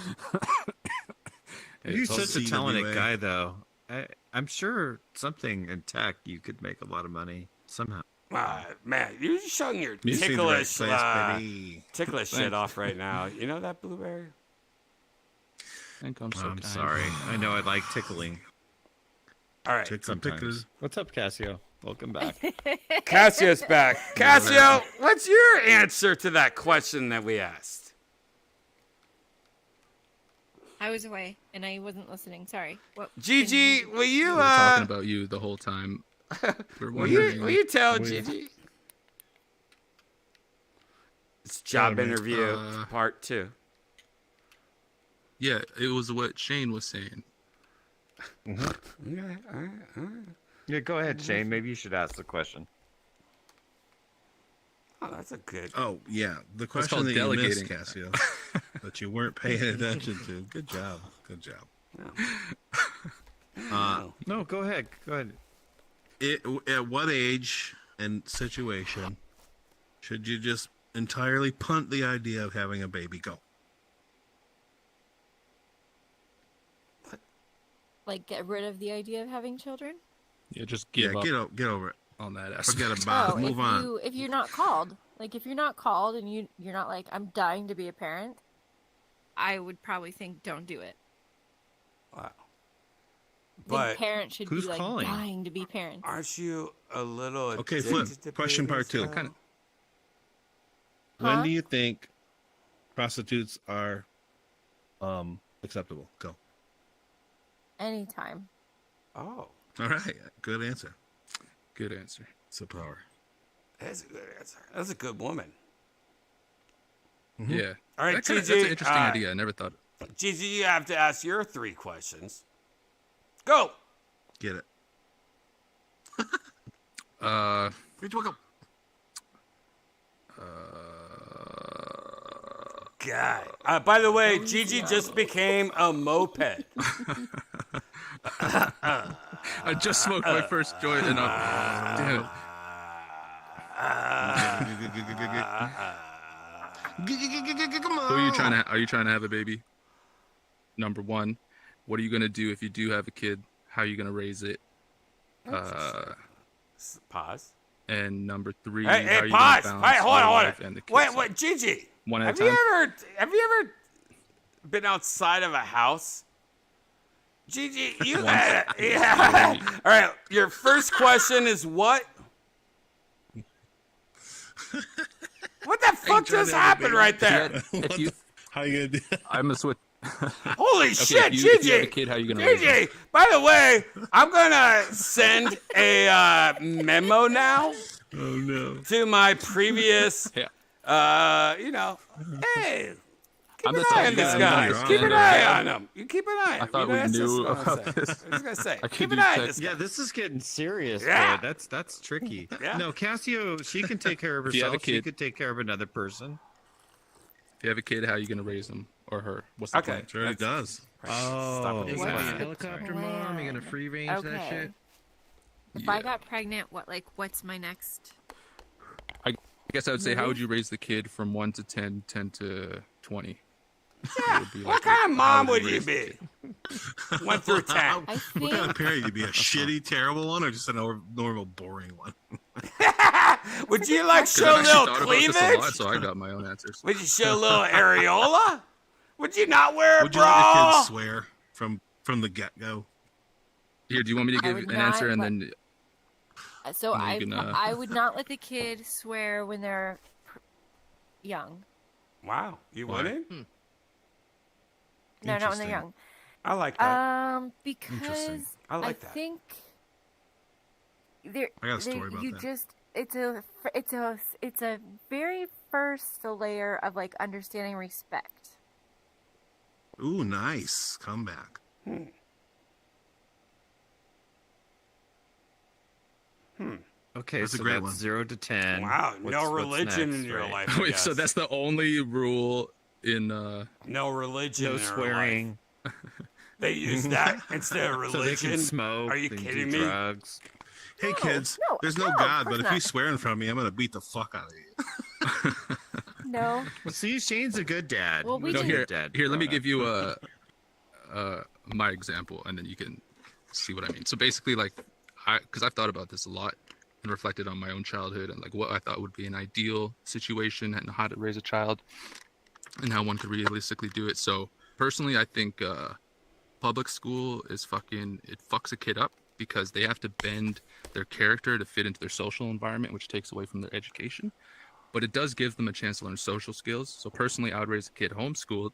You're it's all such a CWA. talented guy, though. I'm sure something in tech you could make a lot of money somehow. Man, you're showing your You see the ticklish, right place, baby. ticklish shit off right now. You know that, Blueberry? I think I'm so I'm kind. sorry. I know I like tickling. All right. Tickle, tickle. Sometimes. What's up, Cassio? Welcome back. Cassio's back. Cassio, what's your answer to that question that we asked? I was away and I wasn't listening. Sorry. What? Gigi, will you We were talking about you the whole time. We're will you tell Will you- Gigi? It's job man. interview part 2. Yeah, it was what Shane was saying. Okay, all right. Yeah, go ahead, Shane. Maybe you should ask the question. Oh, that's a good. Oh yeah, the called question that you missed, delegating. Cassio. that you weren't paying attention to. Good job. Good job. No, go ahead. Go ahead. At what age and situation should you just entirely punt the idea of having a baby? Go. Like, get rid of the idea of having children? Yeah, just give up. Get over it. On that aspect. Forget about it. Move on. If you're not called, like if you're not called and you're not like, I'm dying to be a parent, I would probably think don't do it. Wow. But parents should be like calling? dying to be parents. Aren't you a little Okay, addicted flip. to Question part babies, 2. though? When do you think prostitutes are acceptable? Go. Anytime. Oh. All right. Good answer. Good answer. It's a power. That's a good answer. That's a good woman. Yeah. All right, That's Gigi. an interesting idea. I never thought. Gigi, you have to ask your 3 questions. Go. Get it. Where'd you go? God. By the way, Gigi just became a moped. I just smoked my first joint and damn it. Who are you trying to? Are you trying to have a baby? Number 1, what are you gonna do if you do have a kid? How are you gonna raise it? Pause. And number 3, Hey, how are you pause. gonna Hey, balance hold your on. life and the kids? Wait, Gigi. One at a Have time. you ever been outside of a house? Gigi, you yeah. All right, your first question is what? What the fuck just happened right there? How you gonna do? I'm gonna switch. Holy shit, if Gigi! you have a kid, how are you gonna raise Gigi, him? by the way, I'm gonna send a memo now. Oh no. To my previous, hey, keep an eye on this guy. Keep an eye on him. You keep an eye on him. I thought we knew about this. I was gonna say, I keep could an do eye on sex- this guy. Yeah, this is getting serious. Yeah. Boy. That's tricky. Yeah. No, Cassio, she can take care of If you have a herself. She kid- could take care of another person. If you have a kid, how are you gonna raise him or her? What's the plan? Sure it does. Oh, You gonna be a helicopter mom? You gonna free range that shit? If I got pregnant, what's my next? I guess I would say, how Really? would you raise the kid from 1 to 10, 10 to 20? What kind of mom would you be? 1 through 10. What kind of parent? You'd be a shitty, terrible one, or just a normal, boring one? Would you like show a I've little actually thought about this a lot, cleavage? so I got my own answers. Would you show a little areola? Would you not wear a Would you let your bra? kids swear from the get go? Here, do you want me to I give would an answer not and let- then? So And then I you can, I would not let the kid swear when they're young. Wow, you Why? wouldn't? No, not when they're Interesting. young. I like that. Because I like that. think there. I got a story about you that. just it's a very first layer of like understanding respect. Ooh, nice comeback. Okay, That's a so great that's one. 0 to 10. Wow, no What's religion next, in your right? life. I Wait, so guess. that's the only rule in? no religion. No in their swearing. life. They use that instead of So they religion. can smoke. Are you they can kidding do me? drugs. Hey kids, there's no of God, course but if you not. swear in front of me, I'm gonna beat the fuck out of you. No. Well, see, Shane's a good dad. Well, we He was didn't- a Here, good dad here. Let me growing give up. you my example, and then you can see what I mean. So basically, like, because I've thought about this a lot and reflected on my own childhood and like what I thought would be an ideal situation and how to raise a child and how one could realistically do it. So personally, I think public school is it fucks a kid up because they have to bend their character to fit into their social environment, which takes away from their education. But it does give them a chance to learn social skills. So personally, I would raise a kid homeschooled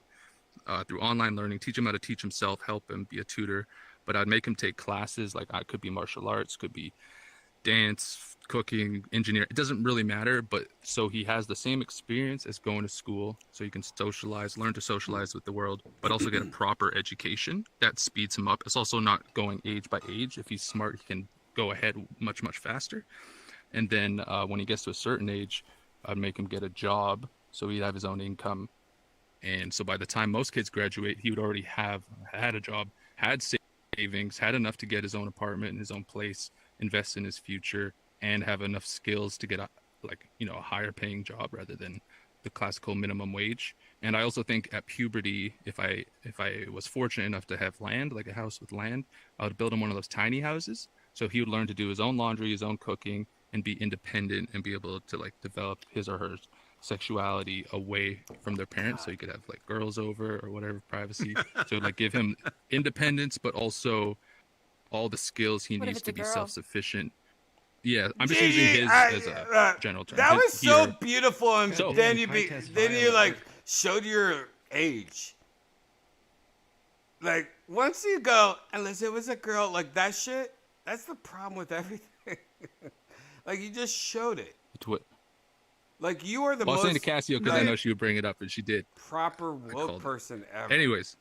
through online learning, teach him how to teach himself, help him be a tutor. But I'd make him take classes, like I could be martial arts, could be dance, cooking, engineer. It doesn't really matter, but so he has the same experience as going to school, so he can socialize, learn to socialize with the world, but also get a proper education that speeds him up. It's also not going age by age. If he's smart, he can go ahead much, much faster. And then when he gets to a certain age, I'd make him get a job so he'd have his own income And so by the time most kids graduate, he would already have had a job, had savings, had enough to get his own apartment and his own place, invest in his future, and have enough skills to get a higher paying job rather than the classical minimum wage. And I also think at puberty, if I was fortunate enough to have land, like a house with land, I would build him one of those tiny houses. So he would learn to do his own laundry, his own cooking, and be independent and be able to like develop his or her sexuality away from their parents. So he could have like girls over or whatever, privacy. So like give him independence, but also all the skills he needs to be self-sufficient. Yeah, I'm just using his as a general term. That was so beautiful, and then you like showed your age. Like once you go, unless it was a girl, like that shit. That's the problem with everything. Like you just showed it. What? Like you are the most. I was saying to Cassio because I know she would bring it up, and she did. Proper woke person ever. Anyways.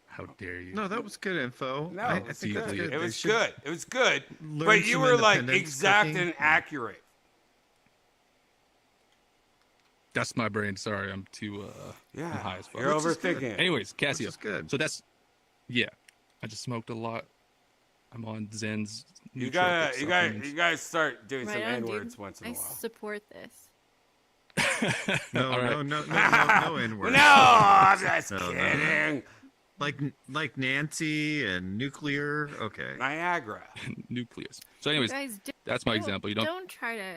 How dare you? No, that was good info. No, I think that's good. It was good. It was good. But you were like exact and accurate. That's my brain. Sorry, I'm too I'm high as fuck. You're overthinking it. Anyways, Cassio. Good. So that's I just smoked a lot. I'm on Zen's. You gotta start doing some N-words once in a while. I support this. No N-words. No, I'm just kidding. Like Nancy and nuclear. Okay. Niagara. Nucleus. So anyways, that's my example. Don't try to.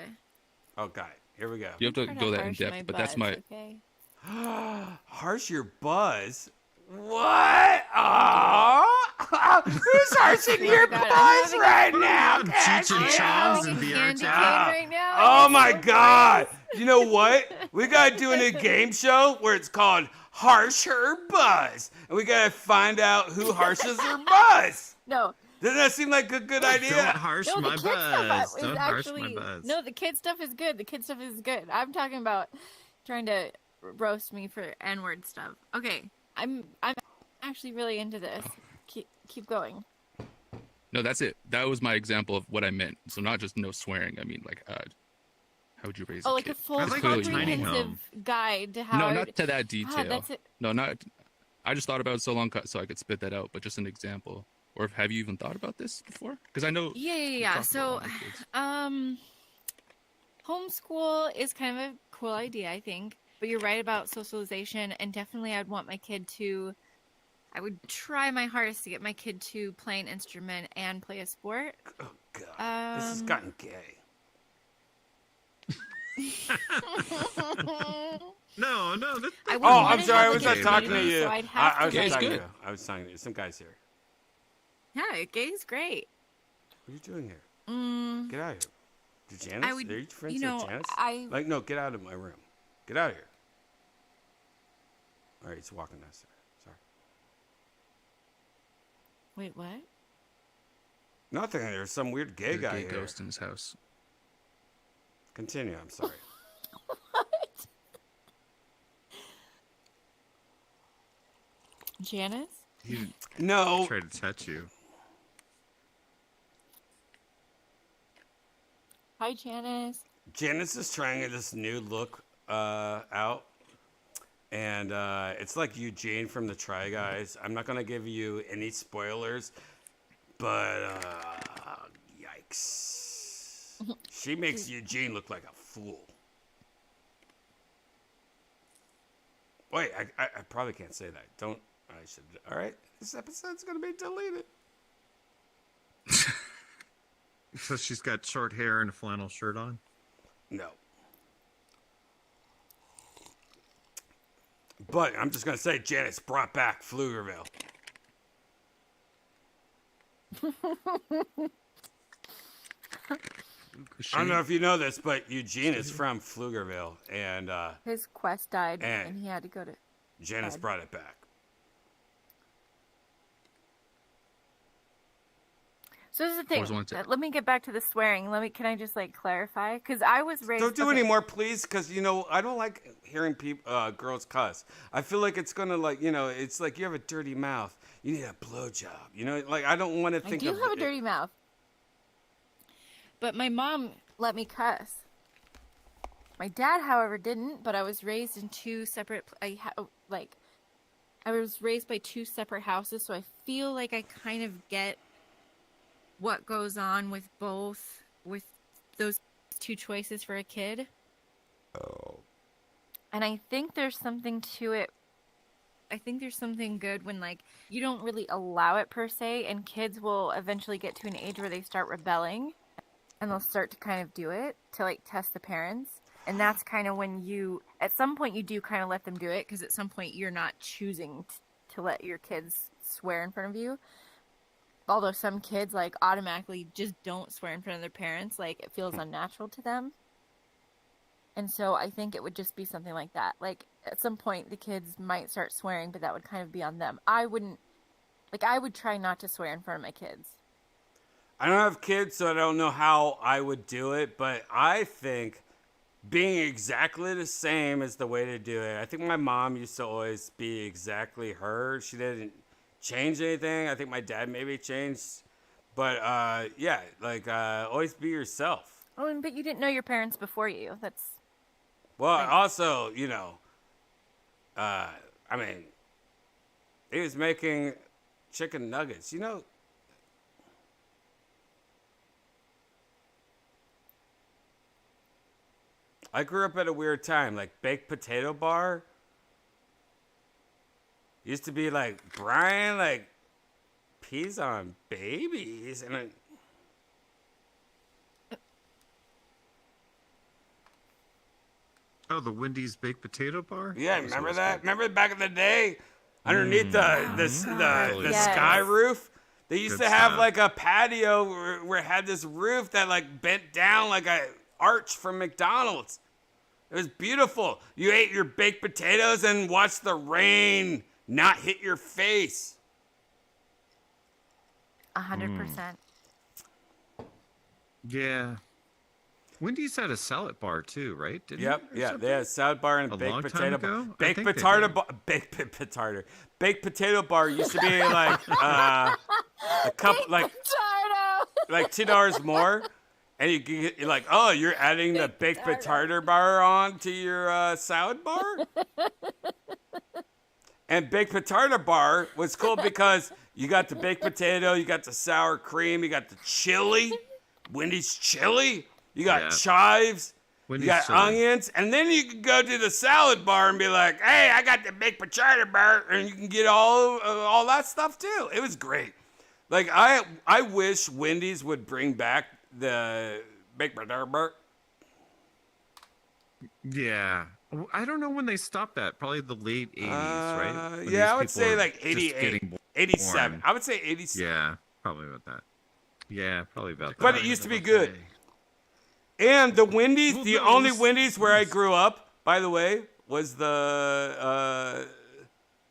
Oh God, here we go. You have to go that in depth, but that's my. Okay. Harsh your buzz. What? Oh, who's harshing your buzz right now? Oh my God! You know what? We gotta do a game show where it's called Harsh Her Buzz, and we gotta find out who harshes her buzz. No. Doesn't that seem like a good idea? Don't harsh my buzz. Don't harsh my buzz. No, the kid stuff is good. I'm talking about trying to roast me for N-word stuff. Okay, I'm actually really into this. Keep going. No, that's it. That was my example of what I meant. So not just no swearing. I mean, like, how would you raise a like kid? a full comprehensive guide to how. No, not to that detail. That's it. No, not. I just thought about it so long so I could spit that out. But just an example. Or have you even thought about this before? Because I know. Yeah. So, homeschool is kind of a cool idea, I think. But you're right about socialization, and definitely I'd want my kid to. I would try my hardest to get my kid to play an instrument and play a sport. Oh God, this has gotten gay. No. I'm sorry. I was not talking to you. So I was talking to you. I was talking to you. Some guys here. Yeah, gay's great. What are you doing here? Get out of here. Did Janice? Are you friends with Janice? No, get out of my room. Get out of here. All right, he's walking us. Sorry. Wait, what? Nothing. There's some weird gay guy here. Ghost in his house. Continue. I'm sorry. What? Janice? No. I tried to touch you. Hi, Janice. Janice is trying this new look out. And it's like Eugene from the Try Guys. I'm not going to give you any spoilers, but yikes. She makes Eugene look like a fool. Wait, I probably can't say that. I should. All right, this episode's going to be deleted. So she's got short hair and a flannel shirt on? No. But I'm just going to say Janice brought back Pflugerville. I don't know if you know this, but Eugene is from Pflugerville. And his quest died, and he had to go to Janice brought it back. So this is the thing. Let me get back to the swearing. Can I just clarify? Because I was raised. Don't do any more, please. Because I don't like hearing girls cuss. I feel like it's gonna it's like you have a dirty mouth. You need a blowjob. I don't want to think. I do have a dirty mouth. But my mom let me cuss. My dad, however, didn't. But I was raised in two separate. I was raised by two separate houses, so I feel like I kind of get what goes on with those two choices for a kid. Oh. And I think there's something to it. I think there's something good when, like, you don't really allow it per se, and kids will eventually get to an age where they start rebelling, and they'll start to kind of do it to, like, test the parents. And that's kind of when at some point you do kind of let them do it, because at some point you're not choosing to let your kids swear in front of you. Although some kids, like, automatically just don't swear in front of their parents. Like, it feels unnatural to them. And so I think it would just be something like that. Like, at some point the kids might start swearing, but that would kind of be on them. I would try not to swear in front of my kids. I don't have kids, so I don't know how I would do it, but I think being exactly the same is the way to do it. I think my mom used to always be exactly her. She didn't change anything. I think my dad maybe changed. But, yeah, like, always be yourself. Oh, but you didn't know your parents before you. That's... Well, also, you know, I mean, he was making chicken nuggets. You know, I grew up at a weird time, like baked potato bar. Used to be like, Brian, like, peas on babies. And Oh, the Wendy's baked potato bar? yeah, remember that? Remember back in the day? Underneath the sky roof? They used Good to have stuff. like a patio where it had this roof that like bent down like a arch from McDonald's. It was beautiful. You ate your baked potatoes and watched the rain not hit your face. 100%. Yeah. Wendy's had a salad bar too, right? Didn't Yep, it, or yeah, something? they had a salad bar and A baked long time potato ago? bar. I Baked think they potato did. bar. Baked potato bar used to be like a couple like $2 more, and you're like, oh, you're adding the baked potato bar on to your salad bar. And baked potato bar was cool because you got the baked potato, you got the sour cream, you got the chili, Wendy's chili, you got chives, Wendy's you got chili. onions, and then you can go to the salad bar and be like, hey, I got the baked potato bar, and you can get all that stuff too. It was great. Like, I wish Wendy's would bring back the baked potato bar. Yeah. I don't know when they stopped that. Probably the late 80s, right? When Yeah, I would these people say were like just 88, getting 87. born. I would say 87. Yeah, probably about that. Yeah, probably about that. But it used to be good. And the Wendy's, Well, the no, only it was- Wendy's where I grew up, by the way, was the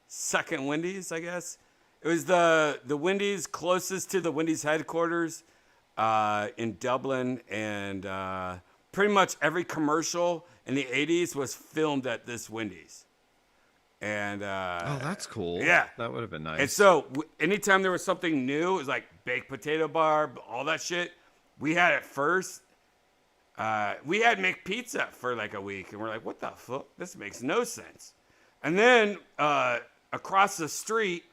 second Wendy's, I guess. It was the Wendy's closest to the Wendy's headquarters in Dublin, and pretty much every commercial in the 80s was filmed at this Wendy's. And Oh, that's cool. yeah, That would have been nice. and so anytime there was something new, it was like baked potato bar, all that shit. We had it first. We had McPizza for like a week, and we're like, what the fuck? This makes no sense. And then across the street,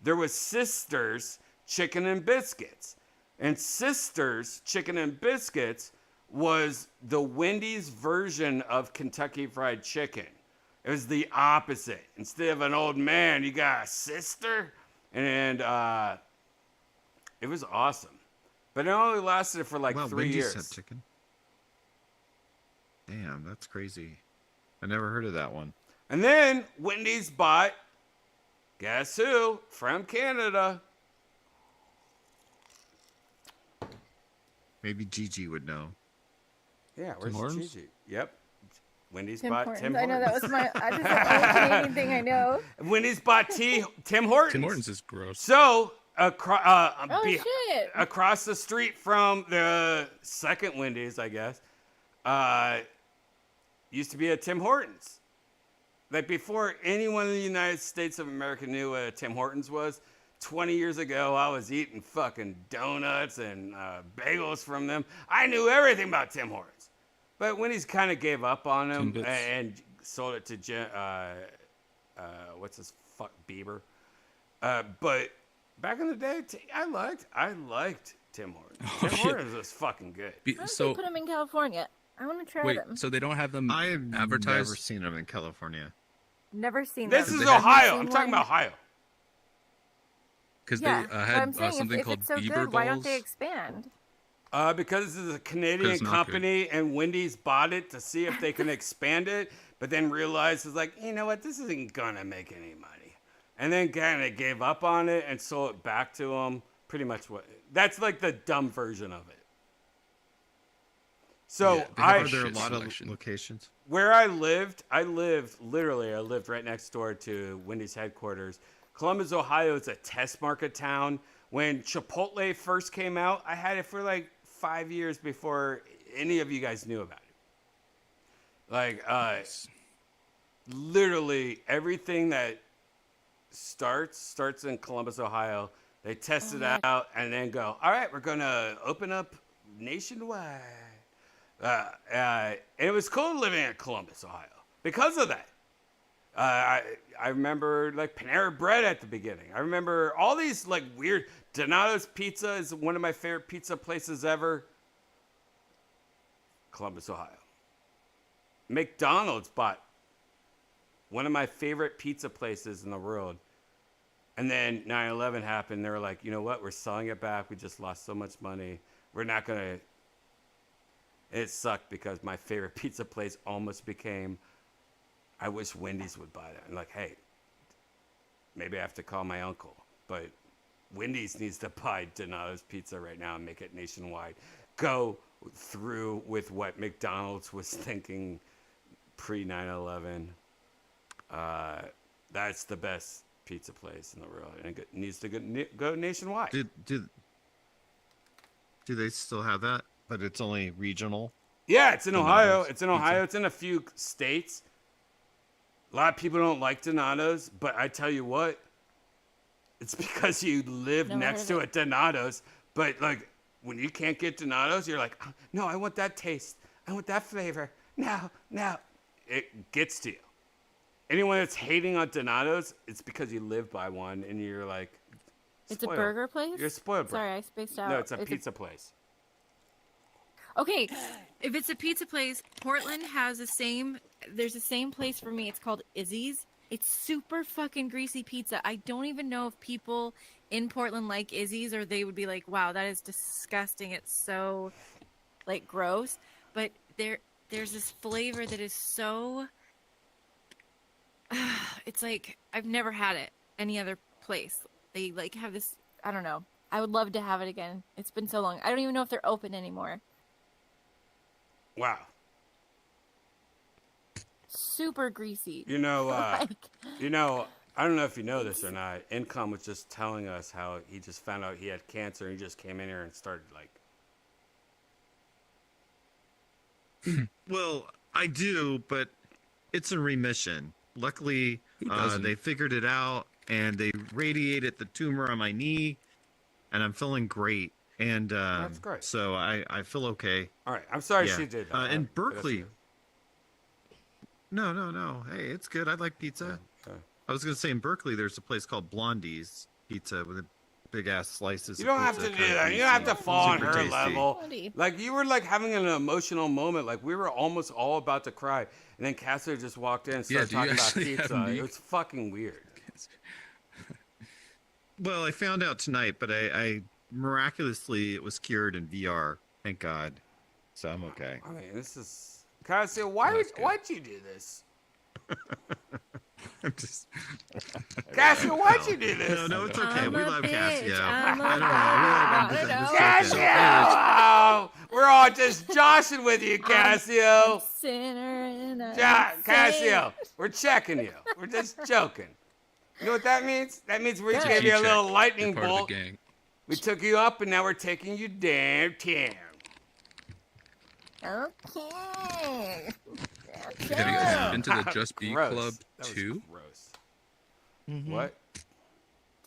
there was Sisters Chicken and Biscuits. And Sisters Chicken and Biscuits was the Wendy's version of Kentucky Fried Chicken. It was the opposite. Instead of an old man, you got a sister. And it was awesome. But it only lasted for like wow, 3 Wendy's years. had chicken. Damn, that's crazy. I never heard of that one. And then Wendy's bought, guess who? From Canada. Maybe Gigi would know. Yeah, Tim where's Hortons? Gigi? Yep. Wendy's Tim bought Hortons. Tim I know Hortons. that was my. That's the only Canadian thing I know. Wendy's bought Tim Hortons. Tim Hortons is gross. So, Oh shit! across the street from the second Wendy's, I guess, used to be a Tim Hortons. Like before anyone in the United States of America knew what a Tim Hortons was, 20 years ago, I was eating fucking donuts and bagels from them. I knew everything about Tim Hortons. But Wendy's kind of gave up on him Timbits. and sold it to what's his fuck Bieber. But back in the day, I liked Tim Hortons. Tim Hortons was fucking good. Why don't they put them in California? I want to try them. So they don't have them I've advertised? never seen them in California. Never seen This them. is Ohio. I'm talking about Ohio. Because Yeah, they but I'm had saying something if called it's so Bieber good, why don't balls. they expand? Because this is a Canadian it's not company, and Wendy's bought it to see if they can expand it, but then realized it's like, you know what, this isn't gonna make any money, and then kind of gave up on it and sold it back to them. Pretty much that's like the dumb version of it. So Are there a lot of locations? Where I lived right next door to Wendy's headquarters. Columbus, Ohio is a test market town. When Chipotle first came out, I had it for like 5 years before any of you guys knew about it. Like, literally everything that starts in Columbus, Ohio. They test it out and then go, all right, we're going to open up nationwide. And it was cool living in Columbus, Ohio because of that. I remember like Panera Bread at the beginning. I remember all these like weird Donato's Pizza is one of my favorite pizza places ever. Columbus, Ohio. McDonald's bought one of my favorite pizza places in the world. And then 9/11 happened. They were like, you know what? We're selling it back. We just lost so much money. We're not going to. It sucked because my favorite pizza place almost became, I wish Wendy's would buy that. And like, hey, maybe I have to call my uncle. But Wendy's needs to buy Donato's Pizza right now and make it nationwide. Go through with what McDonald's was thinking pre 9/11. That's the best pizza place in the world, and it needs to go nationwide. Do they still have that? But it's only regional. Yeah, it's in Ohio. It's in Ohio. Pizza. It's in a few states. A lot of people don't like Donato's, but I tell you what, it's because you live next to a Donato's. But like when you can't get Donato's, you're like, oh, no, I want that taste. I want that flavor. Now, it gets to you. Anyone that's hating on Donato's, it's because you live by one and you're like, It's a spoiled. burger place? You're spoiled. Sorry, I spaced out. No, it's a pizza place. Okay, if it's a pizza place, Portland has there's the same place for me. It's called Izzy's. It's super fucking greasy pizza. I don't even know if people in Portland like Izzy's or they would be like, wow, that is disgusting. It's so, like, gross. But there's this flavor that is so, it's like, I've never had it any other place. They, like, have this, I don't know. I would love to have it again. It's been so long. I don't even know if they're open anymore. Wow. Super greasy. You know, I don't know if you know this or not. Income was just telling us how he just found out he had cancer and he just came in here and started like. Well, I do, but it's in remission. Luckily, they figured it out and they radiated the tumor on my knee, and I'm feeling great. And That's great. So I feel okay. All right, I'm sorry she did that. In Berkeley. No. Hey, it's good. I like pizza. Okay. I was gonna say in Berkeley, there's a place called Blondie's Pizza with big ass slices. You don't have to do that. You don't have to fall on her level. Like you were like having an emotional moment. Like we were almost all about to cry, and then Cassidy just walked in and started talking about pizza. It was fucking weird. Well, I found out tonight, but I miraculously it was cured in VR. Thank God. So I'm okay. I mean, this is Cassidy. Why'd you do this? I'm just Cassio, why'd you do this? No, it's okay. We love Cassio. Cassio! We're all just joshing with you, Cassio. Cassio, we're checking you. We're just joking. You know what that means? That means we gave you a little lightning bolt. We took you up, and now we're taking you downtown. Okay. Have you guys been to the Just Be Gross. Club That was too? Gross. What?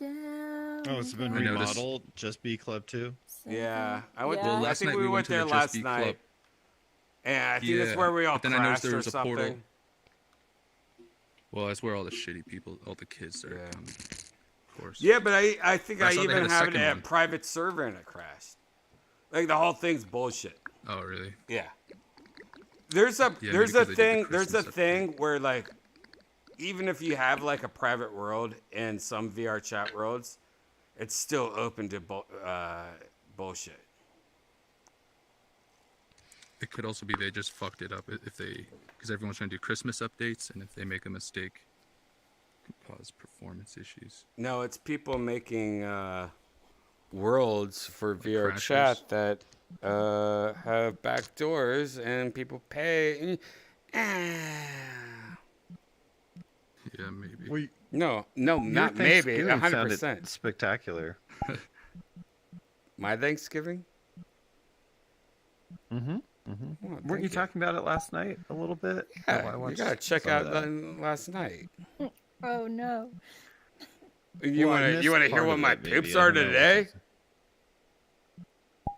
Oh, it's been I noticed- remodeled. Just Be Club 2. Yeah, I went. Well, I last think night we we went went to there the last Just Be night. Club. And I think that's where we all but then I noticed crashed there or was a something. portal. Well, that's where all the shitty people, all the kids started coming. Of course. Yeah, but I think But I saw they even had a have it second at a one. private server and it crashed. Like the whole thing's bullshit. Oh, really? Yeah. There's a Yeah, there's maybe a 'cause they did thing the there's a Christmas thing where like even if you have like a private world in some VR chat worlds, it's still open to bullshit. It could also be they just fucked it up if they, because everyone's trying to do Christmas updates, and if they make a mistake, it could cause performance issues. No, it's people making worlds for VR crashers? chat that have back doors and people pay. Yeah, maybe. No, Your not maybe. Thanksgiving 100%. sounded spectacular. My Thanksgiving? Mm-hmm. Oh, Weren't you thank talking about it last night a little bit? Yeah, Oh, I you watched gotta check some out of that. last night. Oh no. You Well, I wanna missed hear part what of my it, maybe. poops I are don't know. today?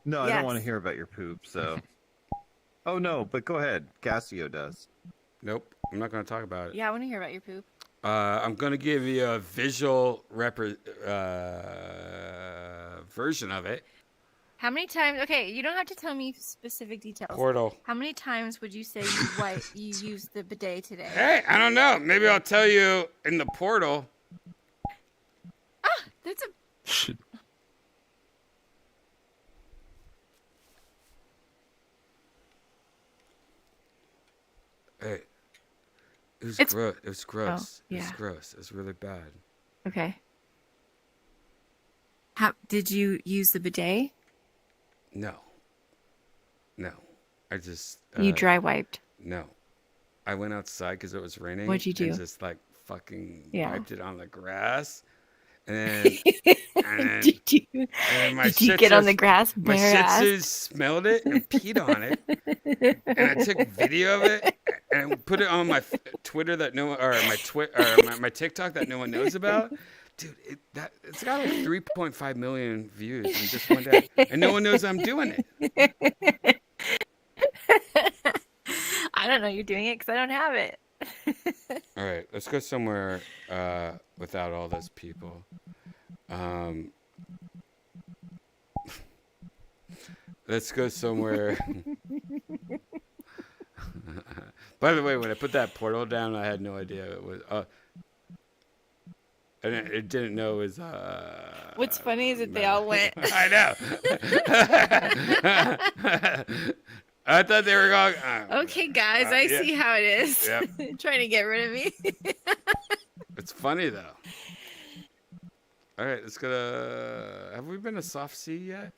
No, I Yes. don't want to hear about your poop. So. Oh no, but go ahead. Gassio does. Nope, I'm not gonna talk about it. Yeah, I want to hear about your poop. I'm gonna give you a visual version of it. How many times? Okay, you don't have to tell me specific details. Portal. How many times would you say you used the bidet today? Hey, I don't know. Maybe I'll tell you in the portal. That's a. Hey, it was It's- gross. It was gross. Oh, It was yeah. gross. It was really bad. Okay. How did you use the bidet? No. I just. You dry wiped. No. I went outside because it was raining. What'd you do? And just like fucking Yeah. wiped it on the grass. And then, Did you, and then my did you shih get on tzus- the grass My bare shih ass? tzus smelled it and peed on it. And I took video of it and put it on my Twitter that no one, or my TikTok that no one knows about. Dude, it's got like 3.5 million views in just one day, and no one knows I'm doing it. I don't know you're doing it because I don't have it. All right, let's go somewhere without all those people. Let's go somewhere. By the way, when I put that portal down, I had no idea it was. It didn't know it was. What's funny is that they all went. I know. I thought they were going. Okay, guys, I yeah. see how it is. Yep. Trying to get rid of me. It's funny though. All right, let's go to. Have we been to Soft Sea yet?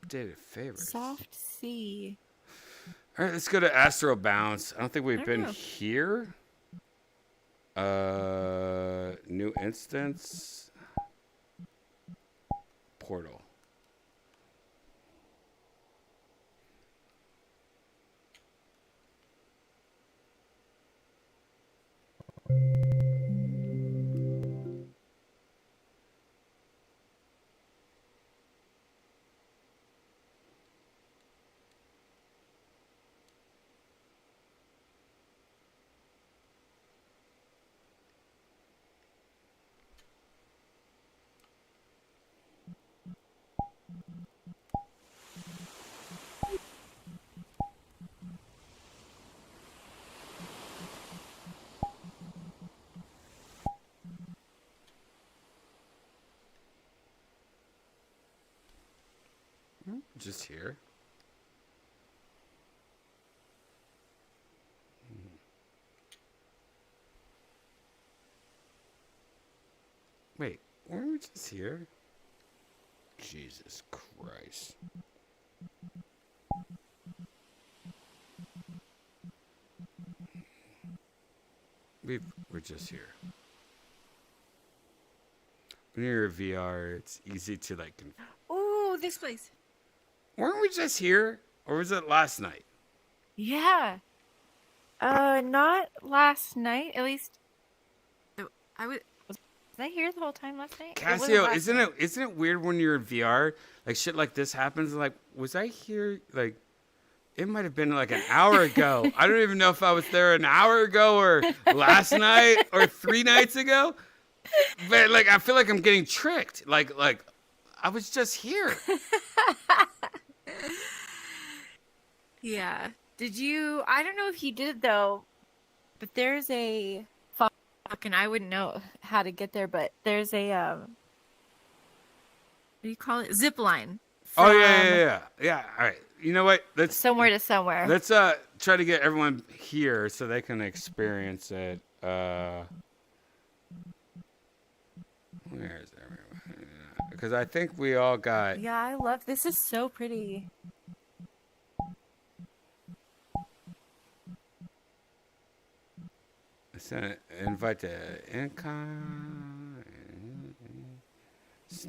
Updated favorites. Soft C. All right, let's go to Astro Bounce. I don't think we've I been don't know. here. New instance. Portal. Just here. Wait, weren't we just here? Jesus Christ. We're just here. When you're VR, it's easy to like. Ooh, this place. Weren't we just here, or was it last night? Yeah. Not last night. At least I was I here the whole time last night? Cassio, isn't it weird when you're in VR, like shit like this happens? Like, was I here? Like, it might have been like an hour ago. I don't even know if I was there an hour ago or last night or 3 nights ago. But like, I feel like I'm getting tricked. Like I was just here. Yeah. Did you? I don't know if you did though, but there's a fucking I wouldn't know how to get there, but there's a what do you call it? Zip line. Oh yeah. All right. You know what? Let's somewhere to somewhere. Let's try to get everyone here so they can experience it. Where is everyone? Because I think we all got. Yeah, I love this. Is so pretty. Invite the income.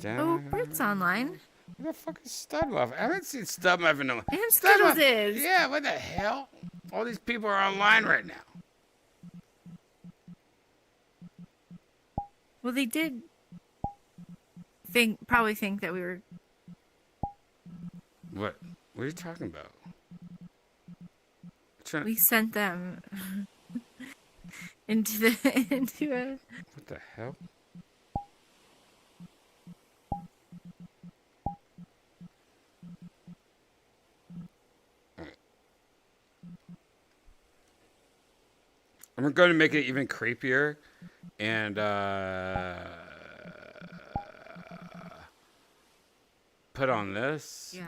Oh, Bert's online. What the fuck is Studmuff? I haven't seen Studmuff in a while. And Skittles is. Yeah, what the hell? All these people are online right now. Well, they did probably think that we were. What? What are you talking about? We sent them into a. What the hell? I'm going to make it even creepier and put on this. Yeah.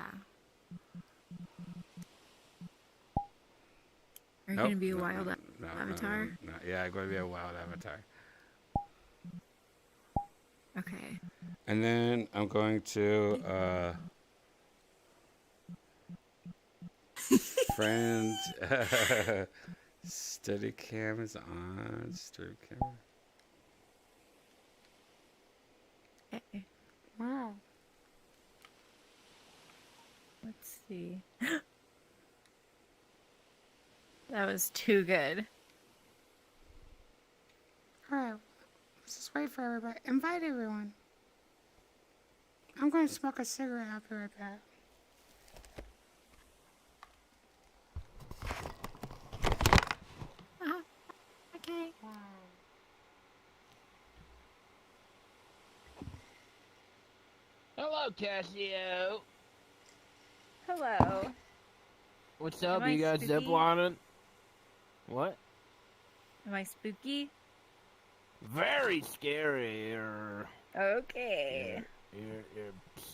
Are you going to be a wild avatar? No, yeah, I'm going to be a wild avatar. Okay. And then I'm going to friend steady cam is on. Steady cam. Okay. Wow. Let's see. That was too good. All right, let's just wait for everybody. Invite everyone. I'm going to smoke a cigarette. I'll be right back. Okay. Hello, Cassio. Hello. What's up? Am I You guys spooky? ziplining? What? Am I spooky? Very scary. Okay. You're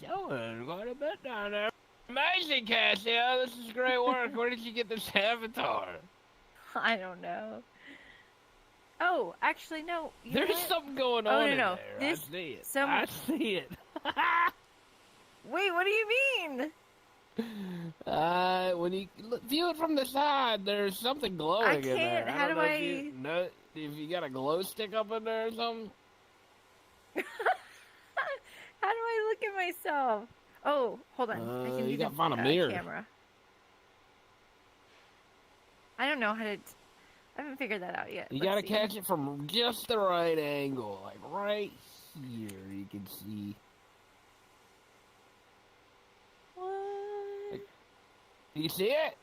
showing quite a bit down there. Amazing, Cassio. This is great work. Where did you get this avatar? I don't know. Oh, actually, no. There's something going on in no. there. This, I see it. Some... I see it. Wait, what do you mean? When you view it from the side, there's something glowing in there. How do I? If you got a glow stick up in there or something. How do I look at myself? Oh, hold on. I can you do got the to find a mirror. Camera. I don't know how to. I haven't figured that out yet. You gotta catch it from just the right angle, like right here. You can see. What? Do you see it?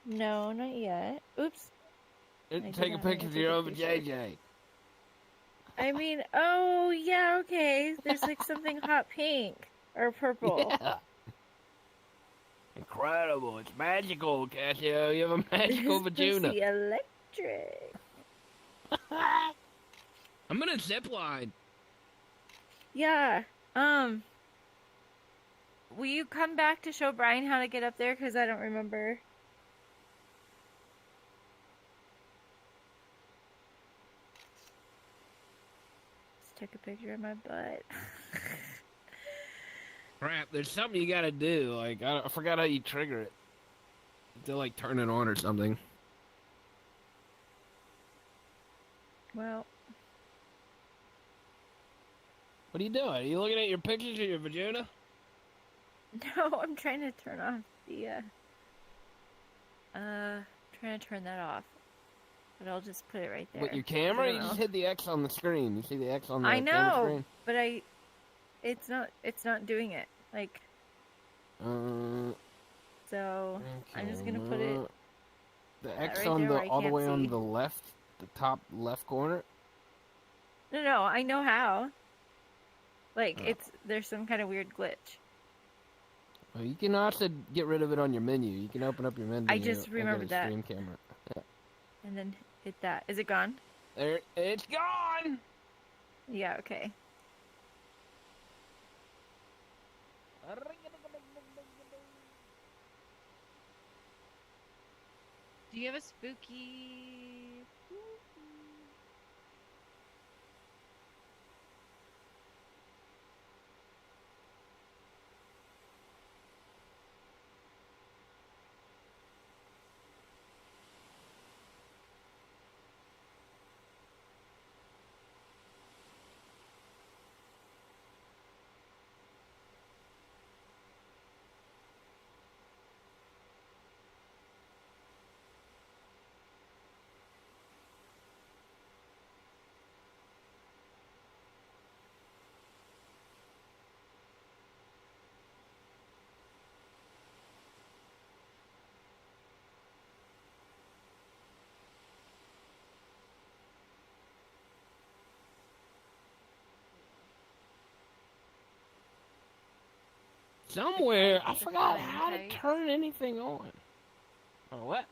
No, not yet. Oops. Take a picture of your own JJ. I mean, oh yeah, okay. There's like something hot pink or purple. Yeah. Incredible! It's magical, Cassio. You have a magical vagina. This is electric. I'm gonna zipline. Yeah. Will you come back to show Brian how to get up there? Because I don't remember. Let's take a picture of my butt. Crap, there's something you gotta do. Like, I forgot how you trigger it. To, like, turn it on or something. Well. What are you doing? Are you looking at your pictures of your vagina? No, I'm trying to turn off the, trying to turn that off. But I'll just put it right there. With your camera, you just hit the X on the screen. You see the X on the I camera know, screen? but it's not doing it. Like, so I'm just gonna put it. The X right on there the where I all the can't way on see. the left, the top left corner. No, I know how. Like, there's some kind of weird glitch. Well, you can also get rid of it on your menu. You can open up your menu. I just and go to remembered that. Stream camera. Yeah. And then hit that. Is it gone? There, it's gone. Yeah. Okay. Do you have a spooky? Somewhere, I forgot how to turn anything on. Oh, what?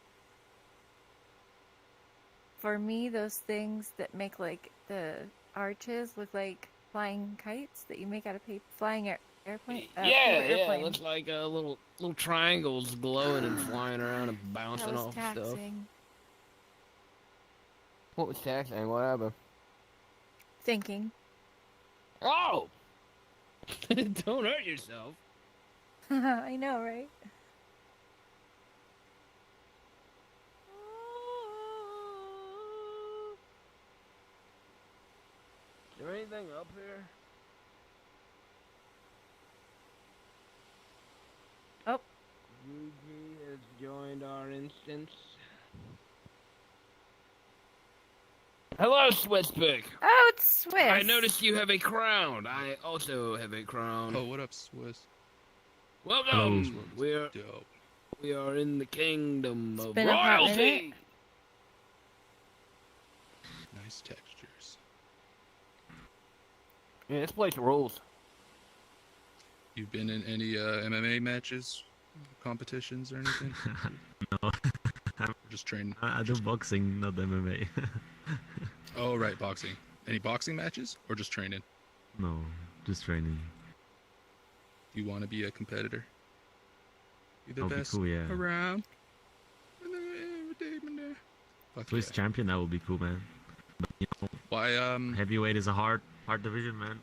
For me, those things that make like the arches look like flying kites that you make out of paper, flying airplane. Yeah, airplane. it looks like little triangles glowing and flying around and bouncing That was off stuff. taxing. What was taxing? What happened? Thinking. Oh! Don't hurt yourself. I know, right? Is there anything up here? Oh. Gigi has joined our instance. Hello, Swisspick. Oh, it's Swiss. I noticed you have a crown. I also have a crown. Oh, what up, Swiss? Welcome. We are in the kingdom of been a hot royalty. minute. Nice textures. Yeah, this place rules. You've been in any MMA matches, competitions, or anything? No. Just training. I do boxing, not MMA. Oh, right, boxing. Any boxing matches, or just training? No, just training. Do you want to be a competitor? Be the That'd be best cool, yeah. around. Fuck Swiss yeah. champion, that would be cool, man. But, you know, Why? heavyweight is a hard division, man.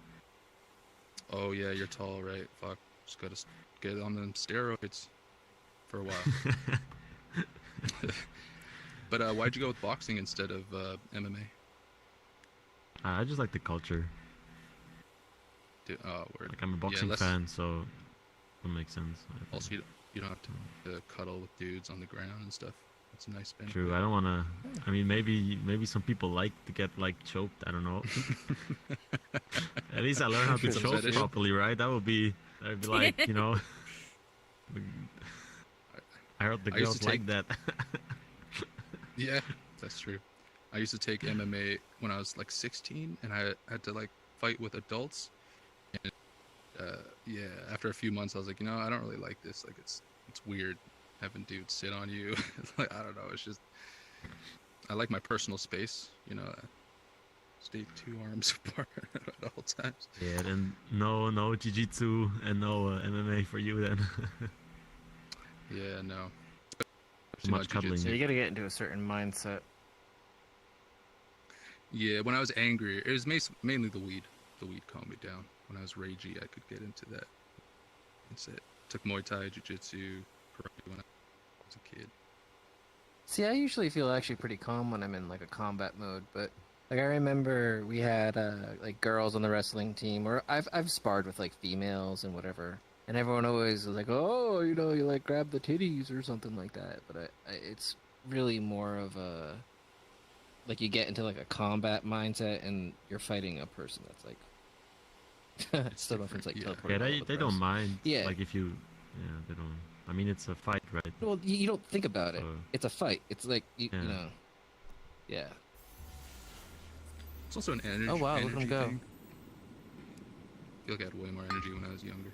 Oh yeah, you're tall, right? Fuck. Just gotta get on them steroids for a while. But why'd you go with boxing instead of MMA? I just like the culture. Word. Like I'm a boxing fan, so it makes sense. Also, you don't have to cuddle with dudes on the ground and stuff. It's a nice benefit. True. I don't want to. I mean, maybe some people like to get like choked. I don't know. At least I learned how to Some choke fetish. properly, right? That'd be like, you know. I heard the I used girls to like take- that. Yeah, that's true. I used to take MMA when I was like 16, and I had to like fight with adults. And yeah, after a few months, I was like, you know, I don't really like this. Like, it's weird having dudes sit on you. Like, I don't know. It's just I like my personal space. You know, stay 2 arms apart at all times. Yeah, then no jiu-jitsu and no MMA for you then. Yeah, no. Too much cuddling. So you gotta get into a certain mindset. Yeah, when I was angry, it was mainly the weed. The weed calmed me down. When I was ragey, I could get into that. That's it. Took Muay Thai, Jiu-Jitsu, karate when I was a kid. See, I usually feel actually pretty calm when I'm in like a combat mode, but like I remember we had like girls on the wrestling team, or I've sparred with like females and whatever, and everyone always was like, oh, you know, you like grab the titties or something like that. But I it's really more of a like you get into like a combat mindset and you're fighting a person that's like. It's the reference like teleporting. Yeah, they don't mind. Yeah. Like if you, yeah, they don't. I mean, it's a fight, right? Well, you don't think about it. It's a fight. It's like you know. Yeah. It's also an energy. Oh wow, look at him go. Thing. I feel like I had way more energy when I was younger.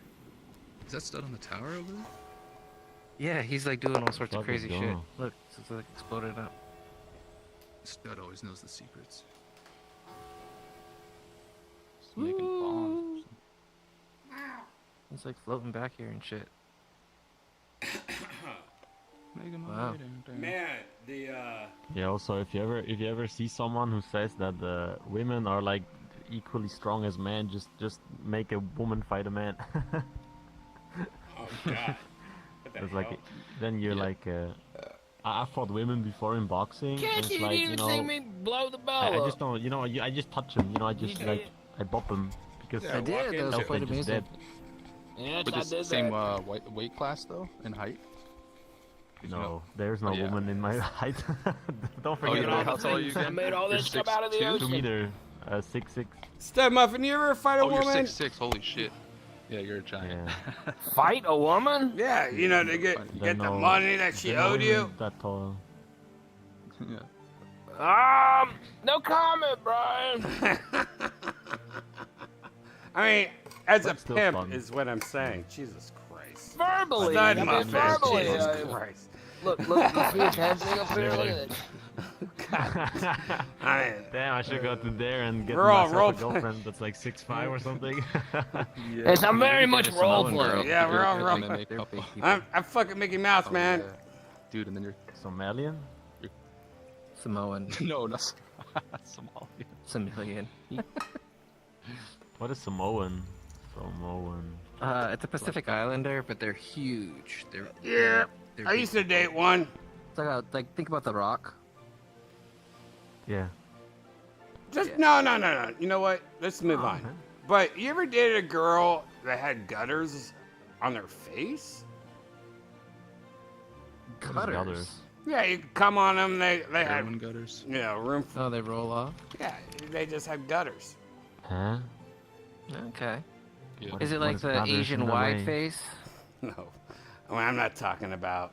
Is that stud on the tower over there? Yeah, he's like doing all sorts of crazy go. shit. Look, it's like exploded up. Stud always knows the secrets. Just Woo. making bombs. It's like floating back here and shit. Wow. Man, the Yeah. Also, if you ever see someone who says that the women are like equally strong as men, just make a woman fight a man. Oh God. It's like then you're like. I fought women before in boxing. Can't and it's you like, even you know, see me blow the ball I up? just don't. You know, I just touch them. You know, I just like I bop them because I did. That was quite amazing. Dead. Yeah, But I this did same that. weight class though, in height. No, there's no Oh, yeah. woman in my height. Don't Oh, forget you know about how tall are you I again? made all this come out of the 6'2"? 2 ocean. meter, 6'6". Stud Muffin, you ever fight a Oh, woman? you're 6'6". Holy shit. Yeah, you're a giant. Fight a woman? Yeah, you know, to get the money that she owed you. That tall. Yeah. No comment, Brian. I mean, as That's a still pimp fun. is what I'm saying. Jesus Christ. Verbally. Stud I mean, Muffin. verbally. Jesus Christ. Look, you see what's happening up here? Look at it. Damn, I should go to there and get We're all myself a role-playing. girlfriend that's like 6'5" or something. Yes, I'm very much role playing. Yeah, we're all wrong. I'm fucking Mickey Mouse, man. Yeah. Dude, and then you're Somalian? Samoan. No, not Somalian. Samoan. What is Samoan? Samoan. It's a Pacific Islander, but they're huge. Yeah. They're I used to date one. It's like think about The Rock. Yeah. Just no. You know what? Let's move on. But you ever dated a girl that had gutters on their face? Gutters. Yeah, you could come on them. They had Heroin gutters. Yeah, room. Oh, they roll off. Yeah, they just had gutters. Huh? Okay. Yeah. Is it What like is the gutters Asian in the wide way? face? No, I mean, I'm not talking about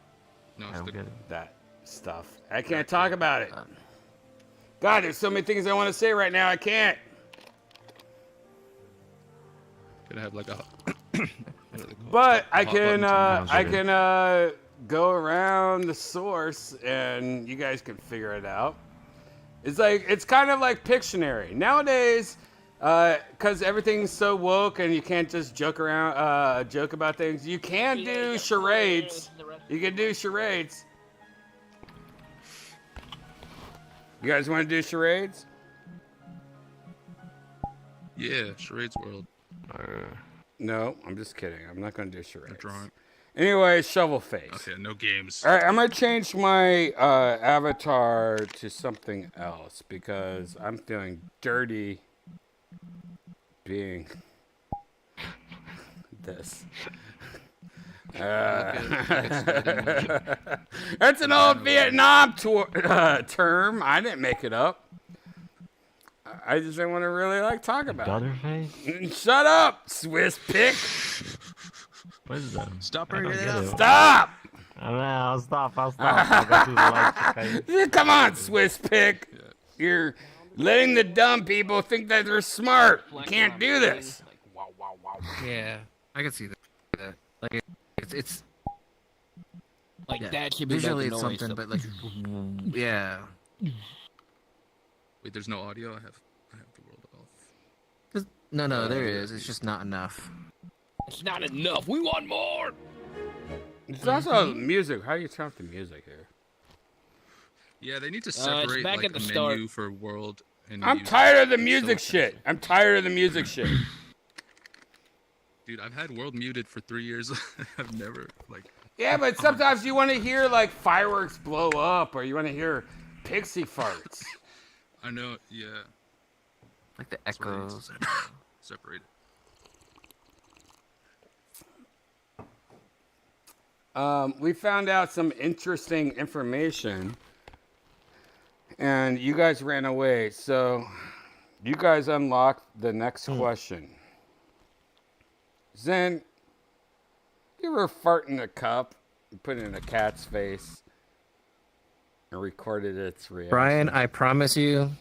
No, I it's don't the get it. that stuff. I can't talk about it. God, there's so many things I want to say right now. I can't. Gonna have like a. But I Hot button can go around the source and you guys can figure it out. It's kind of like Pictionary nowadays, because everything's so woke and you can't just joke around, joke about things. You can do charades. You can do charades. You guys want to do charades? Yeah, charades world. No, I'm just kidding. I'm not going to do charades. Drawing. Anyway, shovel face. Okay, no games. All right, I'm gonna change my avatar to something else because I'm feeling dirty being this. That's an old Vietnam term. I didn't make it up. I just didn't want to really talk about Gutter face? Shut up, Swiss pick. What is that? Stop I don't bringing it get up. it. Stop. I'll stop. I'll go to the light. Okay. Come on, Swiss pick. You're letting the dumb people think that they're smart. You can't do this. Yeah, I can see that. Like it's Like yeah. that should be Visually making it's noise, something, so- but like yeah. Wait, there's no audio. I have the world off. No, there is. It's just not enough. It's not enough. We want more. It's also music. How do you turn off the music here? Yeah, they need to It's separate back like at the a start. menu for world and I'm music. tired of the So music much shit. info. I'm tired of the music shit. Dude, I've had world muted for 3 years. I've never Yeah, but sometimes you want to hear like fireworks blow up, or you want to hear pixie farts. I know. Yeah. Like the That's why I need to echoes. separate it. We found out some interesting information, And you guys ran away, so you guys unlocked the next question. Zen, you ever fart in a cup and put it in a cat's face and recorded its reaction? Brian, I promise you,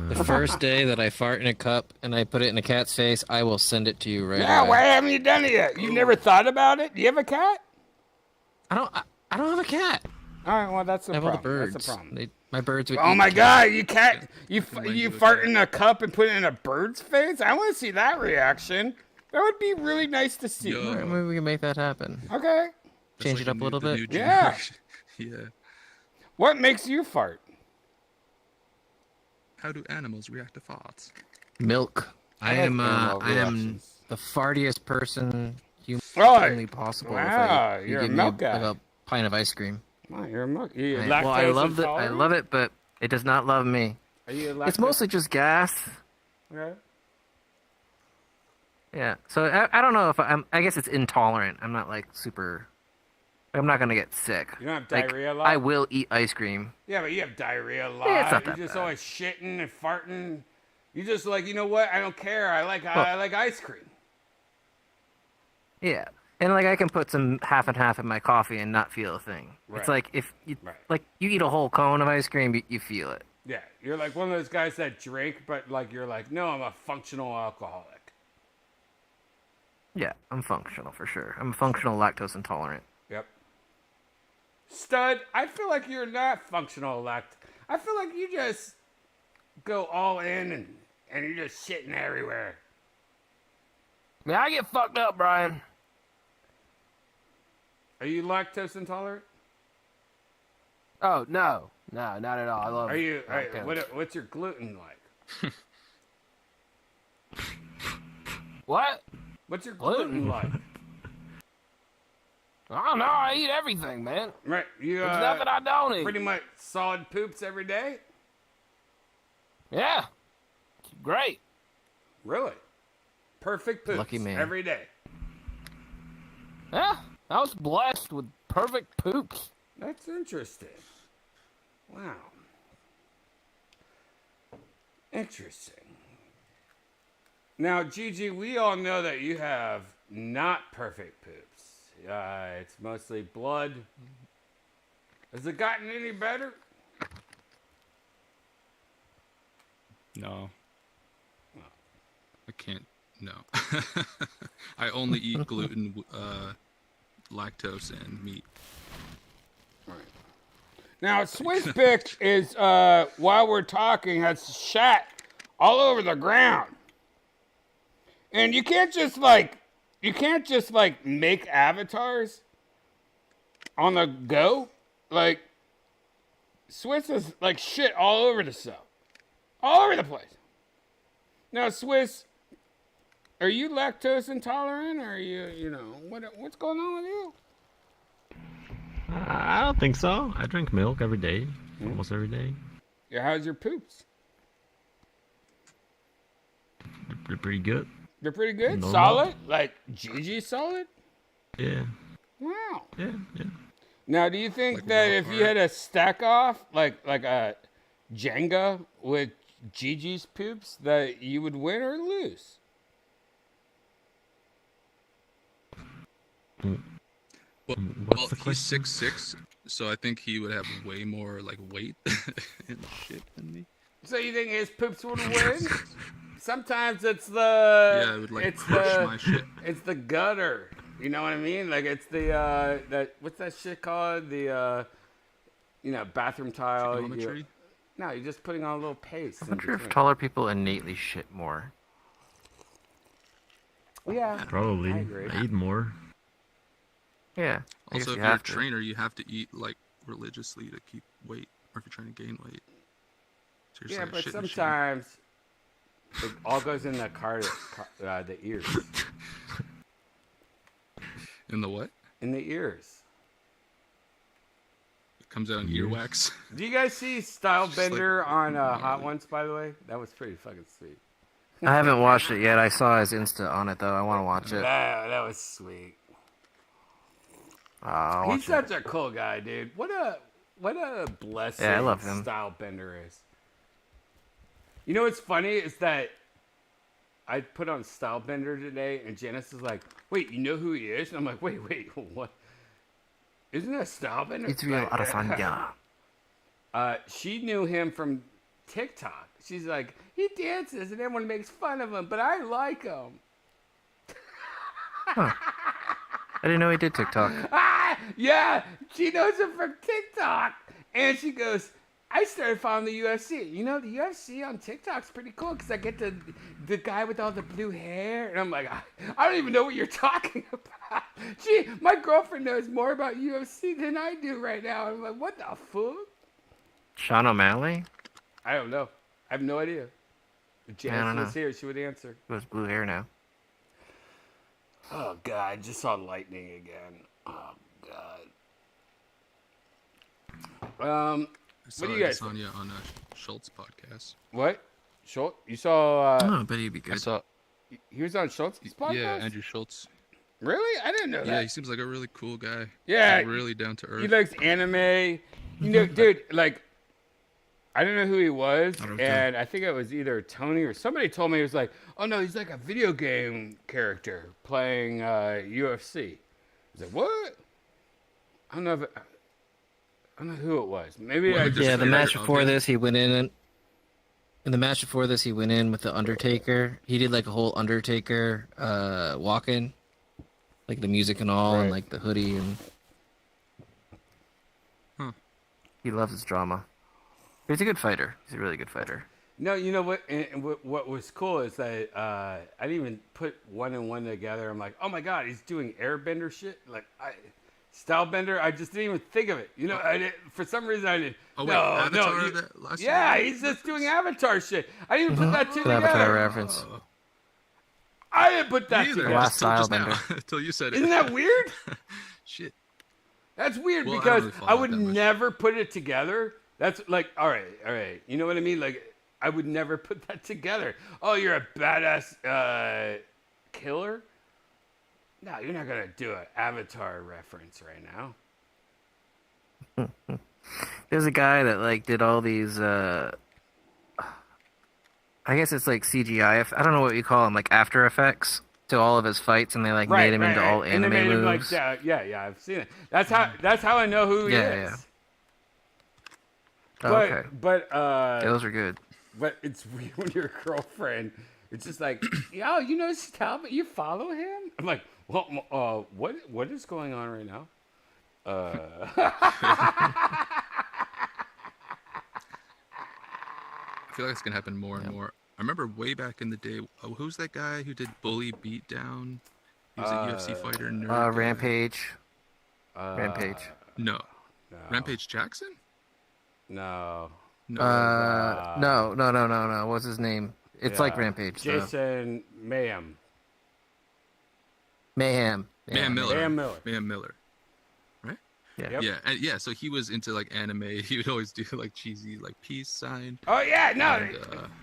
the first day that I fart in a cup and I put it in a cat's face, I will send it to you right away. Why haven't you done it yet? You never thought about it? Do you have a cat? I don't have a cat. All right, well that's the I have all problem. the birds. That's the problem. My birds would. Oh eat my the god, cat. you fart in a cup and put it in a bird's face? I want to see that reaction. That would be really nice to see. All right, maybe we can make that happen. Okay. Change it up a little bit. Yeah. Yeah. What makes you fart? How do animals react to farts? Milk. I have am animal I am reactions. the fartiest person humanly possible. Wow, if you're you a give milk me guy. a pint of ice cream. Wow, you're a milk. You Well, I lactose I love it, but it does not love me. Are you It's mostly just gas. Okay. Yeah. So I don't know if I guess it's intolerant. I'm not like super. I'm not gonna get sick. You don't have Like, diarrhea a lot? I will eat ice cream. Yeah, but you have diarrhea a lot. Yeah, it's not You're that just bad. always shitting and farting. You just like, you know what? I don't care. I like ice cream. Yeah. And like I can put some half and half in my coffee and not feel a thing. Right. It's like if you like you eat a whole cone of ice cream, you feel it. Yeah, you're like one of those guys that drink, but like you're like, no, I'm a functional alcoholic. Yeah, I'm functional for sure. I'm functional lactose intolerant. Yep. Stud, I feel like you're not functional I feel like you just go all in and you're just shitting everywhere. Man, I get fucked up, Brian. Are you lactose intolerant? Oh no, not at all. I love. Are you? lactose. What's your gluten like? What? What's your gluten like? I don't know. I eat everything, man. Right. You. There's nothing I don't eat. Pretty much solid poops every day. Yeah. Great. Really? Perfect poops. Lucky man. Every day. Yeah. I was blessed with perfect poops. That's interesting. Wow. Interesting. Now, Gigi, we all know that you have not perfect poops. It's mostly blood. Has it gotten any better? No. I can't. No. I only eat gluten, lactose, and meat. Now, Swiss Pick is, while we're talking, has shat all over the ground. And you can't just make avatars on the go. Like, Swiss is like shit all over the stuff. All over the place. Now, Swiss, are you lactose intolerant, or are you, what's going on with you? I don't think so. I drink milk every day, almost every day. Yeah, how's your poops? They're pretty good. They're pretty good? Normal. Solid? Like Gigi solid? Yeah. Wow. Yeah. Now, do you think that if you had a stack off, like a Jenga with Gigi's poops, that you would win or lose? Well, he's 6'6", so I think he would have way more like weight and shit than me. So you think his poops would win? Sometimes it's the it would like crush my shit. It's the gutter. You know what I mean? Like it's the that what's that shit called? The bathroom tile. Trigonometry? No, you're just putting on a little paste. I wonder if taller people innately shit more. Yeah. Probably. I agree. I eat more. Yeah. I Also, guess if you you're a have to. trainer, you have to eat like religiously to keep weight, or if you're trying to gain weight. So you're Yeah, just like a but shit machine. sometimes it all goes in the ears. In the what? In the ears. It comes out in earwax. Do you guys see Style Bender on Hot Ones, by the way? That was pretty fucking sweet. I haven't watched it yet. I saw his Insta on it though. I want to watch it. That was sweet. I'll He's watch it. such a cool guy, dude. What a blessing Yeah, I love him. Stylebender is. You know what's funny is that I put on Stylebender today, and Janice is like, "Wait, you know who he is?" And I'm like, "Wait, what? Isn't that Stylebender?" It's real Arasanya. She knew him from TikTok. She's like, he dances and everyone makes fun of him, but I like him. Huh. I didn't know he did TikTok. Yeah, she knows him from TikTok. And she goes, I started following the UFC. You know, the UFC on TikTok's pretty cool because I get the guy with all the blue hair. And I'm like, I don't even know what you're talking about. My girlfriend knows more about UFC than I do right now. I'm like, what the fuck? Sean O'Malley? I don't know. I have no idea. If Janice was here, she would answer. He has blue hair now. Oh, God. I just saw lightning again. Oh, God. What do you guys Sonya on Schultz podcast. What? Schultz? You saw... I bet he'd be good. He was on Schultz's podcast? Yeah, Andrew Schultz. Really? I didn't know that. Yeah, he seems like a really cool guy. Yeah. Like, really down to earth. He likes anime. You know, dude, like... I don't know who he was, and I think it was either Tony or somebody told me. He was like, oh, no, he's like a video game character playing UFC. I was like, what? I don't know who it was. Maybe the match before this, he went in the match before this, he went in with the Undertaker. He did like a whole Undertaker walk-in, like the music and all, and like the hoodie and. He loves his drama. He's a good fighter. He's a really good fighter. No, you know what? And what was cool is that I didn't even put one and one together. I'm like, oh my god, he's doing airbender shit. Like Stylebender. I just didn't even think of it. You know, for some reason I didn't. Oh wait, Avatar that last yeah, year? he's just doing Avatar shit. I didn't even put that two together. Avatar reference. I didn't put that together. Last Stylebender. Until you said it. Isn't that weird? Shit. That's weird Well, because I really would never put it together. That's like, all right. You know what I mean? Like, I would never put that together. Oh, you're a badass killer? No, you're not going to do an Avatar reference right now. There's a guy that like did all these I guess it's like CGI. I don't know what you call them, like After Effects to all of his fights, and they like made him into all anime and they made moves. him like, yeah, I've seen it. That's how I know who he is. Yeah. But those are good. But it's weird when your girlfriend, it's just like, yo, you know Talbot, you follow him? I'm like, well, what is going on right now? I feel like it's gonna happen more and more. I remember way back in the day. Oh, who's that guy who did Bully Beatdown? He was a UFC fighter. Nerd Rampage. Rampage. No. Rampage Jackson? No. No. What's his name? It's like Rampage. Jason Mayhem. Mayhem Miller. Right? Yeah. Yeah. So he was into like anime. He would always do like cheesy like peace sign. Oh yeah, no. And,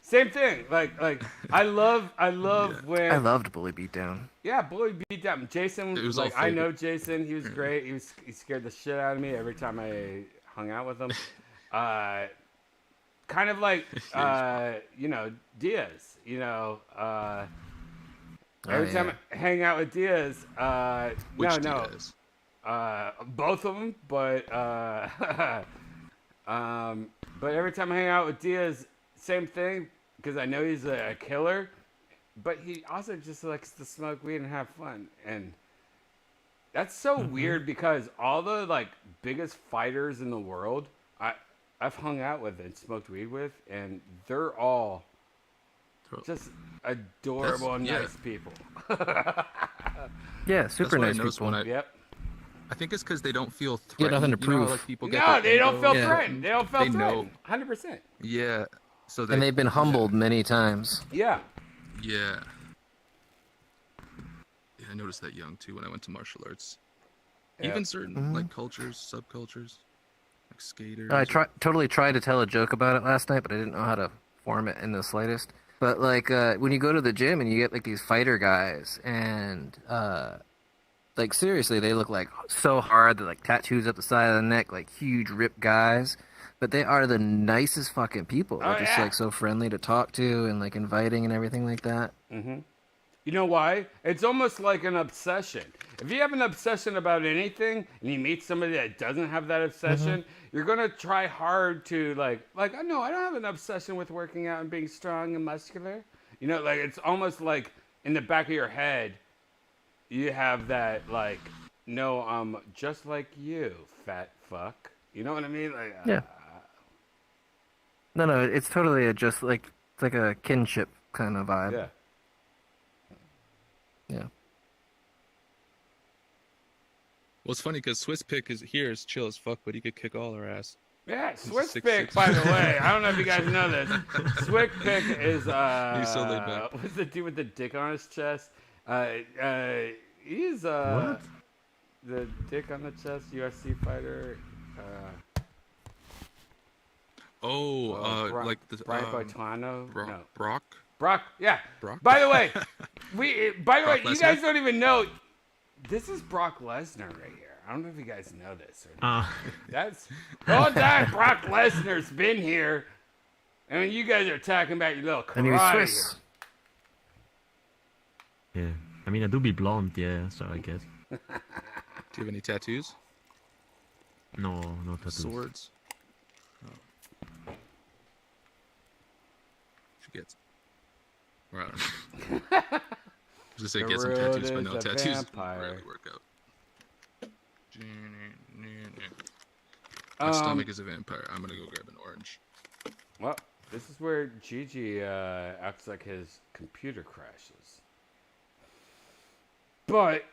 same thing. Like I love when I loved Bully Beatdown. Yeah, Bully Beatdown. Jason was like, I know Jason. He was great. He scared the shit out of me every time I hung out with him. Kind of like Diaz. Every time I hang out with Diaz, Diaz? Both of them, but every time I hang out with Diaz, same thing, because I know he's a killer, but he also just likes to smoke weed and have fun, and that's so weird because all the like biggest fighters in the world, I've hung out with and smoked weed with, and they're all just adorable and nice people. Yeah, super nice people. Yep. I think it's because they don't feel threatened. You have nothing to prove. Like people They don't feel threatened. They don't feel threatened. 100%. Yeah. So and they've been humbled many times. Yeah. Yeah. Yeah, I noticed that young too when I went to martial arts. Yeah. Even certain like cultures, subcultures, like skaters. I totally tried to tell a joke about it last night, but I didn't know how to form it in the slightest. But like when you go to the gym and you get like these fighter guys, and Like seriously, they look like so hard. They're like tattoos up the side of the neck, like huge ripped guys. But they are the nicest fucking people. They're just like so friendly to talk to and like inviting and everything like that. Mm-hmm. You know why? It's almost like an obsession. If you have an obsession about anything and you meet somebody that doesn't have that obsession, you're gonna try hard to like I know I don't have an obsession with working out and being strong and muscular. You know, like it's almost like in the back of your head, you have that like, no, I'm just like you, fat fuck. You know what I mean? Like, Yeah. No, it's totally it's like a kinship kind of vibe. Yeah. Yeah. Well, it's funny because Swiss Pick is chill as fuck, but he could kick all our ass. Yeah, Swiss Pick, by the way. I don't know if you guys know this. Swiss Pick is He's so laid back. what's the dude with the dick on his chest? He's What? the dick on the chest UFC fighter. Like the Brian Boitano? No. Brock. Brock, yeah. Brock? By the way, Brock you guys Lesnar? don't even know. This is Brock Lesnar right here. I don't know if you guys know this or not. That's the whole time Brock Lesnar's been here. I mean, you guys are talking about your little karate. And he was Swiss. Yeah. I mean, I do be blonde, yeah, so I guess. Do you have any tattoos? No tattoos. Swords? Oh. Should get some. Or I don't know. I was gonna say get some tattoos, but no, tattoos really work out. My stomach is a vampire. I'm gonna go grab an orange. Well, this is where Gigi acts like his computer crashes. But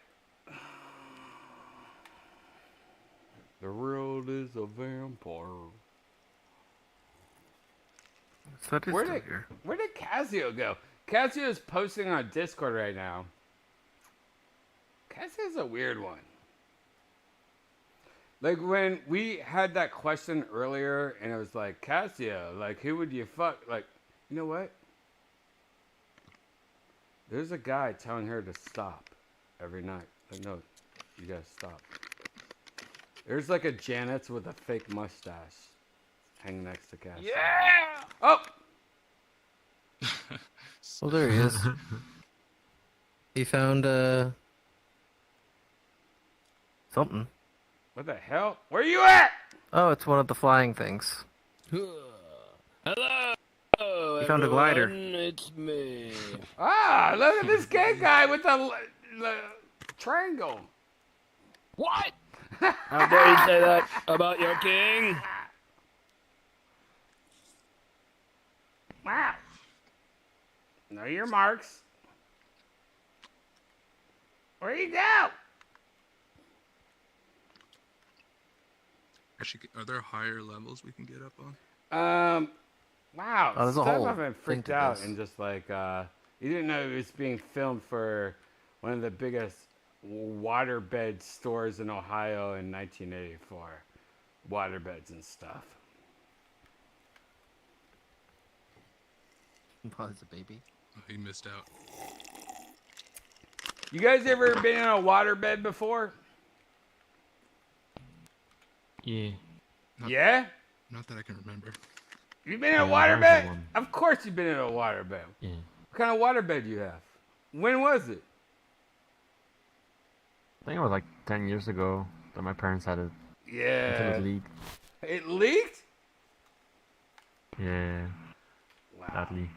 the world is a vampire. Where did Casio go? Casio is posting on Discord right now. Casio's a weird one. Like when we had that question earlier, and it was like, Casio, like who would you fuck? Like, you know what? There's a guy telling her to stop every night. Like, no, you gotta stop. There's like a Janet's with a fake mustache hanging next to Casio. Yeah! Oh! Well, there he is. He found something. What the hell? Where you at? Oh, it's one of the flying things. Hello, He found a glider. everyone, It's me. Ah, look at this gay guy with the triangle. What? How dare you say that about your king? Wow. Know your marks. Where you go? Actually, are there higher levels we can get up on? Wow. Oh, there's a Steph whole have been thing freaked to out this. and just like you didn't know it was being filmed for one of the biggest waterbed stores in Ohio in 1984. Waterbeds and stuff. Probably a baby. Oh, he missed out. You guys ever been in a waterbed before? Yeah. Yeah? Not that I can remember. You've been in a Yeah, I was waterbed? in one. Of course you've been in a waterbed. Yeah. What kind of waterbed do you have? When was it? I think it was like 10 years ago that my parents had it. Until Yeah. it leaked. It leaked? Yeah. Wow. Sadly.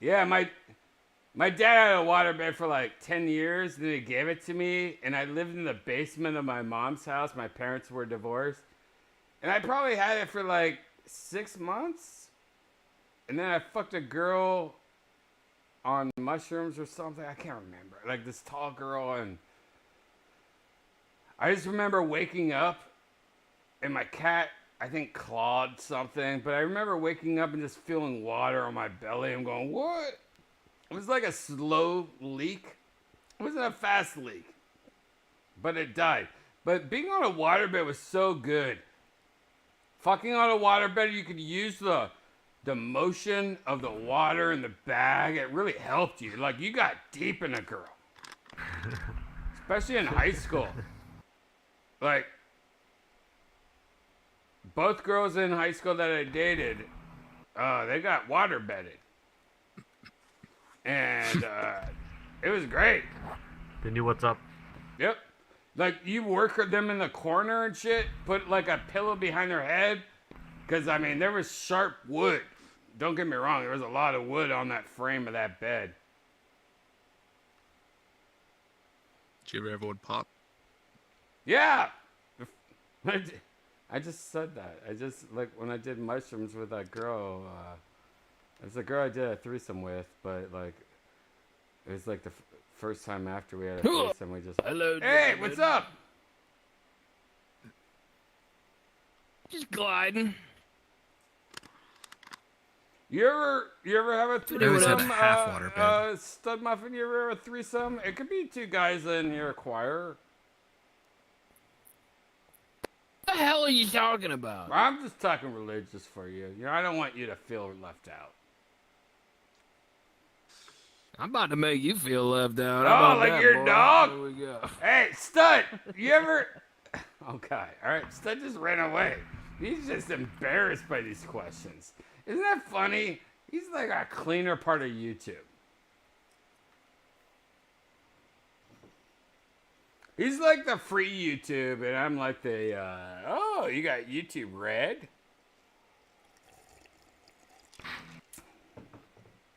Yeah, my dad had a waterbed for like 10 years, then he gave it to me, and I lived in the basement of my mom's house. My parents were divorced. And I probably had it for like 6 months. And then I fucked a girl on mushrooms or something. I can't remember. Like this tall girl, and I just remember waking up and my cat, I think, clawed something. But I remember waking up and just feeling water on my belly. I'm going, what? It was like a slow leak. It wasn't a fast leak. But it died. But being on a waterbed was so good. Fucking on a waterbed, you could use the the motion of the water in the bag, it really helped you. Like, you got deep in a girl. Especially in high school. Like, both girls in high school that I dated, they got water bedded. And it was great. They knew what's up. Yep. Like, you work them in the corner and shit, put like a pillow behind their head. Because, I mean, there was sharp wood. Don't get me wrong, there was a lot of wood on that frame of that bed. Did you ever have one pop? Yeah! I just said that. I just, like, when I did mushrooms with that girl, it was a girl I did a threesome with, but, like, it was, like, the first time after we had a threesome, we just... Hello, hey, what's up? Just gliding. You ever have a threesome, stud muffin? You ever have a threesome? It could be two guys in your choir. What the hell are you talking about? I'm just talking religious for you. You know, I don't want you to feel left out. I'm about to make you feel left out. Oh, like your boy? dog? Here we go. Hey, Stud, you ever... Okay, all right, Stud just ran away. He's just embarrassed by these questions. Isn't that funny? He's like a cleaner part of YouTube. He's like the free YouTube, and I'm like the, oh, you got YouTube Red?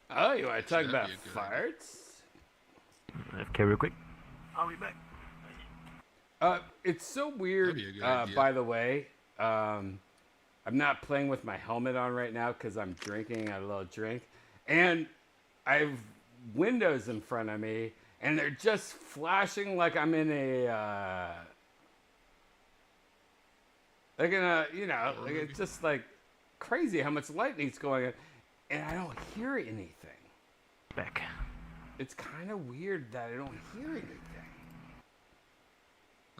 Oh, you want to talk about farts? Okay, real quick. I'll be back. It's so weird, by the way. I'm not playing with my helmet on right now because I'm drinking a little drink. And I have windows in front of me, and they're just flashing like I'm in a, like in a, you know, like it's just like crazy how much lightning's going on. And I don't hear anything. Back. It's kind of weird that I don't hear anything.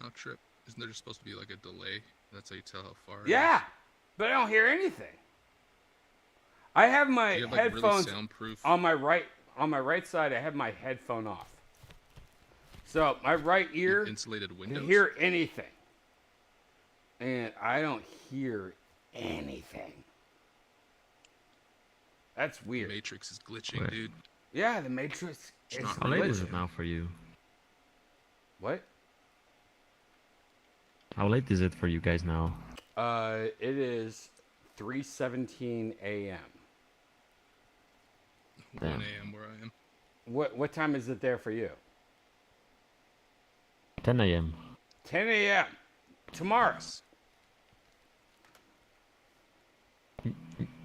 Oh, trip. Isn't there just supposed to be like a delay? That's how you tell how far it Yeah, is. but I don't hear anything. I have my You have, like, really headphones soundproof- on my right side. I have my headphone off, so my right ear insulated can windows. hear anything, and I don't hear anything. That's weird. The Matrix is glitching, dude. Yeah, the Matrix is How late is glitching. it now for you? What? How late is it for you guys now? It is 3:17 a.m. 1 a.m. where I am. What time is it there for you? 10 a.m. 10 a.m. tomorrow.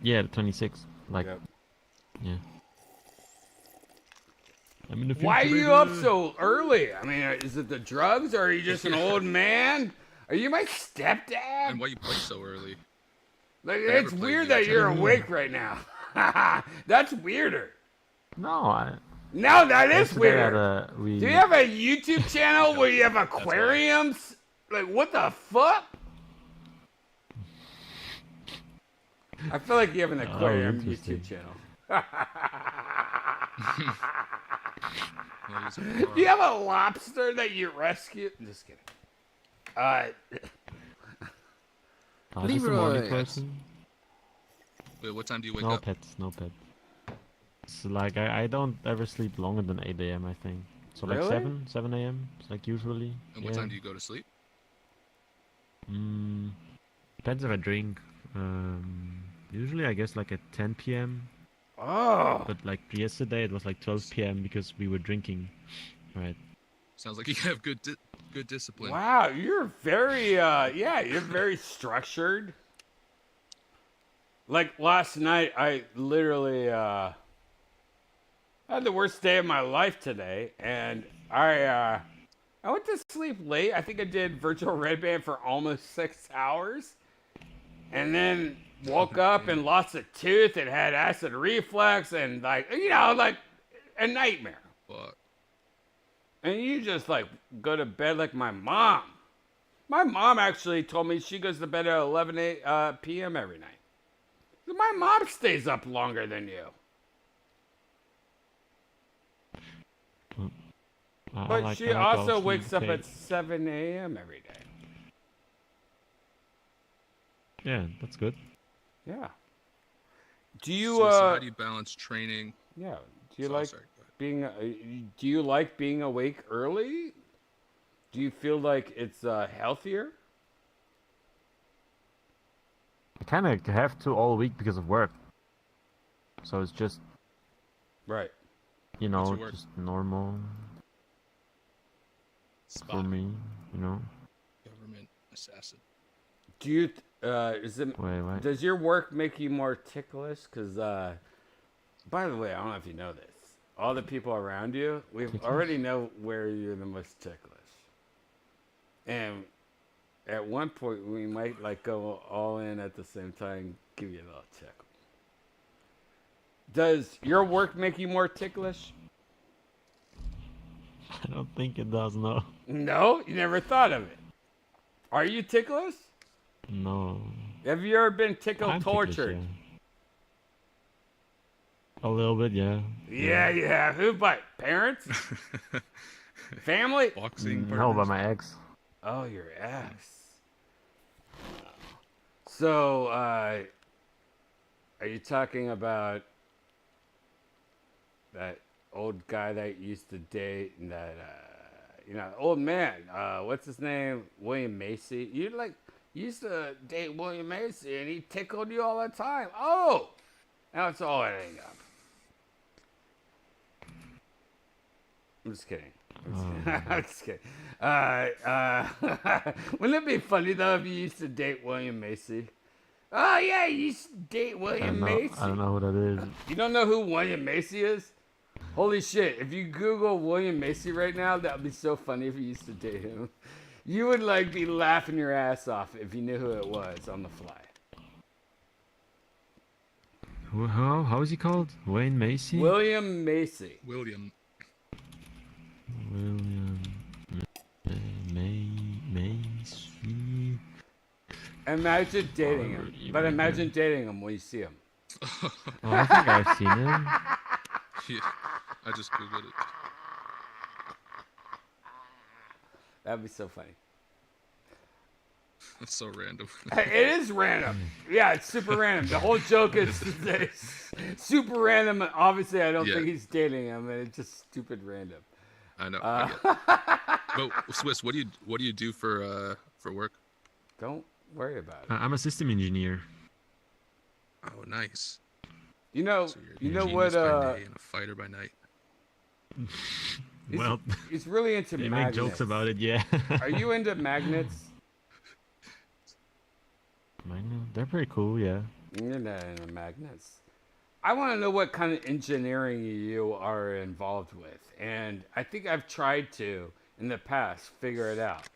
Yeah, the 26th. Like, yeah. I'm in the future. Why are you up so early? I mean, is it the drugs, or are you just an old man? Are you my stepdad? And why you play so early? Like, I never it's played weird the that you're Xbox. awake right now. That's weirder. No, No, that is yesterday weird. we... Do you have a YouTube channel where you have aquariums? Like, what the fuck? I feel like you have an aquarium interesting. YouTube channel. Do you have a lobster that you rescue? I'm just kidding. just a morning Leroy. person. Wait, what time do you wake No up? pets, no pets. It's like, I don't ever sleep longer than 8 a.m., I think. So like Really? 7 a.m. It's like usually. And what time do you go to sleep? Depends if I drink. Usually I guess like at 10 p.m. Oh. But like yesterday it was like 12 p.m. because we were drinking. Right. Sounds like you have good discipline. Wow, you're very, yeah, you're very structured. Like last night, I literally had the worst day of my life today, and I went to sleep late. I think I did virtual red band for almost 6 hours, and then woke up and lost a tooth and had acid reflux and like, you know, like a nightmare. Fuck. And you just like go to bed like my mom. My mom actually told me she goes to bed at 11 p.m. every night. My mom stays up longer than you. But she also wakes up at 7 a.m. every day. Yeah, that's good. Yeah. Do you So how do you balance training? Yeah. Do you like being do you like being awake early? Do you feel like it's healthier? I kind of have to all week because of work. So it's just right. You know, just normal for me, you know. Government assassin. Do you does your work make you more ticklish? Because by the way, I don't know if you know this. All the people around you, we already know where you're the most ticklish. And at one point, we might like go all in at the same time, give you a little tickle. Does your work make you more ticklish? I don't think it does, no. No? You never thought of it. Are you ticklish? No. Have you ever been tortured? Yeah. A little bit, yeah. Yeah, you have. Who by parents? Family? Boxing No, by my ex. Oh, your ex. So, are you talking about that old guy that you used to date and that, old man, what's his name? William Macy. You used to date William Macy and he tickled you all the time. Oh, now it's all adding up. I'm just kidding. I'm just kidding. Wouldn't it be funny though if you used to date William Macy? Oh yeah, you used to date William Macy. I don't know who that is. You don't know who William Macy is? Holy shit! If you Google William Macy right now, that would be so funny if you used to date him. You would be laughing your ass off if you knew who it was on the fly. How is he called? Wayne Macy? William Macy. William Macy. Imagine dating him. But imagine dating him when you see him. Oh, I think I've seen him. Yeah, I just Googled it. That'd be so funny. That's so random. It is random. Yeah, it's super random. The whole joke is super random. Obviously, I don't think he's dating him, and it's just stupid random. I know. But Swiss, what do you do for work? Don't worry about it. I'm a system engineer. Oh, nice. You know what? By day and a fighter by night. Well, he's really into they magnets. make jokes about it, yeah. Are you into magnets? They're pretty cool, yeah. You're not into magnets. I want to know what kind of engineering you are involved with, and I think I've tried to in the past figure it out.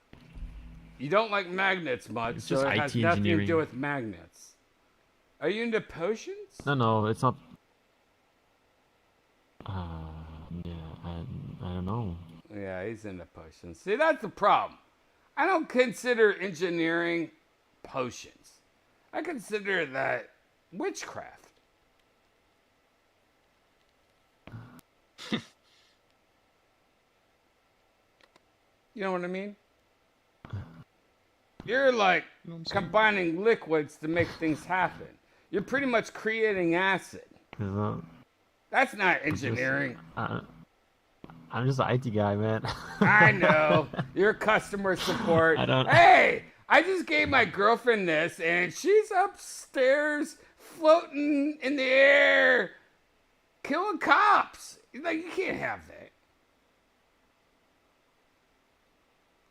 You don't like magnets much, It's so just it has IT nothing to engineering. do with magnets. Are you into potions? No, it's not. Yeah, I don't know. Yeah, he's into potions. See, that's the problem. I don't consider engineering potions. I consider that witchcraft. You know what I mean? You're combining liquids to make things happen. You're pretty much creating acid. That's not engineering. I'm just an IT guy, man. I know. You're customer support. Hey, I just gave my girlfriend this, and she's upstairs floating in the air, killing cops. You can't have that.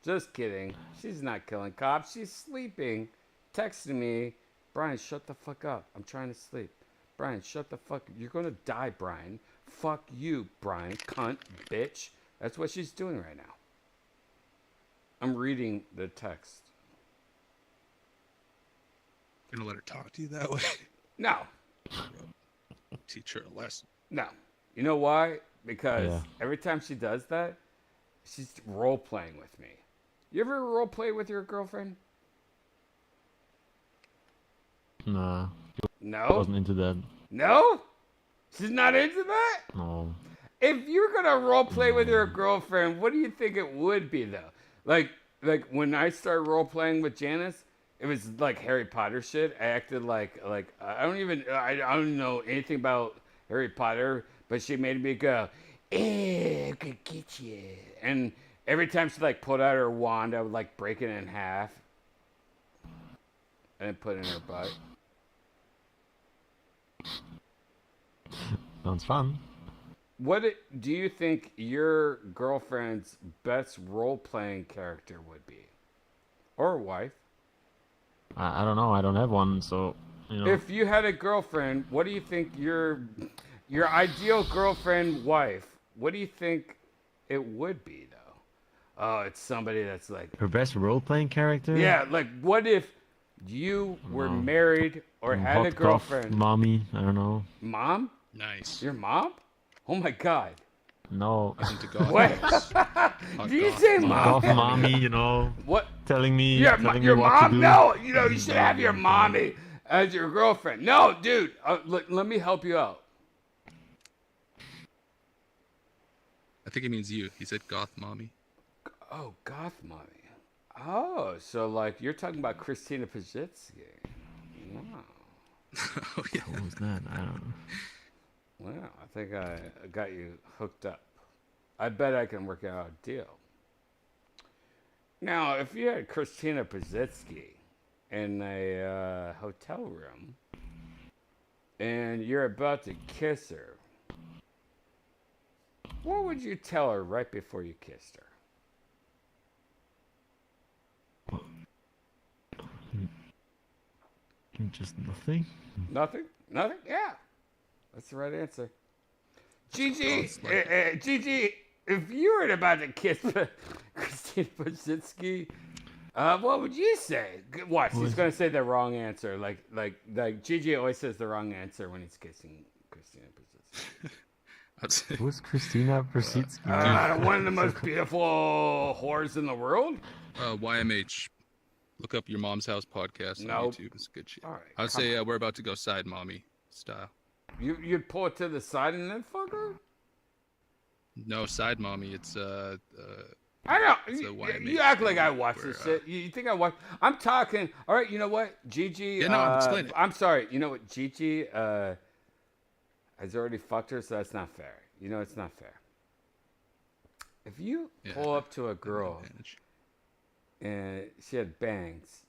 Just kidding. She's not killing cops. She's sleeping. Texting me, Brian, shut the fuck up. I'm trying to sleep. Brian, shut the fuck up. You're going to die, Brian. Fuck you, Brian. Cunt, bitch. That's what she's doing right now. I'm reading the text. You're gonna let her talk to you that way? No. Teach her a lesson. No. You know why? Because every time she does that, she's role playing with me. You ever role play with your girlfriend? Nah. I wasn't into that. No? She's not into that? No. If you're gonna role play with your girlfriend, what do you think it would be though? Like when I started role playing with Janice, it was like Harry Potter shit. I acted like I don't know anything about Harry Potter, but she made me go, I could get you. And every time she like pulled out her wand, I would like break it in half and then put it in her butt. Sounds fun. Do you think your girlfriend's best role-playing character would be? Or wife? I don't know. I don't have one, so, you know. If you had a girlfriend, what do you think your ideal girlfriend wife, what do you think it would be, though? Oh, it's somebody that's like... Her best role-playing character? Yeah, like, what if you were married or had a girlfriend? Mommy, I don't know. Mom? Nice. Your mom? Oh my god. No. What? Did you say mom? Golf mommy, you know. What? Telling me, Your telling your me what mom? to do. No, you should have your mommy as your girlfriend. No, dude. Let me help you out. I think he means you. He said goth mommy. Oh, goth mommy. Oh, so like you're talking about Christina Pajitsky. Wow. Oh yeah. What was that? I don't know. Well, I think I got you hooked up. I bet I can work out a deal. Now, if you had Christina Pajitsky in a hotel room and you're about to kiss her, what would you tell her right before you kissed her? Just nothing. Nothing? Nothing? Yeah. That's the right answer. Gigi, Gigi, if you were about to kiss Christina Pajitsky, what would you say? Watch, he's going to say the wrong answer. Like Gigi always says the wrong answer when he's kissing Christina Pajitsky. Who's Christina Pajitsky? One of the most beautiful whores in the world. YMH. Look up Your Mom's House podcast on YouTube. It's good shit. All right, I'd say we're about to go side mommy style. You'd pull it to the side and then fuck her? No, side mommy. It's I know. You act like I watch this shit. You think I watch? I'm talking. All right. You know what, Gigi? Yeah, no, explain it. I'm sorry. You know what, Gigi has already fucked her, so that's not fair. You know, it's not fair. If you pull up to a girl and she had bangs,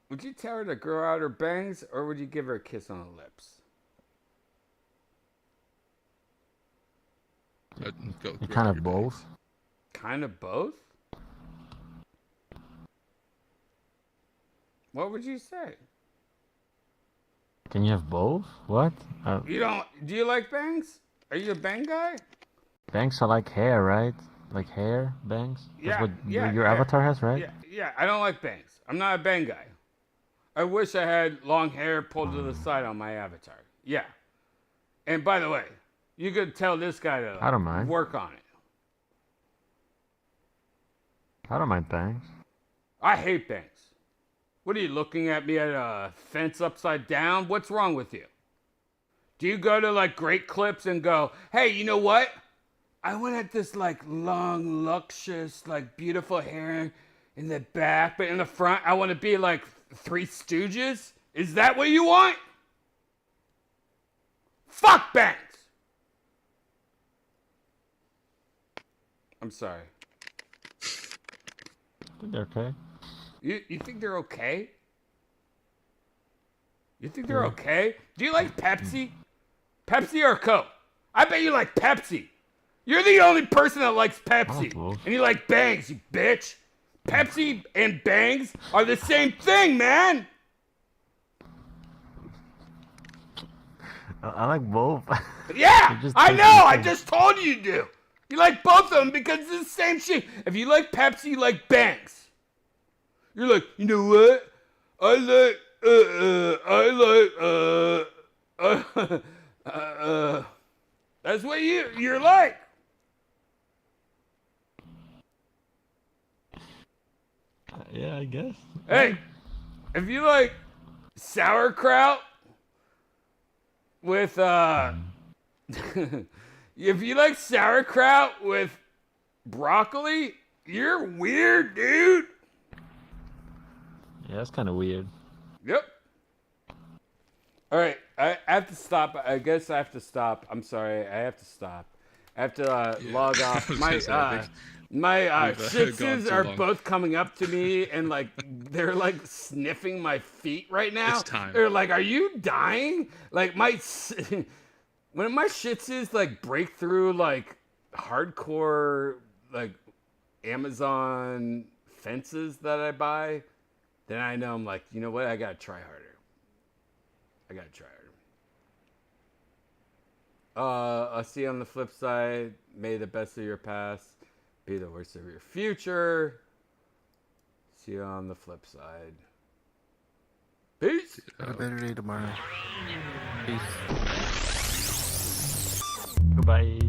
would you tell her to grow out her bangs, or would you give her a kiss on the lips? Kind of both. Kind of both? What would you say? Can you have both? What? You don't? Do you like bangs? Are you a bang guy? Bangs are like hair, right? Like hair bangs. That's what your avatar has, right? Yeah. I don't like bangs. I'm not a bang guy. I wish I had long hair pulled to the side on my avatar. Yeah. And by the way, you could tell this guy to I don't mind. work on it. I don't mind bangs. I hate bangs. What are you looking at me at a fence upside down? What's wrong with you? Do you go to like Great Clips and go, hey, you know what? I want this like long, luscious, like beautiful hair in the back, but in the front, I want to be like Three Stooges? Is that what you want? Fuck bangs! I'm sorry. I think they're okay. You think they're okay? You think they're okay? Do you like Pepsi? Pepsi or Coke? I bet you like Pepsi. You're the only person that likes Pepsi. And you like bangs, you bitch. Pepsi and bangs are the same thing, man. I like both. Yeah, I know. I just told you you do. You like both of them because it's the same shit. If you like Pepsi, you like bangs. You're like, you know what? That's what you're like. Yeah, I guess. Hey, if you like sauerkraut with if you like sauerkraut with broccoli, you're weird, dude. Yeah, that's kind of weird. Yep. All right, I have to stop. I guess I have to stop. I'm sorry, I have to stop. I have to log off. My shitses are both coming up to me and like they're like sniffing my feet right now. It's time. They're like, "Are you dying?" Like my when my shitses like break through like hardcore like Amazon fences that I buy, then I know I'm like, you know what? I gotta try harder. I'll see you on the flip side. May the best of your past be the worst of your future. See you on the flip side. Peace. Have a better day tomorrow. Goodbye.